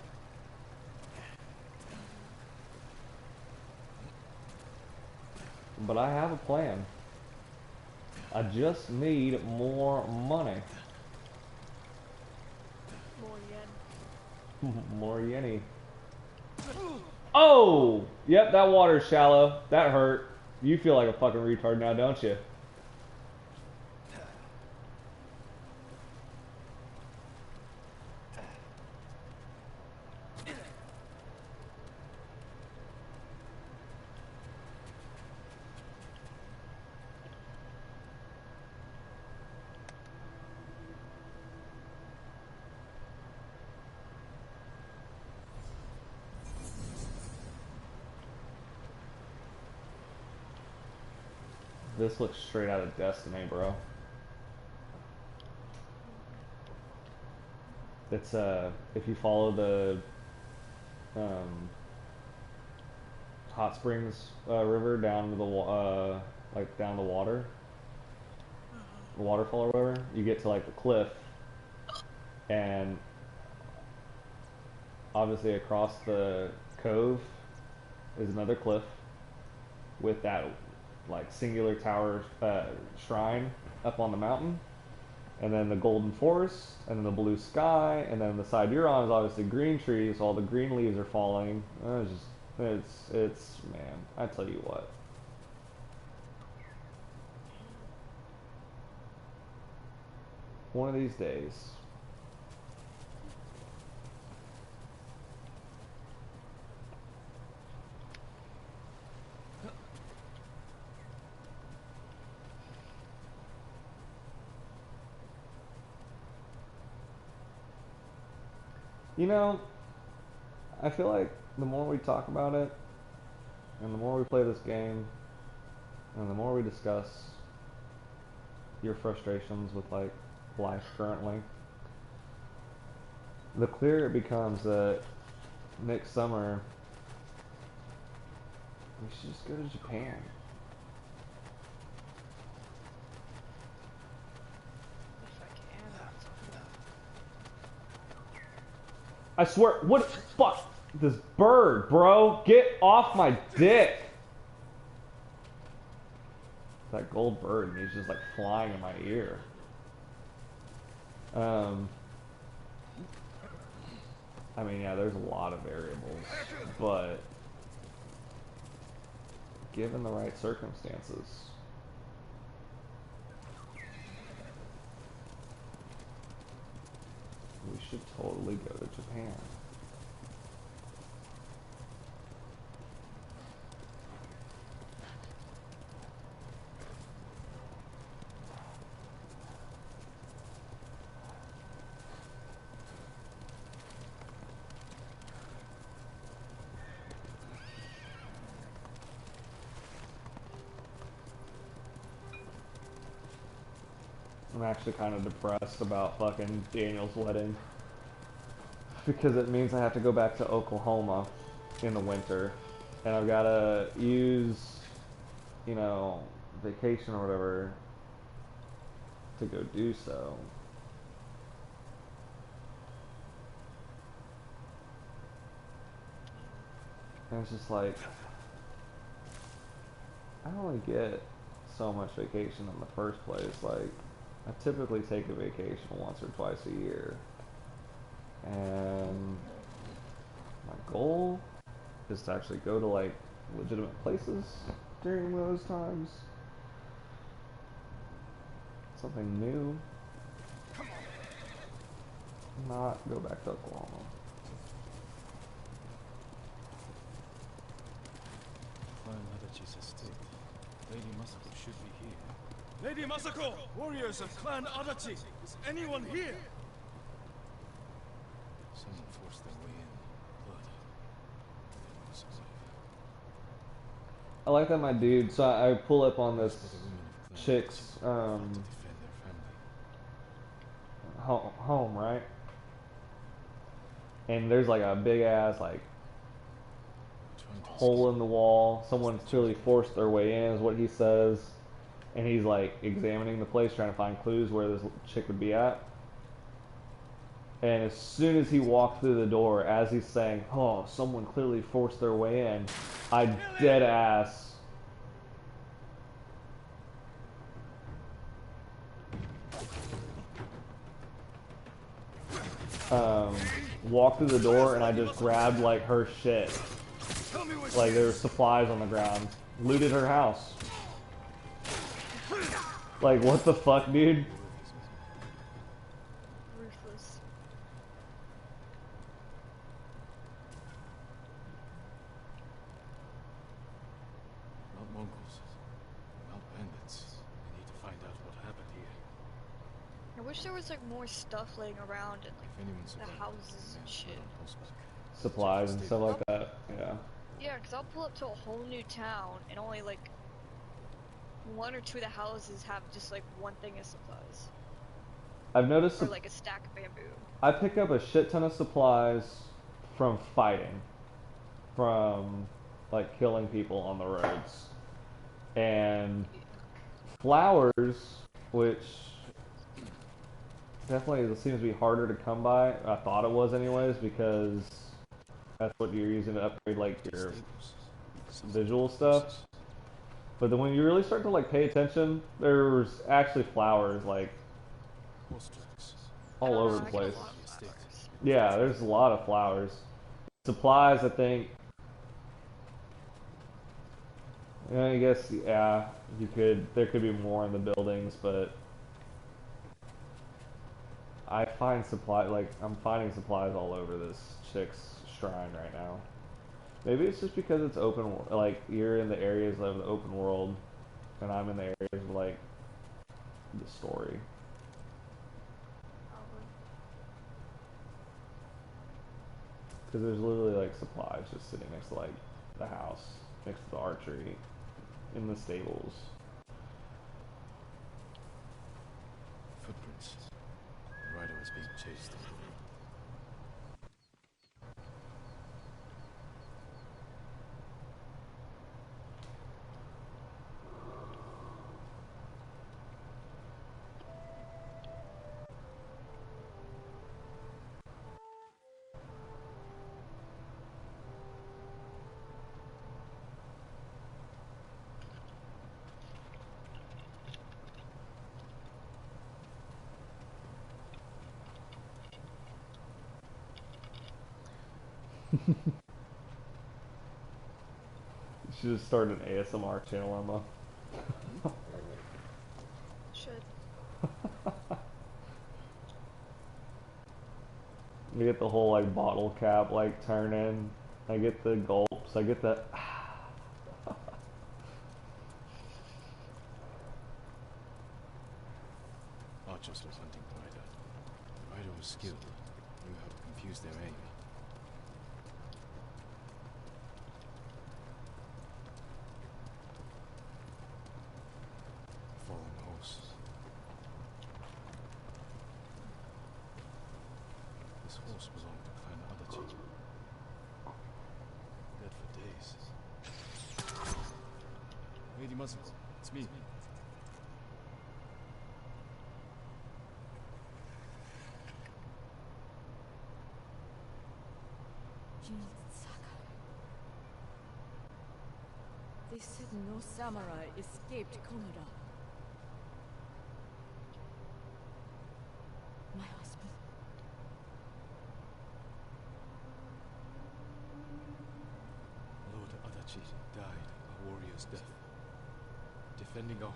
But I have a plan. I just need more money. More yen. More yenny. Oh! Yep, that water's shallow. That hurt. You feel like a fucking retard now, don't you? This looks straight out of Destiny, bro. It's if you follow the hot springs river down to the like down the water, the waterfall or whatever, you get to like the cliff, and obviously across the cove is another cliff with that like singular tower shrine up on the mountain, and then the golden forest, and then the blue sky, and then the side you're on is obviously green trees. All the green leaves are falling. It's man, I tell you what. One of these days. You know, I feel like the more we talk about it, and the more we play this game, and the more we discuss your frustrations with like life currently, the clearer it becomes that next summer we should just go to Japan. I swear, what fuck? This bird, bro. Get off my dick. That gold bird, and he's just like flying in my ear. I mean, yeah, there's a lot of variables, but given the right circumstances, we should totally go to Japan. I'm actually kind of depressed about fucking Daniel's wedding, because it means I have to go back to Oklahoma in the winter, and I've got to use, you know, vacation or whatever to go do so. And it's just like, I don't really get so much vacation in the first place. Like, I typically take a vacation once or twice a year. And my goal is to actually go to like legitimate places during those times. Something new. Not go back to Oklahoma. Fine, Adachi's estate. Lady Masako should be here. Lady Masako! Warriors of Clan Adachi! Is anyone here? Someone forced their way in. Blood. They want to survive. I like that my dude, so I pull up on this chick's home, right? And there's like a big ass like hole in the wall. Someone's clearly forced their way in, is what he says. And he's like examining the place, trying to find clues where this chick would be at. And as soon as he walked through the door, as he's saying, "Oh, someone clearly forced their way in," I dead ass walked through the door, and I just grabbed like her shit. Like there were supplies on the ground. Looted her house. Like what the fuck, dude? Ruthless. Not Mongols. Not bandits. I need to find out what happened here. I wish there was like more stuff laying around in like If anyone's the houses and shit. Supplies and stuff like that. Yeah. Yeah, because I'll pull up to a whole new town and only like one or two of the houses have just like one thing of supplies. I've noticed Or like a stack of bamboo. I pick up a shit ton of supplies from fighting, from like killing people on the roads, and flowers, which definitely seems to be harder to come by. I thought it was anyways, because That's what you're using to upgrade like your visual stuff. But then when you really start to like pay attention, there's actually flowers like all over the place. Yeah, there's a lot of flowers. Supplies, I think. Yeah, I guess yeah, you could. There could be more in the buildings, but I find I'm finding supplies all over this chick's shrine right now. Maybe it's just because it's open, like you're in the areas of the open world, and I'm in the areas of like the story. Because there's literally like supplies just sitting next to like the house, next to the archery, in the stables. Footprints. The rider is being chased. You should just start an ASMR channel, Emma. Should. You get the whole like bottle cap like turning. I get the gulps. I get the. Archers were hunting the rider. The rider was skilled, knew how to confuse their aim. Fallen horse. This horse belonged to Clan Adachi. Dead for days. Lady Muzzle, it's me. They said no samurai escaped Konoda. My husband. Lord Adachi died a warrior's death, defending our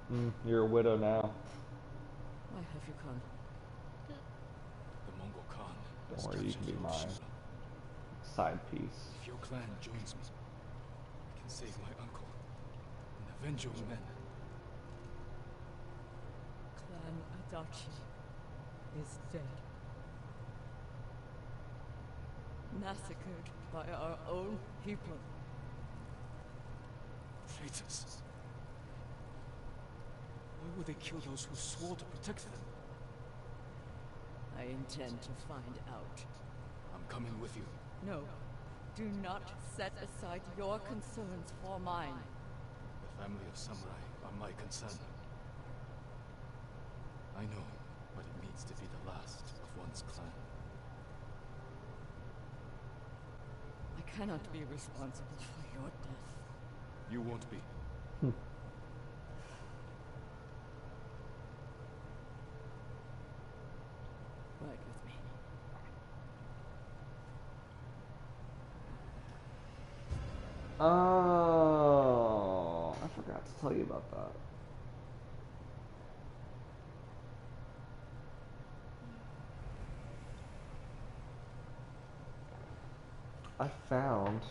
home. You're a widow now. Why have you come? The Mongol Khan. Don't worry, you can be my side piece. If your clan joins me, I can save my uncle and avenge your men. Clan Adachi is dead. Massacred by our own people. Traitors. Why would they kill those who swore to protect them? I intend to find out. I'm coming with you. No. Do not set aside your concerns for mine. The family of samurai are my concern. I know what it means to be the last of one's clan. I cannot be responsible for your death. You won't be. Ride with me. Oh, I forgot to tell you about that. I found,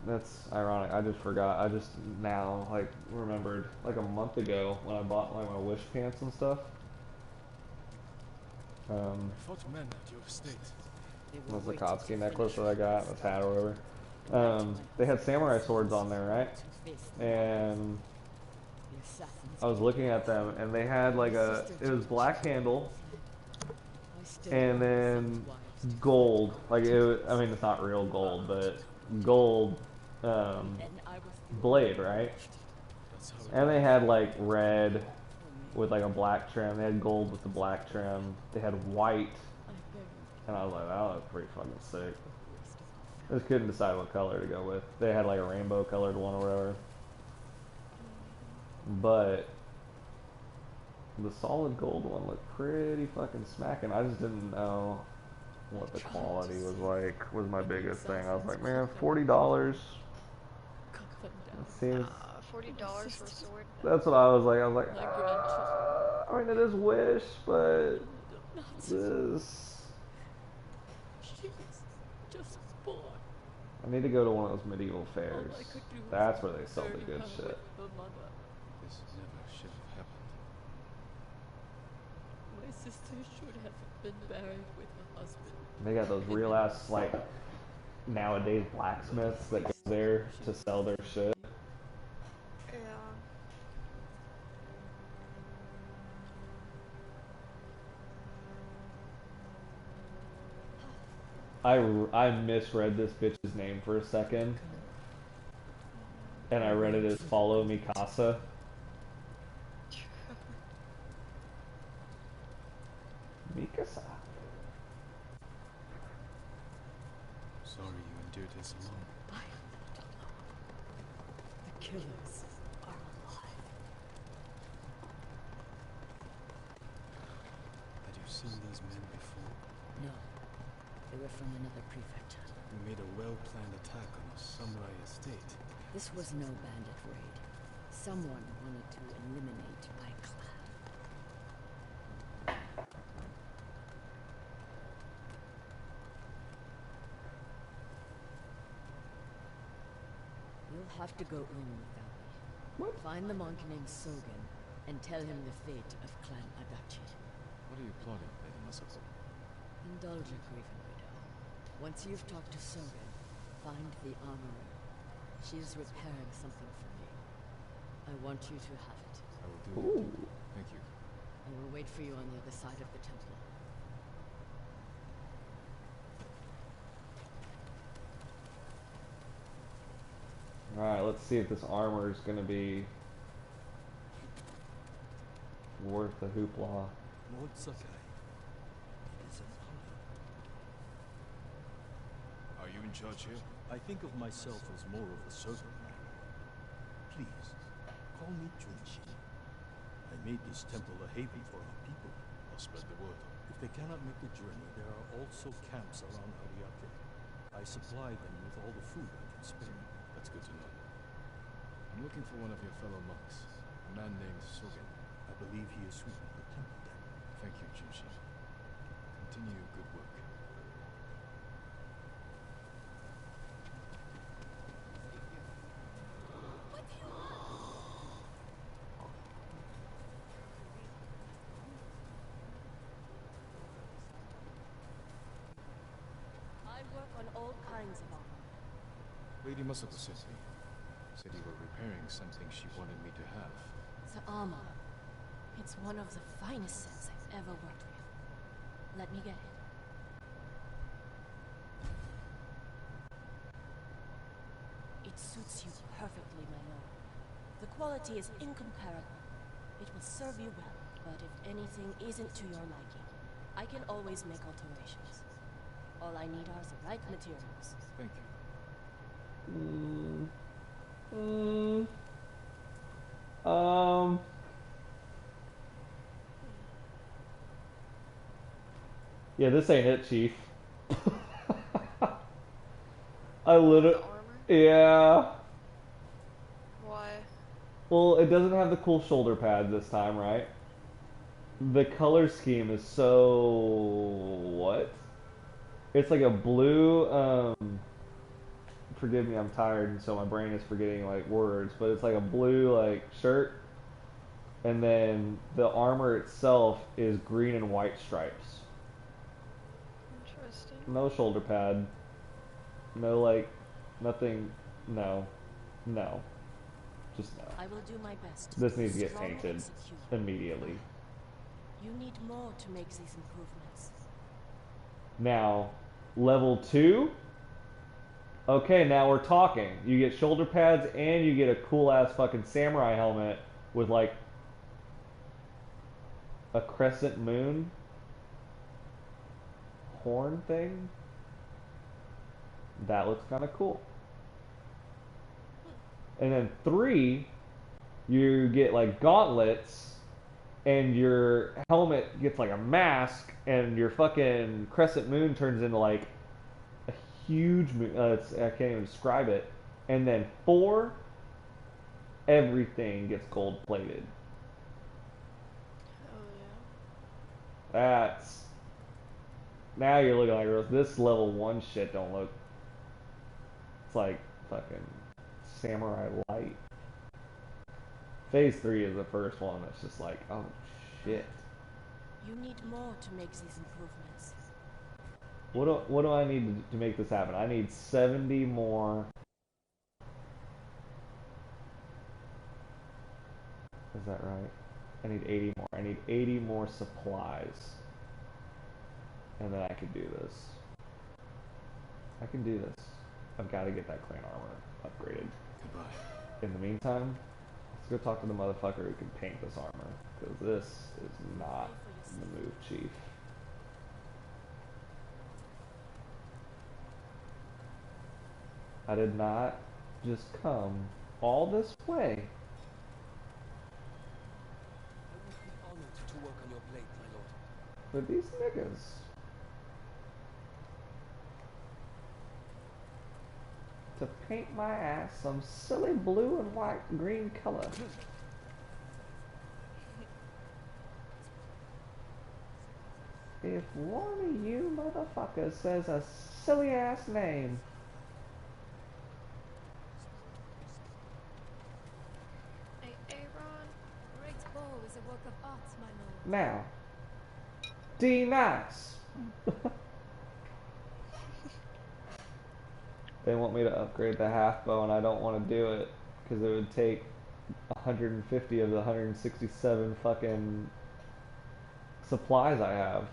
that's ironic, I just forgot, I just now, like, remembered, like a month ago, when I bought, like, my wish pants and stuff, I fought men at your estate. was the Kotsky necklace that I got, this hat or whatever, they had samurai swords on there, right, and I was looking at them, and they had, like, it was black handle, and then gold, like I mean it's not real gold, but gold blade, right? That's how it And they had like red with like a black trim. They had gold with the black trim. They had white. And I was like, that was pretty fucking sick. I just couldn't decide what color to go with. They had like a rainbow colored one or whatever. But the solid gold one looked pretty fucking smacking. I just didn't know what the quality was like, was my biggest thing. I was like, man, $40 seems... $40 for a sword? That's what I was like. I was like, I mean, it is Wish, but this... She was just born. I need to go to one of those medieval fairs. That's where they sell the good shit. This never should have happened. My sister should have been buried with her husband. They got those real ass, like, nowadays blacksmiths that go there to sell their shit. Yeah. I misread this bitch's name for a second. And I read it as Follow Mikasa. Mikasa. Sorry you endured this alone. I am not alone. The killers are alive. Had you seen these men before? No. They were from another prefecture. You made a well-planned attack on a samurai estate. This was no bandit raid. Someone wanted to eliminate my clan. You'll have to go in without me. What? Find the monk named Sogen and tell him the fate of Clan Adachi. What are you plotting, Lady Masako? Indulge a grieving widow. Once you've talked to Sogen, find the armorer. She is repairing something for me. I want you to have it. I will do Ooh. that. Thank you. I will wait for you on the other side of the temple. Alright, let's see if this armor is gonna be worth the hoopla. Lord Sakai, it is an honor. Are you in charge here? I think of myself as more of a servant now. Please, call me Junshi. I made this temple a haven for our people. I'll spread the word. If they cannot make the journey, there are also camps around Ariake. I supply them with all the food I can spare. That's good to know. I'm looking for one of your fellow monks, a man named Sogen. I believe he is sweeping the temple then. Thank you, Junshi. Continue your good work. I work on all kinds of armor. Lady Masako sent me. Said you were repairing something she wanted me to have. The armor. It's one of the finest sets I've ever worked with. Let me get it. It suits you perfectly, my lord. The quality is incomparable. It will serve you well, but if anything isn't to your liking, I can always make alterations. All I need are the right materials. Thank you. Yeah, this ain't it, Chief. I literally... Yeah. Why? Well, it doesn't have the cool shoulder pads this time, right? The color scheme is so... What? It's like a blue, forgive me, I'm tired, and so my brain is forgetting, like, words, but it's like a blue, like, shirt, and then the armor itself is green and white stripes. Interesting. No shoulder pad. No, like, nothing, no. No. Just no. I will do my best. This needs to get Strong painted execution. immediately. You need more to make these improvements. Now, level 2, Okay, now we're talking. You get shoulder pads and you get a cool ass fucking samurai helmet with like a crescent moon horn thing. That looks kind of cool. And then 3, you get like gauntlets and your helmet gets like a mask and your fucking crescent moon turns into like a huge moon. I can't even describe it. And then 4, everything gets gold plated. Oh yeah. That's now you're looking like this level 1 shit don't look. It's like fucking samurai light. Phase 3 is the first one that's just like, oh shit. You need more to make these improvements. What do I need to make this happen? I need 70 more. Is that right? I need 80 more. I need 80 more supplies. And then I can do this. I can do this. I've got to get that clan armor upgraded. Goodbye. In the meantime, let's go talk to the motherfucker who can paint this armor. Because this is not the move, Chief. I did not just come all this way. I would be honored to work on your blade, my lord. For these niggas. To paint my ass some silly blue and white green color. If one of you motherfuckers says a silly ass name. Hey, Aaron, great bow is a work of art, my lord. Now, D nice. They want me to upgrade the half bow and I don't want to do it because it would take 150 of the 167 fucking supplies I have.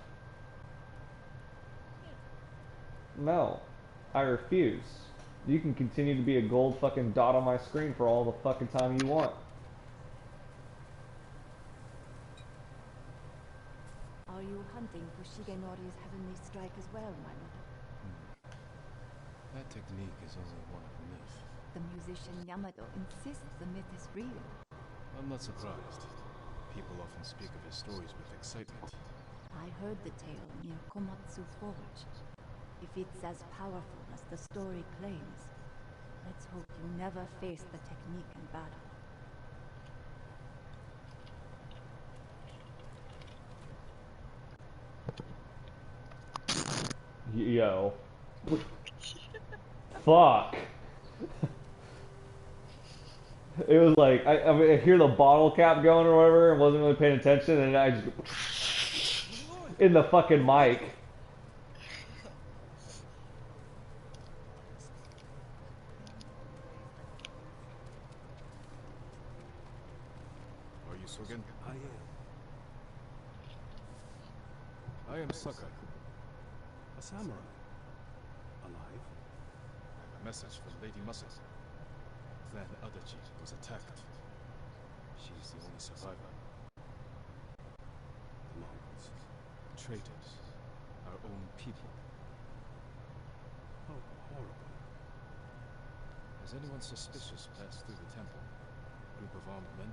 No, I refuse. You can continue to be a gold fucking dot on my screen for all the fucking time you want. Are you hunting for Shigenori's heavenly strike as well, my lord? That technique is only one of myth. The musician Yamato insists the myth is real. I'm not surprised. People often speak of his stories with excitement. I heard the tale near Komatsu Forge. If it's as powerful as the story claims, let's hope you never face the technique in battle. Yo. Fuck. It was like, I mean, I hear the bottle cap going or whatever and wasn't really paying attention and I just in the fucking mic. Are you Sogen? I am. I am Sakai. A samurai. Alive? I have a message from Lady Muscle. Clan Adachi was attacked. She is the only survivor. The Mongols. Traitors. Our own people. How horrible. Has anyone suspicious passed through the temple? Group of armed men?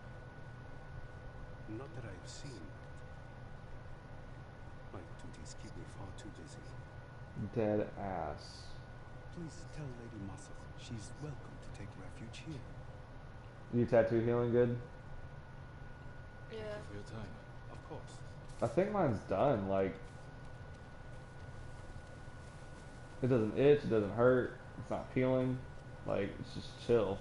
Not that I've seen. My duties keep me far too busy. Dead ass. Please tell Lady Muscle she's welcome to take refuge here. You tattoo healing good? Yeah. Thank you for your time. Of course. I think mine's done. Like, it doesn't itch, it doesn't hurt, it's not peeling. Like, it's just chill.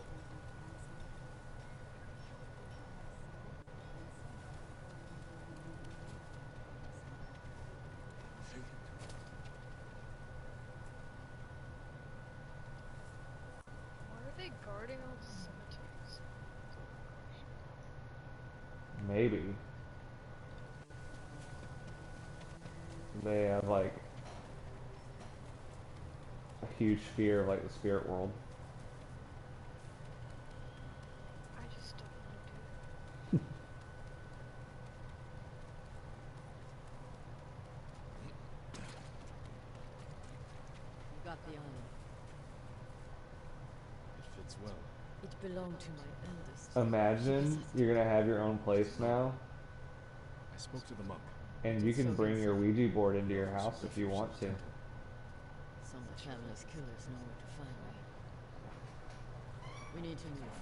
Why are they guarding all the cemeteries? Maybe. They have like huge fear of like the spirit world. I just don't want to do it. You got the honor. It fits well. It belonged to my eldest. Imagine you're gonna have your own place now, I spoke to the monk. and you can bring your Ouija board into your house if you want to. Some of the family's killers know where to find me. We need to move.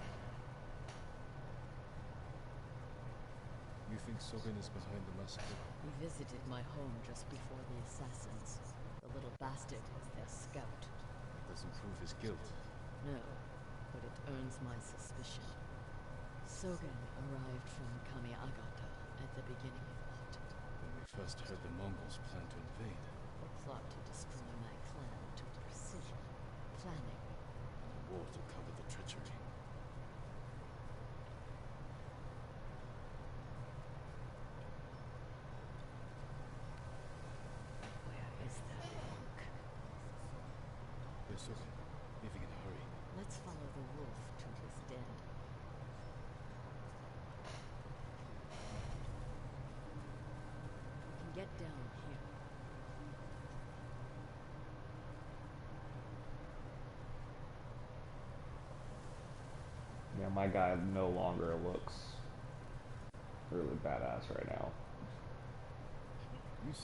You think Sogen is behind the massacre? He visited my home just before the assassins. The little bastard was their scout. That doesn't prove his guilt. No, but it earns my suspicion. Sogen arrived from Kamiagata at the beginning of autumn. When we first heard the Mongols plan to invade. The plot to destroy my clan took precision, planning, And a war to cover the treachery. Where is that monk? Yes, Sogen. Leaving in a hurry. Let's follow the wolf to his den. We can get down here. Yeah, my guy no longer looks really badass right now.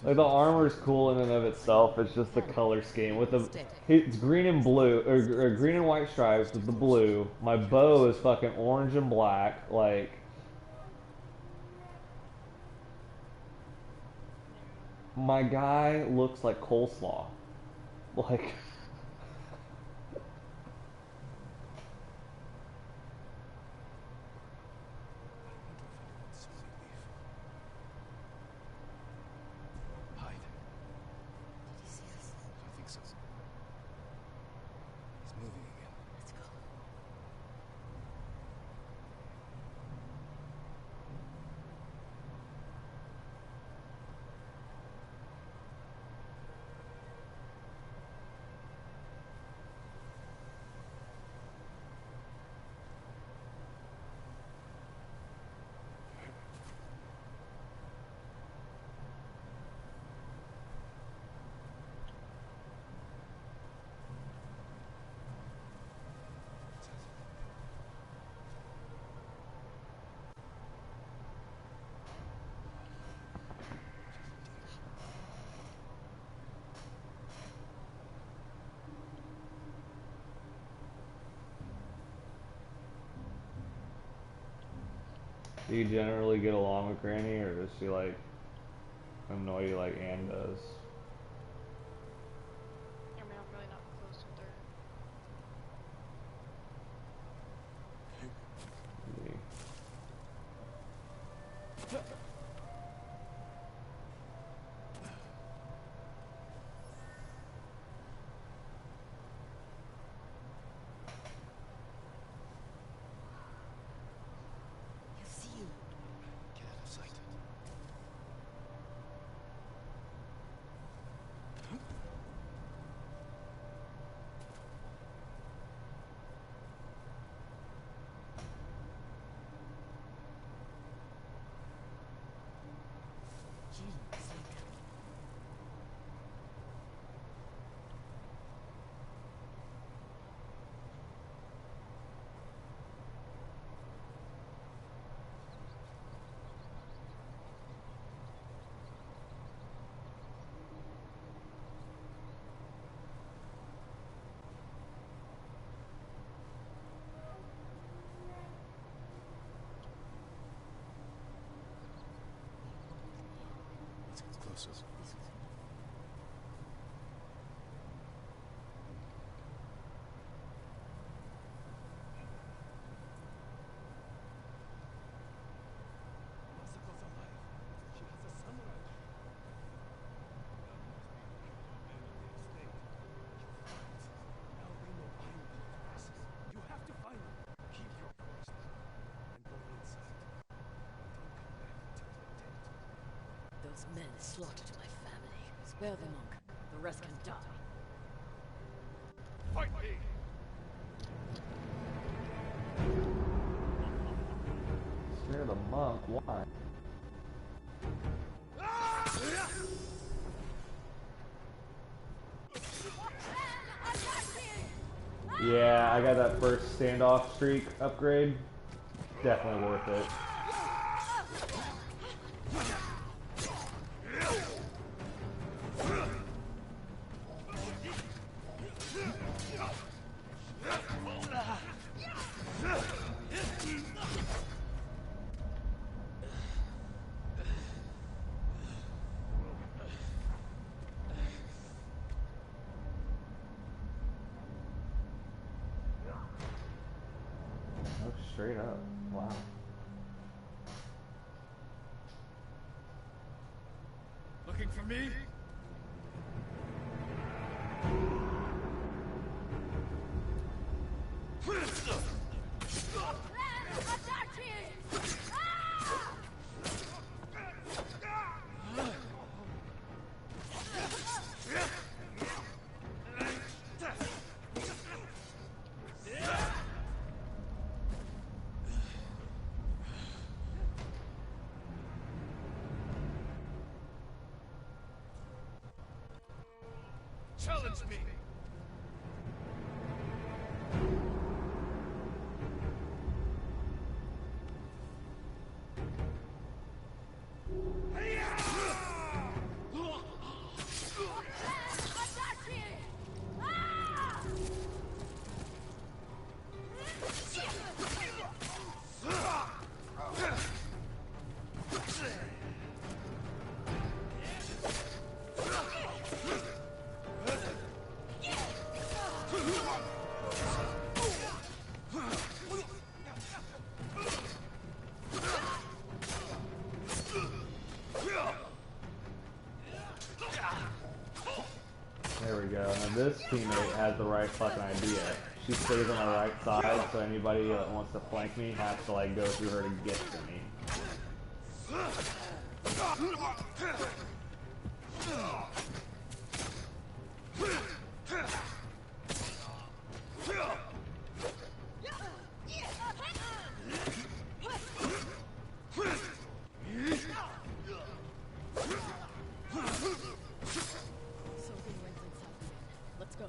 Like the armor's cool in and of itself. It's just the color scheme with the it's green and blue or green and white stripes with the blue. My bow is fucking orange and black. Like my guy looks like coleslaw. Like. Hide. Did he see us? I don't think so. He's moving again. Let's go. Do you generally get along with Granny, or does she like annoy you like Anne does? I mean, I'm really not close with her. You see you. Get out of sight. Jin, Saika. Let's get closer. Masiko's alive. She has a samurai. That must be the estate. Now they know I will be the best. You have to find them. Keep your voice down. I'm going inside. Don't come back until you're dead. Those men slaughtered my family. Spare the monk. The rest can die. fight me! Snare the monk, why? Yeah, I got that first standoff streak upgrade. Definitely worth it. Oh, straight up. Wow. Looking for me? Challenge me! There we go. Now this teammate has the right fucking idea. She stays on my right side, so anybody that wants to flank me has to like go through her to get to me. Let's go.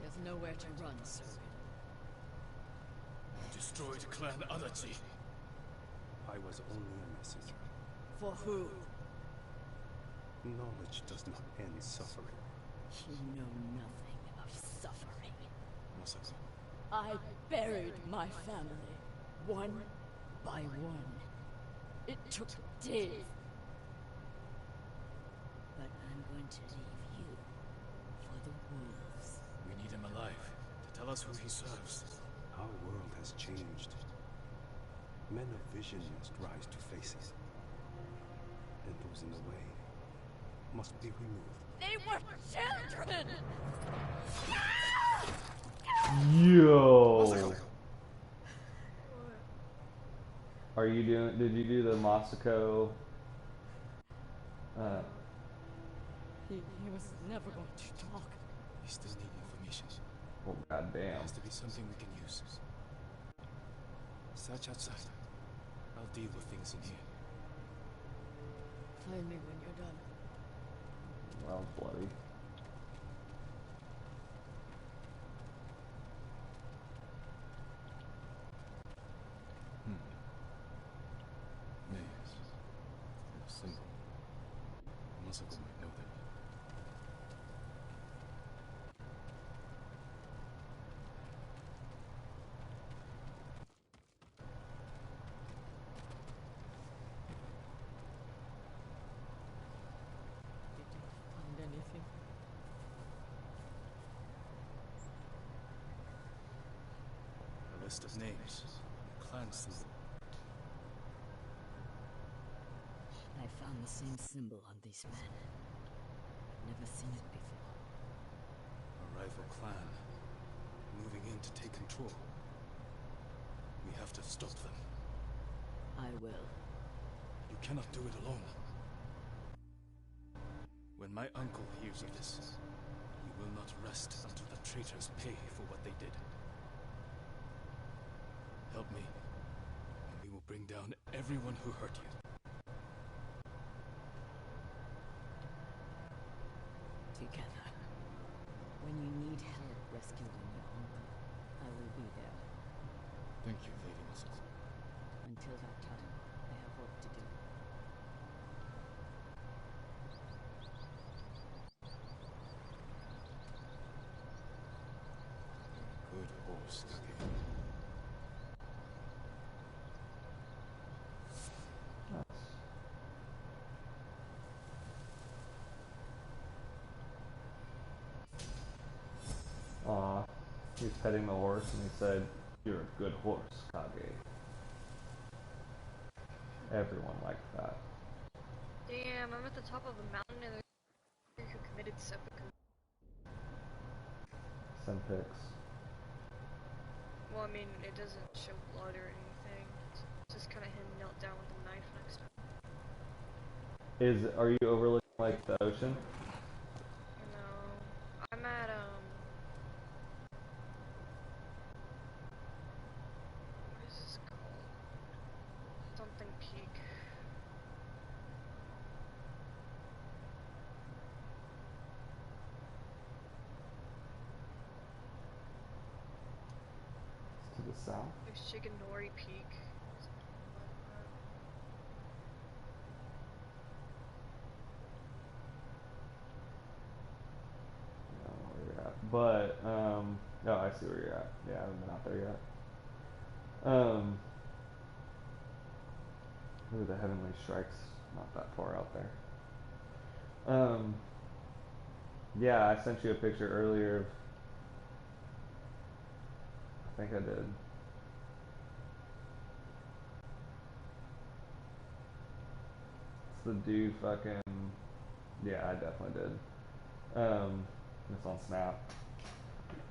There's nowhere to run, sir. Destroyed Clan Adachi. I was only a messenger. For who? Knowledge does not end suffering. You know nothing of suffering. Masako. I buried my family, one by one. It took days. But I'm going to leave you for the wolves. We need him alive to tell us who he serves. Our world has changed. Men of vision must rise to faces. And those in the way must be removed. They were children! Yo! Are you doing, did you do the Masako, He was never going to talk. We still need information. oh goddamn. There has to be something we can use. Search outside. I'll deal with things in here. Find me when you're done. Well, bloody. Names. A symbol. Masako might know them. Did you find anything? A list of names. A clan symbol. I found the same symbol on these men. I've never seen it before. A rival clan. moving in to take control. We have to stop them. I will. You cannot do it alone. When my uncle hears of this, he will not rest until the traitors pay for what they did. Help me, and we will bring down everyone who hurt you. Together. When you need help rescuing your uncle, I will be there. Thank you, Lady Masuko. Until that time, I have work to do. Good horse, Kage. Aw, he was petting the horse and he said, "You're a good horse, Kage." Everyone liked that. Damn, I'm at the top of a mountain and there's who committed seppuku. Sempics. Well, I mean, it doesn't show blood or anything. It's just kind of him knelt down with a knife next to him. Are you overlooking like the ocean? No, I'm at what is this called? Something Peak. To the south? There's Shigenori Peak. I don't know where you're at. But, no, I see where you're at. Yeah, I haven't been out there yet. Ooh, the Heavenly Strike's not that far out there. Yeah, I sent you a picture earlier of, I think I did. It's the dude fucking, yeah, I definitely did. It's on Snap.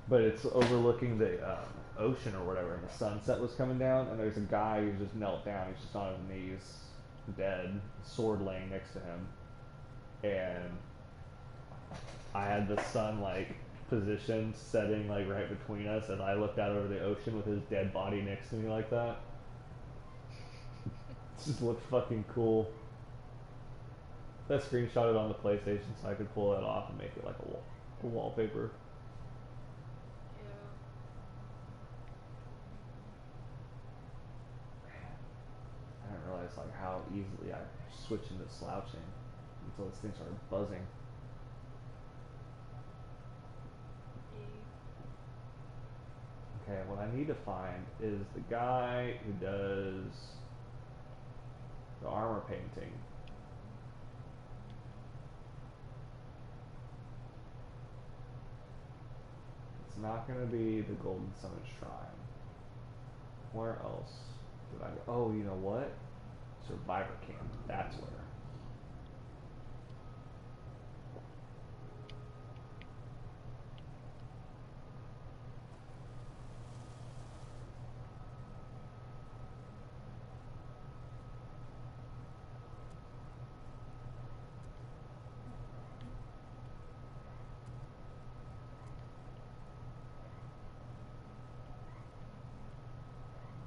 But it's overlooking the ocean or whatever, and the sunset was coming down, and there's a guy who's just knelt down, he's just on his knees, dead, sword laying next to him. And I had the sun, like, positioned, setting, like, right between us, and I looked out over the ocean with his dead body next to me like that. It just looked fucking cool. I screenshot it on the PlayStation so I could pull it off and make it like a wallpaper. I didn't realize like how easily I switch into slouching until this thing started buzzing. Okay, what I need to find is the guy who does the armor painting. It's not going to be the Golden Summit Shrine. Where else did I go? Oh, you know what? Survivor Camp. That's where.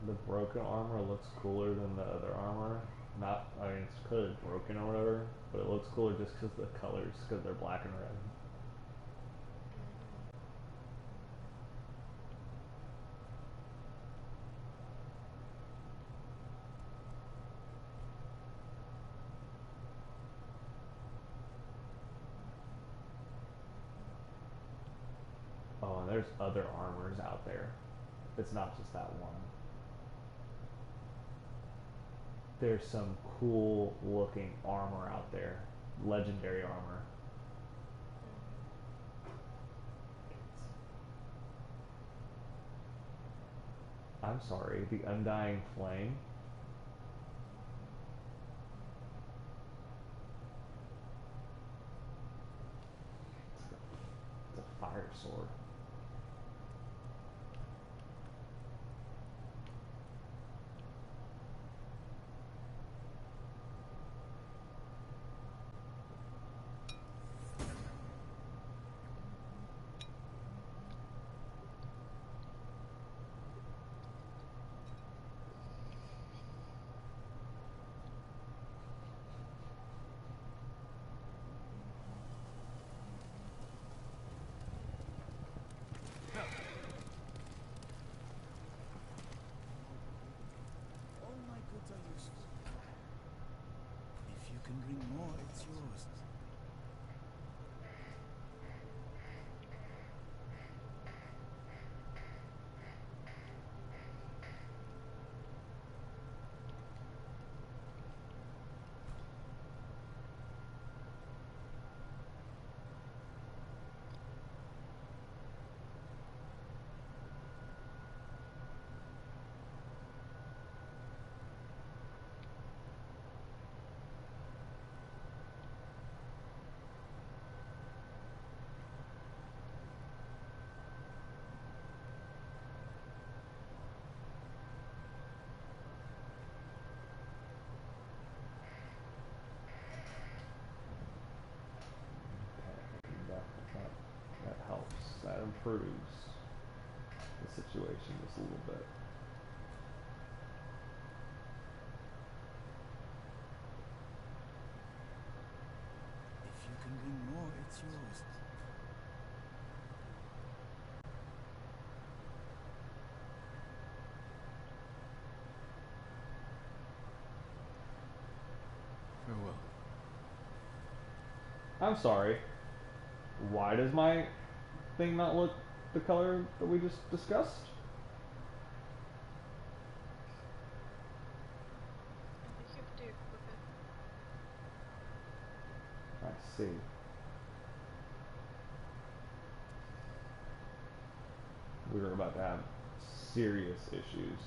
The broken armor looks cooler than the other armor. Not, I mean, it's because it's broken or whatever, but it looks cooler just because the colors, because they're black and red. Oh, and there's other armors out there. It's not just that one. There's some cool looking armor out there. Legendary armor. I'm sorry, the Undying Flame. It's a fire sword. improves the situation just a little bit. If you can bring more, it's yours. Farewell. I'm sorry. Why does my thing not look the color that we just discussed? I see. We were about to have serious issues.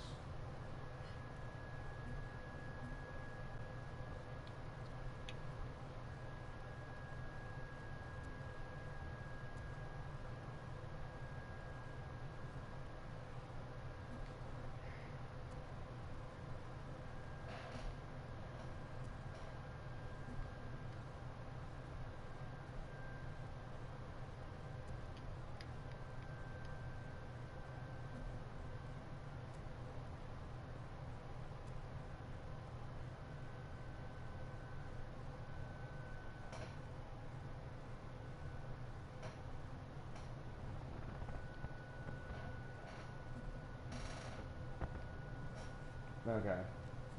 Okay.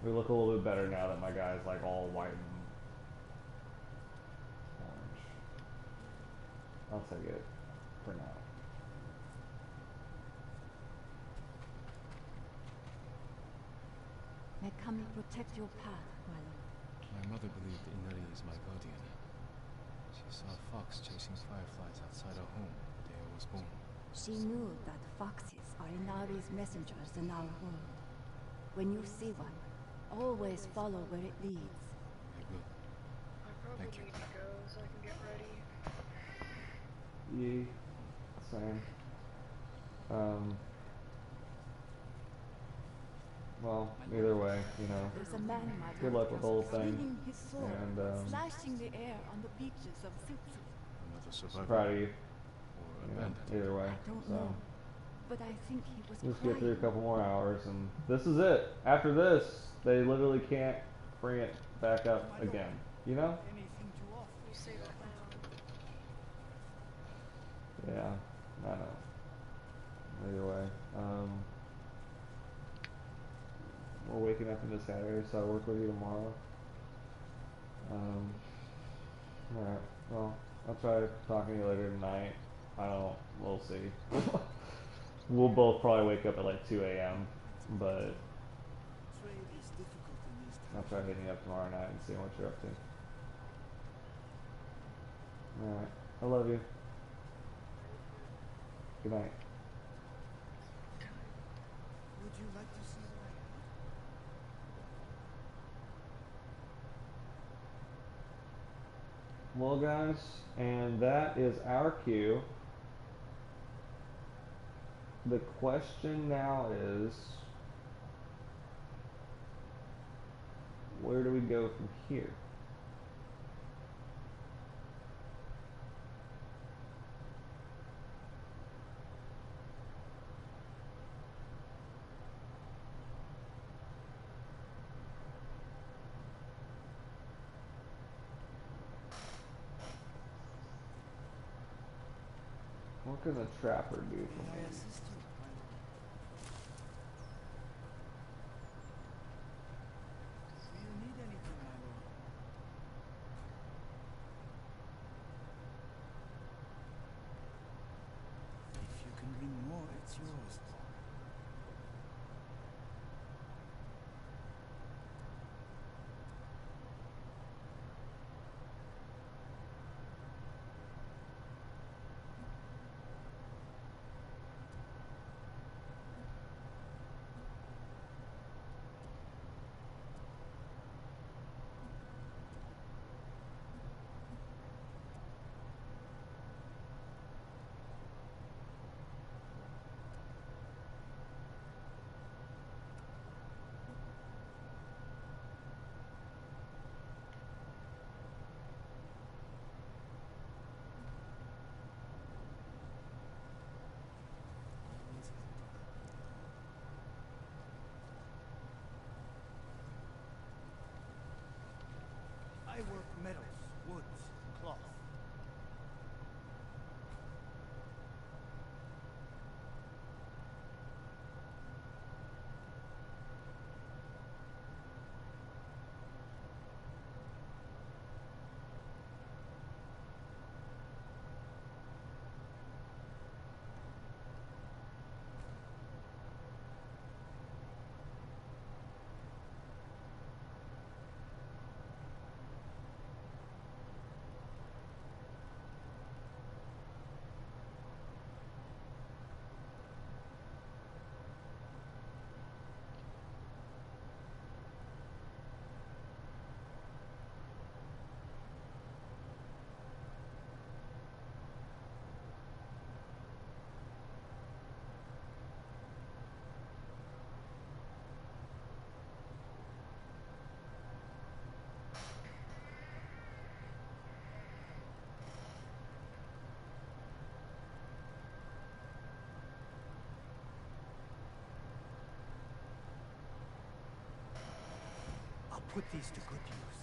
We look a little bit better now that my guy's like all white and orange. I'll take it for now. May Kami protect your path, YOLO. My mother believed Inari is my guardian. She saw a fox chasing fireflies outside our home the day I was born. She knew that foxes are Inari's messengers in our world. When you see one, always follow where it leads. I will. I probably Thank you. need to go so I can get ready. Yee. Same. Well, either way, you know, There's a man, my good luck with the whole thing. swinging his sword, And, slashing the air on the beaches of Tsutsu. Another survivor. proud of you. Or You know, abandoned. either way. I don't So, know, but I think he was just crying. get through a couple more hours, and this is it. After this, they literally can't bring it back up again. You know? Anything to offer? You say that now. Yeah, I know. Either way, we're waking up into Saturday, so I'll work with you tomorrow. Alright, well, I'll try talking to you later tonight. We'll see. We'll both probably wake up at like 2 a.m., but Trade is difficult in these I'll times. try hitting you up tomorrow night and seeing what you're up to. Alright, I love you. Good night. Would you like to see what I have? Well, guys, and that is our cue. The question now is, where do we go from here? What can the trapper do for May I me? assist you, my lord? Do you need anything, my lord? If you can bring more, it's yours. I work metals, woods, cloth. I'll put these to good use.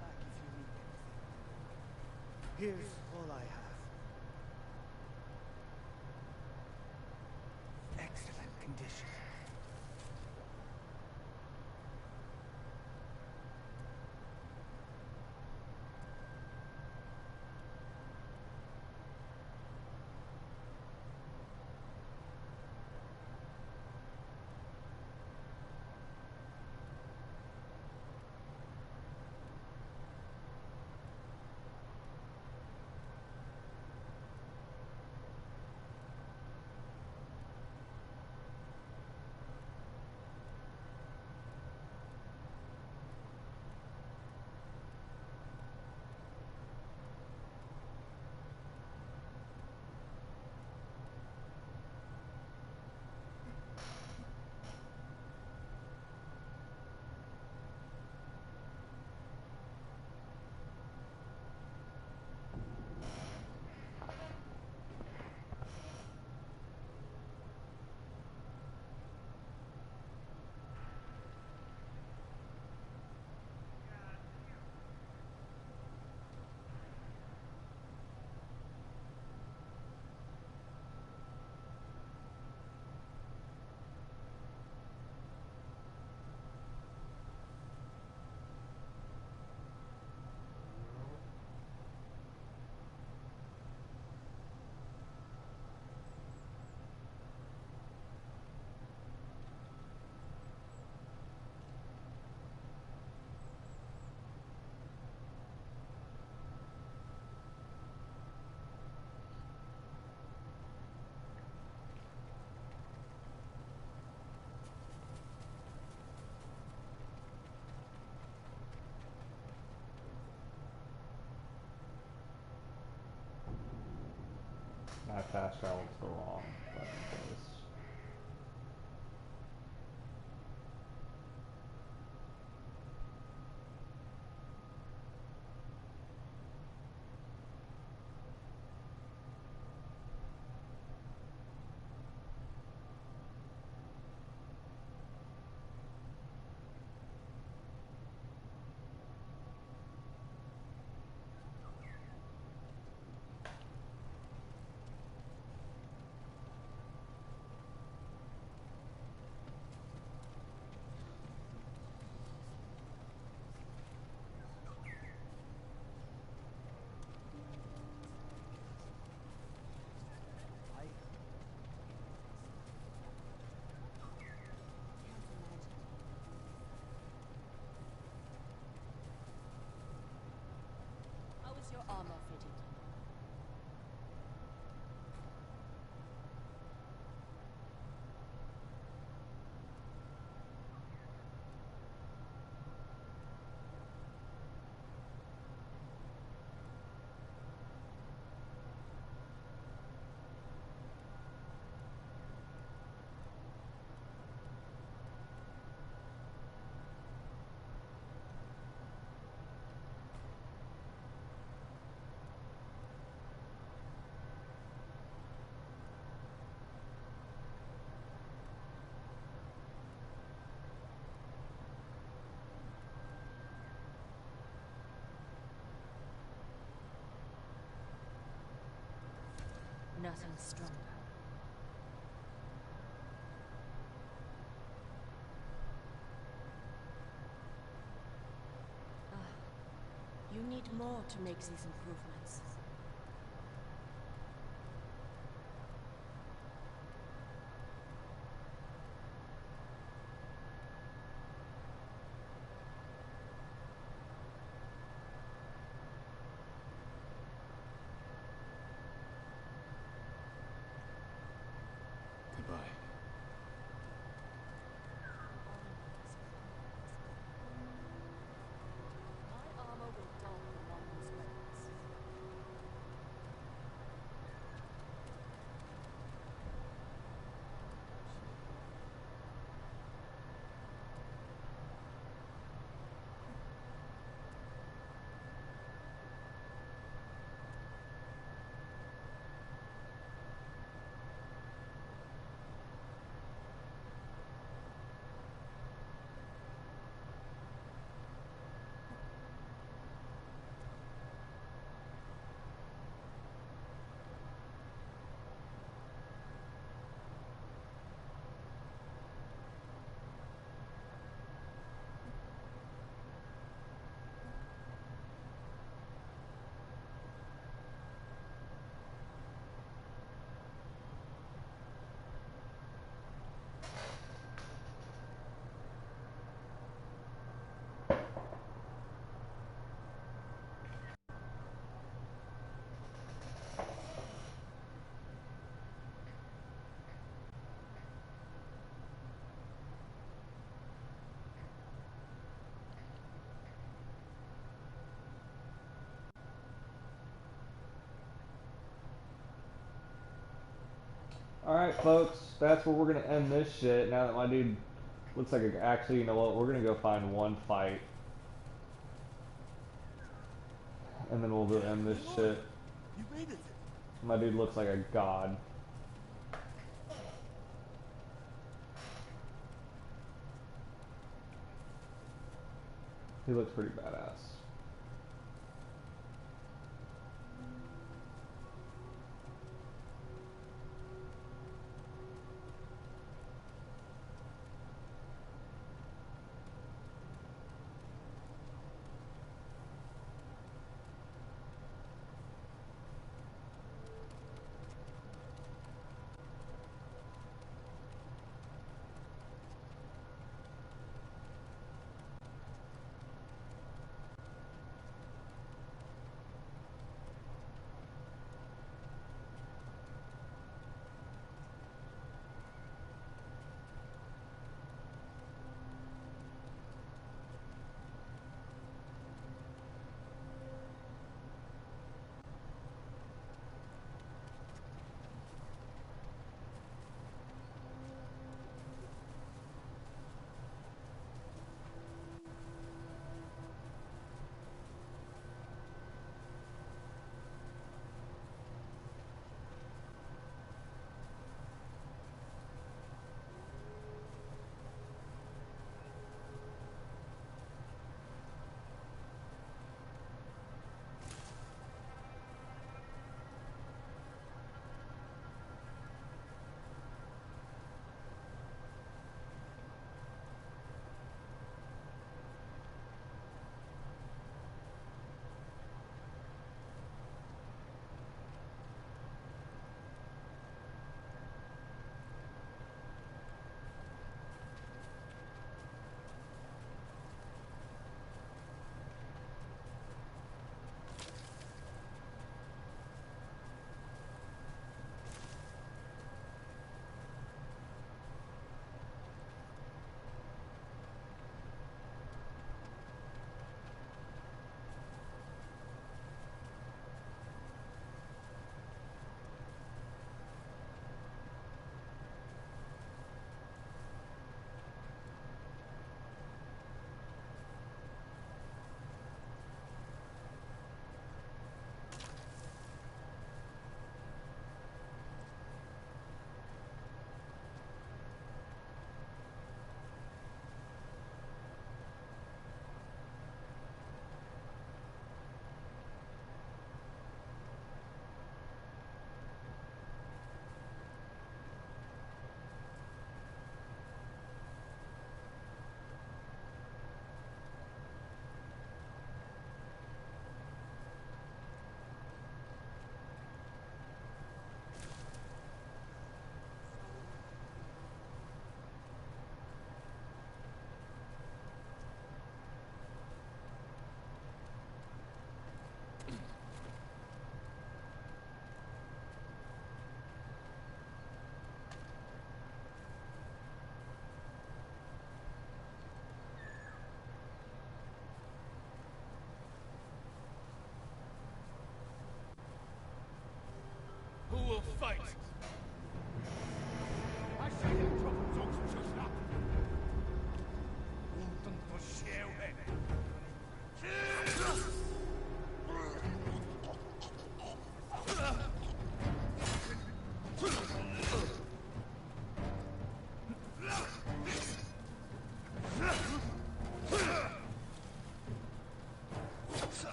Back if you need anything. Here's all I have. Excellent condition. I fast traveled to the wrong fucking place. You need more to make these improvements. Goodbye. My armor will dull the Mongol's weapons. Alright, folks, that's where we're gonna end this shit. Now that my dude looks like actually, you know what? We're gonna go find one fight. And then we'll end this shit. You made it. My dude looks like a god. He looks pretty badass.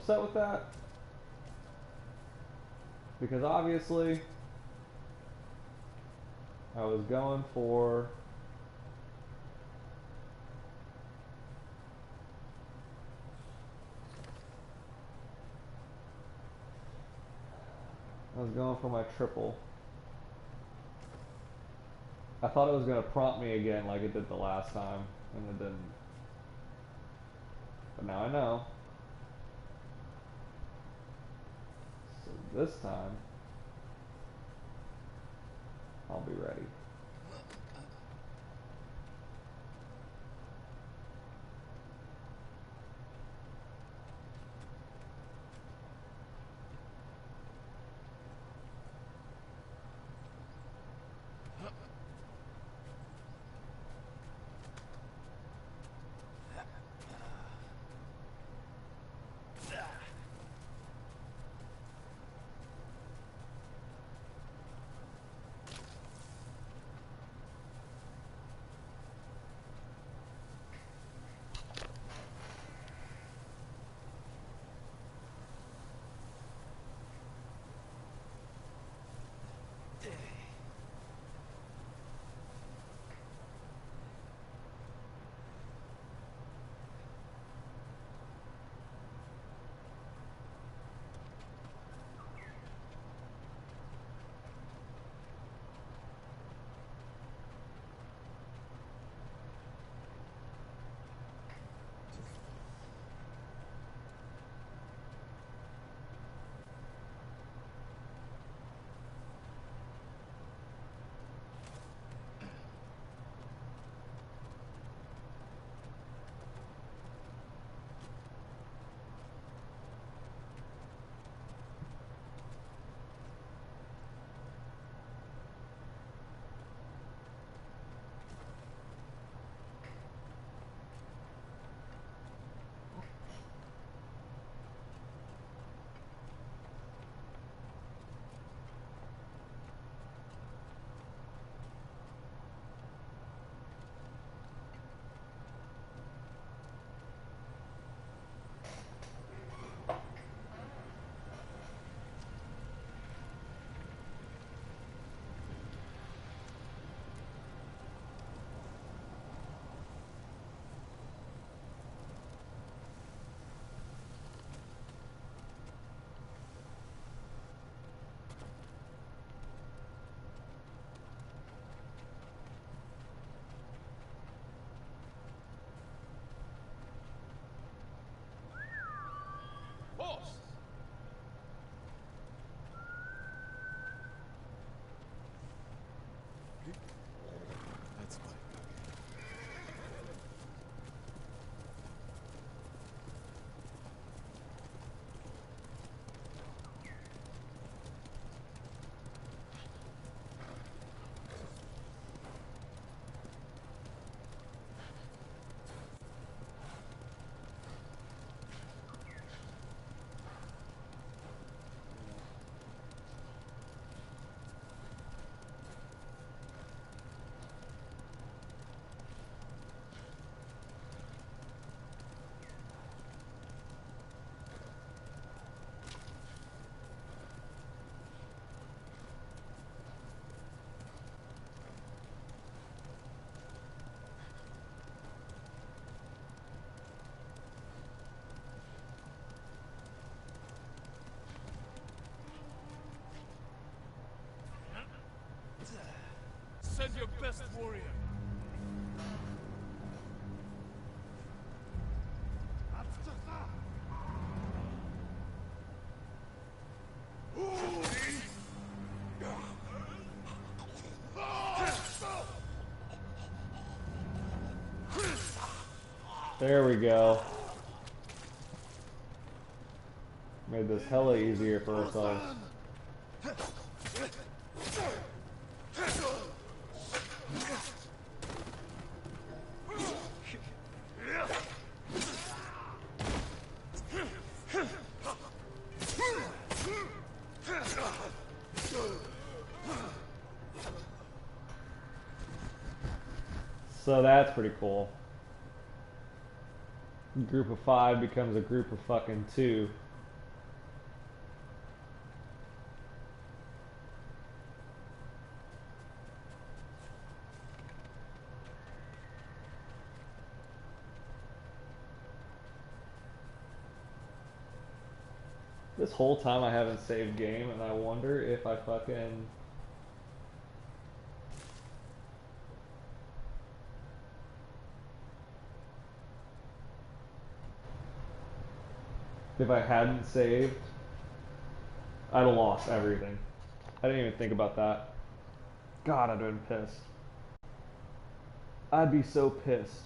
upset with that. Because obviously, I was going for... I was going for my triple. I thought it was going to prompt me again like it did the last time, and it didn't. But now I know. So this time, I'll be ready. Boss! That's fine. Send your best warrior. There we go. Made this hella easier for ourselves. So that's pretty cool. A group of 5 becomes a group of fucking 2. This whole time I haven't saved game, and I wonder if I fucking... If I hadn't saved, I'd have lost everything. I didn't even think about that. God, I'd have been pissed. I'd be so pissed.